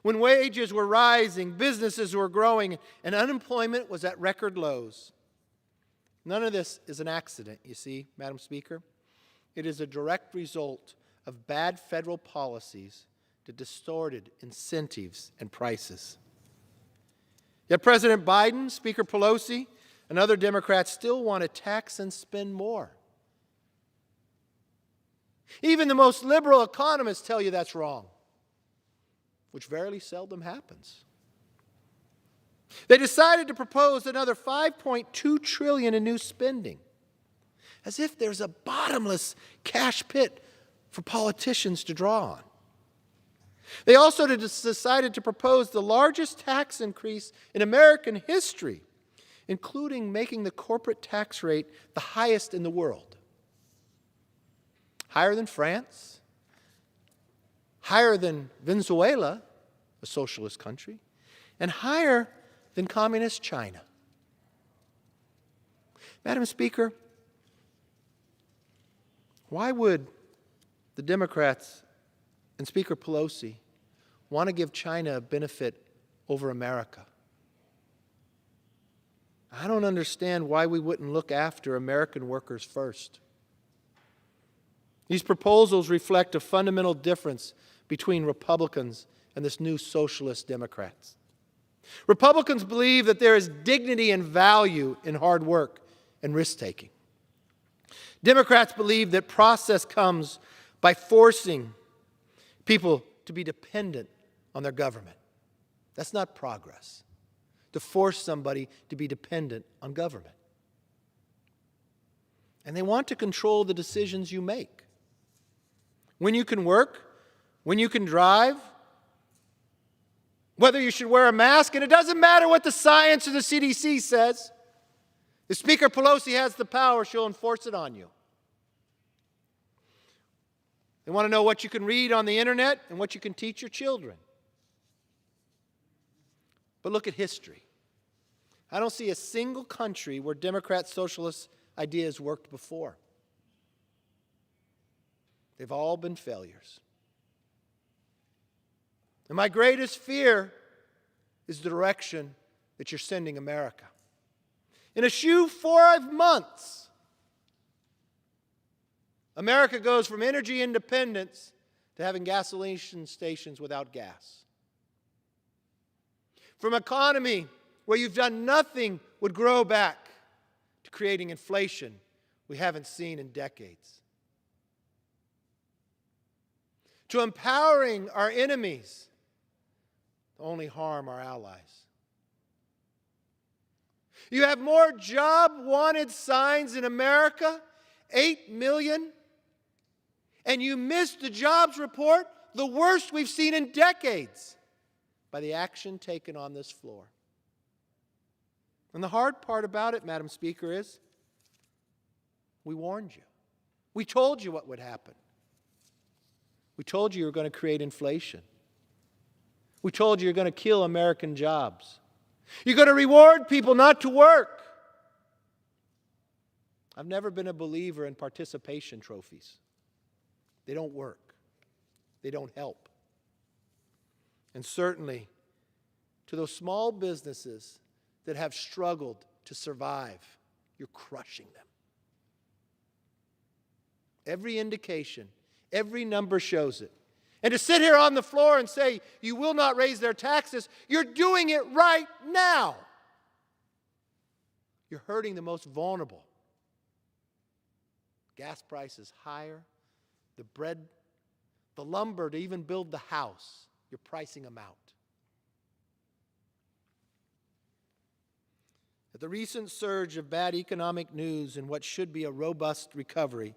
When wages were rising, businesses were growing, and unemployment was at record lows. None of this is an accident, you see, Madam Speaker. It is a direct result of bad federal policies that distorted incentives and prices. Yet President Biden, Speaker Pelosi, and other Democrats still want to tax and spend more. Even the most liberal economists tell you that's wrong, which very seldom happens. They decided to propose another $5.2 trillion in new spending, as if there's a bottomless cash pit for politicians to draw on. They also decided to propose the largest tax increase in American history, including making the corporate tax rate the highest in the world. Higher than France, higher than Venezuela, a socialist country, and higher than communist China. Madam Speaker, why would the Democrats and Speaker Pelosi want to give China a benefit over America? I don't understand why we wouldn't look after American workers first. These proposals reflect a fundamental difference between Republicans and this new socialist Democrats. Republicans believe that there is dignity and value in hard work and risk-taking. Democrats believe that process comes by forcing people to be dependent on their government. That's not progress, to force somebody to be dependent on government. And they want to control the decisions you make. When you can work, when you can drive, whether you should wear a mask, and it doesn't matter what the science or the CDC says. If Speaker Pelosi has the power, she'll enforce it on you. They want to know what you can read on the internet and what you can teach your children. But look at history. I don't see a single country where Democrat socialist ideas worked before. They've all been failures. And my greatest fear is the direction that you're sending America. In a few 4 months, America goes from energy independence to having gasoline stations without gas. From an economy where you've done nothing would grow back to creating inflation we haven't seen in decades. To empowering our enemies to only harm our allies. You have more job wanted signs in America, 8 million, and you missed the jobs report, the worst we've seen in decades, by the action taken on this floor. And the hard part about it, Madam Speaker, is we warned you. We told you what would happen. We told you were going to create inflation. We told you you're going to kill American jobs. You're going to reward people not to work. I've never been a believer in participation trophies. They don't work. They don't help. And certainly, to those small businesses that have struggled to survive, you're crushing them. Every indication, every number shows it. And to sit here on the floor and say you will not raise their taxes, you're doing it right now. You're hurting the most vulnerable. Gas prices higher, the bread, the lumber to even build the house, you're pricing them out. The recent surge of bad economic news in what should be a robust recovery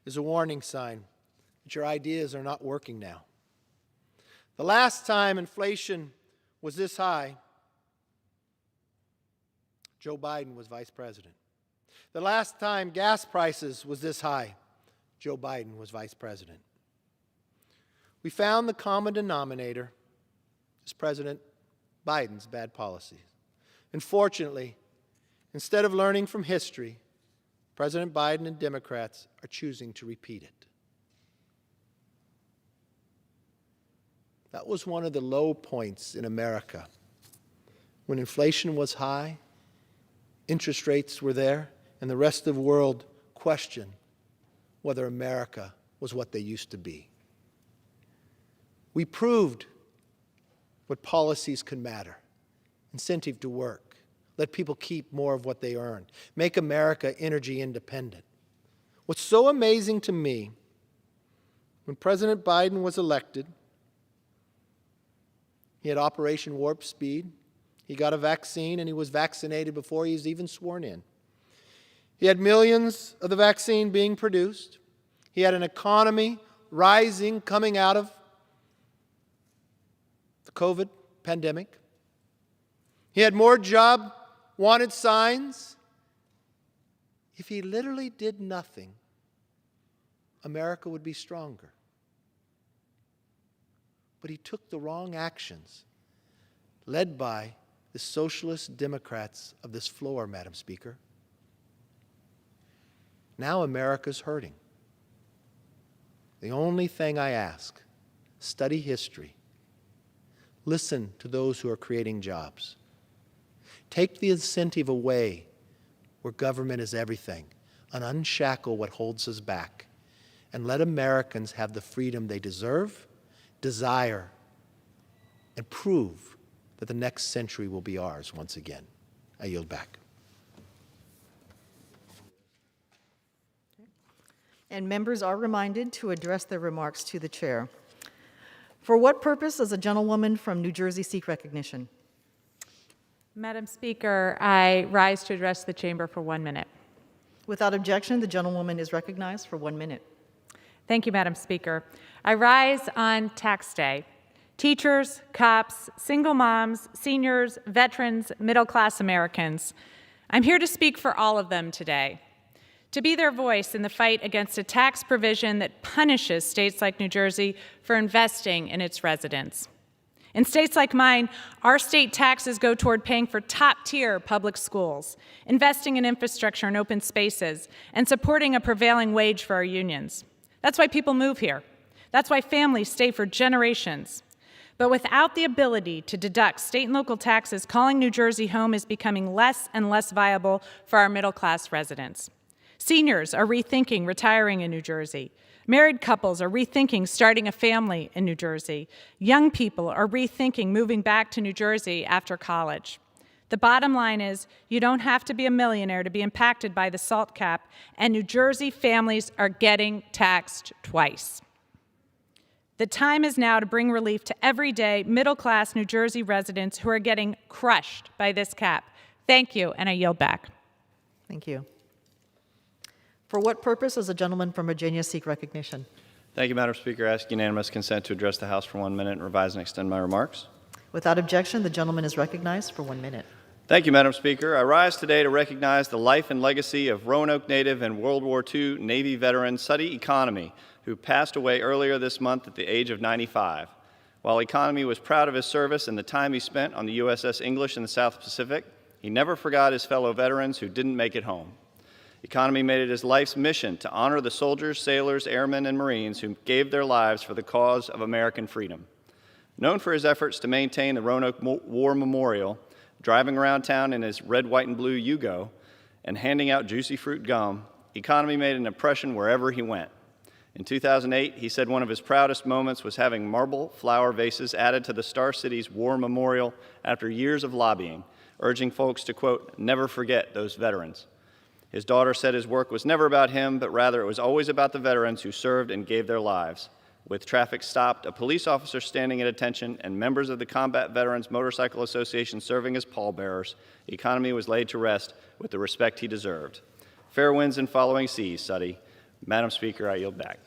is a warning sign that your ideas are not working now. The last time inflation was this high, Joe Biden was vice president. The last time gas prices was this high, Joe Biden was vice president. We found the common denominator is President Biden's bad policies. Unfortunately, instead of learning from history, President Biden and Democrats are choosing to repeat it. That was one of the low points in America. When inflation was high, interest rates were there, and the rest of the world questioned whether America was what they used to be. We proved what policies could matter. Incentive to work. Let people keep more of what they earn. Make America energy independent. What's so amazing to me, when President Biden was elected, he had Operation Warp Speed. He got a vaccine, and he was vaccinated before he was even sworn in. He had millions of the vaccine being produced. He had an economy rising coming out of the COVID pandemic. He had more job wanted signs. If he literally did nothing, America would be stronger. But he took the wrong actions, led by the socialist Democrats of this floor, Madam Speaker. Now America's hurting. The only thing I ask, study history. Listen to those who are creating jobs. Take the incentive away where government is everything and unshackle what holds us back, and let Americans have the freedom they deserve, desire, and prove that the next century will be ours once again. I yield back. And members are reminded to address their remarks to the chair. For what purpose does a gentlewoman from New Jersey seek recognition? Madam Speaker, I rise to address the chamber for 1 minute. Without objection, the gentlewoman is recognized for 1 minute. Thank you, Madam Speaker. I rise on tax day. Teachers, cops, single moms, seniors, veterans, middle-class Americans. I'm here to speak for all of them today, to be their voice in the fight against a tax provision that punishes states like New Jersey for investing in its residents. In states like mine, our state taxes go toward paying for top-tier public schools, investing in infrastructure and open spaces, and supporting a prevailing wage for our unions. That's why people move here. That's why families stay for generations. But without the ability to deduct state and local taxes, calling New Jersey home is becoming less and less viable for our middle-class residents. Seniors are rethinking retiring in New Jersey. Married couples are rethinking starting a family in New Jersey. Young people are rethinking moving back to New Jersey after college. The bottom line is, you don't have to be a millionaire to be impacted by the SALT cap, and New Jersey families are getting taxed twice. The time is now to bring relief to everyday middle-class New Jersey residents who are getting crushed by this cap. Thank you, and I yield back. Thank you. For what purpose does a gentleman from Virginia seek recognition? Thank you, Madam Speaker. I ask unanimous consent to address the House for 1 minute and revise and extend my remarks. Without objection, the gentleman is recognized for 1 minute. Thank you, Madam Speaker. I rise today to recognize the life and legacy of Roanoke native and World War II Navy veteran Suddy Economy, who passed away earlier this month at the age of 95. While Economy was proud of his service and the time he spent on the USS English in the South Pacific, he never forgot his fellow veterans who didn't make it home. Economy made it his life's mission to honor the soldiers, sailors, airmen, and Marines who gave their lives for the cause of American freedom. Known for his efforts to maintain the Roanoke War Memorial, driving around town in his red, white, and blue Yugo, and handing out juicy fruit gum, Economy made an impression wherever he went. In 2008, he said one of his proudest moments was having marble flower vases added to the Star City's War Memorial after years of lobbying, urging folks to, quote, never forget those veterans. His daughter said his work was never about him, but rather it was always about the veterans who served and gave their lives. With traffic stopped, a police officer standing at attention, and members of the Combat Veterans Motorcycle Association serving as pallbearers, Economy was laid to rest with the respect he deserved. Fair winds and following seas, Suddy. Madam Speaker, I yield back.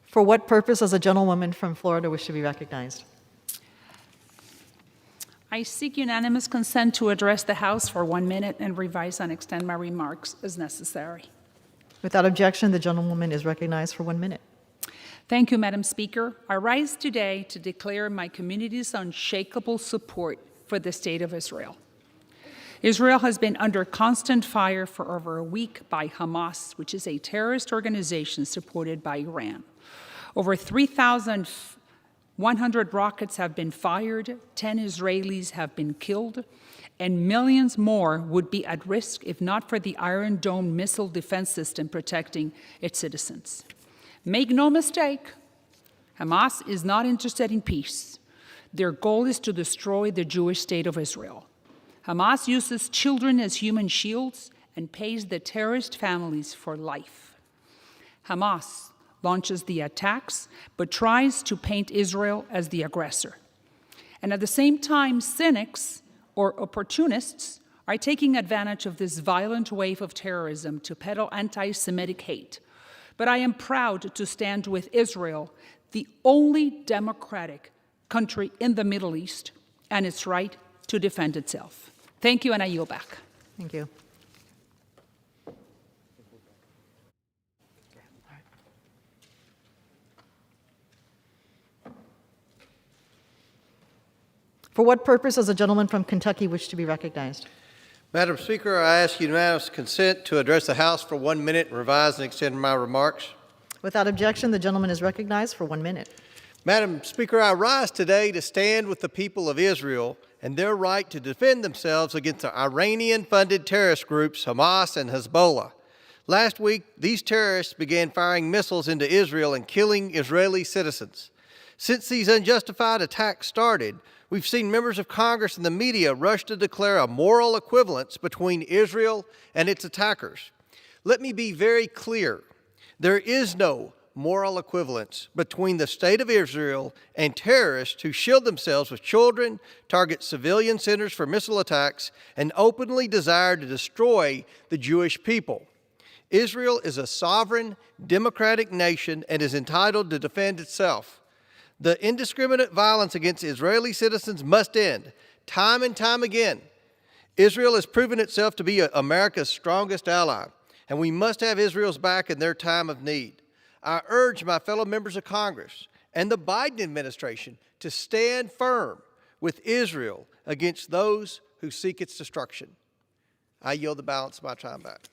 For what purpose does a gentlewoman from Florida wish to be recognized? I seek unanimous consent to address the House for 1 minute and revise and extend my remarks as necessary. Without objection, the gentlewoman is recognized for 1 minute. Thank you, Madam Speaker. I rise today to declare my community's unshakable support for the State of Israel. Israel has been under constant fire for over a week by Hamas, which is a terrorist organization supported by Iran. Over 3,100 rockets have been fired, 10 Israelis have been killed, and millions more would be at risk if not for the Iron Dome missile defense system protecting its citizens. Make no mistake, Hamas is not interested in peace. Their goal is to destroy the Jewish state of Israel. Hamas uses children as human shields and pays the terrorist families for life. Hamas launches the attacks, but tries to paint Israel as the aggressor. And at the same time, cynics or opportunists are taking advantage of this violent wave of terrorism to peddle anti-Semitic hate. But I am proud to stand with Israel, the only democratic country in the Middle East, and its right to defend itself. Thank you, and I yield back. Thank you. For what purpose does a gentleman from Kentucky wish to be recognized? Madam Speaker, I ask unanimous consent to address the House for 1 minute and revise and extend my remarks. Without objection, the gentleman is recognized for 1 minute. Madam Speaker, I rise today to stand with the people of Israel and their right to defend themselves against the Iranian-funded terrorist groups Hamas and Hezbollah. Last week, these terrorists began firing missiles into Israel and killing Israeli citizens. Since these unjustified attacks started, we've seen members of Congress and the media rush to declare a moral equivalence between Israel and its attackers. Let me be very clear. There is no moral equivalence between the state of Israel and terrorists who shield themselves with children, target civilian centers for missile attacks, and openly desire to destroy the Jewish people. Israel is a sovereign, democratic nation and is entitled to defend itself. The indiscriminate violence against Israeli citizens must end. Time and time again, Israel has proven itself to be America's strongest ally, and we must have Israel's back in their time of need. I urge my fellow members of Congress and the Biden administration to stand firm with Israel against those who seek its destruction. I yield the balance of my time back.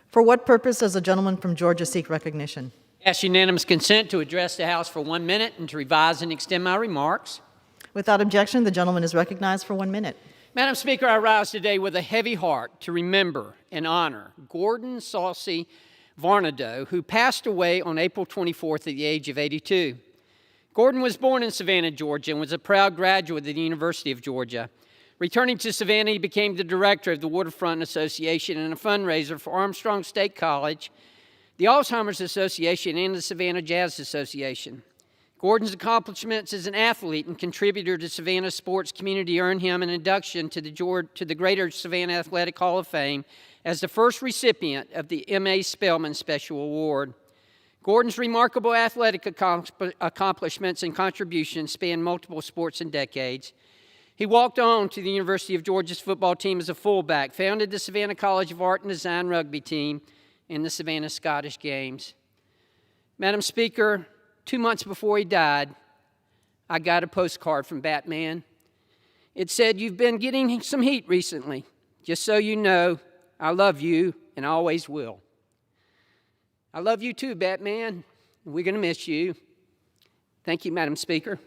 For what purpose does the gentleman from Georgia seek recognition? Ask unanimous consent to address the House for 1 minute and to revise and extend my remarks. Without objection, the gentleman is recognized for 1 minute. Madam Speaker, I rise today with a heavy heart to remember and honor Gordon Saucy Varnado, who passed away on April 24th at the age of 82. Gordon was born in Savannah, Georgia, and was a proud graduate of the University of Georgia. Returning to Savannah, he became the director of the Waterfront Association and a fundraiser for Armstrong State College, the Alzheimer's Association, and the Savannah Jazz Association. Gordon's accomplishments as an athlete and contributor to Savannah sports community earned him an induction to the Greater Savannah Athletic Hall of Fame as the first recipient of the M.A. Spelman Special Award. Gordon's remarkable athletic accomplishments and contributions span multiple sports and decades. He walked on to the University of Georgia's football team as a fullback, founded the Savannah College of Art and Design rugby team, and the Savannah Scottish Games. Madam Speaker, 2 months before he died, I got a postcard from Batman. It said, "You've been getting some heat recently. Just so you know, I love you and always will." I love you too, Batman. We're going to miss you. Thank you, Madam Speaker.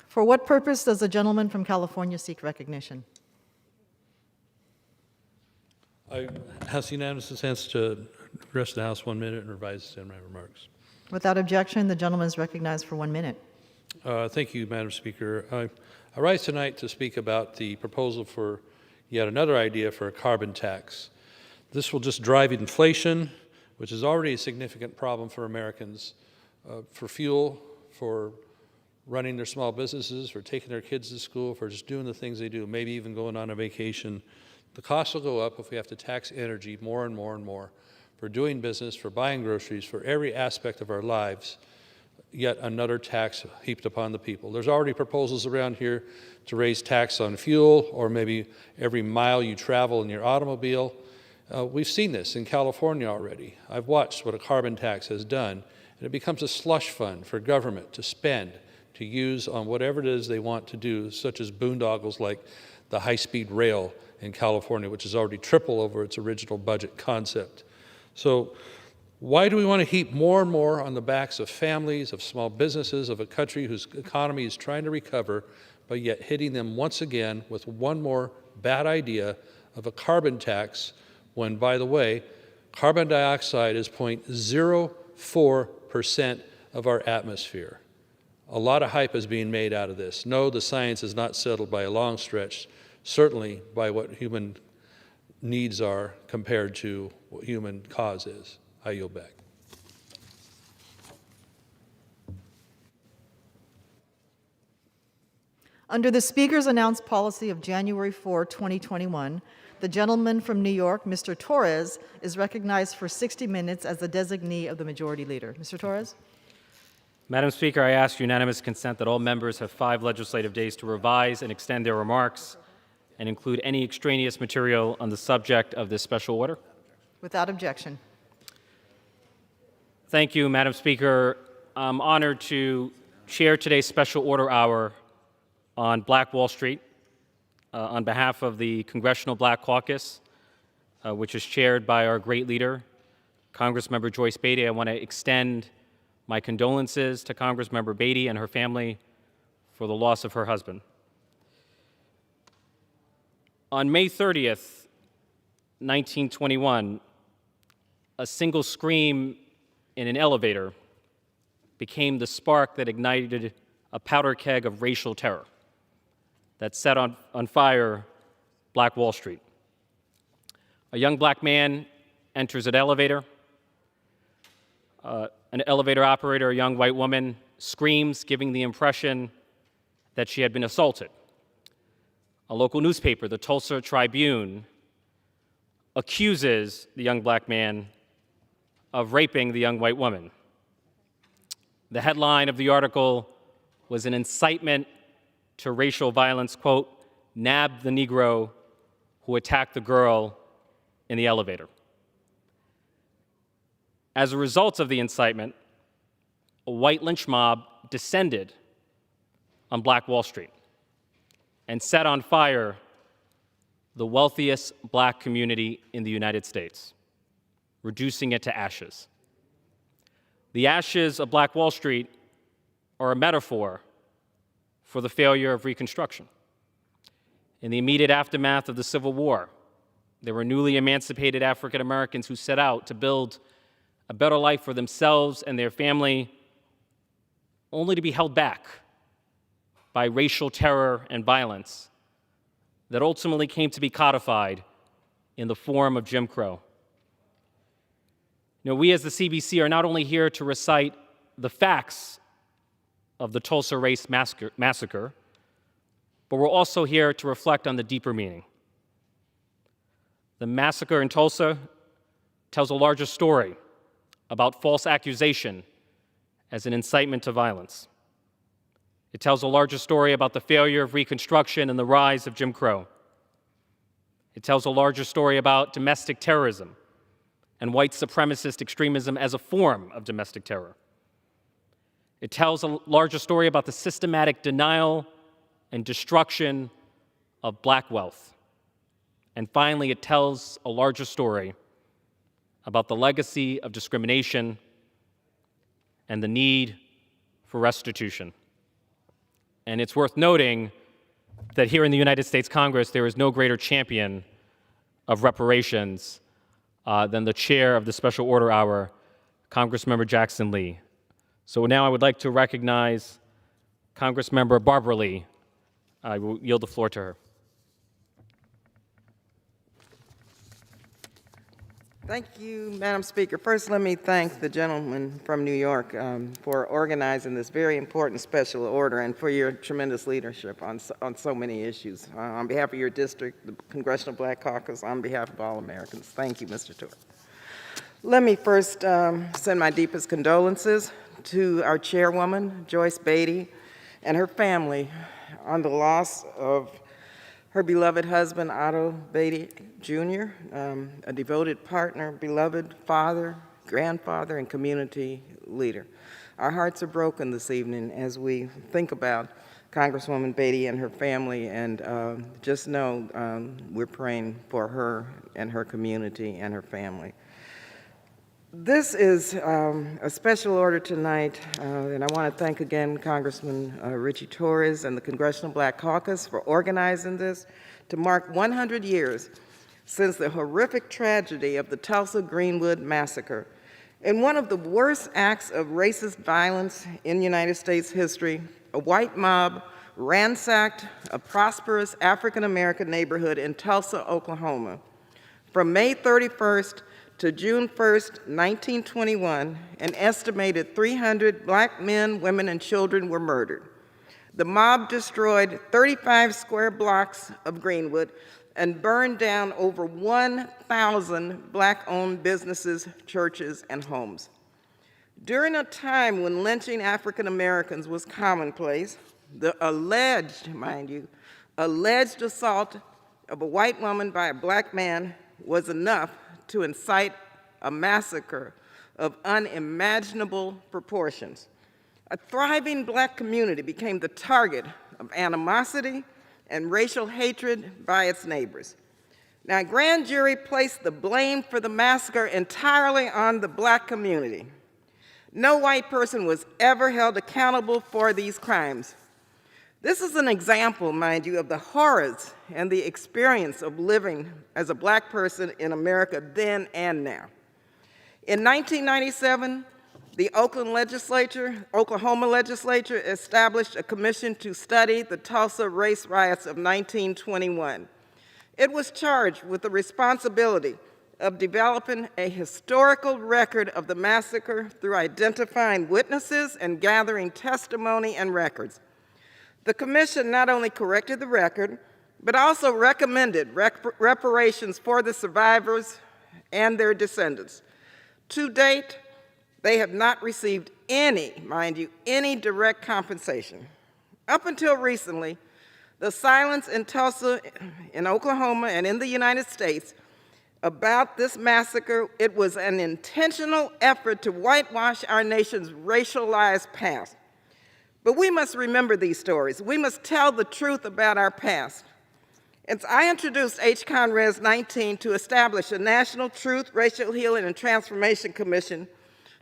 For what purpose does the gentleman from California seek recognition? I ask unanimous consent to address the House 1 minute and revise my remarks. Without objection, the gentleman is recognized for 1 minute. Thank you, Madam Speaker. I rise tonight to speak about the proposal for yet another idea for a carbon tax. This will just drive inflation, which is already a significant problem for Americans, for fuel, for running their small businesses, for taking their kids to school, for just doing the things they do, maybe even going on a vacation. The costs will go up if we have to tax energy more and more and more for doing business, for buying groceries, for every aspect of our lives. Yet another tax heaped upon the people. There's already proposals around here to raise tax on fuel or maybe every mile you travel in your automobile. We've seen this in California already. I've watched what a carbon tax has done, and it becomes a slush fund for government to spend, to use on whatever it is they want to do, such as boondoggles like the high-speed rail in California, which is already triple over its original budget concept. So why do we want to heap more and more on the backs of families, of small businesses, of a country whose economy is trying to recover, but yet hitting them once again with one more bad idea of a carbon tax when, by the way, carbon dioxide is 0.04% of our atmosphere? A lot of hype is being made out of this. No, the science is not settled by a long stretch, certainly by what human needs are compared to what human cause is. I yield back. Under the Speaker's announced policy of January 4, 2021, the gentleman from New York, Mr. Torres, is recognized for 60 minutes as the designee of the Majority Leader. Mr. Torres? Madam Speaker, I ask unanimous consent that all members have 5 legislative days to revise and extend their remarks and include any extraneous material on the subject of this special order. Without objection. Thank you, Madam Speaker. I'm honored to chair today's special order hour on Black Wall Street on behalf of the Congressional Black Caucus, which is chaired by our great leader, Congressmember Joyce Beatty. I want to extend my condolences to Congressmember Beatty and her family for the loss of her husband. On May 30th, 1921, a single scream in an elevator became the spark that ignited a powder keg of racial terror that set on fire Black Wall Street. A young black man enters an elevator. An elevator operator, a young white woman, screams, giving the impression that she had been assaulted. A local newspaper, the Tulsa Tribune, accuses the young black man of raping the young white woman. The headline of the article was an incitement to racial violence, quote, "Nab the Negro who attacked the girl in the elevator." As a result of the incitement, a white lynch mob descended on Black Wall Street and set on fire the wealthiest black community in the United States, reducing it to ashes. The ashes of Black Wall Street are a metaphor for the failure of Reconstruction. In the immediate aftermath of the Civil War, there were newly emancipated African Americans who set out to build a better life for themselves and their family, only to be held back by racial terror and violence that ultimately came to be codified in the form of Jim Crow. You know, we as the CBC are not only here to recite the facts of the Tulsa Race Massacre, but we're also here to reflect on the deeper meaning. The massacre in Tulsa tells a larger story about false accusation as an incitement to violence. It tells a larger story about the failure of Reconstruction and the rise of Jim Crow. It tells a larger story about domestic terrorism and white supremacist extremism as a form of domestic terror. It tells a larger story about the systematic denial and destruction of black wealth. And finally, it tells a larger story about the legacy of discrimination and the need for restitution. And it's worth noting that here in the United States Congress, there is no greater champion of reparations than the chair of the Special Order Hour, Congressmember Jackson Lee. So now I would like to recognize Congressmember Barbara Lee. I will yield the floor to her. Thank you, Madam Speaker. First, let me thank the gentleman from New York for organizing this very important special order and for your tremendous leadership on so many issues. On behalf of your district, the Congressional Black Caucus, on behalf of all Americans, thank you, Mr. Tour. Let me first send my deepest condolences to our chairwoman, Joyce Beatty, and her family on the loss of her beloved husband, Otto Beatty, Jr., a devoted partner, beloved father, grandfather, and community leader. Our hearts are broken this evening as we think about Congresswoman Beatty and her family, and just know we're praying for her and her community and her family. This is a special order tonight, and I want to thank again Congressman Richie Torres and the Congressional Black Caucus for organizing this to mark 100 years since the horrific tragedy of the Tulsa Greenwood Massacre. In one of the worst acts of racist violence in United States history, a white mob ransacked a prosperous African-American neighborhood in Tulsa, Oklahoma. From May 31st to June 1st, 1921, an estimated 300 black men, women, and children were murdered. The mob destroyed 35 square blocks of Greenwood and burned down over 1,000 black-owned businesses, churches, and homes. During a time when lynching African Americans was commonplace, the alleged, mind you, alleged assault of a white woman by a black man was enough to incite a massacre of unimaginable proportions. A thriving black community became the target of animosity and racial hatred by its neighbors. Now, a grand jury placed the blame for the massacre entirely on the black community. No white person was ever held accountable for these crimes. This is an example, mind you, of the horrors and the experience of living as a black person in America then and now. In 1997, the Oklahoma legislature established a commission to study the Tulsa race riots of 1921. It was charged with the responsibility of developing a historical record of the massacre through identifying witnesses and gathering testimony and records. The commission not only corrected the record, but also recommended reparations for the survivors and their descendants. To date, they have not received any, mind you, any direct compensation. Up until recently, the silence in Tulsa, in Oklahoma, and in the United States about this massacre, it was an intentional effort to whitewash our nation's racialized past. But we must remember these stories. We must tell the truth about our past. And I introduced HCON Res 19 to establish a National Truth, Racial Healing, and Transformation Commission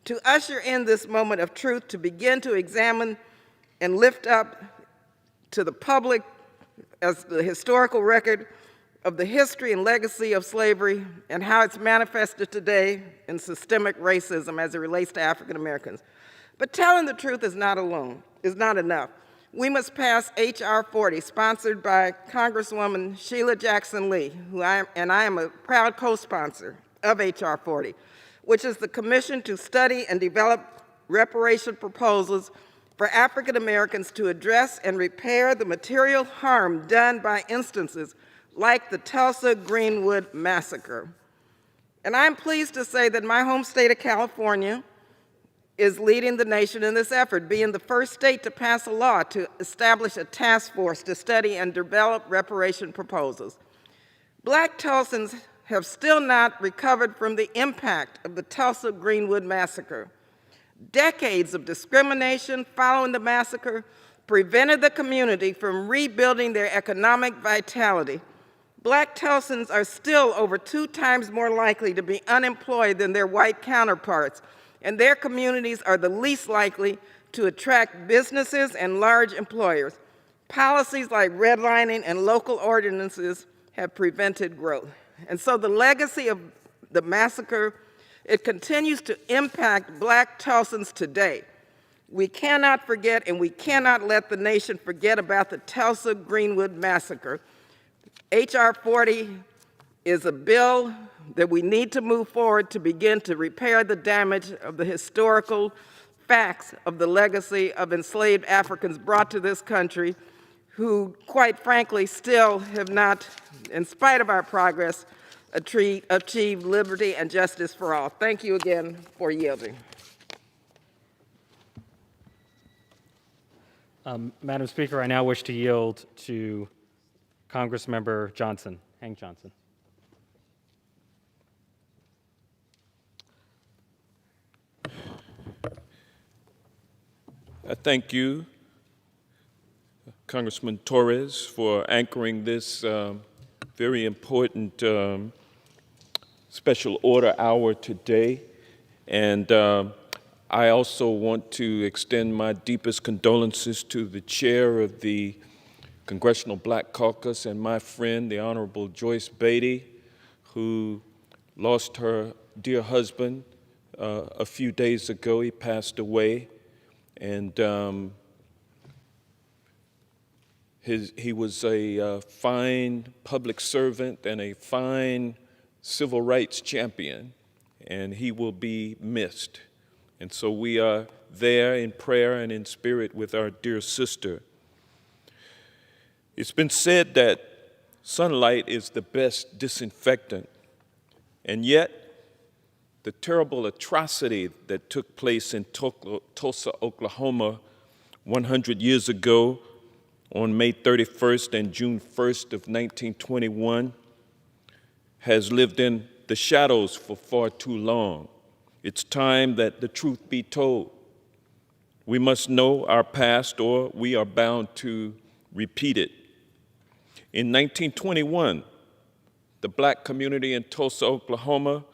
to usher in this moment of truth, to begin to examine and lift up to the public as the historical record of the history and legacy of slavery and how it's manifested today in systemic racism as it relates to African Americans. But telling the truth is not enough. We must pass H.R. 40, sponsored by Congresswoman Sheila Jackson Lee, I am a proud co-sponsor of H.R. 40, which is the commission to study and develop reparation proposals for African Americans to address and repair the material harm done by instances like the Tulsa Greenwood Massacre. And I'm pleased to say that my home state of California is leading the nation in this effort, being the first state to pass a law to establish a task force to study and develop reparation proposals. Black Tulsans have still not recovered from the impact of the Tulsa Greenwood Massacre. Decades of discrimination following the massacre prevented the community from rebuilding their economic vitality. Black Tulsans are still over 2 times more likely to be unemployed than their white counterparts, and their communities are the least likely to attract businesses and large employers. Policies like redlining and local ordinances have prevented growth. And so the legacy of the massacre, it continues to impact Black Tulsans today. We cannot forget, and we cannot let the nation forget about the Tulsa Greenwood Massacre. H.R. 40 is a bill that we need to move forward to begin to repair the damage of the historical facts of the legacy of enslaved Africans brought to this country, who, quite frankly, still have not, in spite of our progress, achieved liberty and justice for all. Thank you again for yielding. Madam Speaker, I now wish to yield to Congressmember Johnson, Hank Johnson. I thank you, Congressman Torres, for anchoring this very important special order hour today. And I also want to extend my deepest condolences to the chair of the Congressional Black Caucus and my friend, the Honorable Joyce Beatty, who lost her dear husband a few days ago. He passed away. And he was a fine public servant and a fine civil rights champion, and he will be missed. And so we are there in prayer and in spirit with our dear sister. It's been said that sunlight is the best disinfectant, and yet the terrible atrocity that took place in Tulsa, Oklahoma 100 years ago on May 31st and June 1st of 1921 has lived in the shadows for far too long. It's time that the truth be told. We must know our past, or we are bound to repeat it. In 1921, the Black community in Tulsa, Oklahoma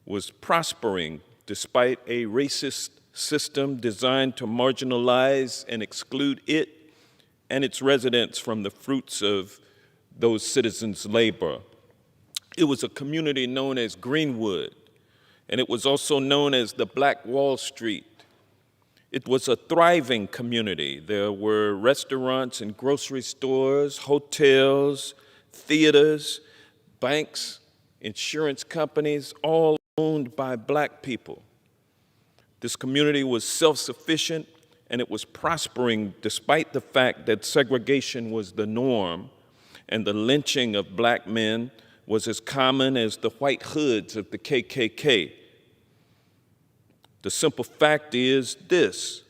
was prospering despite a racist system designed to marginalize and exclude it and its residents from the fruits of those citizens' labor. It was a community known as Greenwood, and it was also known as the Black Wall Street. It was a thriving community. There were restaurants and grocery stores, hotels, theaters, banks, insurance companies, all owned by black people. This community was self-sufficient, and it was prospering despite the fact that segregation was the norm and the lynching of black men was as common as the white hoods of the KKK. The simple fact is this: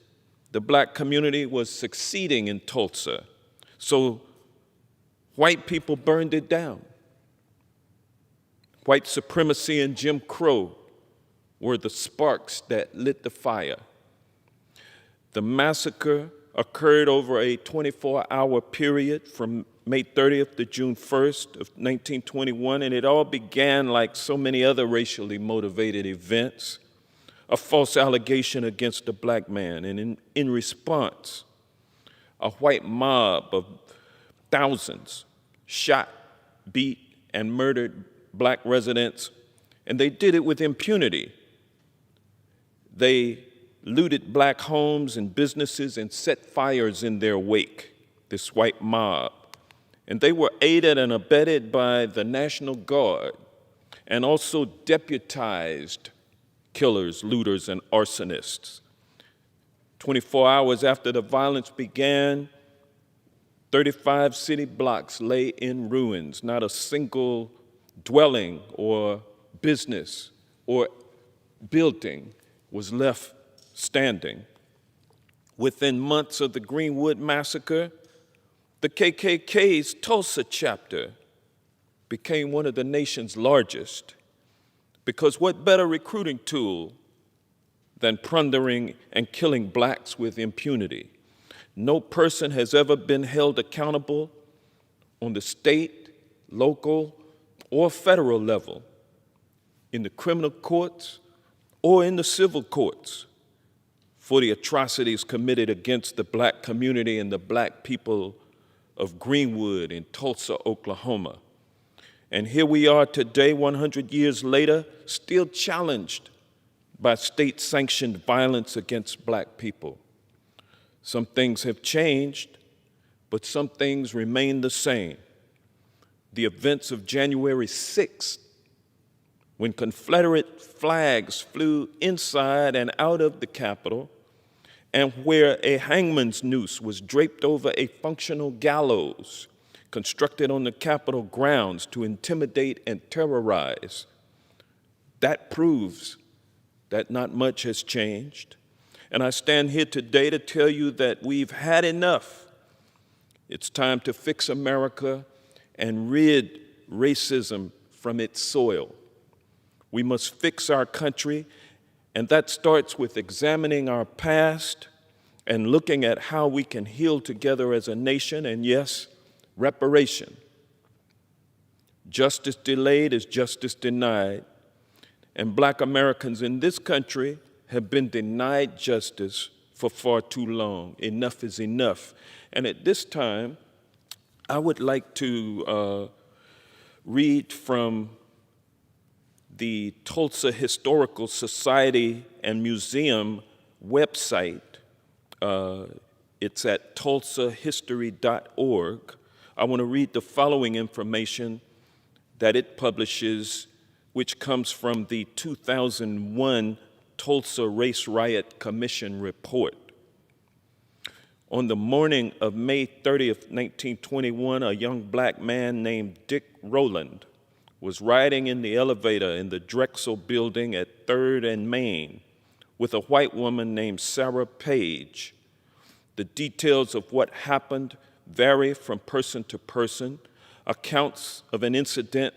the black community was succeeding in Tulsa, so white people burned it down. White supremacy and Jim Crow were the sparks that lit the fire. The massacre occurred over a 24-hour period from May 30th to June 1st of 1921, and it all began like so many other racially motivated events, a false allegation against a black man, and in response, a white mob of thousands shot, beat, and murdered black residents, and they did it with impunity. They looted black homes and businesses and set fires in their wake, this white mob. And they were aided and abetted by the National Guard and also deputized killers, looters, and arsonists. 24 hours after the violence began, 35 city blocks lay in ruins. Not a single dwelling or business or building was left standing. Within months of the Greenwood Massacre, the KKK's Tulsa chapter became one of the nation's largest, because what better recruiting tool than plundering and killing blacks with impunity? No person has ever been held accountable on the state, local, or federal level, in the criminal courts or in the civil courts, for the atrocities committed against the black community and the black people of Greenwood in Tulsa, Oklahoma. And here we are today, 100 years later, still challenged by state-sanctioned violence against black people. Some things have changed, but some things remain the same. The events of January 6th, when Confederate flags flew inside and out of the Capitol, and where a hangman's noose was draped over a functional gallows constructed on the Capitol grounds to intimidate and terrorize. That proves that not much has changed. And I stand here today to tell you that we've had enough. It's time to fix America and rid racism from its soil. We must fix our country, and that starts with examining our past and looking at how we can heal together as a nation, and yes, reparation. Justice delayed is justice denied, and black Americans in this country have been denied justice for far too long. Enough is enough. And at this time, I would like to read from the Tulsa Historical Society and Museum website. It's at tulsahistory.org. I want to read the following information that it publishes, which comes from the 2001 Tulsa Race Riot Commission report. On the morning of May 30th, 1921, a young black man named Dick Rowland was riding in the elevator in the Drexel building at 3rd and Main with a white woman named Sarah Page. The details of what happened vary from person to person. Accounts of an incident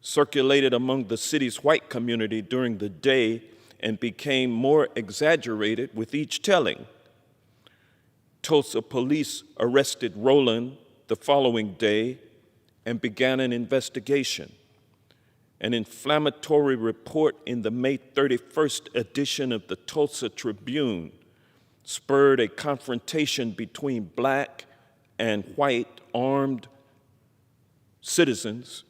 circulated among the city's white community during the day and became more exaggerated with each telling. Tulsa police arrested Rowland the following day and began an investigation. An inflammatory report in the May 31st edition of the Tulsa Tribune spurred a confrontation between black and white armed citizens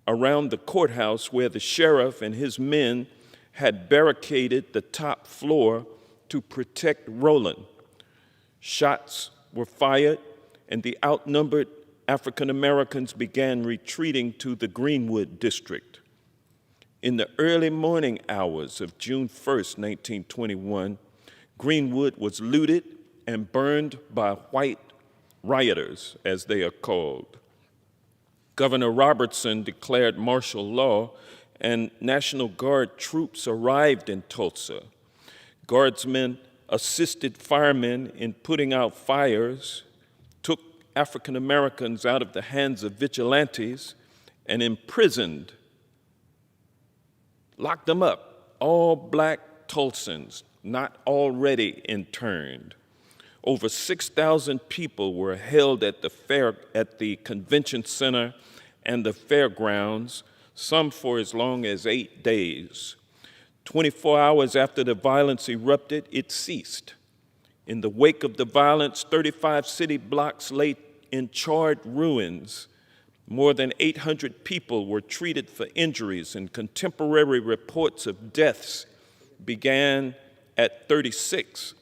around the courthouse, where the sheriff and his men had barricaded the top floor to protect Rowland. Shots were fired, and the outnumbered African Americans began retreating to the Greenwood district. In the early morning hours of June 1st, 1921, Greenwood was looted and burned by white rioters, as they are called. Governor Robertson declared martial law, and National Guard troops arrived in Tulsa. Guardsmen assisted firemen in putting out fires, took African Americans out of the hands of vigilantes, and imprisoned, locked them up, all black Tulsans not already interned. Over 6,000 people were held at the convention center and the fairgrounds, some for as long as 8 days. 24 hours after the violence erupted, it ceased. In the wake of the violence, 35 city blocks lay in charred ruins. More than 800 people were treated for injuries, and contemporary reports of deaths began at 36.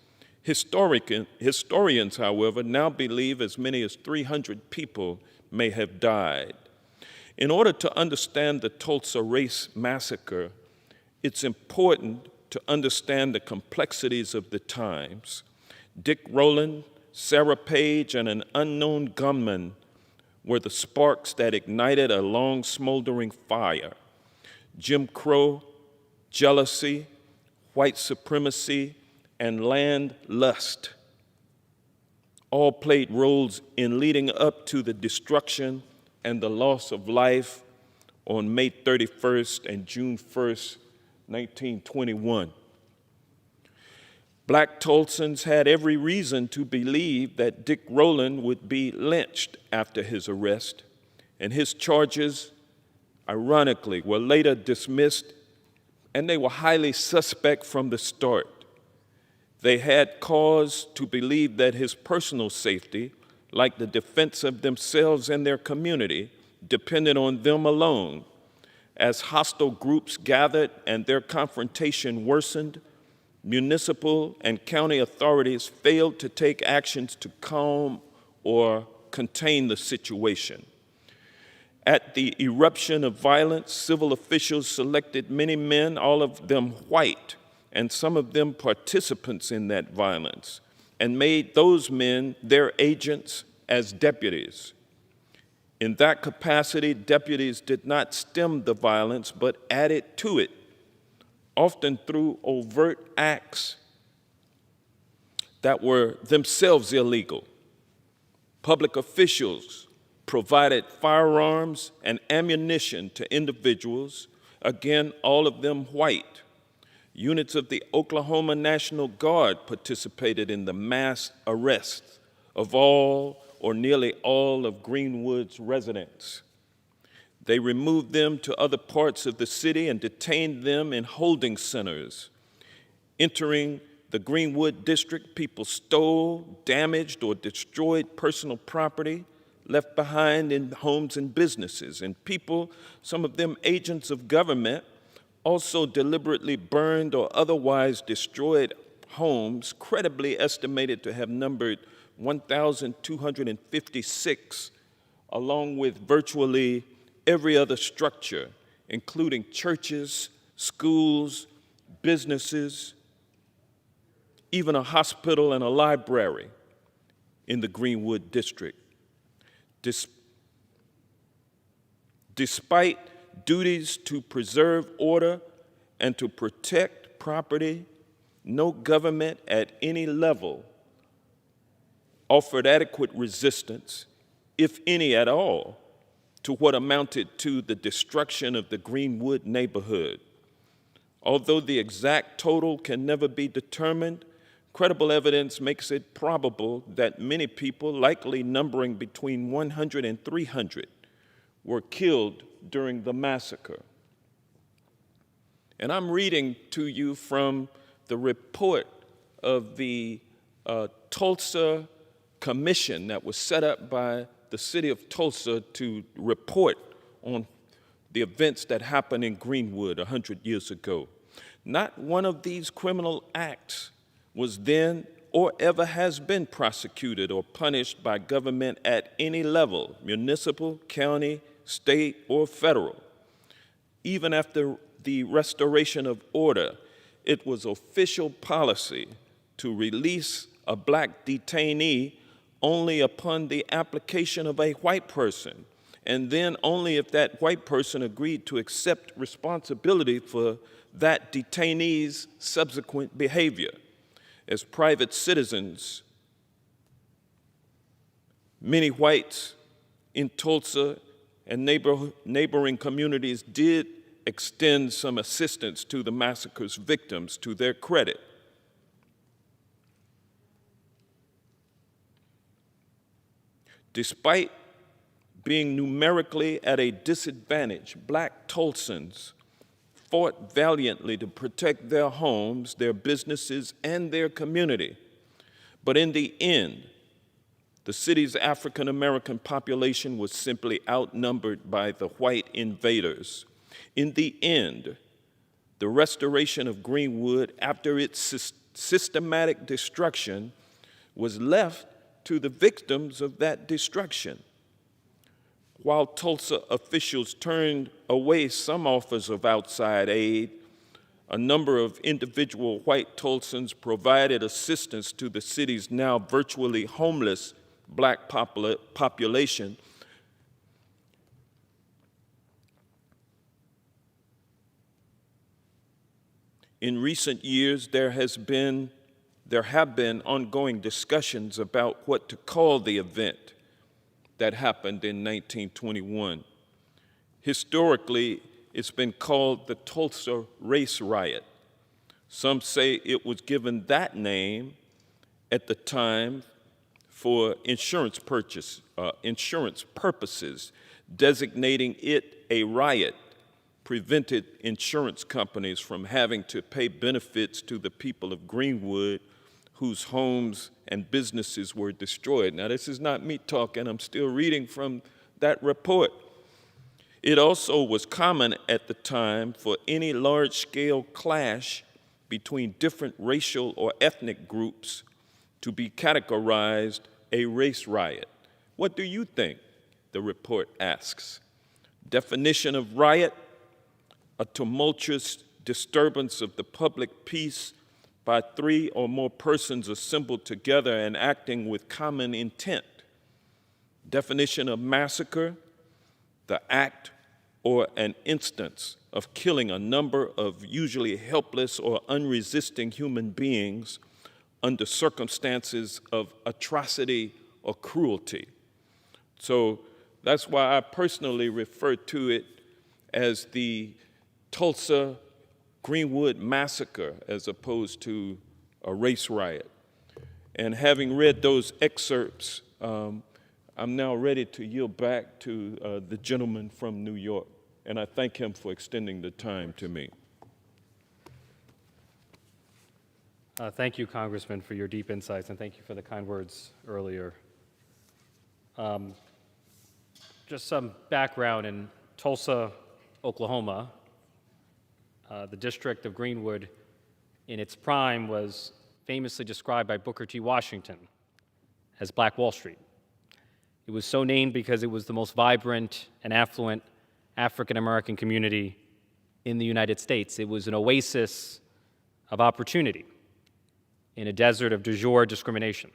Historians, however, now believe as many as 300 people may have died. In order to understand the Tulsa Race Massacre, it's important to understand the complexities of the times. Dick Rowland, Sarah Page, and an unknown gunman were the sparks that ignited a long smoldering fire. Jim Crow, jealousy, white supremacy, and land lust all played roles in leading up to the destruction and the loss of life on May 31st and June 1st, 1921. Black Tulsans had every reason to believe that Dick Rowland would be lynched after his arrest, and his charges, ironically, were later dismissed, and they were highly suspect from the start. They had cause to believe that his personal safety, like the defense of themselves and their community, depended on them alone. As hostile groups gathered and their confrontation worsened, municipal and county authorities failed to take actions to calm or contain the situation. At the eruption of violence, civil officials selected many men, all of them white, and some of them participants in that violence, and made those men their agents as deputies. In that capacity, deputies did not stem the violence, but added to it, often through overt acts that were themselves illegal. Public officials provided firearms and ammunition to individuals, again, all of them white. Units of the Oklahoma National Guard participated in the mass arrests of all or nearly all of Greenwood's residents. They removed them to other parts of the city and detained them in holding centers. Entering the Greenwood district, people stole, damaged, or destroyed personal property left behind in homes and businesses. And people, some of them agents of government, also deliberately burned or otherwise destroyed homes credibly estimated to have numbered 1,256, along with virtually every other structure, including churches, schools, businesses, even a hospital and a library in the Greenwood district. Despite duties to preserve order and to protect property, no government at any level offered adequate resistance, if any at all, to what amounted to the destruction of the Greenwood neighborhood. Although the exact total can never be determined, credible evidence makes it probable that many people, likely numbering between 100 and 300, were killed during the massacre. And I'm reading to you from the report of the Tulsa Commission that was set up by the city of Tulsa to report on the events that happened in Greenwood 100 years ago. Not one of these criminal acts was then or ever has been prosecuted or punished by government at any level, municipal, county, state, or federal. Even after the restoration of order, it was official policy to release a black detainee only upon the application of a white person, and then only if that white person agreed to accept responsibility for that detainee's subsequent behavior. As private citizens, many whites in Tulsa and neighboring communities did extend some assistance to the massacre's victims, to their credit. Despite being numerically at a disadvantage, black Tulsans fought valiantly to protect their homes, their businesses, and their community. But in the end, the city's African American population was simply outnumbered by the white invaders. In the end, the restoration of Greenwood, after its systematic destruction, was left to the victims of that destruction. While Tulsa officials turned away some offers of outside aid, a number of individual white Tulsans provided assistance to the city's now virtually homeless black population. In recent years, there have been ongoing discussions about what to call the event that happened in 1921. Historically, it's been called the Tulsa Race Riot. Some say it was given that name at the time for insurance purposes, designating it a riot prevented insurance companies from having to pay benefits to the people of Greenwood whose homes and businesses were destroyed. Now, this is not me talking. I'm still reading from that report. It also was common at the time for any large-scale clash between different racial or ethnic groups to be categorized a race riot. What do you think? The report asks. Definition of riot: a tumultuous disturbance of the public peace by three or more persons assembled together and acting with common intent. Definition of massacre: the act or an instance of killing a number of usually helpless or unresisting human beings under circumstances of atrocity or cruelty. So that's why I personally refer to it as the Tulsa Greenwood Massacre as opposed to a race riot. And having read those excerpts, I'm now ready to yield back to the gentleman from New York, and I thank him for extending the time to me. Thank you, Congressman, for your deep insights, and thank you for the kind words earlier. Just some background: in Tulsa, Oklahoma, the district of Greenwood in its prime was famously described by Booker T. Washington as Black Wall Street. It was so named because it was the most vibrant and affluent African-American community in the United States. It was an oasis of opportunity in a desert of de jure discrimination.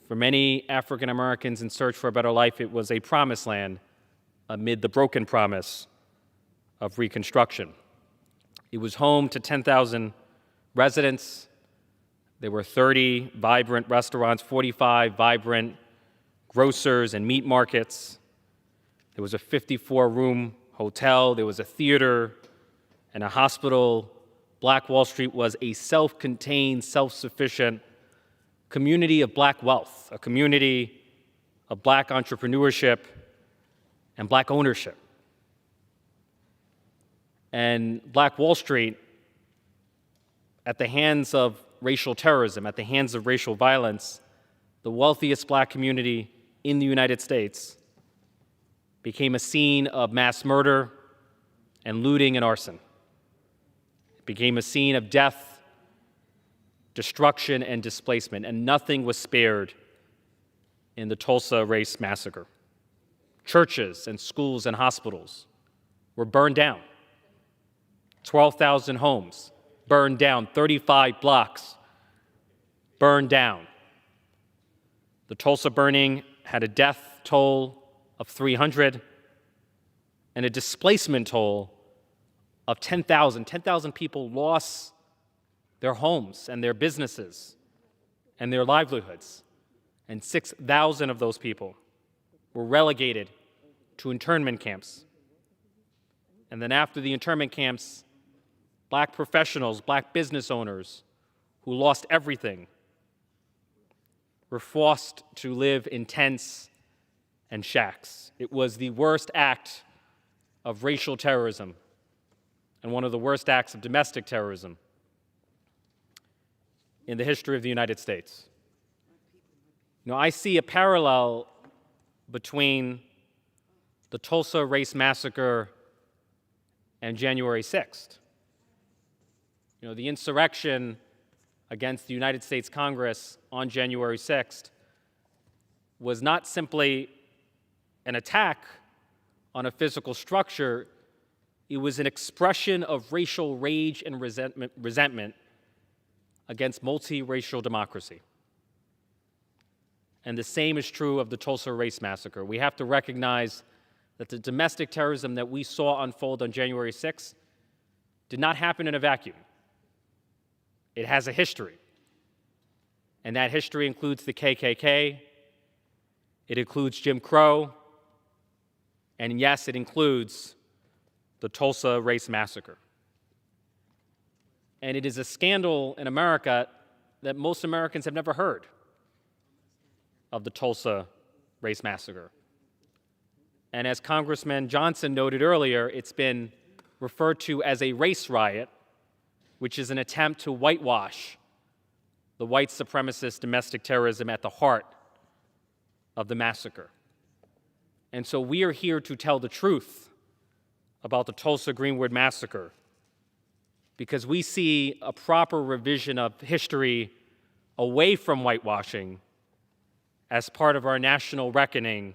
For many African Americans in search for a better life, it was a promised land amid the broken promise of Reconstruction. It was home to 10,000 residents. There were 30 vibrant restaurants, 45 vibrant grocers and meat markets. There was a 54-room hotel. There was a theater and a hospital. Black Wall Street was a self-contained, self-sufficient community of black wealth, a community of black entrepreneurship and black ownership. And Black Wall Street, at the hands of racial terrorism, at the hands of racial violence, the wealthiest black community in the United States, became a scene of mass murder and looting and arson. became a scene of death, destruction, and displacement, and nothing was spared in the Tulsa Race Massacre. Churches and schools and hospitals were burned down. 12,000 homes burned down, 35 blocks burned down. The Tulsa burning had a death toll of 300 and a displacement toll of 10,000. 10,000 people lost their homes and their businesses and their livelihoods. And 6,000 of those people were relegated to internment camps. And then after the internment camps, black professionals, black business owners who lost everything were forced to live in tents and shacks. It was the worst act of racial terrorism and one of the worst acts of domestic terrorism in the history of the United States. You know, I see a parallel between the Tulsa Race Massacre and January 6th. You know, the insurrection against the United States Congress on January 6th was not simply an attack on a physical structure, it was an expression of racial rage and resentment against multiracial democracy. And the same is true of the Tulsa Race Massacre. We have to recognize that the domestic terrorism that we saw unfold on January 6th did not happen in a vacuum. It has a history. And that history includes the KKK, it includes Jim Crow, and yes, it includes the Tulsa Race Massacre. And it is a scandal in America that most Americans have never heard of the Tulsa Race Massacre. And as Congressman Johnson noted earlier, it's been referred to as a race riot, which is an attempt to whitewash the white supremacist domestic terrorism at the heart of the massacre. And so we are here to tell the truth about the Tulsa Greenwood Massacre because we see a proper revision of history away from whitewashing as part of our national reckoning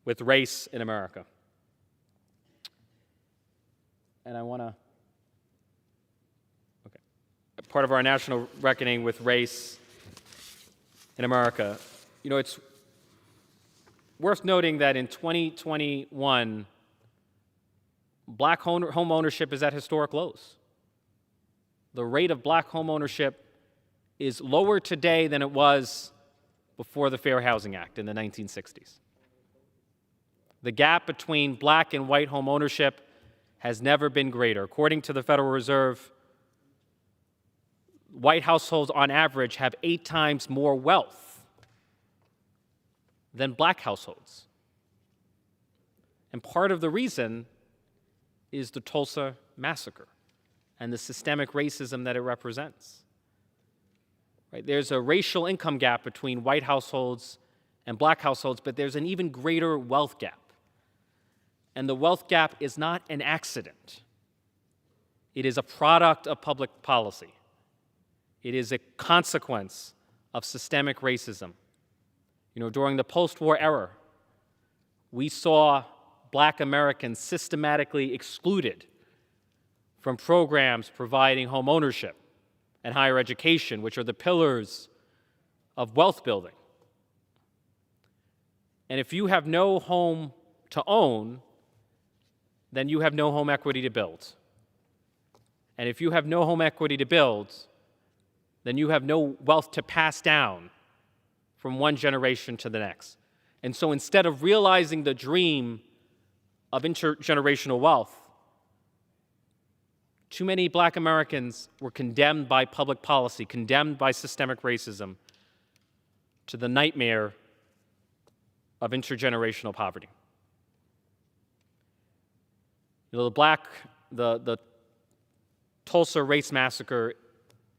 with race in America. And I want to, part of our national reckoning with race in America. You know, it's worth noting that in 2021, black home ownership is at historic lows. The rate of black home ownership is lower today than it was before the Fair Housing Act in the 1960s. The gap between black and white home ownership has never been greater. According to the Federal Reserve, white households on average have 8 times more wealth than black households. And part of the reason is the Tulsa Massacre and the systemic racism that it represents. Right? There's a racial income gap between white households and black households, but there's an even greater wealth gap. And the wealth gap is not an accident. It is a product of public policy. It is a consequence of systemic racism. You know, during the post-war era, we saw black Americans systematically excluded from programs providing home ownership and higher education, which are the pillars of wealth building. And if you have no home to own, then you have no home equity to build. And if you have no home equity to build, then you have no wealth to pass down from one generation to the next. And so instead of realizing the dream of intergenerational wealth, too many black Americans were condemned by public policy, condemned by systemic racism to the nightmare of intergenerational poverty. You know, the Tulsa Race Massacre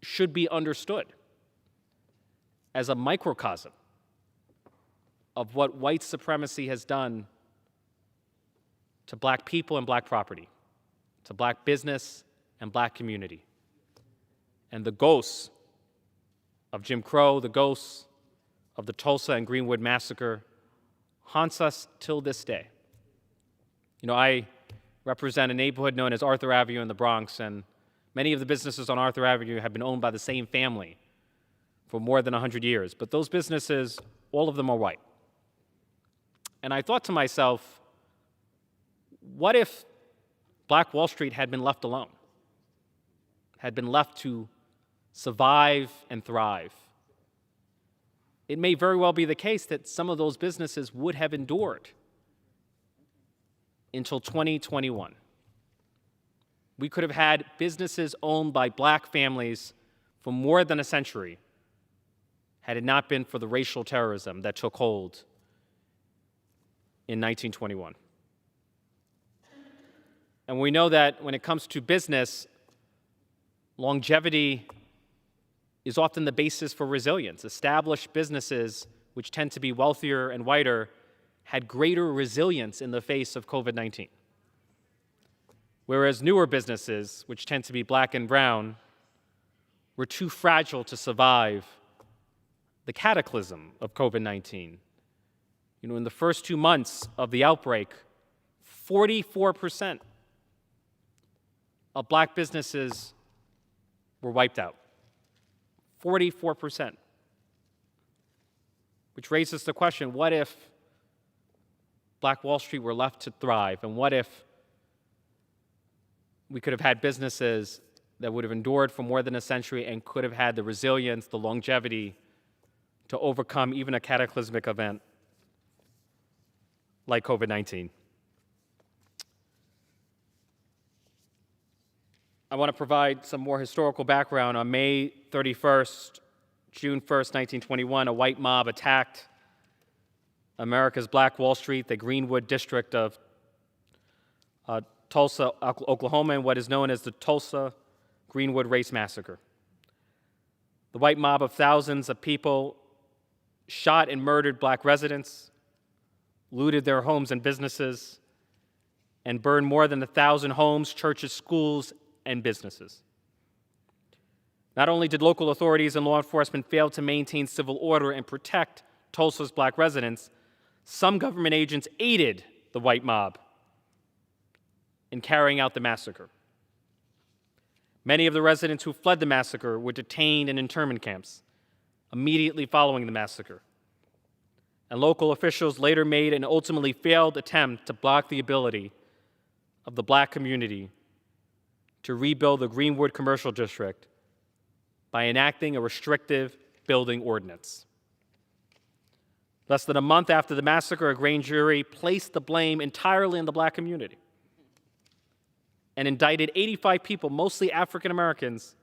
should be understood as a microcosm of what white supremacy has done to black people and black property, to black business and black community. And the ghosts of Jim Crow, the ghosts of the Tulsa and Greenwood massacre haunts us till this day. You know, I represent a neighborhood known as Arthur Avenue in the Bronx, and many of the businesses on Arthur Avenue have been owned by the same family for more than 100 years. But those businesses, all of them are white. And I thought to myself, what if Black Wall Street had been left alone, had been left to survive and thrive? It may very well be the case that some of those businesses would have endured until 2021. We could have had businesses owned by black families for more than a century had it not been for the racial terrorism that took hold in 1921. And we know that when it comes to business, longevity is often the basis for resilience. Established businesses, which tend to be wealthier and whiter, had greater resilience in the face of COVID-19. Whereas newer businesses, which tend to be black and brown, were too fragile to survive the cataclysm of COVID-19. You know, in the first 2 months of the outbreak, 44% of black businesses were wiped out. 44%. Which raises the question, what if Black Wall Street were left to thrive? And what if we could have had businesses that would have endured for more than a century and could have had the resilience, the longevity to overcome even a cataclysmic event like COVID-19? I want to provide some more historical background. On May 31st, June 1st, 1921, a white mob attacked America's Black Wall Street, the Greenwood district of Tulsa, Oklahoma, in what is known as the Tulsa Greenwood Race Massacre. The white mob of thousands of people shot and murdered black residents, looted their homes and businesses, and burned more than 1,000 homes, churches, schools, and businesses. Not only did local authorities and law enforcement fail to maintain civil order and protect Tulsa's black residents, some government agents aided the white mob in carrying out the massacre. Many of the residents who fled the massacre were detained in internment camps immediately following the massacre. And local officials later made an ultimately failed attempt to block the ability of the black community to rebuild the Greenwood Commercial District by enacting a restrictive building ordinance. Less than a month after the massacre, a grand jury placed the blame entirely on the black community and indicted 85 people, mostly African Americans,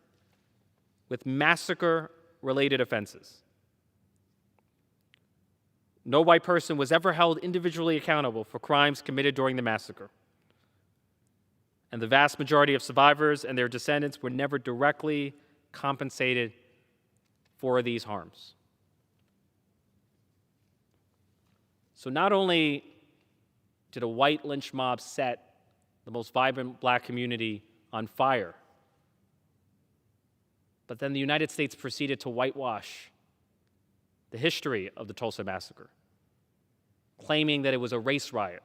with massacre-related offenses. No white person was ever held individually accountable for crimes committed during the massacre. And the vast majority of survivors and their descendants were never directly compensated for these harms. So not only did a white lynch mob set the most vibrant black community on fire, but then the United States proceeded to whitewash the history of the Tulsa Massacre, claiming that it was a race riot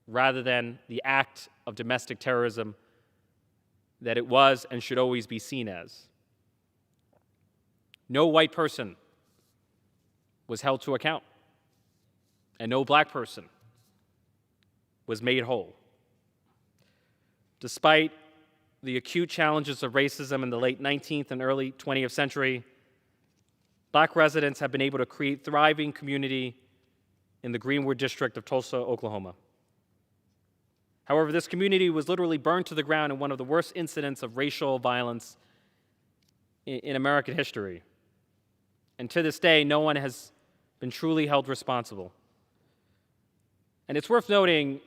rather than the act of domestic terrorism that it was and should always be seen as. No white person was held to account, and no black person was made whole. Despite the acute challenges of racism in the late 19th and early 20th century, black residents have been able to create thriving community in the Greenwood district of Tulsa, Oklahoma. However, this community was literally burned to the ground in one of the worst incidents of racial violence in American history. And to this day, no one has been truly held responsible. And it's worth noting,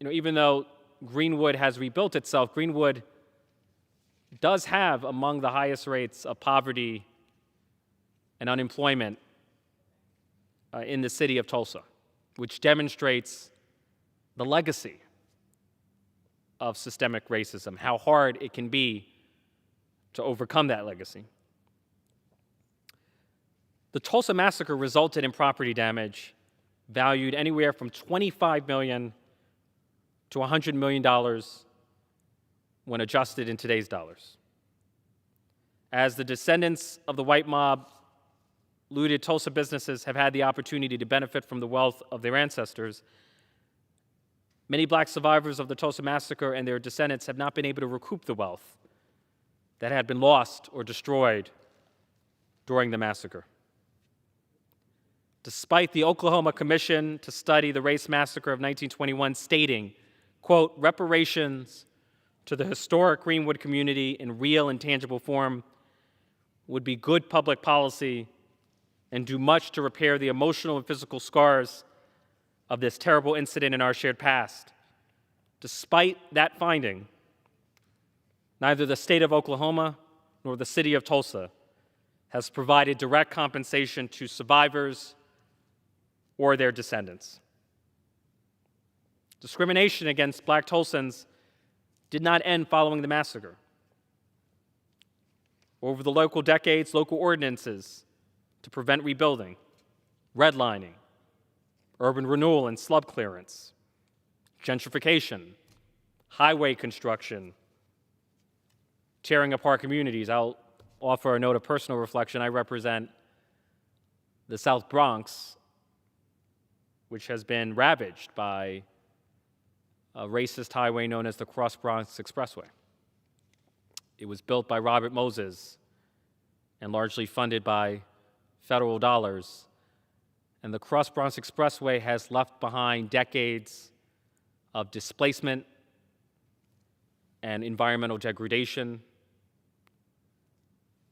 even though Greenwood has rebuilt itself, Greenwood does have among the highest rates of poverty and unemployment in the city of Tulsa, which demonstrates the legacy of systemic racism, how hard it can be to overcome that legacy. The Tulsa massacre resulted in property damage valued anywhere from $25 million to $100 million when adjusted in today's dollars. As the descendants of the white mob looted Tulsa businesses have had the opportunity to benefit from the wealth of their ancestors, many black survivors of the Tulsa massacre and their descendants have not been able to recoup the wealth that had been lost or destroyed during the massacre. Despite the Oklahoma Commission to Study the Race Massacre of 1921 stating, quote, reparations to the historic Greenwood community in real and tangible form would be good public policy and do much to repair the emotional and physical scars of this terrible incident in our shared past. Despite that finding, neither the state of Oklahoma nor the city of Tulsa has provided direct compensation to survivors or their descendants. Discrimination against black Tulsans did not end following the massacre. Over the local decades, local ordinances to prevent rebuilding, redlining, urban renewal and slum clearance, gentrification, highway construction, tearing apart communities. I'll offer a note of personal reflection. I represent the South Bronx, which has been ravaged by a racist highway known as the Cross Bronx Expressway. It was built by Robert Moses and largely funded by federal dollars. And the Cross Bronx Expressway has left behind decades of displacement and environmental degradation.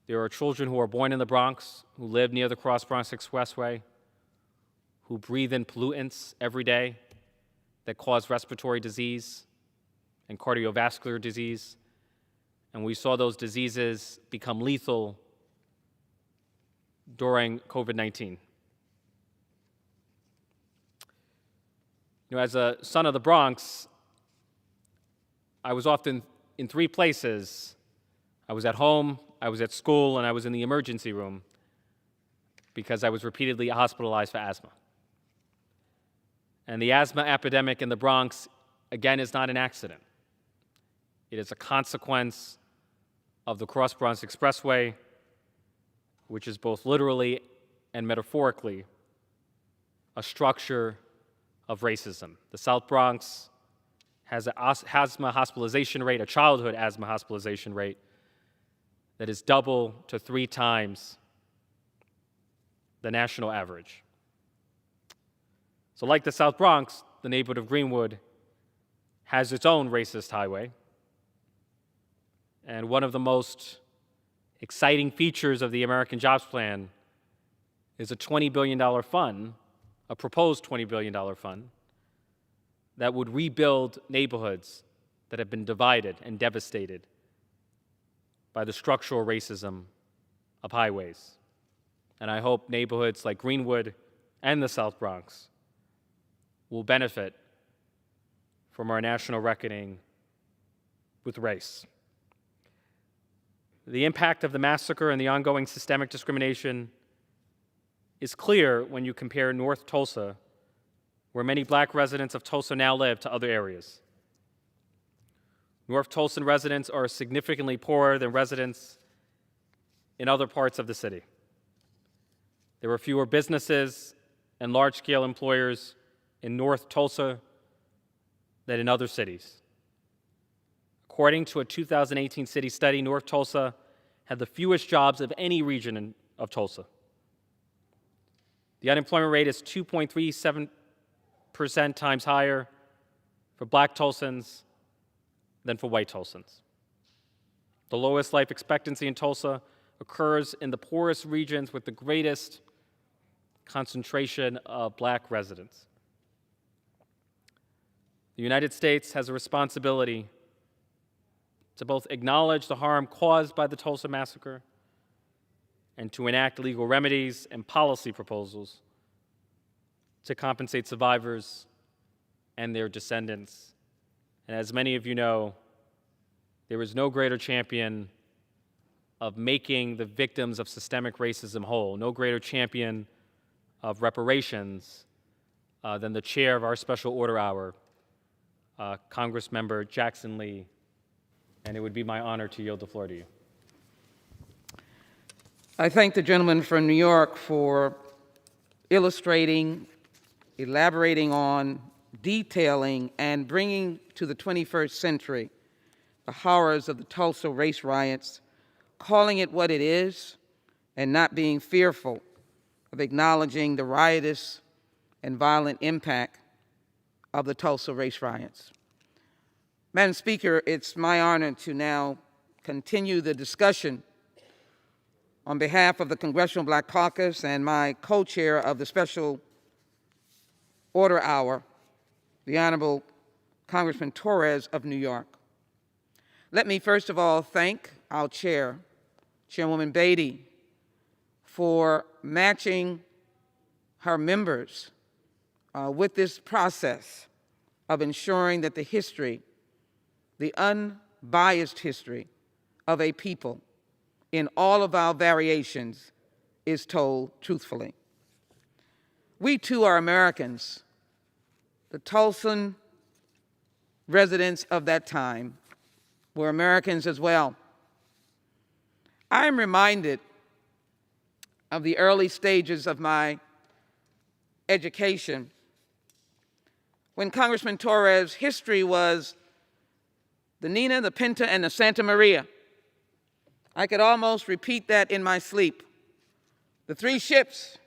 There are children who are born in the Bronx, who live near the Cross Bronx Expressway, who breathe in pollutants every day that cause respiratory disease and cardiovascular disease. And we saw those diseases become lethal during COVID-19. You know, as a son of the Bronx, I was often in three places. I was at home, I was at school, and I was in the emergency room because I was repeatedly hospitalized for asthma. And the asthma epidemic in the Bronx, again, is not an accident. It is a consequence of the Cross Bronx Expressway, which is both literally and metaphorically a structure of racism. The South Bronx has an asthma hospitalization rate, a childhood asthma hospitalization rate, that is double to 3 times the national average. So like the South Bronx, the neighborhood of Greenwood has its own racist highway. And one of the most exciting features of the American Jobs Plan is a $20 billion fund, a proposed $20 billion fund, that would rebuild neighborhoods that have been divided and devastated by the structural racism of highways. And I hope neighborhoods like Greenwood and the South Bronx will benefit from our national reckoning with race. The impact of the massacre and the ongoing systemic discrimination is clear when you compare North Tulsa, where many black residents of Tulsa now live, to other areas. North Tulsan residents are significantly poorer than residents in other parts of the city. There are fewer businesses and large-scale employers in North Tulsa than in other cities. According to a 2018 city study, North Tulsa had the fewest jobs of any region of Tulsa. The unemployment rate is 2.37% times higher for black Tulsans than for white Tulsans. The lowest life expectancy in Tulsa occurs in the poorest regions with the greatest concentration of black residents. The United States has a responsibility to both acknowledge the harm caused by the Tulsa massacre and to enact legal remedies and policy proposals to compensate survivors and their descendants And as many of you know, there is no greater champion of making the victims of systemic racism whole, no greater champion of reparations than the chair of our special order hour, Congressmember Jackson Lee. And it would be my honor to yield the floor to you. I thank the gentleman from New York for illustrating, elaborating on, detailing, and bringing to the 21st century the horrors of the Tulsa race riots, calling it what it is, and not being fearful of acknowledging the riotous and violent impact of the Tulsa race riots. Madam Speaker, it's my honor to now continue the discussion on behalf of the Congressional Black Caucus and my co-chair of the Special Order Hour, the Honorable Congressman Torres of New York. Let me first of all thank our chair, Chairwoman Beatty, for matching her members with this process of ensuring that the history, the unbiased history of a people in all of our variations is told truthfully. We too are Americans. The Tulsan residents of that time were Americans as well. I am reminded of the early stages of my education when Congressman Torres' history was the Nina, the Pinta, and the Santa Maria. I could almost repeat that in my sleep. The three ships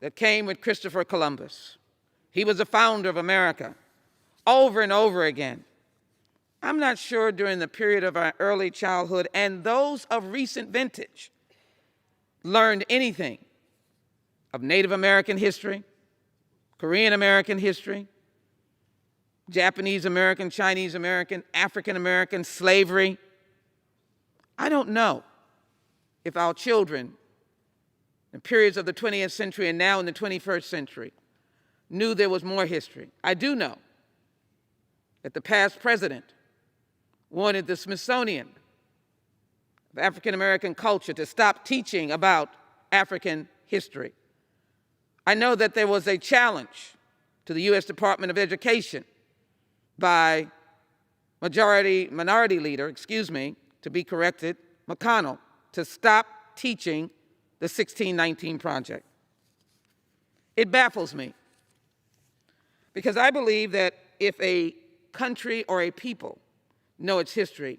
that came with Christopher Columbus. He was the founder of America, over and over again. I'm not sure during the period of our early childhood and those of recent vintage learned anything of Native American history, Korean American history, Japanese American, Chinese American, African American, slavery. I don't know if our children in periods of the 20th century and now in the 21st century knew there was more history. I do know that the past president wanted the Smithsonian of African American culture to stop teaching about African history. I know that there was a challenge to the U.S. Department of Education by minority leader, to be corrected, McConnell, to stop teaching the 1619 Project. It baffles me because I believe that if a country or a people know its history,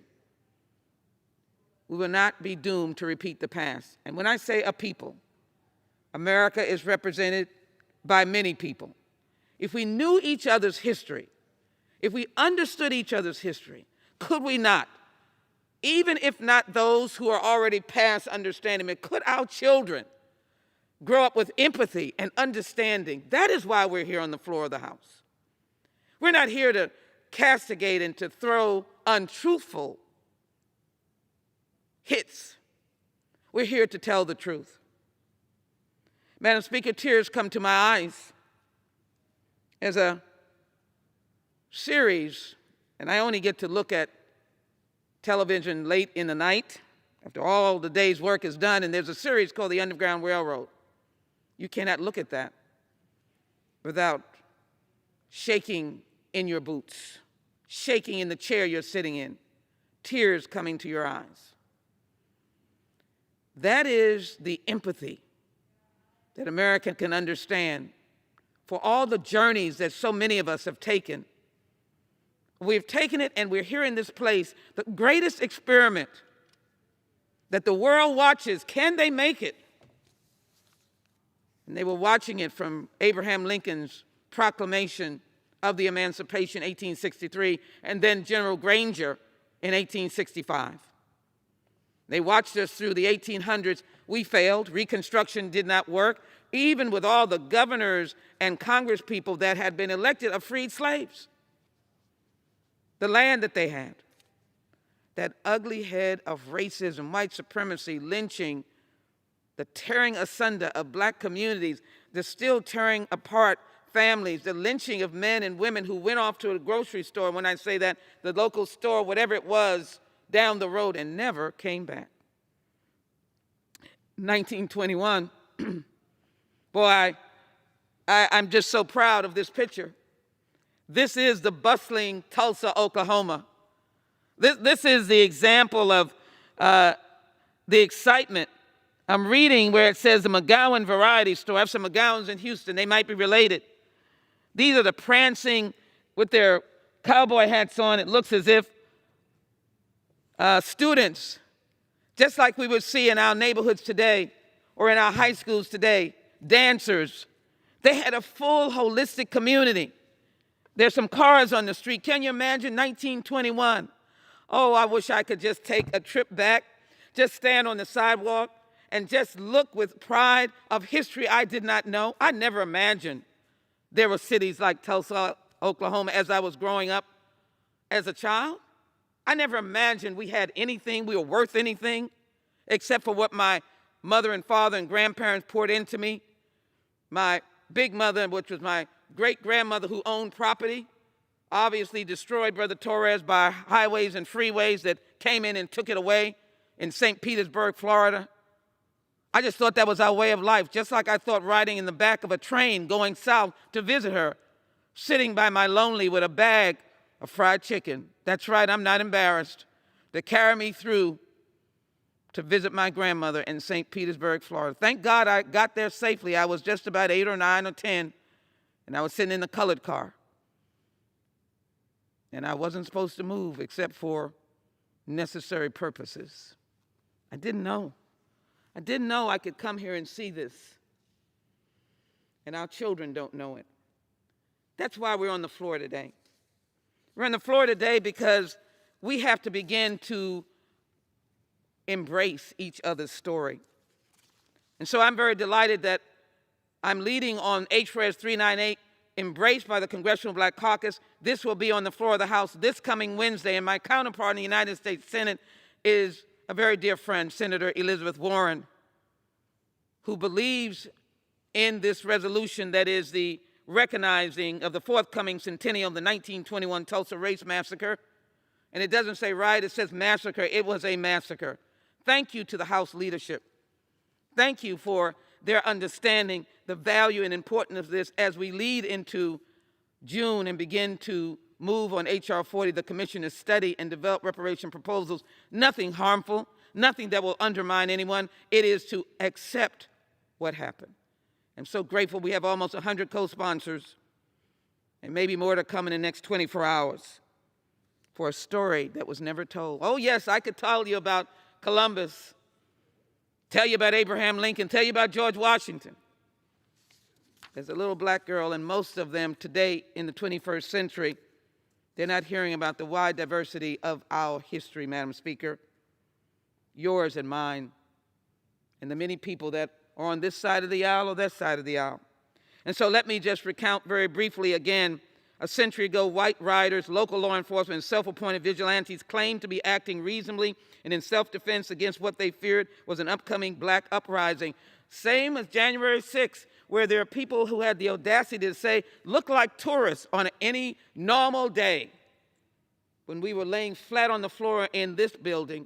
we will not be doomed to repeat the past. And when I say a people, America is represented by many people. If we knew each other's history, if we understood each other's history, could we not, even if not those who are already past understanding it, could our children grow up with empathy and understanding? That is why we're here on the floor of the House. We're not here to castigate and to throw untruthful hits. We're here to tell the truth. Madam Speaker, tears come to my eyes as a series, and I only get to look at television late in the night after all the day's work is done, and there's a series called The Underground Railroad. You cannot look at that without shaking in your boots, shaking in the chair you're sitting in, tears coming to your eyes. That is the empathy that America can understand for all the journeys that so many of us have taken. We've taken it and we're here in this place, the greatest experiment that the world watches. Can they make it? And they were watching it from Abraham Lincoln's proclamation of the Emancipation, 1863, and then General Granger in 1865. They watched us through the 1800s. We failed. Reconstruction did not work, even with all the governors and congresspeople that had been elected of freed slaves. The land that they had, that ugly head of racism, white supremacy, lynching, the tearing asunder of black communities, the still tearing apart families, the lynching of men and women who went off to a grocery store, when I say that, the local store, whatever it was, down the road and never came back. 1921, boy, I'm just so proud of this picture. This is the bustling Tulsa, Oklahoma. This is the example of the excitement. I'm reading where it says the McGowan Variety Store. I have some McGowans in Houston. They might be related. These are the prancing with their cowboy hats on. It looks as if students, just like we would see in our neighborhoods today or in our high schools today, dancers. They had a full holistic community. There's some cars on the street. Can you imagine 1921? Oh, I wish I could just take a trip back, just stand on the sidewalk and just look with pride of history I did not know. I never imagined there were cities like Tulsa, Oklahoma as I was growing up as a child. I never imagined we had anything, we were worth anything, except for what my mother and father and grandparents poured into me. My big mother, which was my great-grandmother who owned property, obviously destroyed Brother Torres by highways and freeways that came in and took it away in St. Petersburg, Florida. I just thought that was our way of life, just like I thought riding in the back of a train going south to visit her, sitting by my lonely with a bag of fried chicken. That's right, I'm not embarrassed, to carry me through to visit my grandmother in St. Petersburg, Florida. Thank God I got there safely. I was just about 8 or 9 or 10, and I was sitting in the colored car. And I wasn't supposed to move except for necessary purposes. I didn't know. I didn't know I could come here and see this. And our children don't know it. That's why we're on the floor today. We're on the floor today because we have to begin to embrace each other's story. And so I'm very delighted that I'm leading on HRES 398, embraced by the Congressional Black Caucus. This will be on the floor of the House this coming Wednesday, and my counterpart in the United States Senate is a very dear friend, Senator Elizabeth Warren, who believes in this resolution that is the recognizing of the forthcoming centennial of the 1921 Tulsa Race Massacre. And it doesn't say riot, it says massacre. It was a massacre. Thank you to the House leadership. Thank you for their understanding the value and importance of this as we lead into June and begin to move on H.R. 40, the Commissioner's study and develop reparation proposals. Nothing harmful, nothing that will undermine anyone. It is to accept what happened. I'm so grateful we have almost 100 co-sponsors and maybe more to come in the next 24 hours for a story that was never told. Oh yes, I could tell you about Columbus, tell you about Abraham Lincoln, tell you about George Washington. There's a little black girl, and most of them today in the 21st century, they're not hearing about the wide diversity of our history, Madam Speaker, yours and mine, and the many people that are on this side of the aisle or that side of the aisle. And so let me just recount very briefly again. A century ago, white rioters, local law enforcement, and self-appointed vigilantes claimed to be acting reasonably and in self-defense against what they feared was an upcoming black uprising. Same as January 6th, where there are people who had the audacity to say, look like tourists on any normal day, when we were laying flat on the floor in this building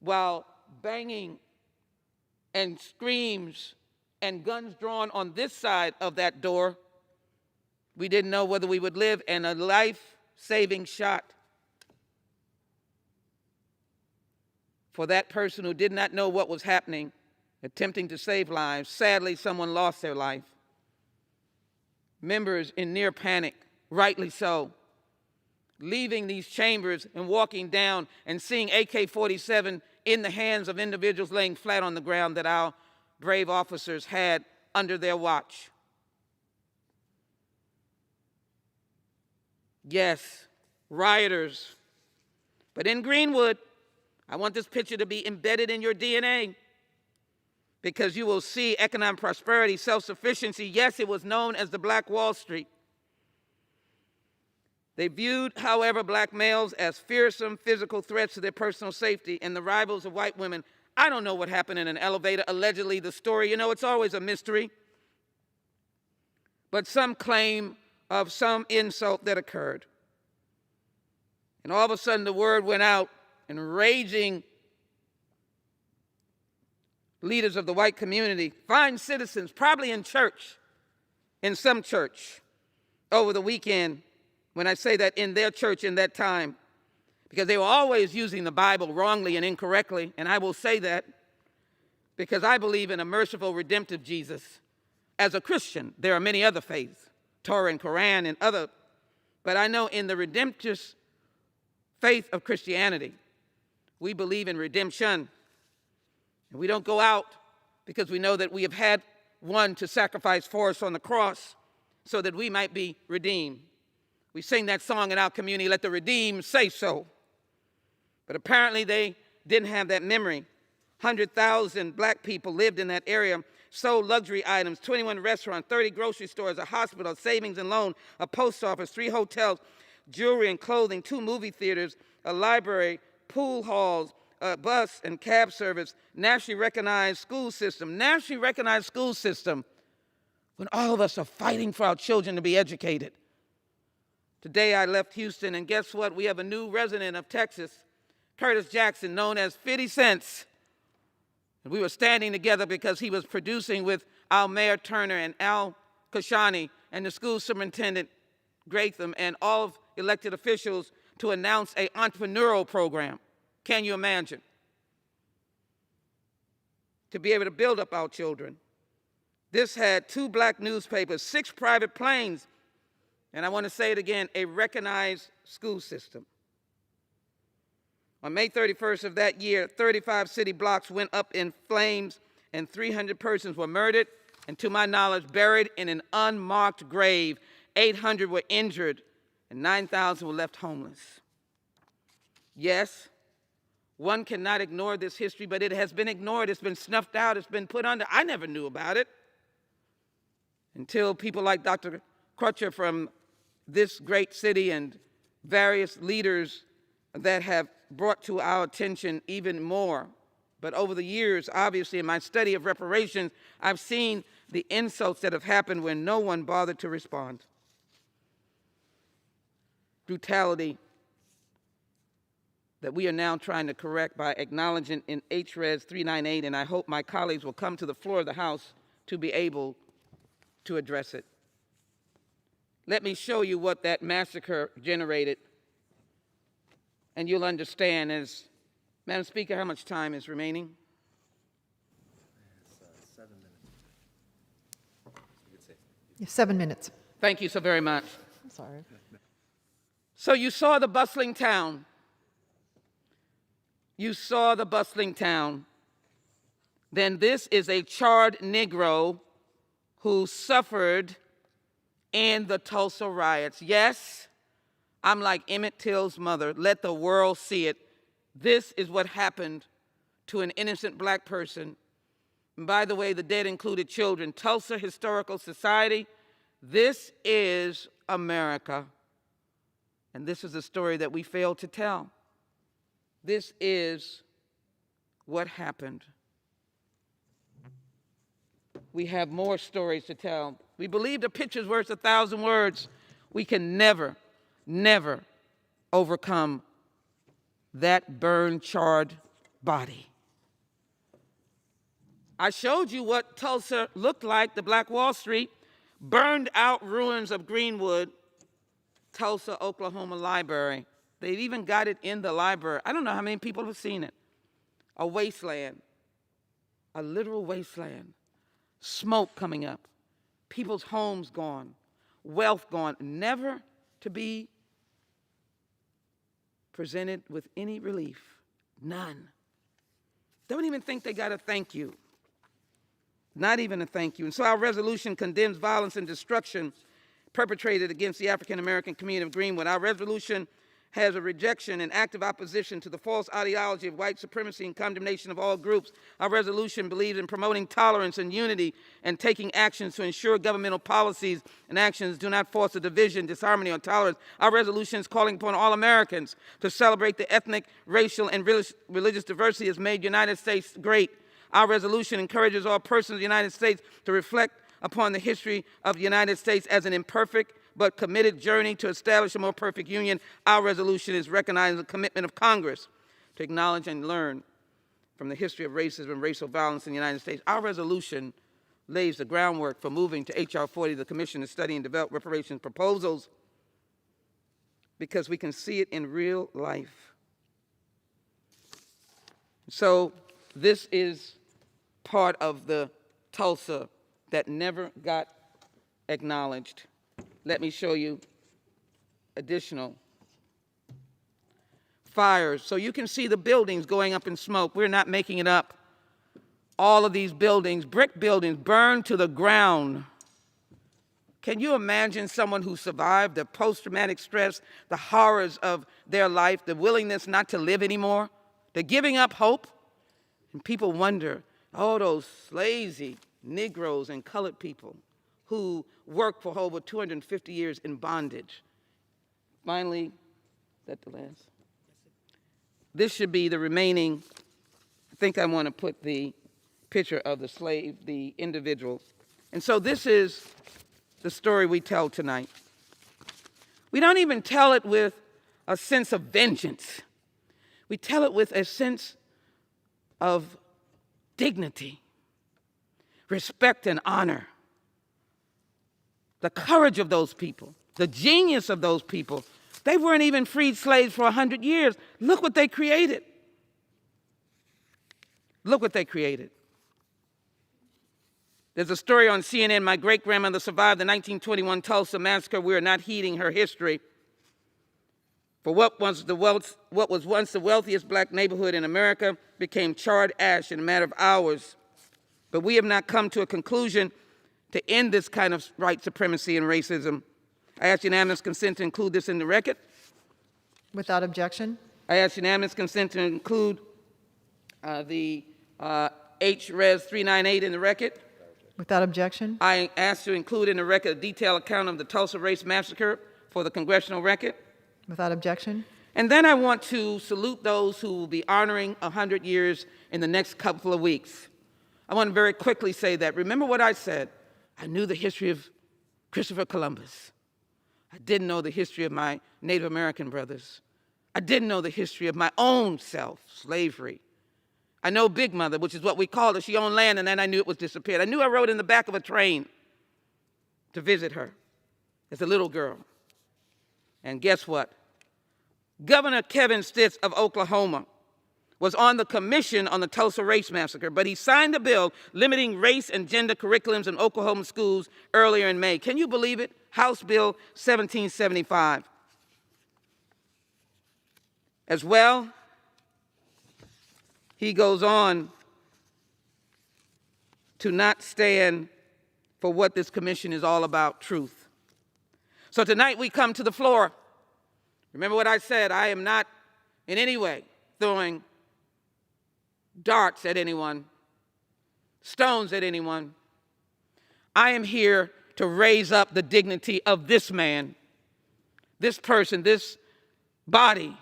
while banging and screams and guns drawn on this side of that door. We didn't know whether we would live, and a life-saving shot for that person who did not know what was happening, attempting to save lives. Sadly, someone lost their life. Members in near panic, rightly so, leaving these chambers and walking down and seeing AK-47 in the hands of individuals laying flat on the ground that our brave officers had under their watch. Yes, rioters. But in Greenwood, I want this picture to be embedded in your DNA, because you will see economic prosperity, self-sufficiency. Yes, it was known as the Black Wall Street. They viewed, however, black males as fearsome physical threats to their personal safety and the rivals of white women. I don't know what happened in an elevator. Allegedly, the story, it's always a mystery. but some claim of some insult that occurred. And all of a sudden the word went out, and raging leaders of the white community, fine citizens, probably in church, in some church, over the weekend, when I say that in their church in that time, because they were always using the Bible wrongly and incorrectly, and I will say that because I believe in a merciful, redemptive Jesus. As a Christian, there are many other faiths, Torah and Quran and other, but I know in the redemptive faith of Christianity, we believe in redemption. And we don't go out because we know that we have had one to sacrifice for us on the cross so that we might be redeemed. We sing that song in our community, let the redeemed say so. But apparently they didn't have that memory. 100,000 black people lived in that area, sold luxury items, 21 restaurants, 30 grocery stores, a hospital, savings and loan, a post office, 3 hotels, jewelry and clothing, 2 movie theaters, a library, pool halls, a bus and cab service, nationally recognized school system. Nationally recognized school system when all of us are fighting for our children to be educated. Today I left Houston, and guess what? We have a new resident of Texas, Curtis Jackson, known as 50 Cents. And we were standing together because he was producing with our Mayor Turner and Al Kashani and the school superintendent, Gratham, and all of elected officials to announce an entrepreneurial program. Can you imagine? To be able to build up our children. This had 2 black newspapers, 6 private planes, and I want to say it again, a recognized school system. On May 31st of that year, 35 city blocks went up in flames and 300 persons were murdered and, to my knowledge, buried in an unmarked grave. 800 were injured and 9,000 were left homeless. Yes, one cannot ignore this history, but it has been ignored. It's been snuffed out. It's been put under. I never knew about it until people like Dr. Crutcher from this great city and various leaders that have brought to our attention even more. But over the years, obviously, in my study of reparations, I've seen the insults that have happened when no one bothered to respond. Brutality that we are now trying to correct by acknowledging in HRES 398, and I hope my colleagues will come to the floor of the House to be able to address it. Let me show you what that massacre generated, and you'll understand. As Madam Speaker, how much time is remaining? 7 minutes. You could say. 7 minutes. Thank you so very much. I'm sorry. So you saw the bustling town. You saw the bustling town. Then this is a charred Negro who suffered in the Tulsa riots. Yes, I'm like Emmett Till's mother. Let the world see it. This is what happened to an innocent black person. And by the way, the dead included children. Tulsa Historical Society, this is America. And this is a story that we failed to tell. This is what happened. We have more stories to tell. We believe a picture's worth 1,000 words. We can never, never overcome that burned, charred body. I showed you what Tulsa looked like, the Black Wall Street, burned out ruins of Greenwood, Tulsa, Oklahoma Library. They've even got it in the library. I don't know how many people have seen it. A wasteland, a literal wasteland. Smoke coming up, people's homes gone, wealth gone, never to be presented with any relief. None. Don't even think they got a thank you. Not even a thank you. And so our resolution condemns violence and destruction perpetrated against the African American community of Greenwood. Our resolution has a rejection and active opposition to the false ideology of white supremacy and condemnation of all groups. Our resolution believes in promoting tolerance and unity and taking actions to ensure governmental policies and actions do not foster division, disharmony, or tolerance. Our resolution is calling upon all Americans to celebrate the ethnic, racial, and religious diversity that has made the United States great. Our resolution encourages all persons in the United States to reflect upon the history of the United States as an imperfect but committed journey to establish a more perfect union, our resolution is recognizing the commitment of Congress to acknowledge and learn from the history of racism and racial violence in the United States. Our resolution lays the groundwork for moving to H.R. 40, the Commission to Study and Develop Reparations Proposals, because we can see it in real life. So this is part of the Tulsa that never got acknowledged. Let me show you additional fires. So you can see the buildings going up in smoke. We're not making it up. All of these buildings, brick buildings, burned to the ground. Can you imagine someone who survived the post-traumatic stress, the horrors of their life, the willingness not to live anymore, the giving up hope? And people wonder, oh, those lazy Negroes and colored people who worked for over 250 years in bondage. Finally, is that the last? This should be the remaining. I think I want to put the picture of the slave, the individual. And so this is the story we tell tonight. We don't even tell it with a sense of vengeance. We tell it with a sense of dignity, respect, and honor. The courage of those people, the genius of those people. They weren't even freed slaves for 100 years. Look what they created. Look what they created. There's a story on CNN. My great-grandmother survived the 1921 Tulsa massacre. We are not heeding her history. For what was once the wealthiest black neighborhood in America became charred ash in a matter of hours. But we have not come to a conclusion to end this kind of white supremacy and racism. I ask unanimous consent to include this in the record. Without objection. I ask unanimous consent to include the H.Res. 398 in the record. Without objection. I ask to include in the record a detailed account of the Tulsa Race Massacre for the congressional record. Without objection. And then I want to salute those who will be honoring 100 years in the next couple of weeks. I want to very quickly say that. Remember what I said. I knew the history of Christopher Columbus. I didn't know the history of my Native American brothers. I didn't know the history of my own self, slavery. I know Big Mother, which is what we called her. She owned land, and then I knew it was disappeared. I knew I rode in the back of a train to visit her as a little girl. And guess what? Governor Kevin Stitt of Oklahoma was on the commission on the Tulsa Race Massacre, but he signed a bill limiting race and gender curriculums in Oklahoma schools earlier in May. Can you believe it? House Bill 1775. As well, he goes on to not stand for what this commission is all about, truth. So tonight we come to the floor. Remember what I said, I am not in any way throwing darts at anyone, stones at anyone. I am here to raise up the dignity of this man, this person, this body,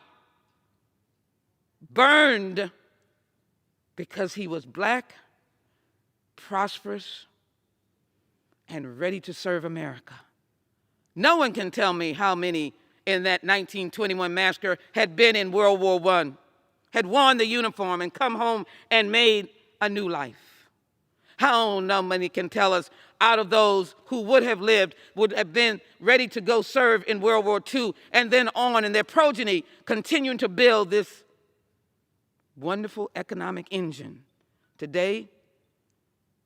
burned because he was black, prosperous, and ready to serve America. No one can tell me how many in that 1921 massacre had been in World War I, had worn the uniform and come home and made a new life. How many can tell us out of those who would have lived, would have been ready to go serve in World War II, and then on, and their progeny continuing to build this wonderful economic engine. Today,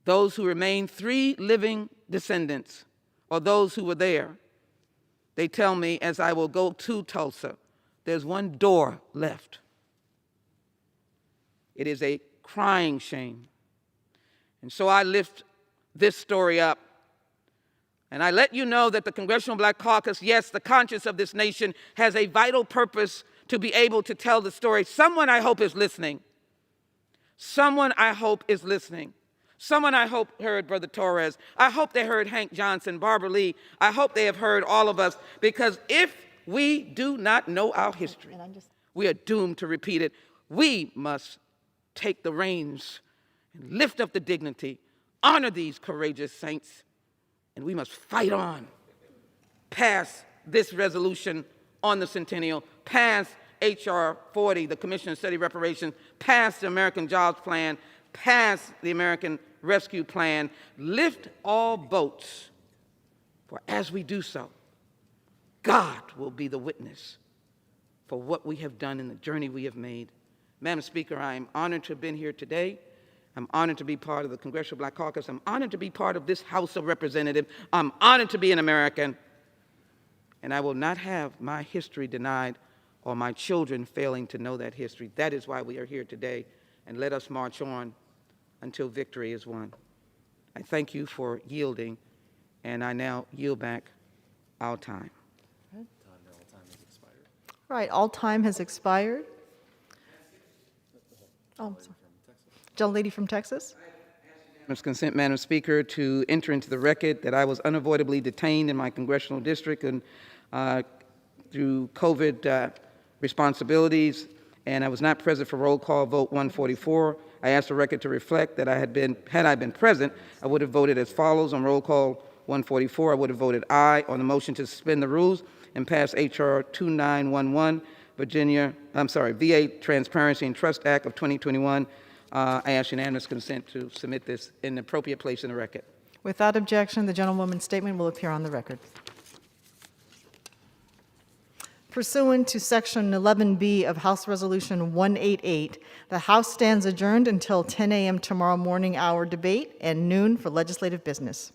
those who remain 3 living descendants, or those who were there, they tell me as I will go to Tulsa, there's one door left. It is a crying shame. And so I lift this story up, and I let you know that the Congressional Black Caucus, yes, the conscience of this nation, has a vital purpose to be able to tell the story. Someone I hope is listening. Someone I hope is listening. Someone I hope heard Brother Torres. I hope they heard Hank Johnson, Barbara Lee. I hope they have heard all of us, because if we do not know our history, we are doomed to repeat it. We must take the reins and lift up the dignity, honor these courageous saints, and we must fight on. Pass this resolution on the centennial, pass H.R. 40, the Commission on Study Reparations, pass the American Jobs Plan, pass the American Rescue Plan, lift all boats, for as we do so, God will be the witness for what we have done and the journey we have made. Madam Speaker, I am honored to have been here today. I'm honored to be part of the Congressional Black Caucus. I'm honored to be part of this House of Representatives. I'm honored to be an American. And I will not have my history denied or my children failing to know that history. That is why we are here today. And let us march on until victory is won. I thank you for yielding, and I now yield back our time. Right, all time has expired. Oh, I'm sorry. Gentlelady from Texas. Unanimous consent, Madam Speaker, to enter into the record that I was unavoidably detained in my congressional district and through COVID responsibilities, and I was not present for roll call vote 144. I ask the record to reflect that had I been present, I would have voted as follows. On roll call 144, I would have voted aye on the motion to suspend the rules and pass H.R. 2911, VA Transparency and Trust Act of 2021. I ask unanimous consent to submit this in the appropriate place in the record. Without objection, the gentlewoman's statement will appear on the record. Pursuant to Section 11B of House Resolution 188, the House stands adjourned until 10 a.m. tomorrow morning hour debate and noon for legislative business.